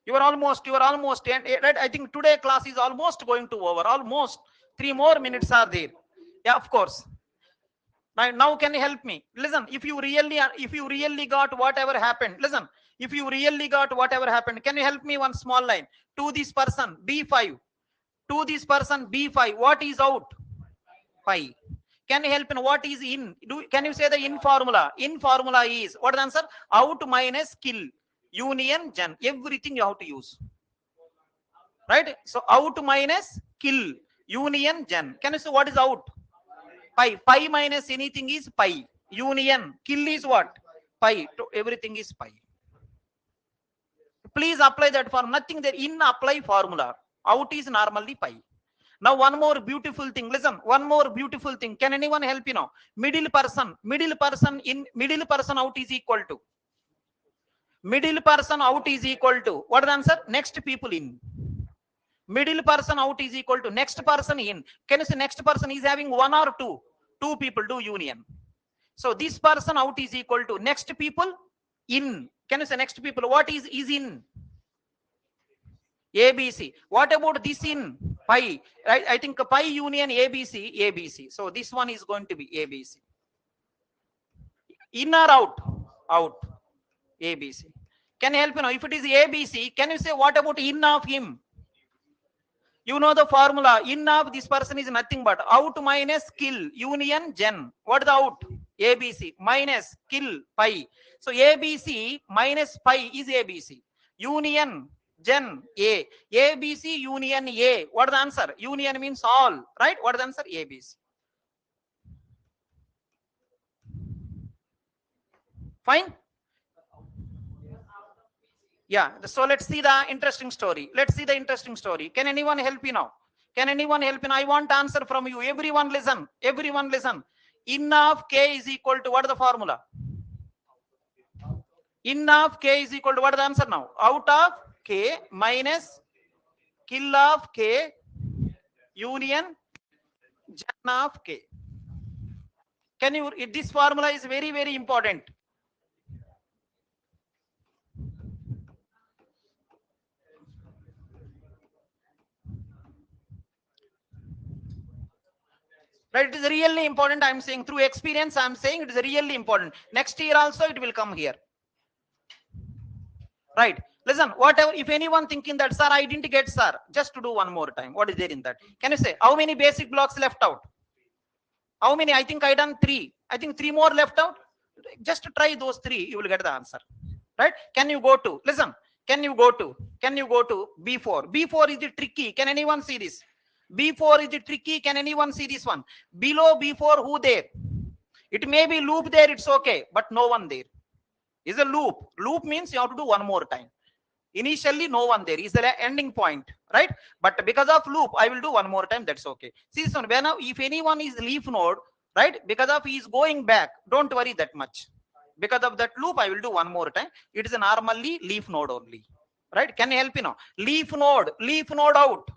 You are almost, and right, I think today class is almost going to over. Almost 3 more minutes are there. Yeah, of course. Now can you help me? Listen, if you really got whatever happened, listen, if you really got whatever happened, can you help me one small line? To this person, B5. To this person, B5. What is out? Pi. Can you help me? What is in? Can you say the in formula? In formula is, what is the answer? Out minus kill. Union gen. Everything you have to use. Right? So out minus kill. Union gen. Can you say what is out? Pi. Pi minus anything is pi. Union. Kill is what? Pi. Everything is pi. Please apply that formula. Nothing there. In apply formula. Out is normally pi. Now one more beautiful thing. Listen, one more beautiful thing. Can anyone help you now? Middle person out is equal to. Middle person out is equal to. What is the answer? Next people in. Middle person out is equal to next person in. Can you say next person is having 1 or 2? 2 people do union. So this person out is equal to next people in. Can you say next people? What is in? ABC. What about this in? Pi. Right? I think pi union ABC, ABC. So this one is going to be ABC. In or out? Out. ABC. Can you help me now? If it is ABC, can you say what about in of him? You know the formula. In of this person is nothing but out minus kill union gen. What is the out? ABC minus kill pi. So ABC minus pi is ABC. Union gen A. ABC union A. What is the answer? Union means all. Right? What is the answer? ABC. Fine? Yeah. So let's see the interesting story. Let's see the interesting story. Can anyone help me now? Can anyone help me? I want answer from you. Everyone listen. Everyone listen. In of k is equal to what is the formula? In of k is equal to what is the answer now? Out of k minus kill of k union gen of k. Can you? This formula is very, very important. Right? It is really important. I'm saying through experience. I'm saying it is really important. Next year also it will come here. Right? Listen, whatever, if anyone thinking that, sir, I didn't get, sir, just to do one more time. What is there in that? Can you say how many basic blocks left out? How many? I think I done 3. I think 3 more left out. Just try those 3. You will get the answer. Right? Can you go to, listen, can you go to B4? B4 is the tricky. Can anyone see this? B4 is the tricky. Can anyone see this one? Below B4, who there? It may be loop there. It's okay. But no one there. Is a loop. Loop means you have to do one more time. Initially, no one there is the ending point, right? But because of loop, I will do one more time. That's okay. See this one. When if anyone is leaf node, right? Because of he is going back, don't worry that much. Because of that loop, I will do one more time. It is a normally leaf node only, right? Can you help me now? Leaf node out,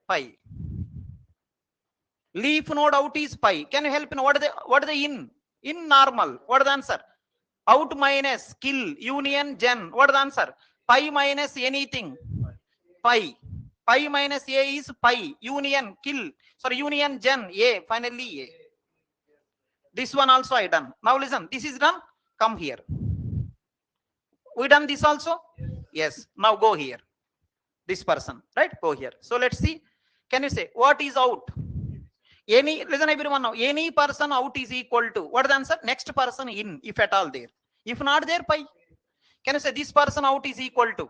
pi. Leaf node out is pi. Can you help me now? What is the in normal? What is the answer? Out minus kill union gen. What is the answer? Pi minus anything. Pi. Pi minus a is pi. Union kill. Sorry, union gen a. Finally a. This one also I done. Now listen. This is done. Come here. We done this also? Yes. Now go here. This person. Right? Go here. So let's see. Can you say what is out? Any, listen everyone now. Any person out is equal to, what is the answer? Next person in, if at all there. If not there, pi. Can you say this person out is equal to?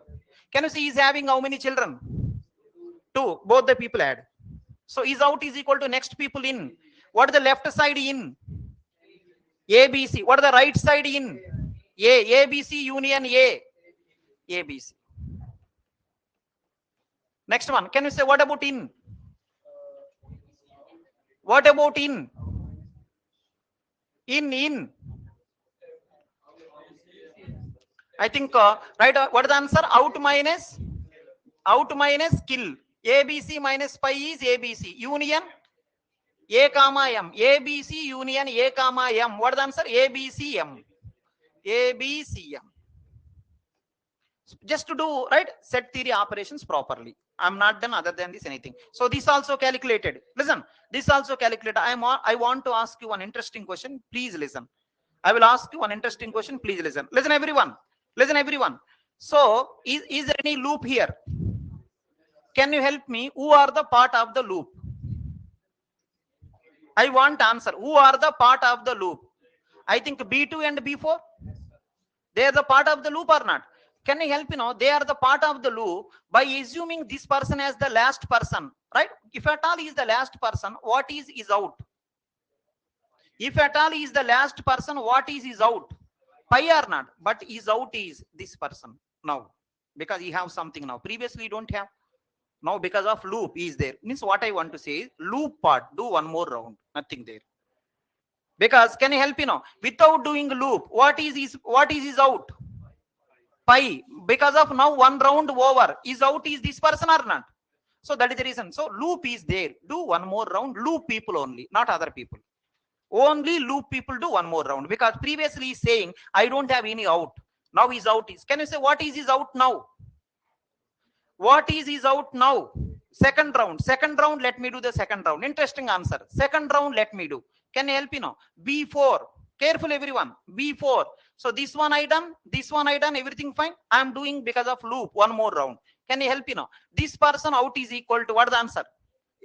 Can you see he's having how many children? 2. Both the people add. So his out is equal to next people in. What is the left side in? ABC. What is the right side in? A. ABC union A. ABC. Next one. Can you say what about in? What about in? In. I think, right, what is the answer? Out minus kill. ABC minus pi is ABC. Union A comma M. ABC union A comma M. What is the answer? ABCM. ABCM. Just to do, right, set theory operations properly. I'm not done other than this anything. So this also calculated. Listen, this also calculated. I want to ask you one interesting question. Please listen. I will ask you one interesting question. Please listen. Listen everyone. Listen everyone. So is there any loop here? Can you help me? Who are the part of the loop? I want answer. Who are the part of the loop? I think B2 and B4. They are the part of the loop or not? Can you help me now? They are the part of the loop by assuming this person as the last person, right? If at all he is the last person, what is out? If at all he is the last person, what is out? Pi or not? But his out is this person now, because he have something now. Previously don't have. Now because of loop is there. Means what I want to say is loop part, do one more round, nothing there. Because can you help me now? Without doing loop, what is his out? Pi. Because of now one round over, is out is this person or not? So that is the reason. So loop is there. Do one more round. Loop people only, not other people. Only loop people do one more round, because previously he's saying I don't have any out. Now his out is. Can you say what is his out now? What is his out now? Second round. Second round, let me do the second round. Interesting answer. Second round, let me do. Can you help me now? B4. Careful everyone. B4. So this one I done, everything fine. I am doing because of loop, one more round. Can you help me now? This person out is equal to, what is the answer?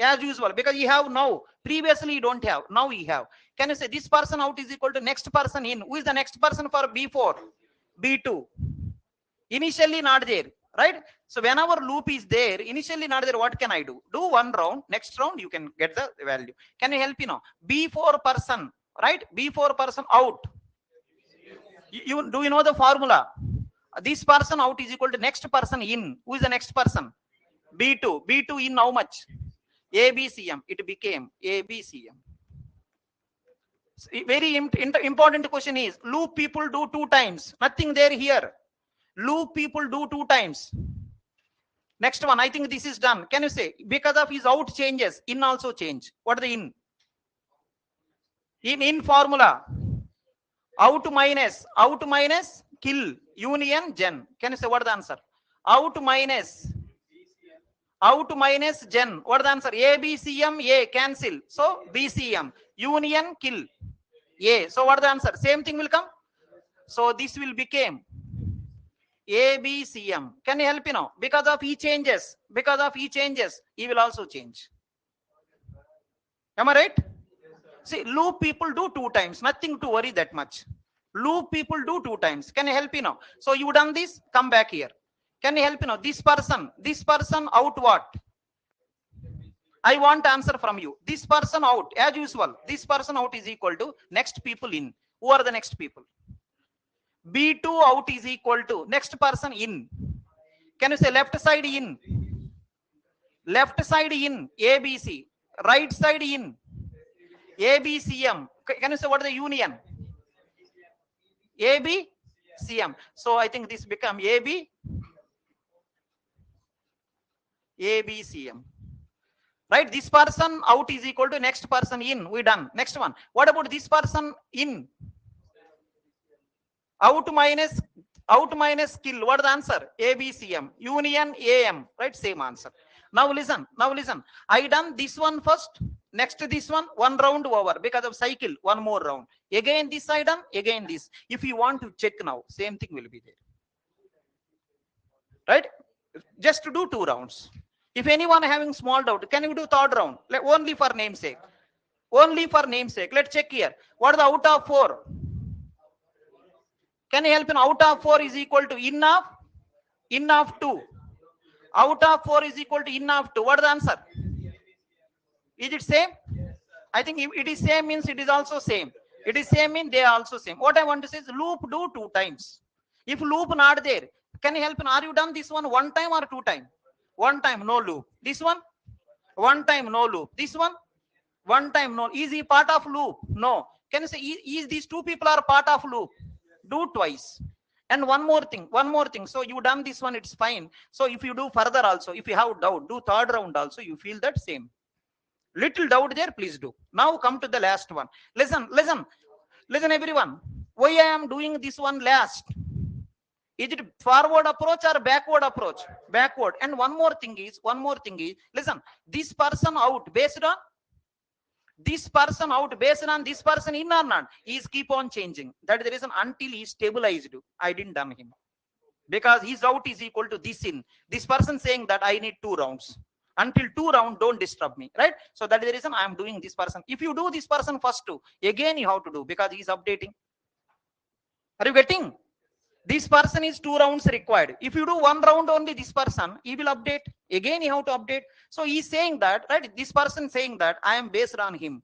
As usual, because you have now, previously you don't have, now you have. Can you say this person out is equal to next person in? Who is the next person for B4? B2. Initially not there, right? So whenever loop is there, initially not there, what can I do? Do one round, next round you can get the value. Can you help me now? B4 person, right? B4 person out. Do you know the formula? This person out is equal to next person in. Who is the next person? B2. B2 in how much? ABCM. It became ABCM. Very important question is, loop people do 2 times. Nothing there here. Loop people do 2 times. Next one, I think this is done. Can you say, because of his out changes, in also change? What is the in? In formula, out minus kill, union, gen. Can you say what is the answer? Out minus gen. What is the answer? ABCM, A, cancel. So BCM, union, kill, A. So what is the answer? Same thing will come. So this will become ABCM. Can you help me now? Because of E changes, E will also change. Am I right? See, loop people do 2 times. Nothing to worry that much. Loop people do 2 times. Can you help me now? So you done this, come back here. Can you help me now? This person out what? I want answer from you. This person out, as usual. This person out is equal to next people in. Who are the next people? B2 out is equal to next person in. Can you say left side in? Left side in, ABC. Right side in, ABCM. Can you say what is the union? ABCM. So I think this become ABCM. Right? This person out is equal to next person in. We done. Next one. What about this person in? Out minus kill. What is the answer? ABCM. Union AM. Right? Same answer. Now listen. I done this one first. Next this one round over because of cycle. One more round. Again this I done. Again this. If you want to check now, same thing will be there. Right? Just to do 2 rounds. If anyone having small doubt, can you do 3rd round? Only for namesake. Let's check here. What is the out of 4? Can you help me? Out of 4 is equal to in of 2. Out of 4 is equal to in of 2. What is the answer? Is it same? I think if it is same means it is also same. It is same means they are also same. What I want to say is loop do 2 times. If loop not there, can you help me? Are you done this one 1 time or 2 time? 1 time, no loop. This one 1 time, no loop. This one 1 time, no. Is he part of loop? No. Can you say is these 2 people are part of loop? Do twice. And one more thing. So you done this one, it's fine. So if you do further also, if you have doubt, do 3rd round also, you feel that same. Little doubt there, please do. Now come to the last one. Listen everyone. Why I am doing this one last? Is it forward approach or backward approach? Backward. And one more thing is, listen, this person out based on this person in or not, is keep on changing. That is the reason until he is stabilized, I didn't done him. Because his out is equal to this in. This person saying that I need 2 rounds. Until 2 rounds, don't disturb me, right? So that is the reason I am doing this person. If you do this person first too, again you have to do because he is updating. Are you getting? This person is 2 rounds required. If you do 1 round only, this person, he will update. Again, you have to update. So he is saying that, right? This person saying that I am based on him.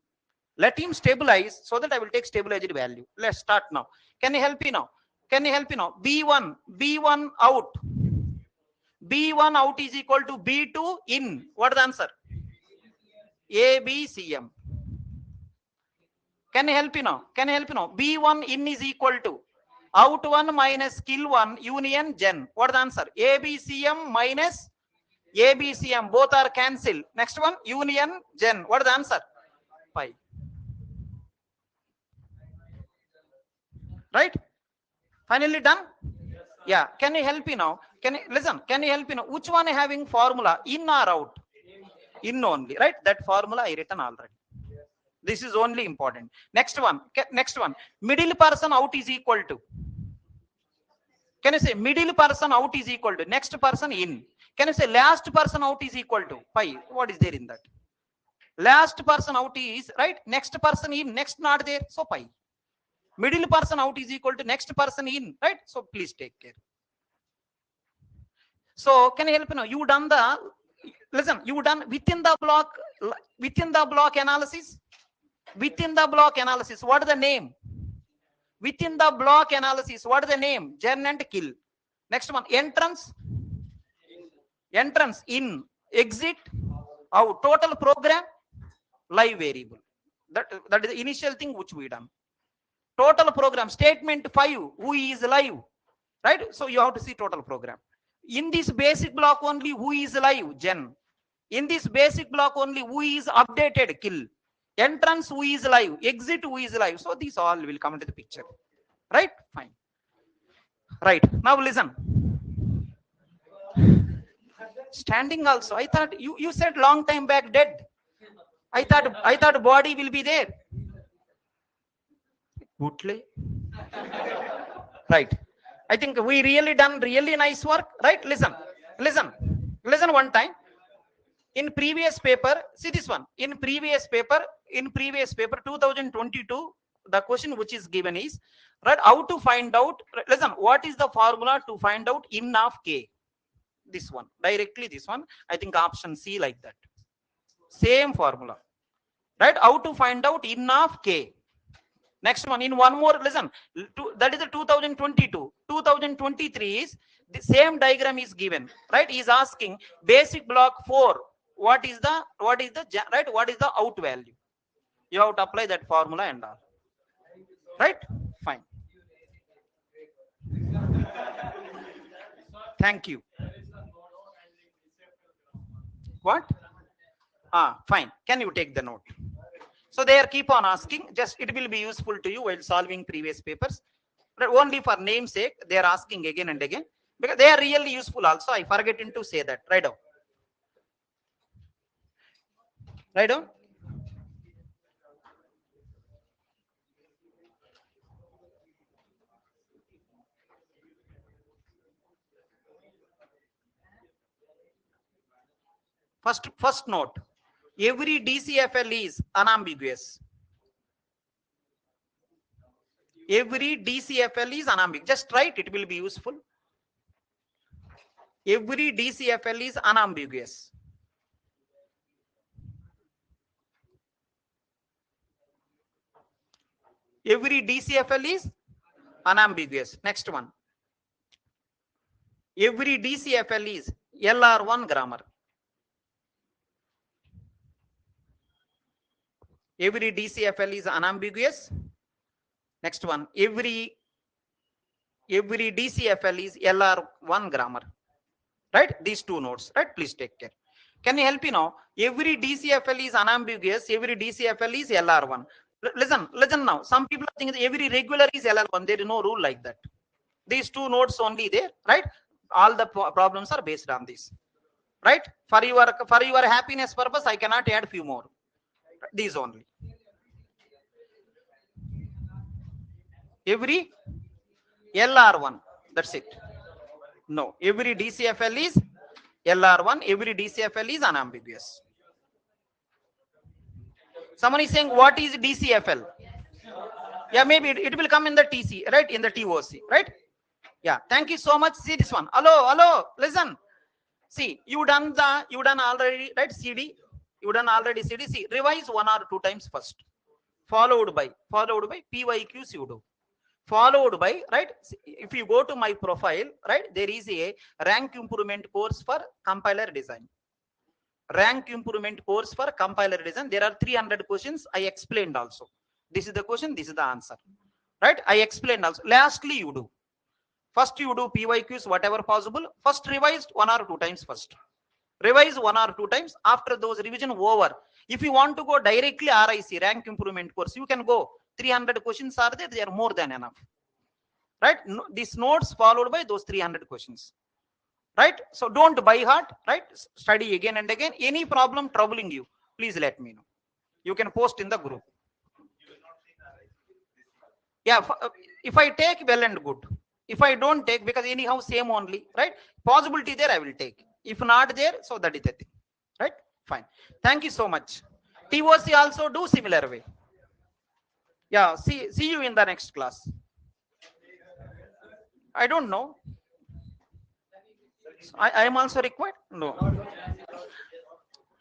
Let him stabilize so that I will take stabilized value. Let's start now. Can you help me now? B1 out. B1 out is equal to B2 in. What is the answer? ABCM. Can you help me now? B1 in is equal to out 1 minus kill 1 union gen. What is the answer? ABCM minus ABCM. Both are cancelled. Next one, union gen. What is the answer? Pi. Right? Finally done? Yeah. Can you help me now? Can you help me now? Which one having formula? In or out? In only. Right? That formula I written already. This is only important. Next one. Middle person out is equal to. Can you say middle person out is equal to next person in? Can you say last person out is equal to pi? What is there in that? Last person out is right. Next person in. Next not there. So pi. Middle person out is equal to next person in. Right. So please take care. So can you help me now? You done the listen. You done within the block analysis. Within the block analysis. What is the name? Within the block analysis, what is the name? Gen and kill. Next one, entrance, in, exit, out, total program, live variable. That is the initial thing which we done. Total program, statement 5, who is live, right? So you have to see total program. In this basic block only, who is live? Gen. In this basic block only, who is updated? Kill. Entrance, who is live? Exit, who is live? So these all will come into the picture. Right? Fine. Right. Now listen. Standing also. I thought you said long time back dead. I thought body will be there. Goodly. Right. I think we really done really nice work. Right? Listen one time. In previous paper, see this one. In previous paper 2022, the question which is given is, right, how to find out, listen, what is the formula to find out in of k? This one, directly this one. I think option C like that. Same formula. Right? How to find out in of k. Next one, in one more, listen, that is the 2022. 2023 is, the same diagram is given. Right? He is asking basic block 4. What is the out value? You have to apply that formula and all. Right? Fine. Thank you. What? Fine. Can you take the note? So they are keep on asking. Just it will be useful to you while solving previous papers. But only for namesake, they are asking again and again because they are really useful. Also, I forgetting to say that. Right down. Right down. First note. Every DCFL is unambiguous. Every DCFL is unambiguous. Just write, it will be useful. Every DCFL is unambiguous. Every DCFL is unambiguous. Next one. Every DCFL is LR1 grammar. Every DCFL is unambiguous. Next one. Every DCFL is LR1 grammar. Right? These two notes. Right? Please take care. Can you help me now? Every DCFL is unambiguous. Every DCFL is LR1. Listen now. Some people think that every regular is LR1. There is no rule like that. These two notes only there. Right? All the problems are based on this. Right? For your happiness purpose, I cannot add few more. These only. Every LR1. That's it. No. Every DCFL is LR1. Every DCFL is unambiguous. Someone is saying, what is DCFL? Yeah, maybe it will come in the TC, right? In the TOC, right? Yeah. Thank you so much. See this one. Hello. Listen. See, you done already, right? CD. You done already CD. See, revise 1 or 2 times first. Followed by PYQs you do. Followed by, right? If you go to my profile, right? There is a rank improvement course for compiler design. Rank improvement course for compiler design. There are 300 questions. I explained also. This is the question. This is the answer. Right? I explained also. Lastly, you do. First, you do PYQs, whatever possible. First, revise 1 or 2 times first. Revise 1 or 2 times. After those revision over. If you want to go directly RIC, rank improvement course, you can go. 300 questions are there. They are more than enough. Right? These notes followed by those 300 questions. Right? So don't by heart. Right? Study again and again. Any problem troubling you, please let me know. You can post in the group. Yeah, if I take, well and good. If I don't take, because anyhow same only, right? Possibility there, I will take. If not there, so that is the thing, right? Fine. Thank you so much. TOC also do similar way. Yeah, see you in the next class. I don't know. I am also required? No.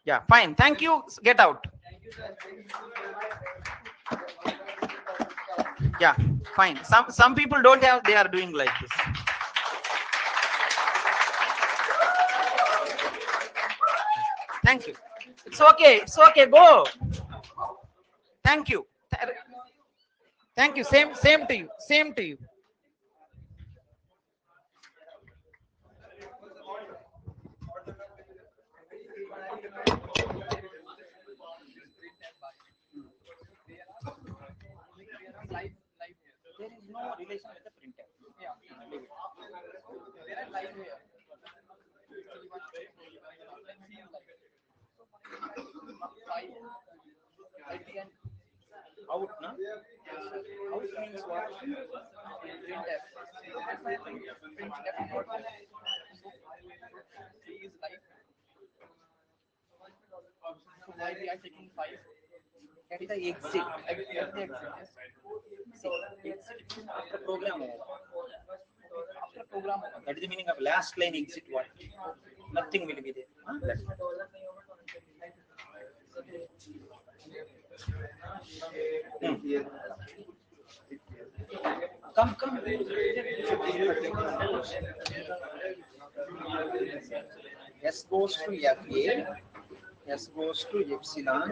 Yeah, fine. Thank you. Get out. Yeah, fine. Some people don't have, they are doing like this. Thank you. It's okay. It's okay. Go. Thank you. Thank you. Same to you. Same to you. There is no relation with the printer. Yeah. Leave it. Out, no? Out means what? Print F. Print F not live. So is live. So why we are taking 5? That is the exit. I will get the exit. See, exit after program over. After program over. That is the meaning of last line exit what? Nothing will be there. Huh? Come. S goes to FA. S goes to epsilon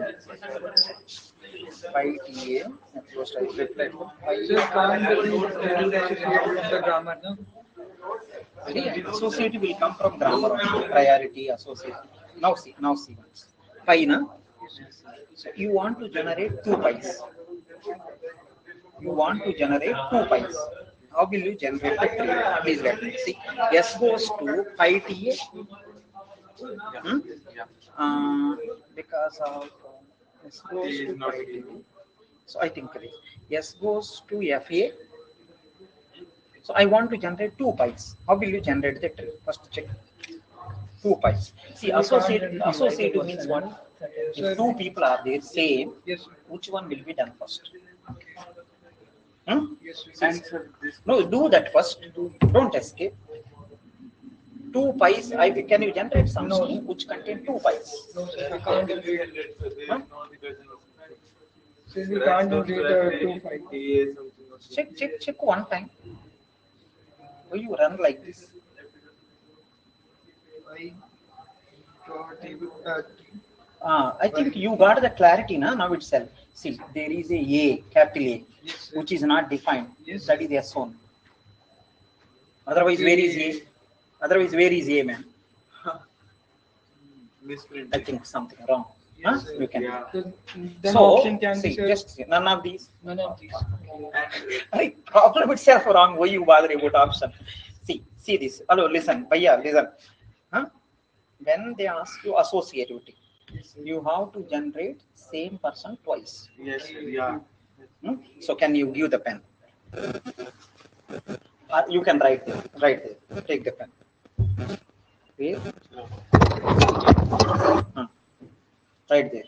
pi TA. S goes to reflect pi. the grammar, no? Associative will come from grammar, priority, associative. Now see once. Pi, na? So you want to generate 2 pi's. You want to generate 2 pi's. How will you generate the 3? Please let me see. S goes to pi TA. Because of S goes to pi TA. So I think S goes to FA. So I want to generate 2 pi's. How will you generate the tree? First check. 2 pi's. See, associative means what? If 2 people are there, same, which one will be done first? And no, do that first. Don't escape. 2 pi's. Can you generate some string which contain 2 pi's? No, sir, we can't generate. Since we can't generate 2 5. Check one time. Why you run like this? I think you got the clarity now itself. See, there is a capital A, which is not defined. That is S one. Otherwise, where is A? Otherwise, where is A, man? I think something wrong. Huh? You can. Then So, option can be see, just none of these. none of these. Problem itself wrong. Why you bother about option? See this. Hello, listen. Bhaiya, listen. Huh? When they ask you associativity, you have to generate same person twice. Yes, yeah. So can you give the pen? You can write there. Take the pen. Where? Right there.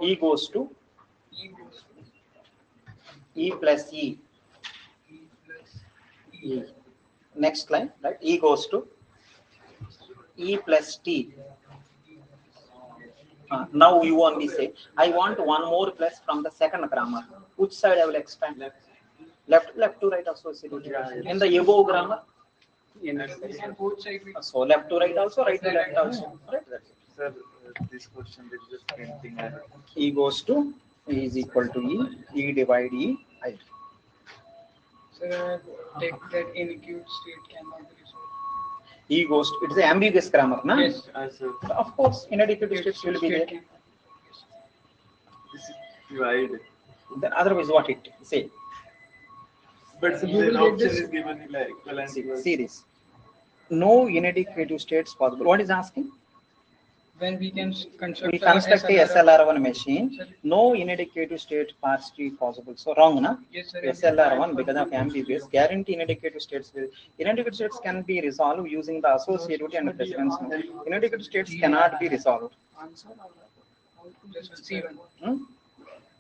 E goes to E plus E. E. Next line, right? E goes to E plus T. Now you only say, I want one more plus from the second grammar. Which side I will expand? Left to right associated. In the above grammar? So left to right also, right to left also. Right? Sir, this question is just printing error. E goes to E is equal to E. E divide E. I. So take that inadequate state cannot be resolved. E goes to, it's an ambiguous grammar, na? Yes. Sir, Of course, inadequate states will be there. this is divide. Then otherwise, what it say? But So you the will option get this- is given like equivalent. See this. No inadequate states possible. What is asking? when we can construct We construct a SLR1 machine, no inadequate state partially possible. So wrong, na? Yes, sir. SLR1 because of ambiguous guarantee inadequate states. Inadequate states can be resolved using the associativity and precedence. Inadequate states cannot be resolved. C1.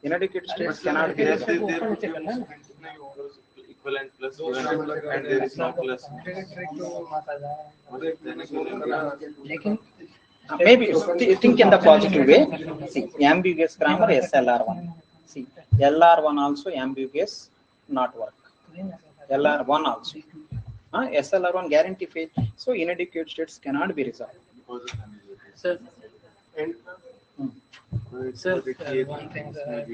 Inadequate states cannot be resolved. Equivalent plus given and there is no plus. Maybe think in the positive way. See, ambiguous grammar SLR1. See, LR1 also ambiguous, not work. LR1 also. SLR1 guarantee fail. So inadequate states cannot be resolved. Sir, and Sir, one thing, maybe